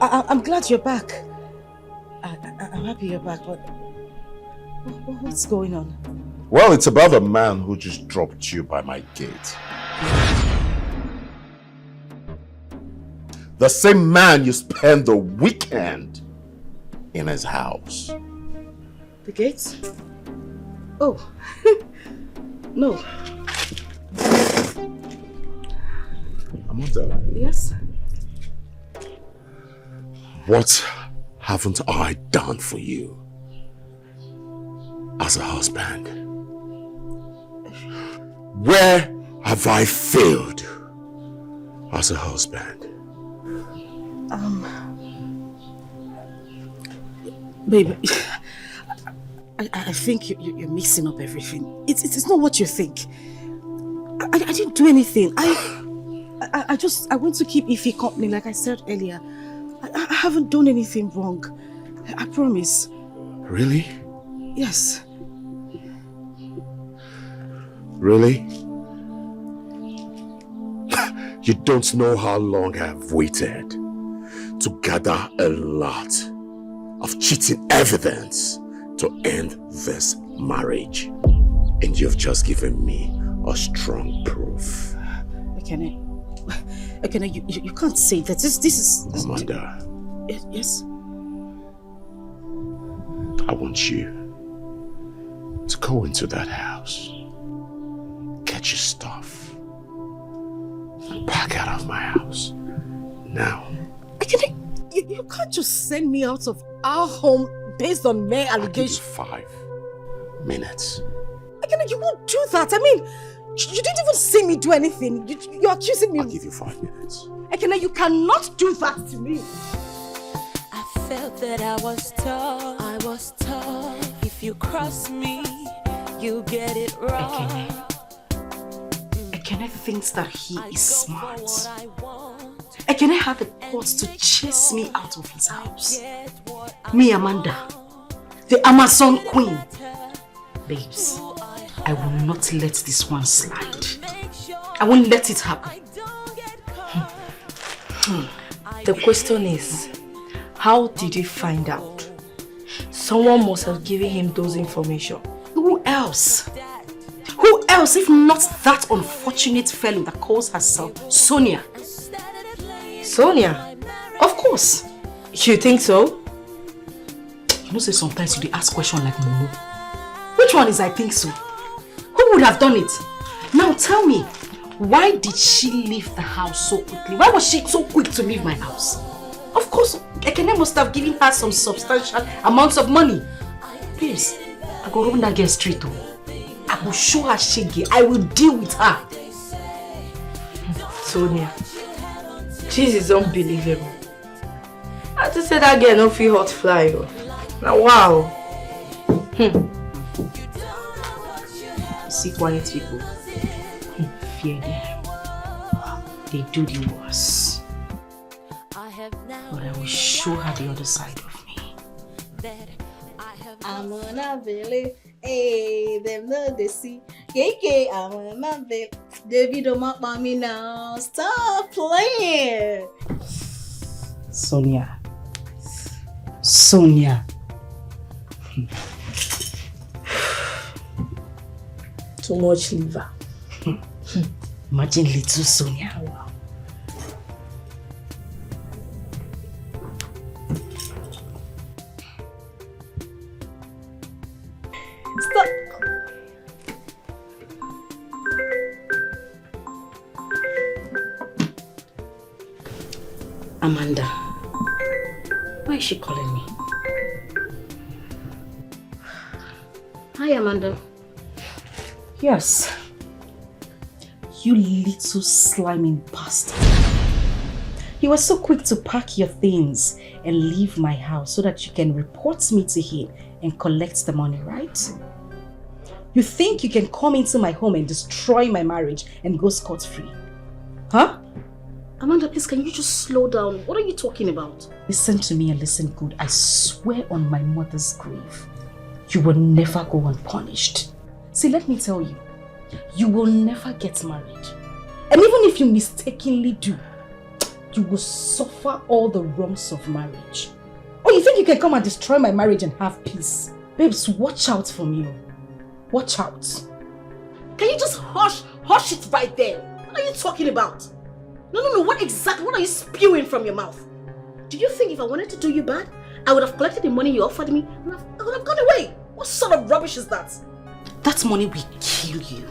I'm glad you're back. I'm happy you're back, but what's going on? Well, it's about a man who just dropped you by my gate. The same man you spent the weekend in his house. The gates? Oh, no. Amanda. Yes? What haven't I done for you as a husband? Where have I failed as a husband? Babe, I think you're mixing up everything. It's not what you think. I didn't do anything. I went to keep Ify company, like I said earlier. I haven't done anything wrong. I promise. Really? Yes. Really? You don't know how long I've waited to gather a lot of cheating evidence to end this marriage. And you've just given me a strong proof. Ekene, you can't say that. This is... Amanda. Yes? I want you to go into that house, get your stuff, and pack out of my house. Now. Ekene, you can't just send me out of our home based on mere allegations. I'll give you 5 minutes. Ekene, you won't do that. I mean, you didn't even see me do anything. You're accusing me. I'll give you 5 minutes. Ekene, you cannot do that to me. I felt that I was tough. If you cross me, you get it wrong. Ekene thinks that he is smart. Ekene had the guts to chase me out of his house. Me, Amanda, the Amazon Queen. Babes, I will not let this one slide. I won't let it happen. The question is, how did he find out? Someone must have given him those information. Who else? Who else if not that unfortunate fellow that calls herself Sonia? Sonia? Of course. You think so? You know, say sometimes you dey ask questions like Momo. Which one is I think so? Who would have done it? Now tell me, why did she leave the house so quickly? Why was she so quick to leave my house? Of course, Ekene must have given her some substantial amounts of money. Please, I go run that girl straight to. I will show her shege. I will deal with her. Sonia, this is unbelievable. I just said that girl no feel hot fly. Now wow. See quiet people. Fear them. They do the worst. But I will show her the other side of me. I'm on a belly, hey, them know they see. KK, I'm on a belly. David, don't mock me now. Stop playing. Sonia. Sonia. Too much liver. Imagine little Sonia. Wow. Stop. Amanda. Why is she calling me? Hi, Amanda. Yes. You little sliming bastard. You were so quick to pack your things and leave my house so that you can report me to him and collect the money, right? You think you can come into my home and destroy my marriage and go scot-free? Huh? Amanda, please, can you just slow down? What are you talking about? Listen to me and listen good. I swear on my mother's grave, you will never go unpunished. See, let me tell you, you will never get married. And even if you mistakenly do, you will suffer all the wrongs of marriage. Oh, you think you can come and destroy my marriage and have peace? Babes, watch out for me. Watch out. Can you just hush it right there? What are you talking about? No, what are you spewing from your mouth? Do you think if I wanted to do you bad, I would have collected the money you offered me and I would have gone away? What sort of rubbish is that? That money will kill you.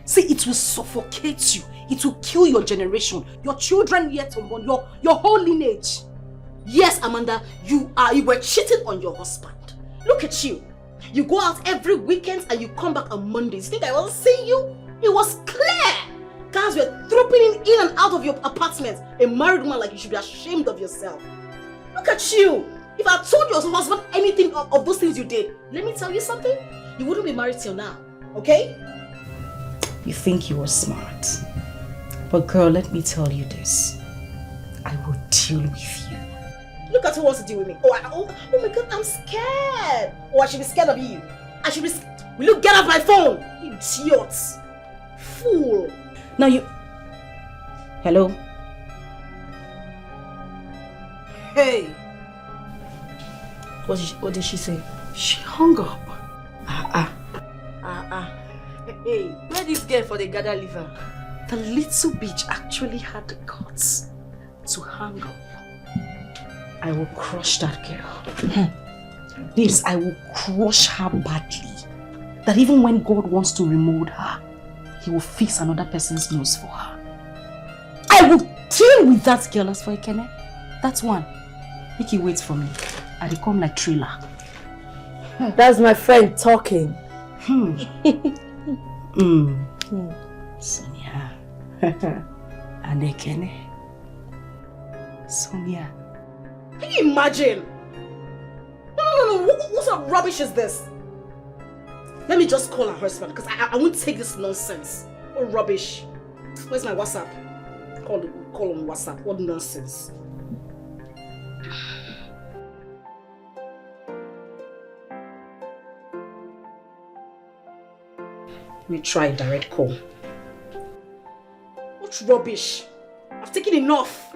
See, it will suffocate you. It will kill your generation, your children yet unborn, your whole lineage. Yes, Amanda, you were cheating on your husband. Look at you. You go out every weekend and you come back on Mondays. You think I wasn't seeing you? It was clear. Guys were trooping in and out of your apartment. A married woman like you should be ashamed of yourself. Look at you. If I told your husband anything of those things you did, let me tell you something. You wouldn't be married till now, okay? You think you are smart. But girl, let me tell you this. I will deal with you. Look at who wants to deal with me. Oh my God, I'm scared. Oh, I should be scared of you. I should be Will you get off my phone? Idiot. Fool. Now you... Hello? Hey. What did she say? She hung up. Hey, where this girl for the gather liver? The little bitch actually had the guts to hang up. I will crush that girl. Babes, I will crush her badly. That even when God wants to remold her, he will fix another person's nose for her. I will deal with that girl. As for Ekene, that's one. Make you wait for me. I will come like thriller. That's my friend talking. Sonia. And Ekene. Sonia. Can you imagine? No. What sort of rubbish is this? Let me just call her husband because I won't take this nonsense. What rubbish? Where's my WhatsApp? Call on WhatsApp. What nonsense. Let me try a direct call. What rubbish? I've taken enough.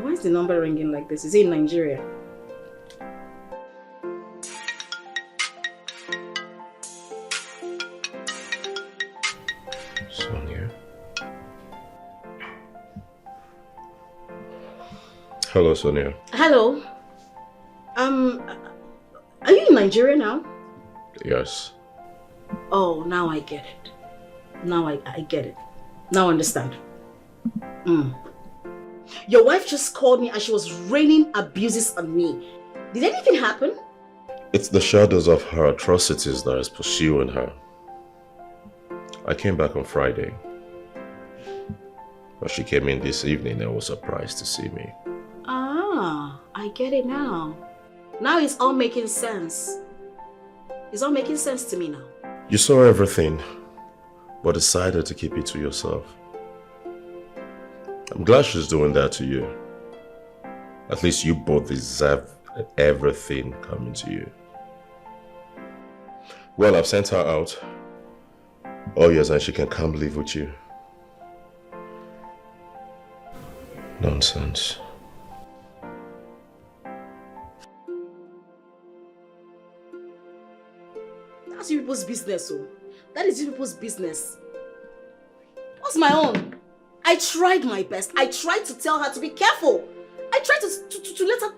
Why is the number ringing like this? Is it in Nigeria? Sonia. Hello, Sonia. Hello. Are you in Nigeria now? Yes. Oh, now I get it. Now I get it. Now I understand. Your wife just called me and she was raining abuses on me. Did anything happen? It's the shadows of her atrocities that is pursuing her. I came back on Friday. But she came in this evening and was surprised to see me. Ah, I get it now. Now it's all making sense. It's all making sense to me now. You saw everything, but decided to keep it to yourself. I'm glad she's doing that to you. At least you both deserve everything coming to you. Well, I've sent her out. Oh yes, and she can come live with you. Nonsense. That's you people's business, oh. That is you people's business. What's my own? I tried my best. I tried to tell her to be careful. I tried to let her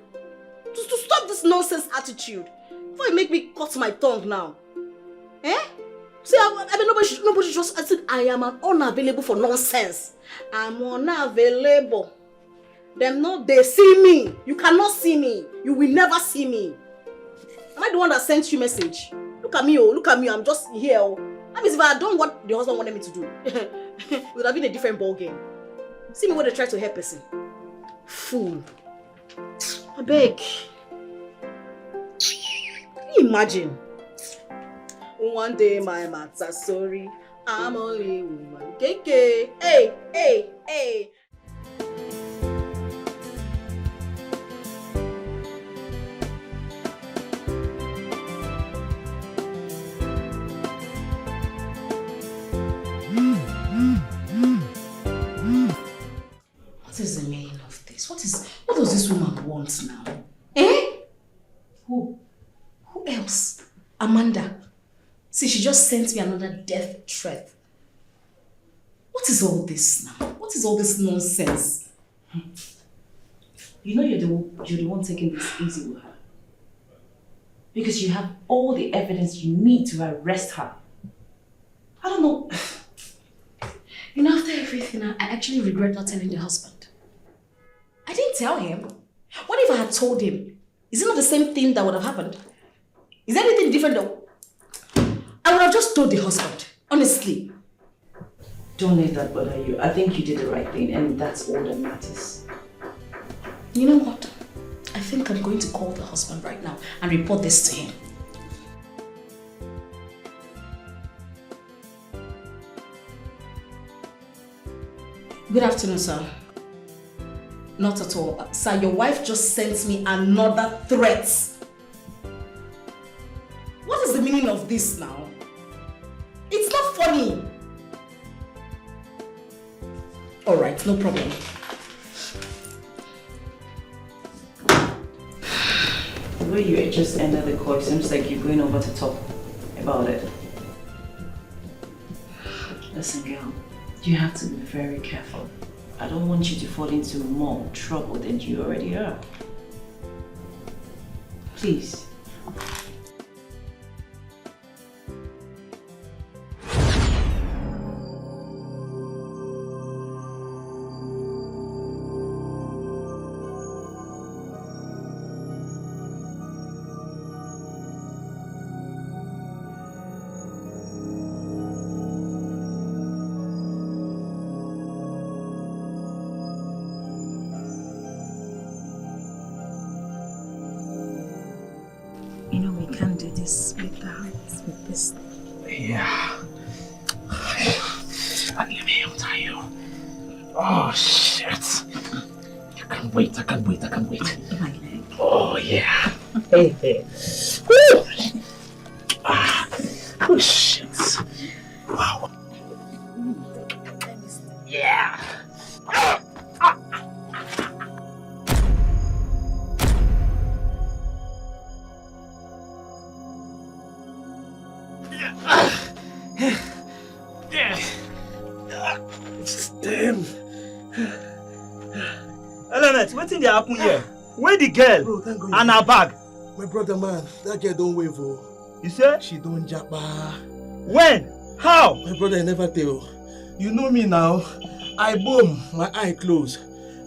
to stop this nonsense attitude. Before you make me cut my tongue now. Eh? See, I mean, nobody just. I said I am unavailable for nonsense. I'm unavailable. Them no, they see me. You cannot see me. You will never see me. Am I the one that sent you message? Look at me, oh, look at me. I'm just here, oh. That means if I had done what the husband wanted me to do, it would have been a different ball game. See me when they try to help person. Fool. I beg. Can you imagine? One day my matter, sorry. I'm only woman. KK. Hey, hey, hey. What is the meaning of this? What does this woman want now? Eh? Who else? Amanda. See, she just sent me another death threat. What is all this now? What is all this nonsense? You know you're the one taking this easy with her. Because you have all the evidence you need to arrest her. I don't know. You know, after everything, I actually regret not telling the husband. I didn't tell him. What if I had told him? Is it not the same thing that would have happened? Is there anything different though? I would have just told the husband, honestly. Don't let that bother you. I think you did the right thing and that's all that matters. You know what? I think I'm going to call the husband right now and report this to him. Good afternoon, sir. Not at all. Sir, your wife just sent me another threat. What is the meaning of this now? It's not funny. Alright, no problem. The way you just ended the call, it seems like you're going over to talk about it. Listen, girl, you have to be very careful. I don't want you to fall into more trouble than you already are. Please. With this. Yeah. Anime, I'm tired. Oh shit. I can't wait. Oh yeah. Hey. Woo! Oh shit. Wow. Yeah. Element, wetin dey happen here? Where the girl? Bro, thank God. And her bag? My brother, man, that girl don't wave. Oh. You say? She don't japa. When? How? My brother, I never tell. You know me now. I boom, my eye close.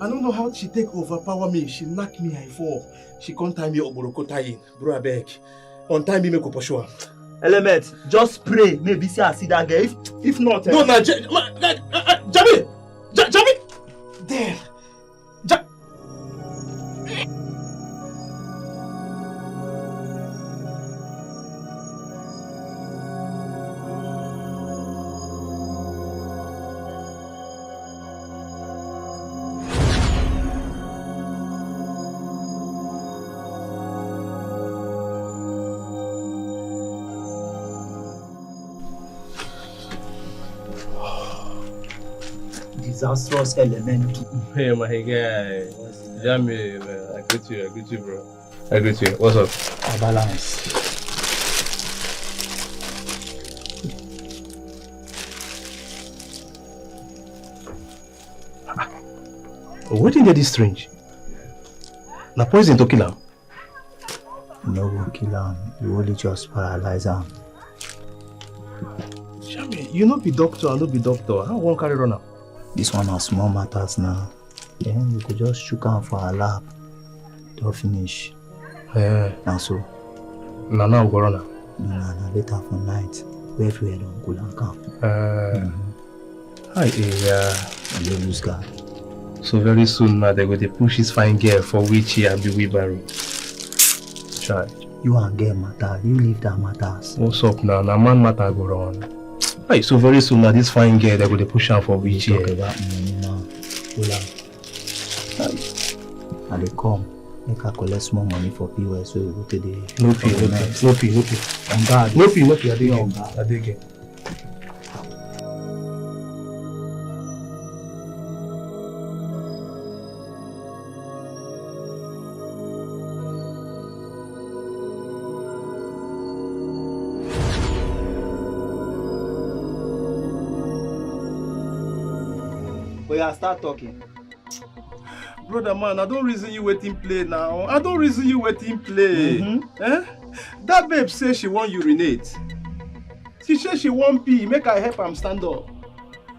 I don't know how she take overpower me. She knock me, I fall. She can't tie me oboroko tying. Bro, I beg. On time, me make up sure. Element, just pray. Maybe see I see that girl. If not, no, no, Jami! Jami! Damn. Disastrous element. Hey, my guy. Jamie, man. I greet you, bro. I greet you. What's up? A balance. What did this strange? Na poison to kill him. No one kill him. You only just paralyze him. Jamie, you no be doctor, I no be doctor. How one carry run am? This one are small matters now. Then you could just shook am for a lab. Don't finish. Yeah. Now so. Now go run am. No, later for night. Where everywhere don't cool and calm. Hi, yeah. And you lose guard. So very soon now they go to push this fine girl for which he be wheelbarrow. Try. You and girl matter. You leave that matters. What's up now? Now man matter go run. Hi, so very soon now this fine girl they go to push her for which talk about money now. Hold on. And they come. Make her collect small money for POS so we go to the... No pay. On guard. No pay. I dig it. But yeah, start talking. Brother man, I don't reason you waiting play now. Eh? That babe say she want urinate. She say she want pee, make I help am stand up.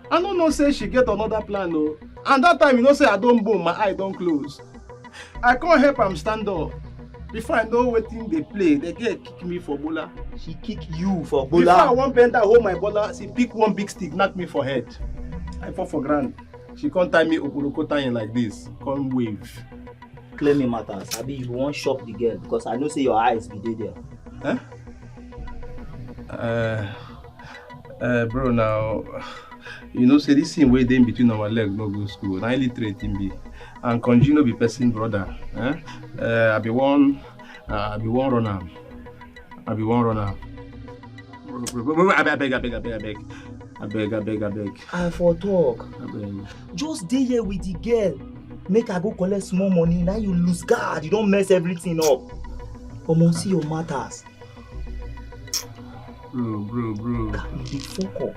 I don't know say she get another plan though. And that time you know say I don't boom, my eye don't close. I can't help am stand up. Before I know wetin they play, the girl kick me for bola. She kick you for bola? Before I want bend down, hold my bola, she pick one big stick, knock me for head. I fall for ground. She can't tie me oporoko tying like this. Come wave. Claim me matters. Abi you won't shop the girl because I know say your eyes be there. Huh? Bro, now you know say this thing way in between our legs no go school. Na illiterate him be. And Konji no be person brother. I be one runner. Bro, I beg. I for talk. Just dey here with the girl. Make her go collect small money. Now you lose guard. You don't mess everything up. Omo, see your matters. Bro. Dey fuck up.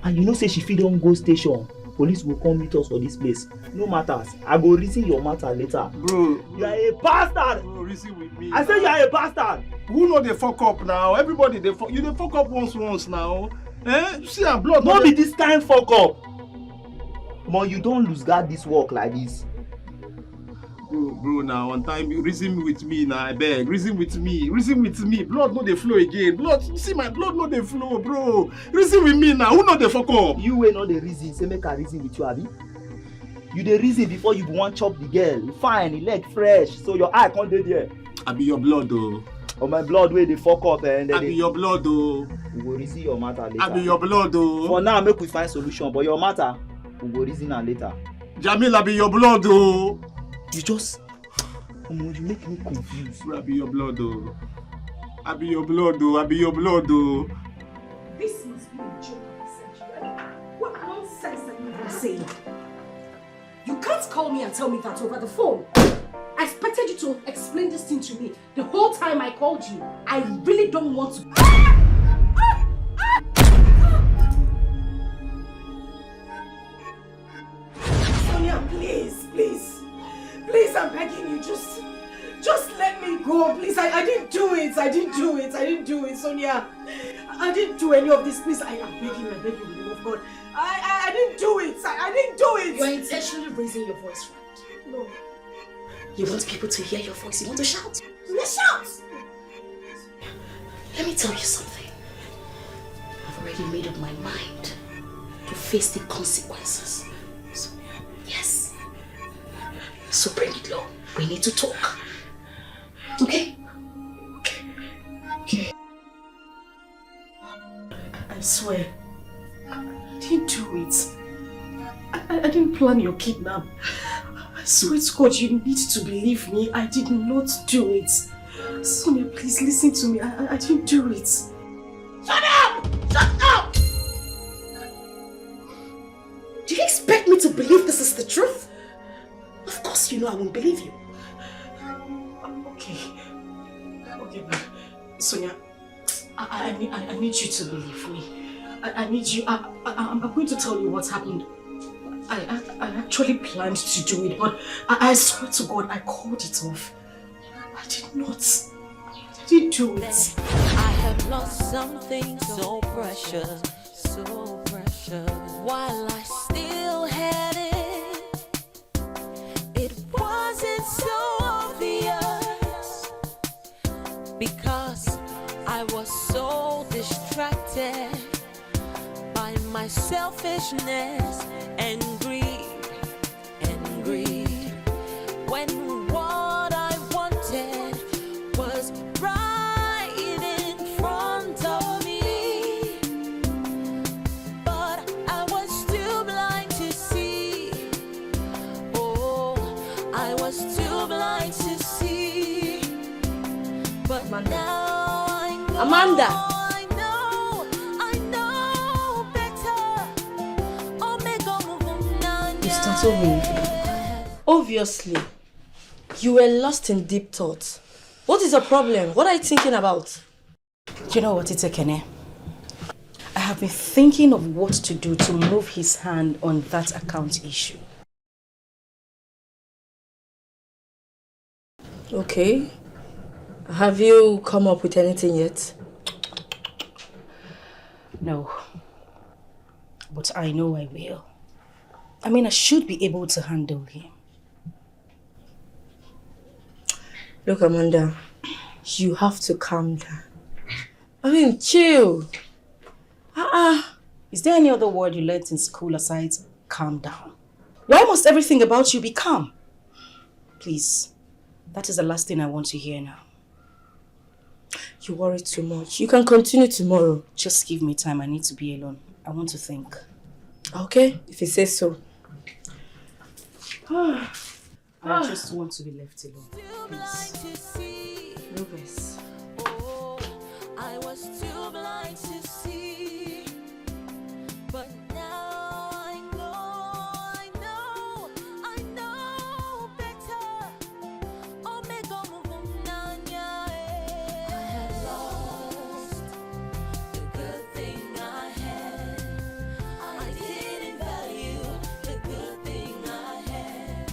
And you know say she fit don go station. Police will come meet us for this place. No matters. I go reason your matter later. Bro. You are a bastard. Bro, reason with me. I say you are a bastard. Who know they fuck up now? Everybody they fuck. You they fuck up once now. Eh? See her blood. No be this kind fuck up. But you don't lose guard this work like this. Bro, now one time you reason with me now, I beg. Reason with me. Blood no they flow again. See my blood no they flow, bro. Reason with me now. Who know they fuck up? You will not the reason. Say make her reason with you, Abi. You the reason before you want chop the girl. Fine, the leg fresh, so your eye can't dey there. I be your blood though. Oh my blood where they fuck up and then I be your blood though. We will reason your matter later. I be your blood though. For now, make we find solution, but your matter we will reason her later. Jamil, I be your blood though. You just you make me confused. I be your blood though. I be your blood though. This must be a joke of the century. What nonsense are you even saying? You can't call me and tell me that over the phone. I expected you to explain this thing to me the whole time I called you. I really don't want to. Sonia, please. Please, I'm begging you, just let me go, please. I didn't do it. I didn't do it, Sonia. I didn't do any of this, please. I'm begging you, in the name of God. I didn't do it. I didn't do it. You're intentionally raising your voice, right? No. You want people to hear your voice. You want to shout. Let's shout. Let me tell you something. I've already made up my mind to face the consequences. Sonia. Yes. So bring it low. We need to talk. Okay? Okay. I swear, I didn't do it. I didn't plan your kidnap. I swear to God, you need to believe me. I did not do it. Sonia, please listen to me. I didn't do it. Shut up! Shut up! Do you expect me to believe this is the truth? Of course you know I won't believe you. Okay, but Sonia, I need you to believe me. I need you. I'm going to tell you what happened. I actually planned to do it, but I swear to God, I called it off. I did not. I didn't do it. I have lost something so precious, while I still had it. It wasn't so obvious because I was so distracted by my selfishness and greed. When what I wanted was right in front of me, but I was too blind to see. Oh, I was too blind to see. But now I know. Amanda! You startled me. Obviously, you were lost in deep thought. What is the problem? What are you thinking about? You know what, Itekene? I have been thinking of what to do to move his hand on that account issue. Okay. Have you come up with anything yet? No. But I know I will. I mean, I should be able to handle him. Look, Amanda, you have to calm down. I mean, chill. Is there any other word you learned in school aside calm down? Why must everything about you be calm? Please, that is the last thing I want to hear now. You worry too much. You can continue tomorrow. Just give me time. I need to be alone. I want to think. Okay, if you say so. I just want to be left alone. Please. No verse. Oh, I was too blind to see. But now I know better. Omega Muvunanya. I had lost the good thing I had. I didn't value the good thing I had.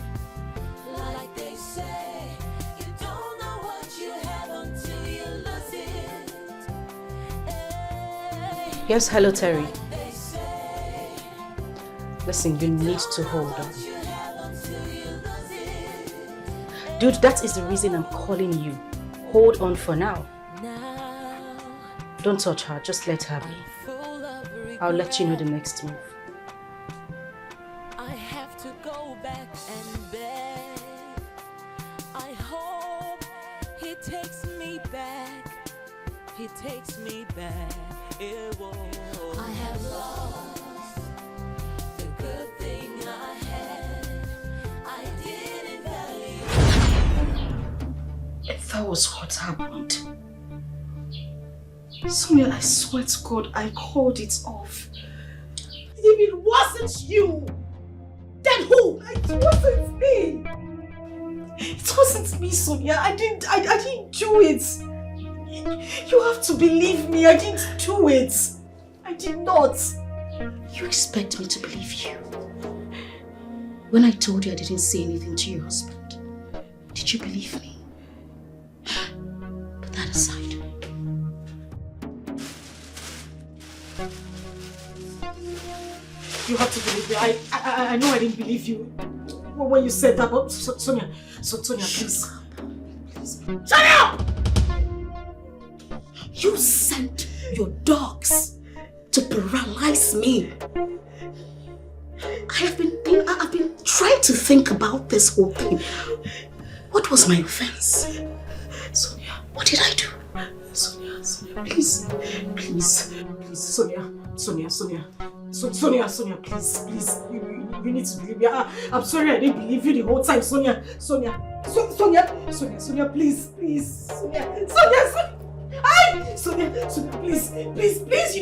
Like they say, you don't know what you have until you lose it. Yes, hello, Terry. Listen, you need to hold on. Dude, that is the reason I'm calling you. Hold on for now. Don't touch her, just let her be. I'll let you know the next move. I have to go back and beg. I hope he takes me back. He takes me back. I have lost the good thing I had. I didn't value. If that was what happened. Sonia, I swear to God, I called it off. If it wasn't you, then who? It wasn't me. It wasn't me, Sonia. I didn't do it. You have to believe me. I didn't do it. I did not. You expect me to believe you when I told you I didn't say anything to your husband? Don't you believe me? Put that aside. You have to believe me. I know I didn't believe you when you said that, but Sonia, please. Sonia! You sent your dogs to paralyze me. I've been trying to think about this whole thing. What was my offense? Sonia, what did I do? Sonia, please, Sonia, please, you need to believe me. I'm sorry I didn't believe you the whole time, Sonia, please, Sonia, please, you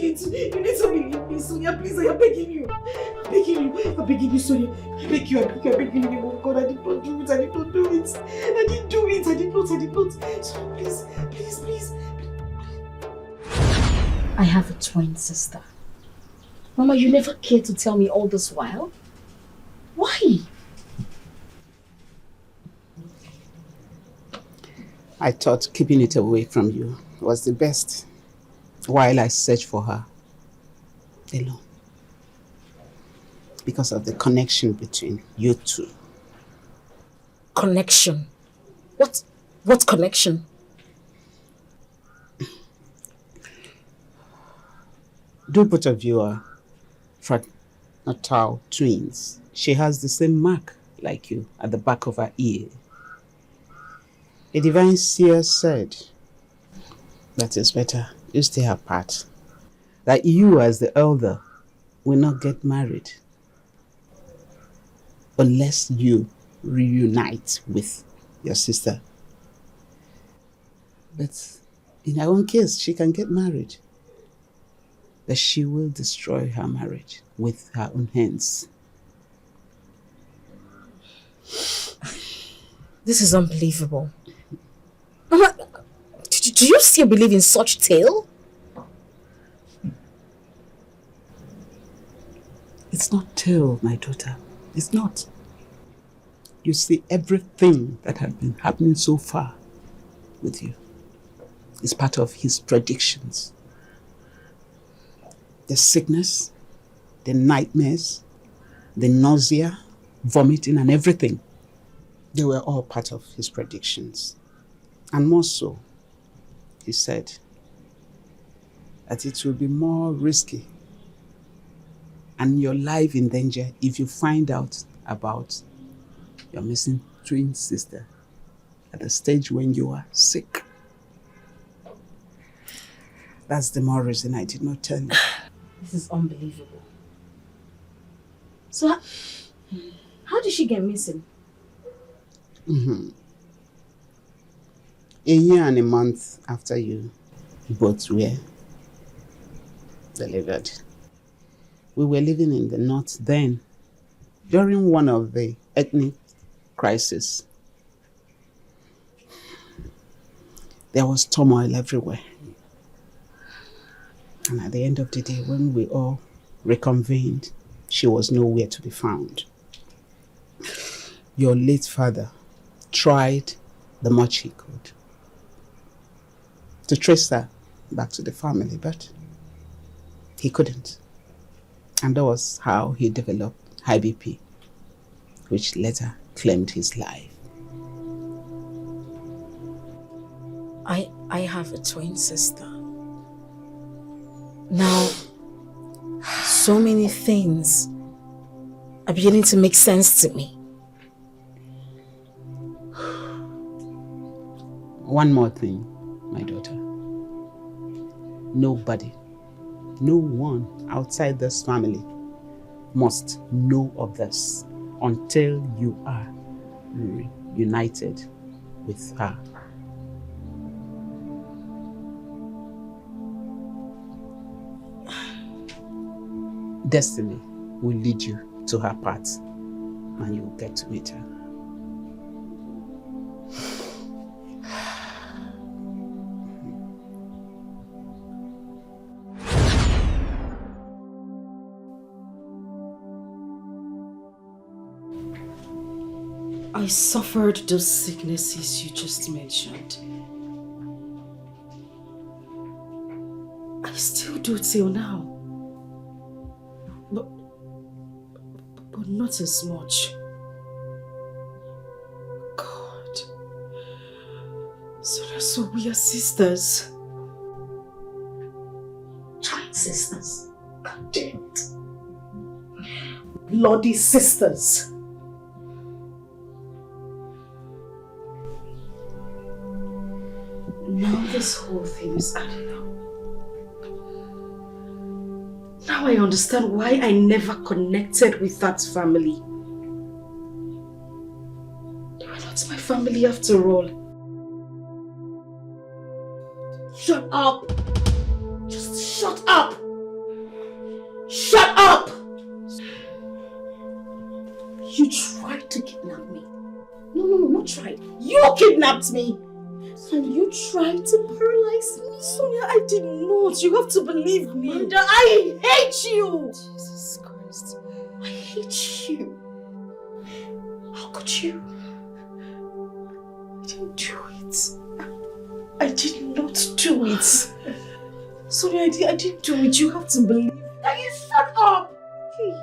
need to believe me, Sonia, please, I am begging you, Sonia, I beg you, I'm begging you, oh God, I did not do it, Sonia, please. I have a twin sister. Mama, you never cared to tell me all this while. Why? I thought keeping it away from you was the best while I searched for her alone. Because of the connection between you two. Connection? What connection? Do both of you are fraternal twins. She has the same mark like you at the back of her ear. A divine seer said that it's better you stay apart. That you as the elder will not get married unless you reunite with your sister. But in her own case, she can get married. That she will destroy her marriage with her own hands. This is unbelievable. Mama, do you still believe in such tale? It's not tale, my daughter. It's not. You see, everything that has been happening so far with you is part of his predictions. The sickness, the nightmares, the nausea, vomiting and everything. They were all part of his predictions. And more so, he said that it will be more risky and your life in danger if you find out about your missing twin sister at the stage when you are sick. That's the more reason I did not tell you. This is unbelievable. So, how did she get missing? A year and a month after you both were delivered. We were living in the north then, during one of the ethnic crises. There was turmoil everywhere. And at the end of the day, when we all reconvened, she was nowhere to be found. Your late father tried the much he could to trace her back to the family, but he couldn't. And that was how he developed high BP, which later claimed his life. I have a twin sister. Now, so many things are beginning to make sense to me. One more thing, my daughter. Nobody, no one outside this family must know of this until you are reunited with her. Destiny will lead you to her path and you will get to meet her. I suffered those sicknesses you just mentioned. I still do till now. But not as much. God. So we are sisters. Giant sisters. God damn it. Bloody sisters. Now this whole thing is adding up. Now I understand why I never connected with that family. They were not my family after all. Shut up! Just shut up! Shut up! You tried to kidnap me. No, not tried. You kidnapped me! And you tried to paralyze me. Sonia, I did not. You have to believe me. Amanda, I hate you! Jesus Christ. I hate you. How could you? I didn't do it. I did not do it. Sonia, I didn't do it. You have to believe me. Now you shut up! Hey.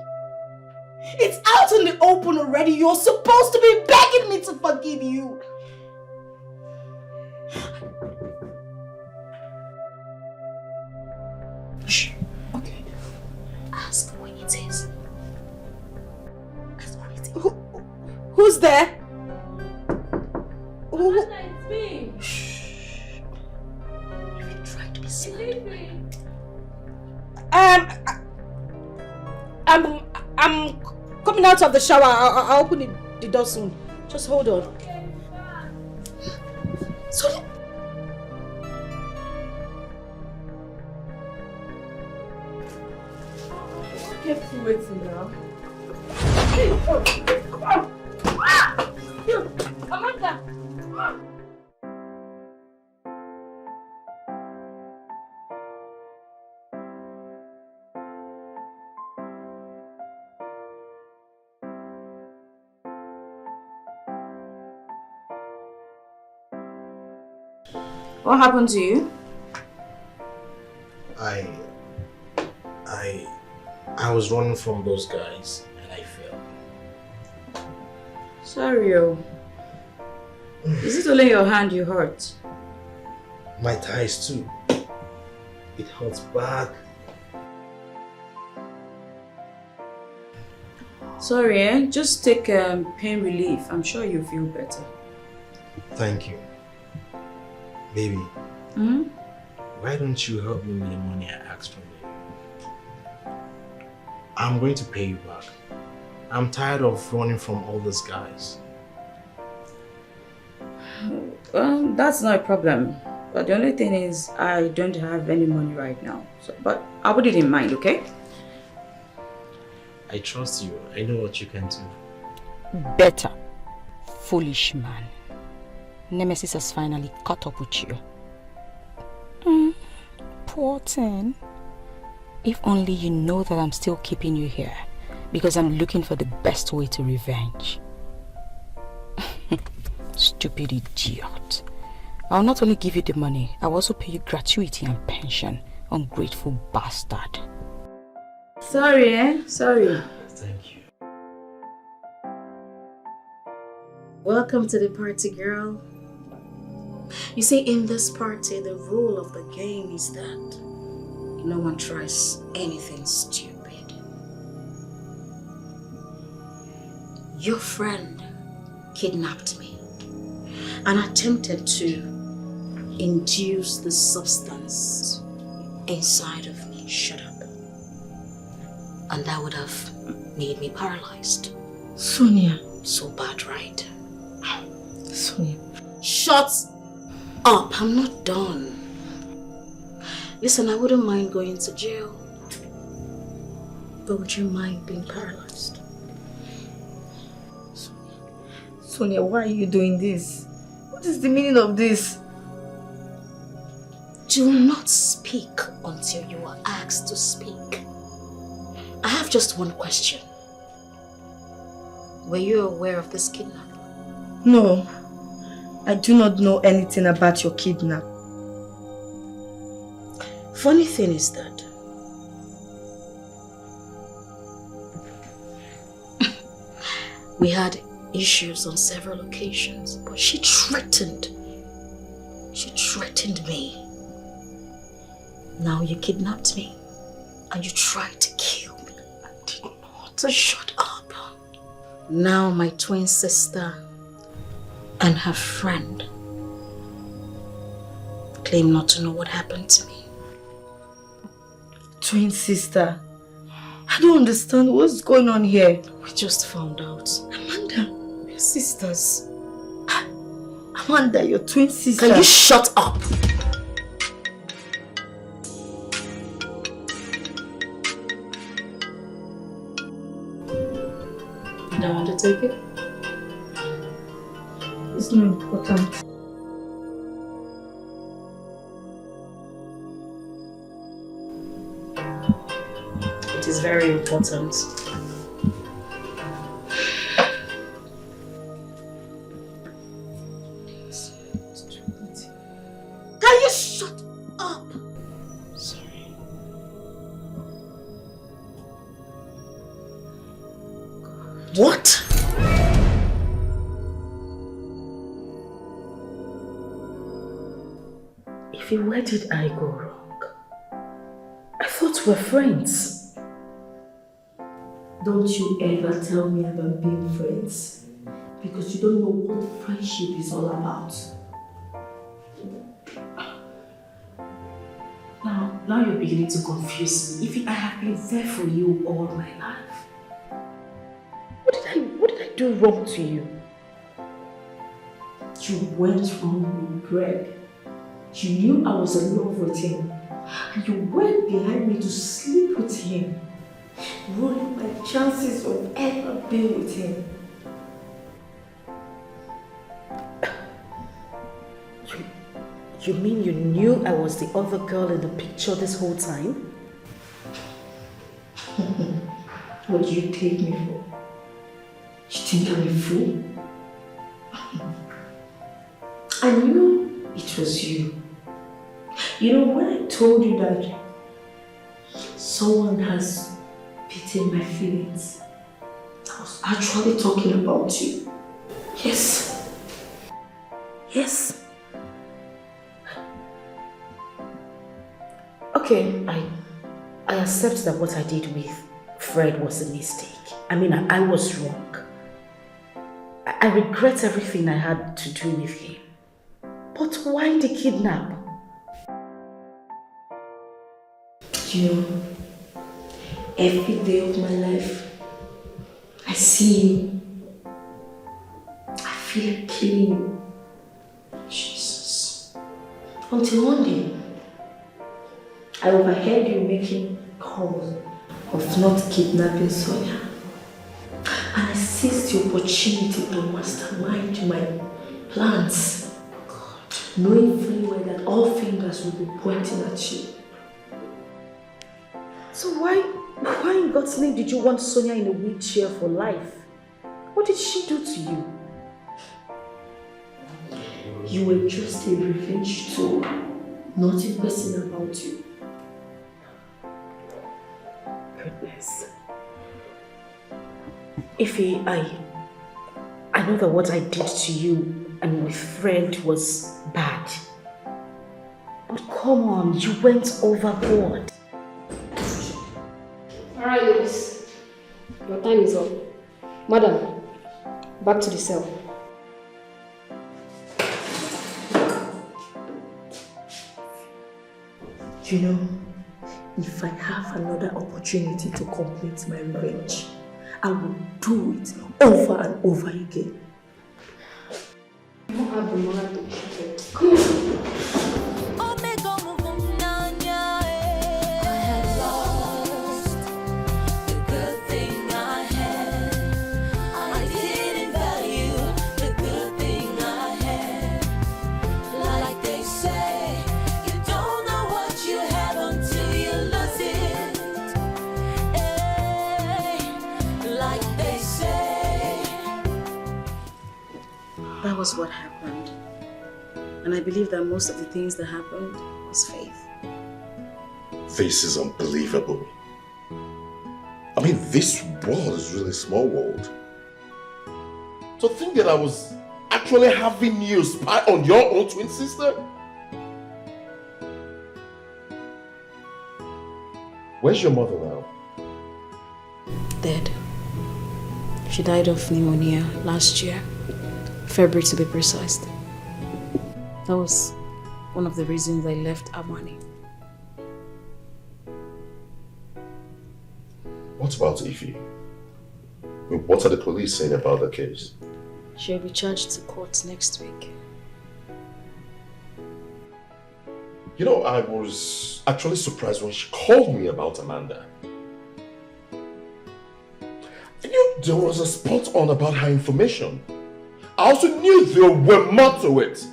It's out in the open already. You're supposed to be begging me to forgive you. Shh. Okay. Ask what it is. Ask what it is. Who's there? Amanda, it's me. Shh. If you try to be smart. I'm coming out of the shower. I'll open the door soon. Just hold on. Okay, bye. Sorry. Kept you waiting now. Amanda! What happened to you? I was running from those guys and I fell. Sorry, oh. Is it only your hand you hurt? My thighs too. It hurts bad. Sorry, eh? Just take pain relief. I'm sure you'll feel better. Thank you. Baby, why don't you help me with the money I asked from you? I'm going to pay you back. I'm tired of running from all these guys. Well, that's not a problem. But the only thing is, I don't have any money right now. But I'll put it in mind, okay? I trust you. I know what you can do. Better. Foolish man. Nemesis has finally caught up with you. Poor thing. If only you know that I'm still keeping you here because I'm looking for the best way to revenge. Stupid idiot. I'll not only give you the money, I'll also pay you gratuity and pension. Ungrateful bastard. Sorry, eh? Sorry. Thank you. Welcome to the party, girl. You see, in this party, the rule of the game is that no one tries anything stupid. Your friend kidnapped me and attempted to induce the substance inside of me. Shut up. And that would have made me paralyzed. Sonia. So bad, right? Sonia. Shut up. I'm not done. Listen, I wouldn't mind going to jail. But would you mind being paralyzed? Sonia, why are you doing this? What is the meaning of this? Do not speak until you are asked to speak. I have just one question. Were you aware of this kidnapping? No, I do not know anything about your kidnap. Funny thing is that we had issues on several occasions, but she threatened me. Now you kidnapped me and you tried to kill me. I did not. Shut up. Now my twin sister and her friend claim not to know what happened to me. Twin sister? I don't understand what's going on here. We just found out. Amanda, we're sisters. Amanda, your twin sister. Can you shut up? You don't want to take it? It's not important. It is very important. Can you shut up? Sorry. What? Ify, where did I go wrong? I thought we were friends. Don't you ever tell me about being friends, because you don't know what friendship is all about. Now you're beginning to confuse me. Ify, I have been there for you all my life. What did I do wrong to you? You went wrong with Greg. You knew I was in love with him, and you went behind me to sleep with him, ruining my chances of ever being with him. You mean you knew I was the other girl in the picture this whole time? What do you take me for? You think I'm a fool? I knew it was you. You know, when I told you that someone has beaten my feelings, I was actually talking about you. Yes. Yes. Okay, I accept that what I did with Fred was a mistake. I mean, I was wrong. I regret everything I had to do with him. But why the kidnap? You know, every day of my life, I see you. I feel like killing you. Jesus. Until one day, I overheard you making calls of not kidnapping Sonia. And I seized the opportunity to mastermind my plans. God, knowing fully well that all fingers will be pointing at you. So why in God's name did you want Sonia in a wheelchair for life? What did she do to you? You were just a revenge tool, not a person about you. Goodness. Ify, I know that what I did to you and with Fred was bad. But come on, you went overboard. Alright, ladies. Your time is up. Madam, back to the cell. You know, if I have another opportunity to complete my revenge, I will do it over and over again. You don't have the money to keep it. Come on. That was what happened. And I believe that most of the things that happened was faith. This is unbelievable. I mean, this world is really a small world. To think that I was actually having you spy on your own twin sister? Where's your mother now? Dead. She died of pneumonia last year. February to be precise. That was one of the reasons I left Amani. What about Ify? What are the police saying about the case? She'll be charged to court next week. You know, I was actually surprised when she called me about Amanda. I knew there was a spot on about her information. I also knew there were more to it.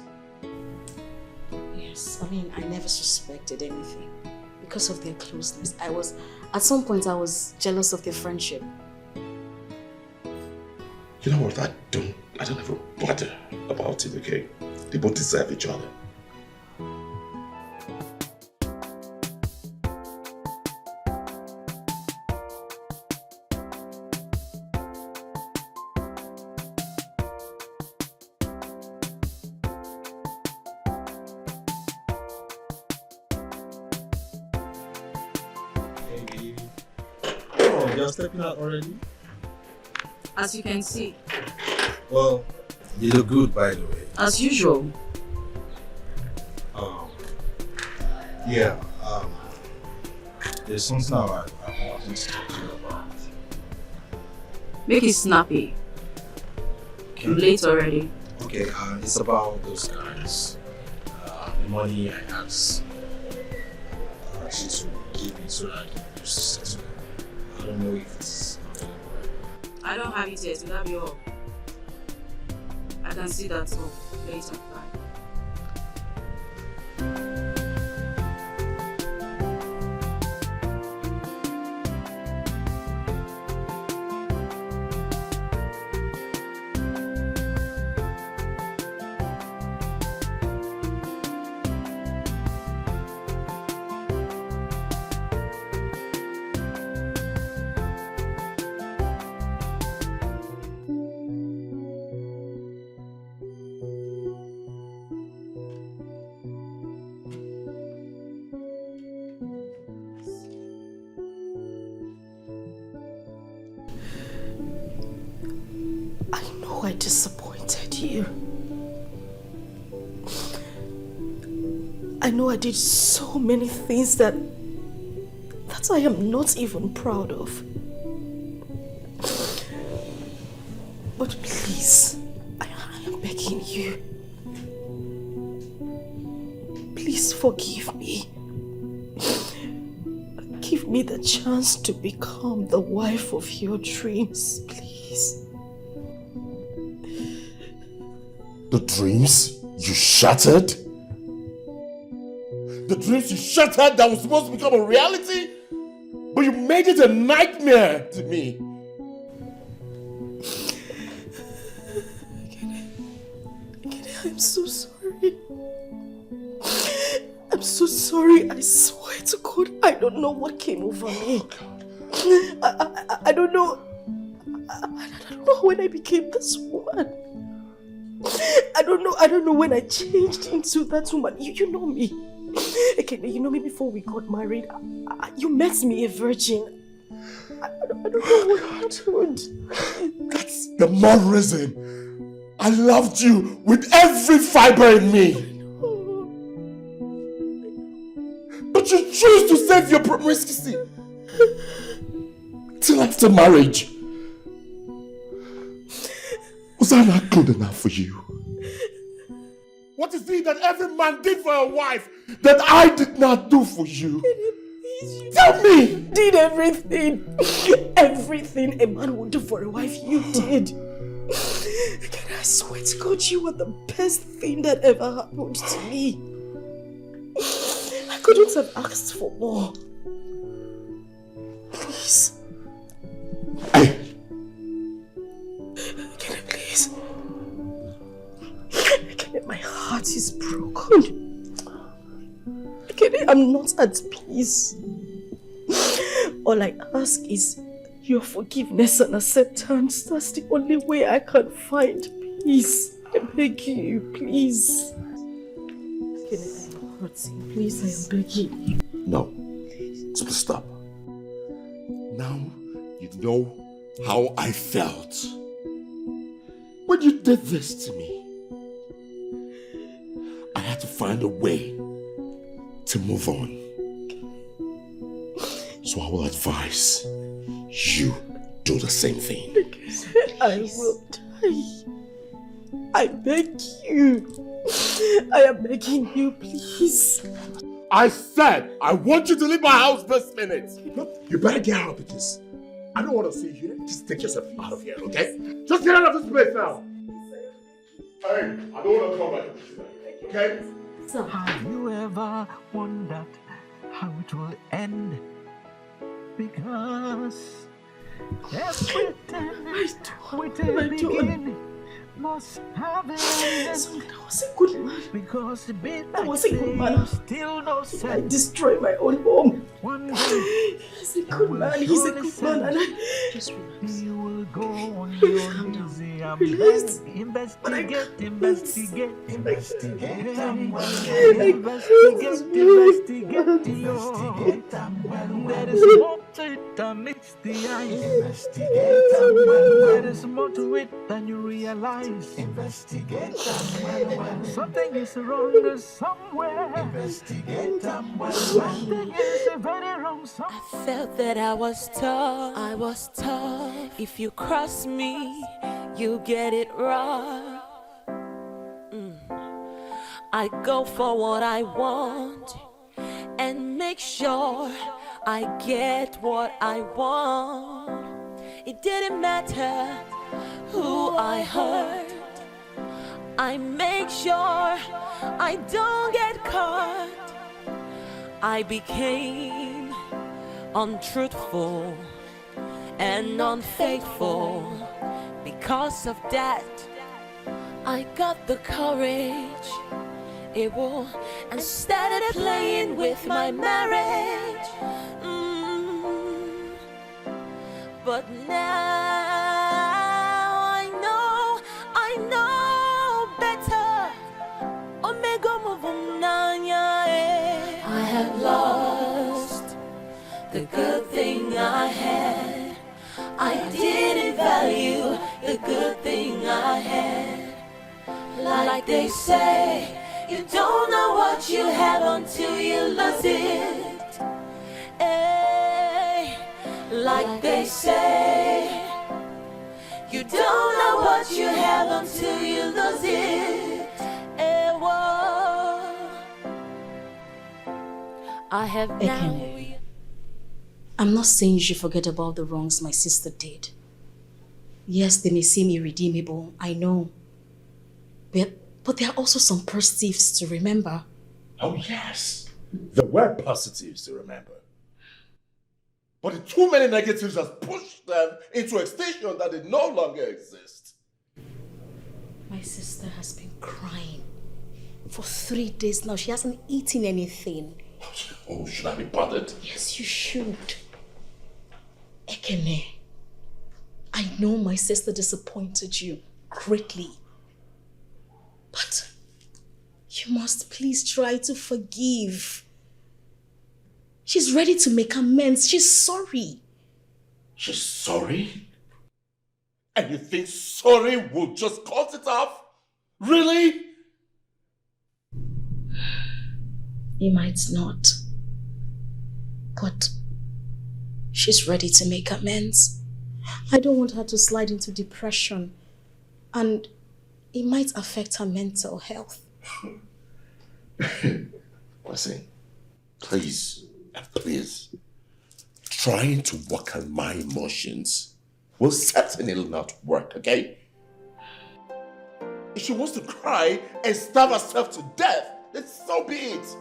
Yes, I mean, I never suspected anything because of their closeness. At some point, I was jealous of their friendship. You know what? I don't ever bother about it, okay? They both deserve each other. You're stepping out already? As you can see. Well, you look good, by the way. As usual. Yeah, there's something I wanted to talk to you about. Make it snappy. I'm late already. Okay, it's about those guys. The money I asked actually to give me so that I can use to settle them. I don't know if it's available. I don't have it yet. Will that be all? I can see that so later. Bye. I disappointed you. I know I did so many things that I am not even proud of. But please, I am begging you. Please forgive me. Give me the chance to become the wife of your dreams, please. The dreams you shattered? The dreams you shattered that was supposed to become a reality? But you made it a nightmare to me. I'm so sorry. I'm so sorry. I swear to God, I don't know what came over me. I don't know. I don't know when I became this woman. I don't know when I changed into that woman. You know me. Okay, you know me before we got married. You met me a virgin. I don't know what happened. That's the more reason I loved you with every fiber in me. But you choose to save your promiscuity till after marriage. Was I not good enough for you? What is it that every man did for a wife that I did not do for you? Tell me! Did everything. Everything a man would do for a wife, you did. Can I swear to God, you were the best thing that ever happened to me. I couldn't have asked for more. Please. Can I please? heart is broken. Ekene, I'm not at peace. All I ask is your forgiveness and acceptance. That's the only way I can find peace. I beg you, please. Ekene, I'm hurting. Please, I am begging you. No. Stop. Now you know how I felt when you did this to me. I had to find a way to move on. So I will advise you do the same thing. I will die. I beg you. I am begging you, please. I said I want you to leave my house this minute. Look, you better get out because I don't want to see you here. Just take yourself out of here, okay? Just get out of this place now. Hey, I don't want to come back to this tonight, okay? So have you ever wondered how it will end? Because everything with a beginning must have an end. I was a good man. Because the bit I was a good man. Still no sense. I destroyed my own home. One day he's a good man. He's a good man. And I just relax. You will go on your knees and investigate. There is more to it than meets the eye. There is more to it than you realize. Investigate something is wrong somewhere. Investigate something is very wrong somewhere. I felt that I was tough. If you cross me, you get it wrong. I go for what I want and make sure I get what I want. It didn't matter who I hurt. I make sure I don't get caught. I became untruthful and unfaithful. Because of that, I got the courage, and started playing with my marriage. But now I know better. Omega Muvunanya. I have lost the good thing I had. I didn't value the good thing I had. Like they say, you don't know what you have until you lose it. Hey, like they say, you don't know what you have until you lose it. Hey, whoa. I have now. I'm not saying you should forget about the wrongs my sister did. Yes, they may seem irredeemable, I know. But there are also some positives to remember. Oh yes, there were positives to remember. But the too many negatives has pushed them into a station that they no longer exist. My sister has been crying for 3 days now. She hasn't eaten anything. Oh, should I be bothered? Yes, you should. Ekene, I know my sister disappointed you greatly. But you must please try to forgive. She's ready to make amends. She's sorry. She's sorry? And you think sorry will just cut it off? Really? It might not. But she's ready to make amends. I don't want her to slide into depression. And it might affect her mental health. Listen, please, trying to work on my emotions will certainly not work, okay? If she wants to cry and starve herself to death, then so be it.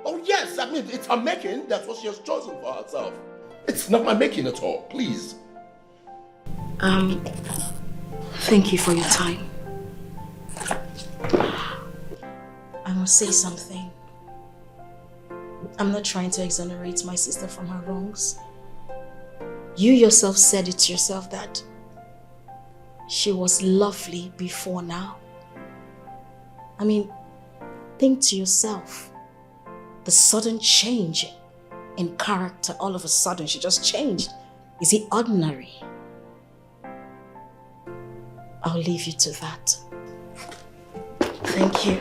Oh yes, I mean, it's her making. That's what she has chosen for herself. It's not my making at all, please. Thank you for your time. must say something. I'm not trying to exonerate my sister from her wrongs. You yourself said it to yourself that she was lovely before now. I mean, think to yourself. The sudden change in character, all of a sudden she just changed. Is it ordinary? I'll leave you to that. Thank you.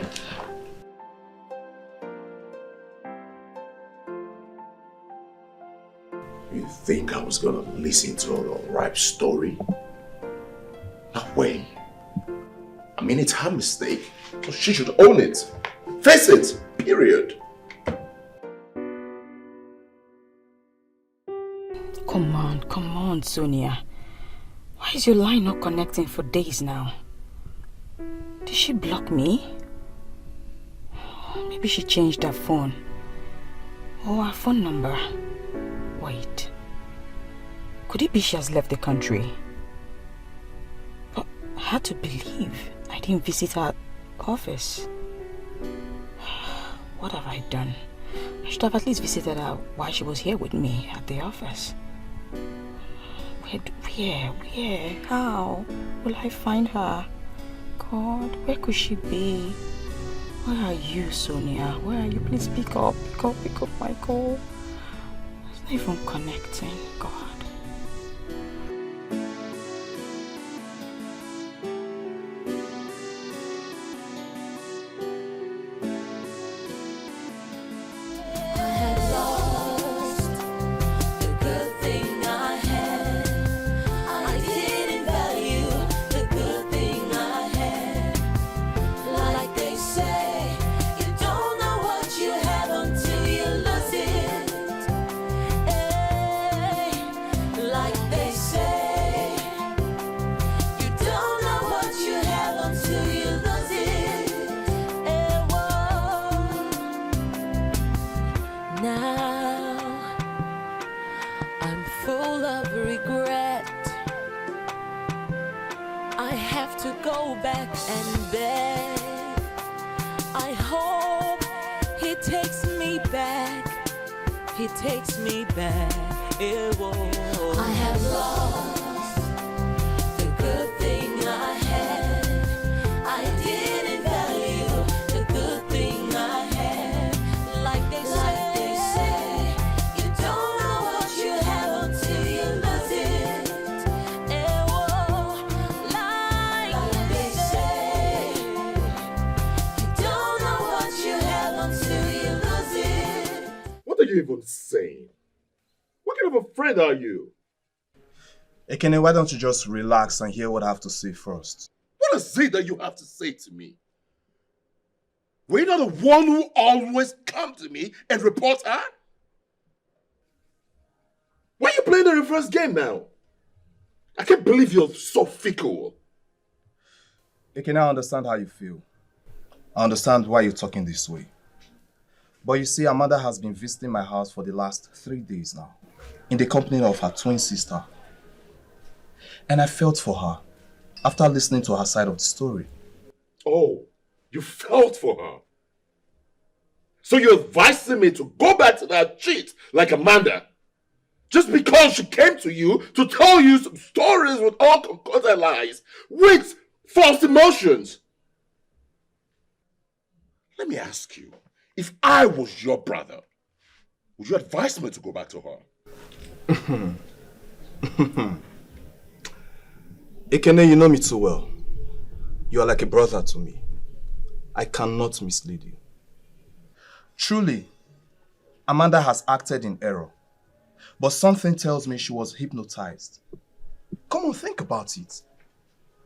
You think I was gonna listen to a ripe story? No way. I mean, it's her mistake. So she should own it. Face it. Period. Come on, Sonia. Why is your line not connecting for days now? Did she block me? Maybe she changed her phone. Or her phone number. Wait. Could it be she has left the country? But I had to believe I didn't visit her office. What have I done? I should have at least visited her while she was here with me at the office. Where? How will I find her? God, where could she be? Where are you, Sonia? Where are you? Please pick up my call. It's not even connecting. God. Are you? Ekene, why don't you just relax and hear what I have to say first? What is it that you have to say to me? Were you not the one who always come to me and report her? Why are you playing the reverse game now? I can't believe you're so fickle. Ekene, I understand how you feel. I understand why you're talking this way. But you see, Amanda has been visiting my house for the last 3 days now, in the company of her twin sister. And I felt for her after listening to her side of the story. Oh, you felt for her? So you're advising me to go back to that cheat like Amanda? Just because she came to you to tell you some stories with all concocted lies, with false emotions? Let me ask you, if I was your brother, would you advise me to go back to her? Ekene, you know me too well. You are like a brother to me. I cannot mislead you. Truly, Amanda has acted in error. But something tells me she was hypnotized. Come on, think about it.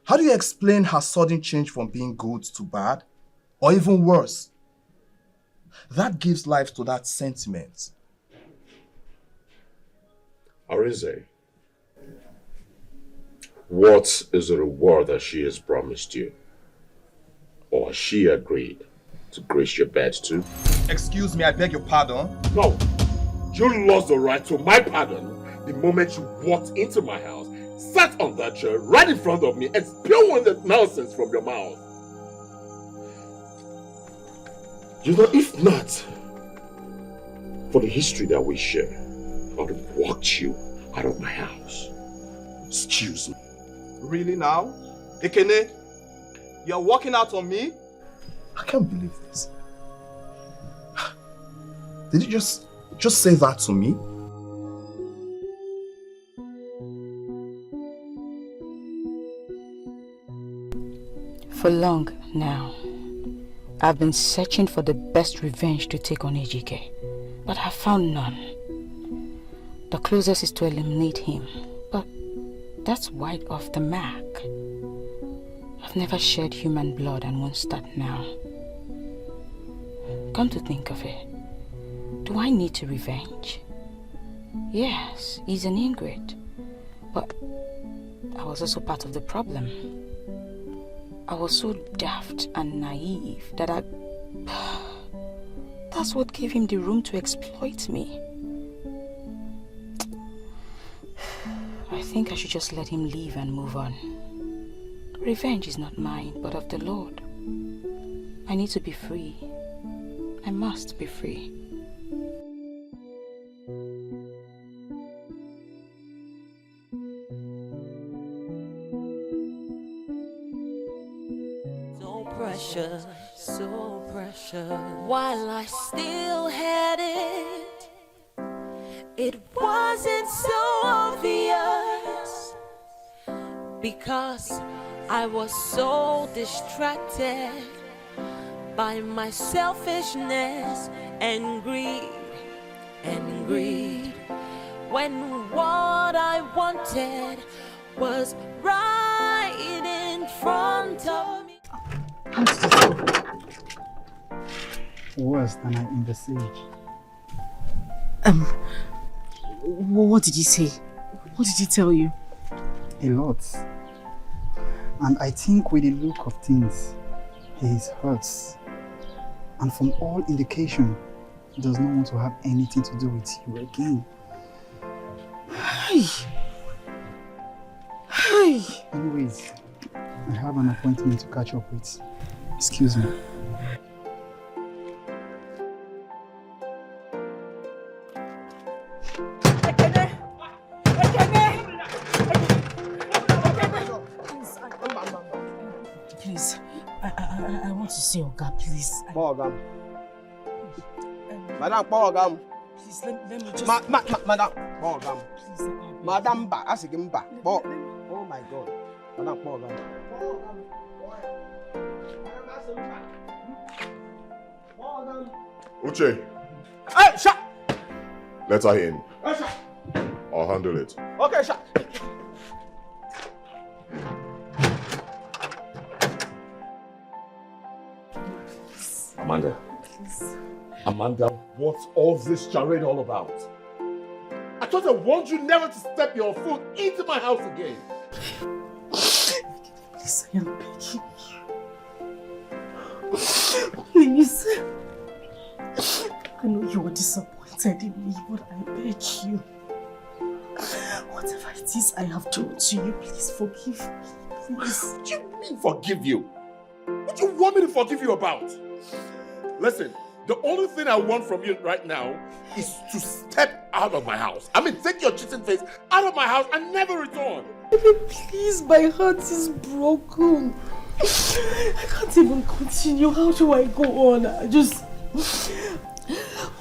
How do you explain her sudden change from being good to bad? Or even worse? That gives life to that sentiment. Arinze, what is the reward that she has promised you? Or has she agreed to grace your bed too? Excuse me, I beg your pardon? No, you lost the right to my pardon the moment you walked into my house, sat on that chair right in front of me and spewed that nonsense from your mouth. You know, if not for the history that we share, I would have walked you out of my house. Excuse me. Really now? Ekene, you're walking out on me? I can't believe this. Did you just say that to me? For long now, I've been searching for the best revenge to take on Ejike, but I've found none. The closest is to eliminate him, but that's wide off the mark. I've never shed human blood and won't start now. Come to think of it, do I need to revenge? Yes, he's an ingrate, but I was also part of the problem. I was so daft and naive that that's what gave him the room to exploit me. I think I should just let him leave and move on. Revenge is not mine, but of the Lord. I need to be free. I must be free. So precious. While I still had it, it wasn't so obvious, because I was so distracted by my selfishness and greed, when what I wanted was right in front of me. Worse than I envisaged. What did he say? What did he tell you? A lot. And I think with the look of things, he is hurt. And from all indication, he does not want to have anything to do with you again. Hey. Anyways, I have an appointment to catch up with. Excuse me. Please, I want to see Oga, please. Ogam. Madam, Ogam. Please, let me just... Madam, Ogam. Please, Madam, ask him back. Oh my God. Madam, Ogam. Uche, Hey, shut! let her in. Hey, shut! I'll handle it. Okay, shut! Amanda. Amanda, what's all this charade all about? I thought I warned you never to step your foot into my house again. Please, I am begging you. Please. I know you are disappointed in me, but I beg you. Whatever it is I have done to you, please forgive me. Please. What do you mean forgive you? What do you want me to forgive you about? Listen, the only thing I want from you right now is to step out of my house. I mean, take your cheating face out of my house and never return. Please, my heart is broken. I can't even continue. How do I go on?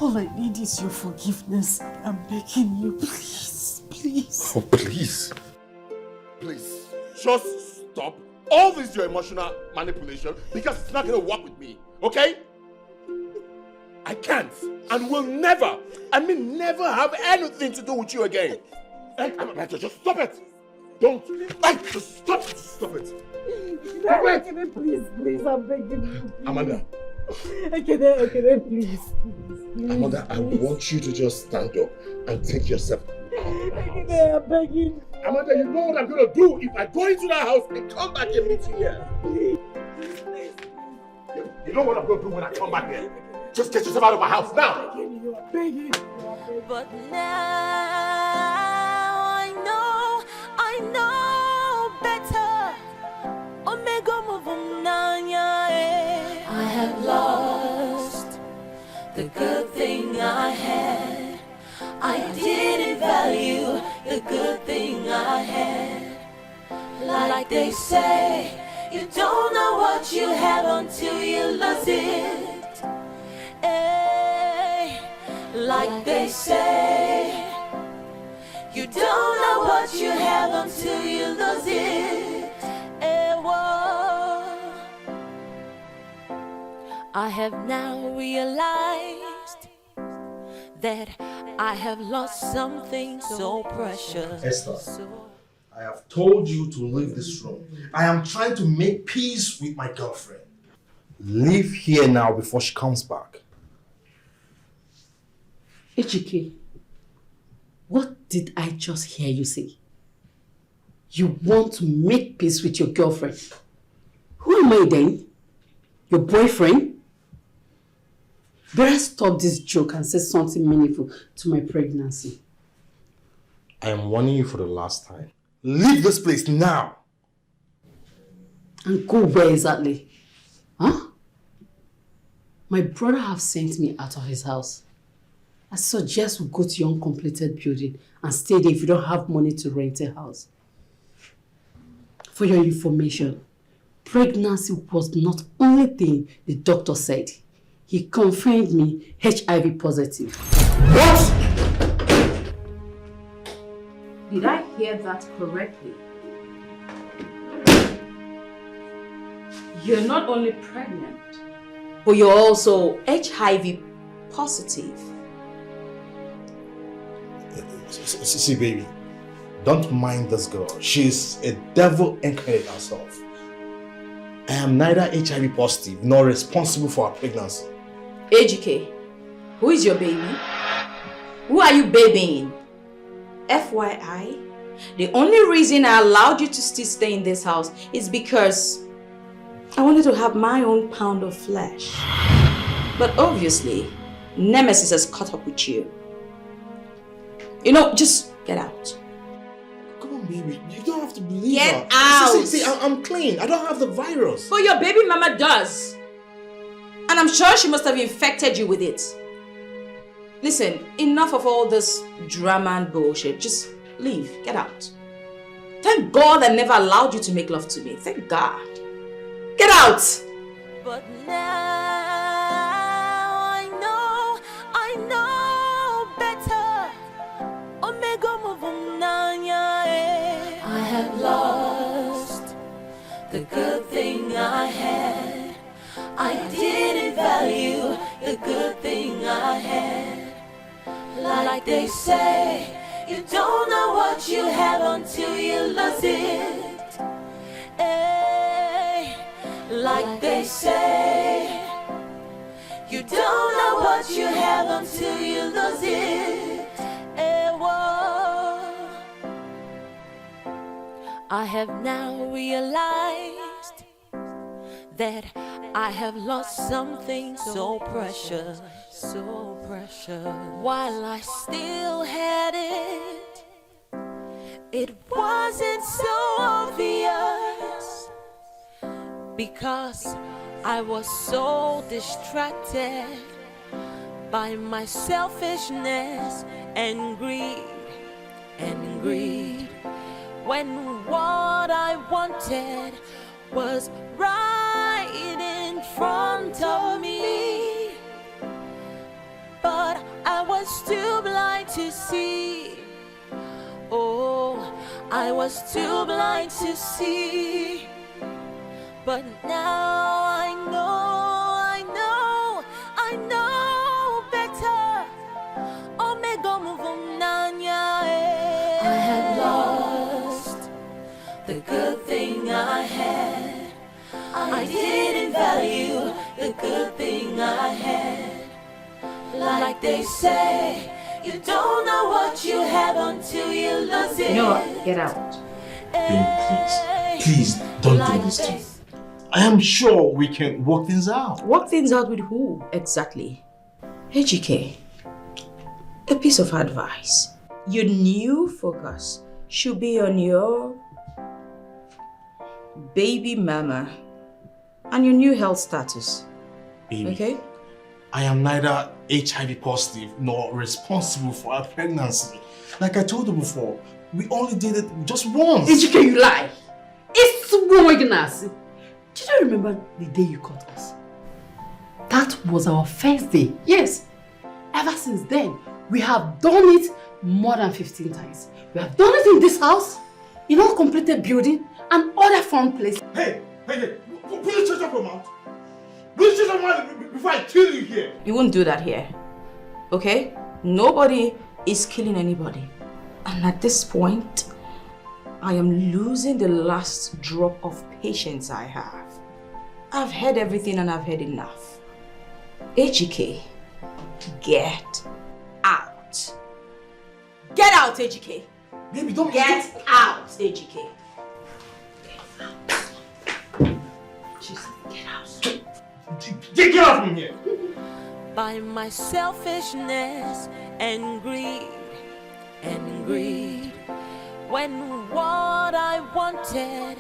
All I need is your forgiveness. I'm begging you, please, please. Oh, please. Please, just stop all this your emotional manipulation, because it's not going to work with me, okay? I can't and will never, never have anything to do with you again. Just stop it. Don't. Just stop it. Stop it. Stop it. Please, I'm begging you. Amanda. Okay, please. Amanda, I want you to just stand up and take yourself. I'm begging. Amanda, you know what I'm going to do if I go into that house and come back and meet you here. You know what I'm going to do when I come back here? Just get yourself out of my house now. But now I know better. Omega Muvunanya. I have lost the good thing I had. I didn't value the good thing I had. Like they say, you don't know what you have until you lose it. Hey, like they say, you don't know what you have until you lose it. Hey, whoa. I have now realized that I have lost something so precious. Esther, I have told you to leave this room. I am trying to make peace with my girlfriend. Leave here now before she comes back. Ejike, what did I just hear you say? You want to make peace with your girlfriend? Who am I then? Your boyfriend? Better stop this joke and say something meaningful to my pregnancy. I am warning you for the last time. Leave this place now! And go where exactly? Huh? My brother have sent me out of his house. I suggest we go to your uncompleted building and stay there if you don't have money to rent a house. For your information, pregnancy was not only thing the doctor said. He confirmed me HIV positive. What? Did I hear that correctly? You're not only pregnant, But you're also HIV positive. See, baby, don't mind this girl. She's a devil incarnate herself. I am neither HIV positive nor responsible for her pregnancy. AGK, who is your baby? Who are you babying? FYI, the only reason I allowed you to still stay in this house is because I wanted to have my own pound of flesh. But obviously, Nemesis has caught up with you. You know, just get out. Come on, baby. You don't have to believe Get her. out! See, I'm clean. I don't have the virus. But your baby mama does. And I'm sure she must have infected you with it. Listen, enough of all this drama and bullshit. Just leave. Get out. Thank God I never allowed you to make love to me. Thank God. Get out! But now I know better. Omega Mavunanya. I have lost the good thing I had. I didn't value the good thing I had. Like they say, you don't know what you have until you lose it. Hey, like they say, you don't know what you have until you lose it. Hey, whoa. I have now realized that I have lost something so precious, so precious. While I still had it, it wasn't so obvious, because I was so distracted by my selfishness and greed, when what I wanted was right in front of me. But I was too blind to see. Oh, I was too blind to see. But now I know better. Omega Muvunanya. I have lost the good thing I had. I didn't value the good thing I had. Like they say, you don't know what you have until you lose it. you know what? Get out. Baby, please don't do this to me. I am sure we can work things out. Work things out with who exactly? HGK, a piece of advice. Your new focus should be on your baby mama and your new health status. Baby, okay? I am neither HIV positive nor responsible for her pregnancy. Like I told you before, we only did it just once. Ejike, you lie. It's Womagnasi. Do you remember the day you caught us? That was our first day. Yes. Ever since then, we have done it more than 15 times. We have done it in this house, in our completed building, and other fun places. Hey, please shut up your mouth. Please shut up your mouth before I kill you here. You won't do that here, okay? Nobody is killing anybody. And at this point, I am losing the last drop of patience I have. I've heard everything and I've heard enough. Ejike, get out. Get out, Ejike. Baby, don't get out, Ejike. Jesus, get out. Get out from here. By my selfishness and greed. When what I wanted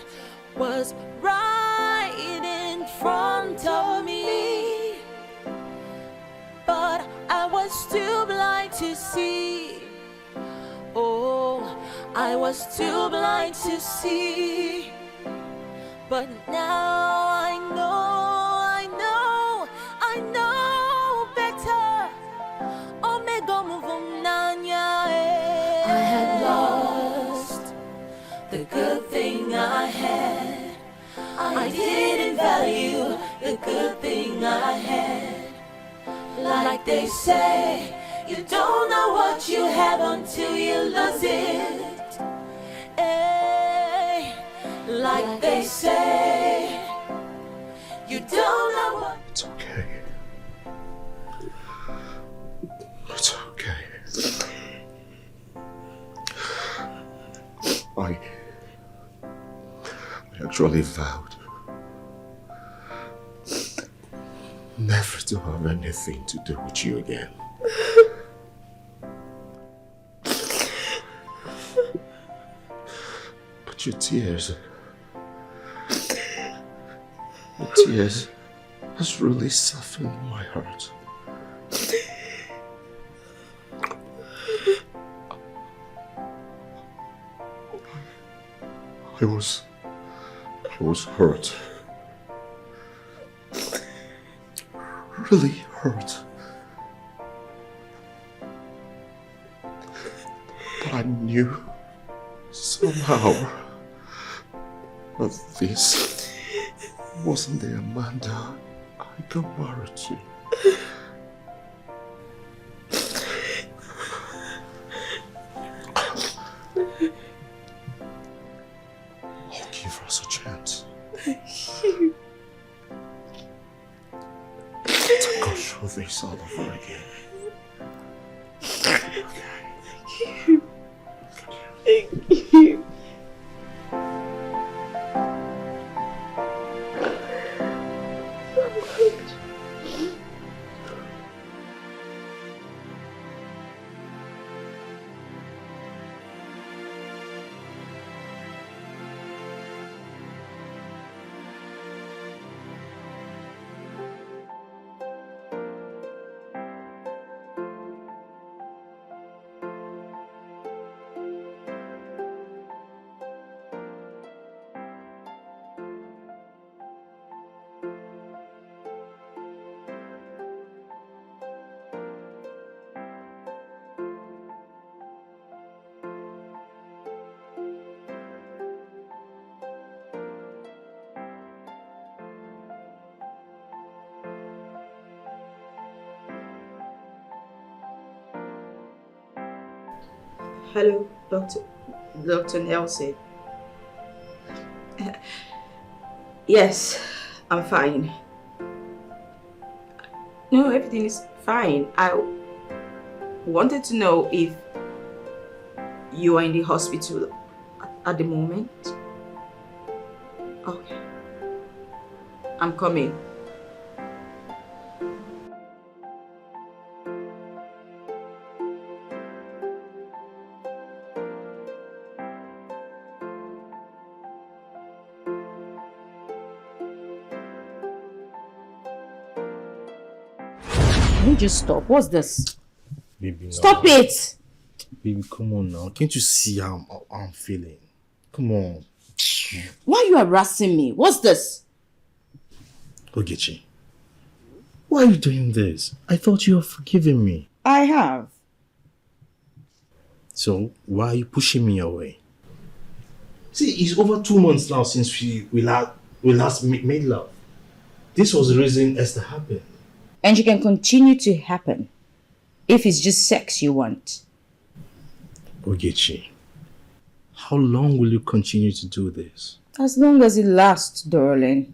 was right in front of me, but I was too blind to see. Oh, I was too blind to see. But now I know better. Omega Muvunanya. I had lost the good thing I had. I didn't value the good thing I had. Like they say, you don't know what you have until you lose it. Hey, like they say, you don't know what. It's okay. It's okay. I actually vowed never to have anything to do with you again. But your tears has really softened my heart. I was hurt. Really hurt. But I knew somehow that this wasn't the Amanda I got married to. I'll give us a chance. Thank you. To go through this all over again. Thank you. Thank you. Hello, Dr. Nelson. Yes, I'm fine. No, everything is fine. I wanted to know if you are in the hospital at the moment. Okay. I'm coming. Can you just stop? What's this? Baby, no. Stop it! Baby, come on now. Can't you see how I'm feeling? Come on. Why are you harassing me? What's this? Ogechi, why are you doing this? I thought you were forgiving me. I have. So, why are you pushing me away? See, it's over 2 months now since we last made love. This was the reason Esther happened. And she can continue to happen if it's just sex you want. Ogechi, how long will you continue to do this? As long as it lasts, darling.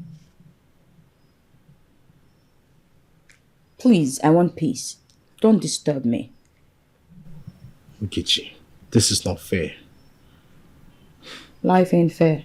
Please, I want peace. Don't disturb me. Ogechi, this is not fair. Life ain't fair.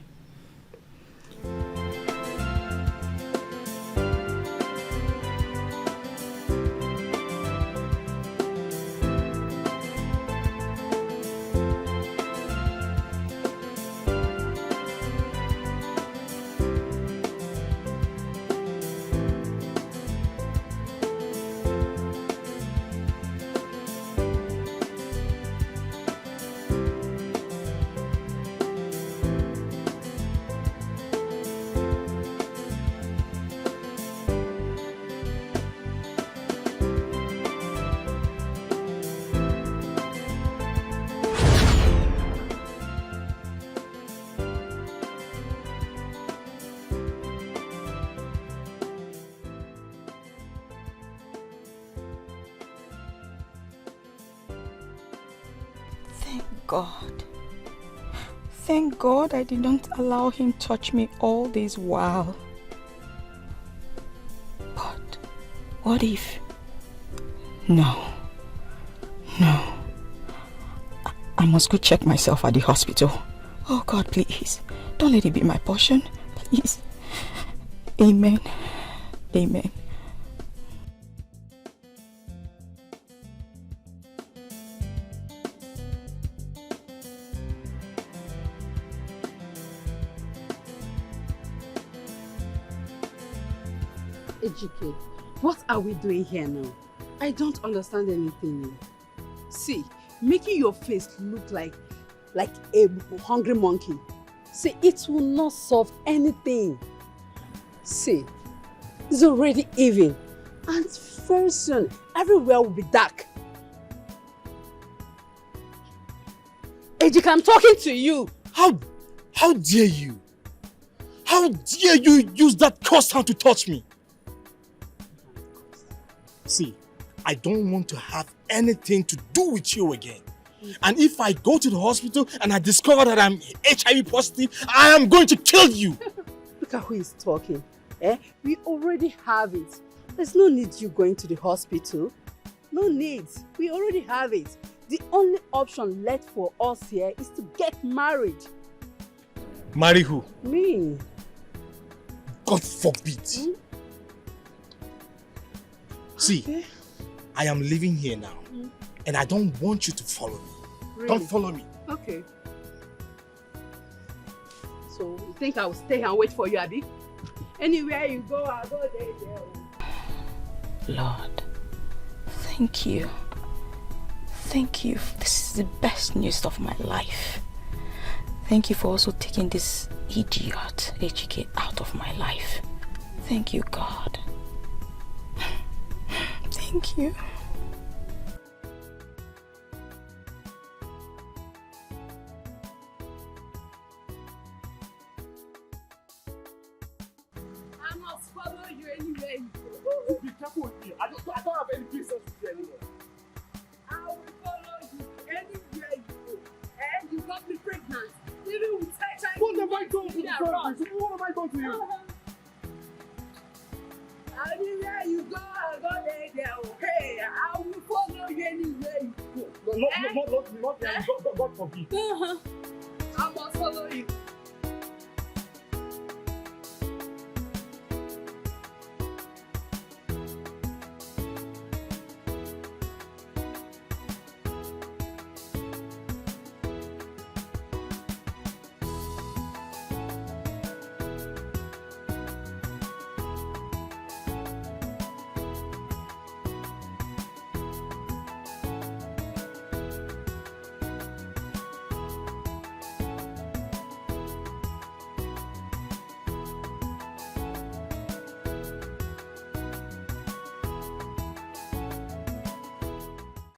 Thank God I did not allow him touch me all this while. But what if? No. I must go check myself at the hospital. Oh God, please. Don't let it be my portion. Please. Amen. Amen. Ejike, what are we doing here now? I don't understand anything. See, making your face look like a hungry monkey. See, it will not solve anything. See, it's already evening, and very soon everywhere will be dark. Ejike, I'm talking to you. How dare you? How dare you use that cursed hand to touch me? See, I don't want to have anything to do with you again. And if I go to the hospital and I discover that I'm HIV positive, I am going to kill you. Look at who is talking. We already have it. There's no need you going to the hospital. No need. We already have it. The only option left for us here is to get married. Marry who? Me. God forbid. See, I am living here now, and I don't want you to follow me. Really? Don't follow me. Okay. So, you think I will stay and wait for you, Abby? Anywhere you go, I'll go there. Lord, thank you. Thank you. This is the best news of my life. Thank you for also taking this idiot HK out of my life. Thank you, God. Thank you. I must follow you anywhere you go. Be careful with me. I don't have any business with you anymore. I will follow you anywhere you go. And you got me pregnant. Even with HIV. What have I done to you? What have I done to you? Anywhere you go, I'll go there. Okay, I will follow you anywhere you go. Not God forbid. I must follow you.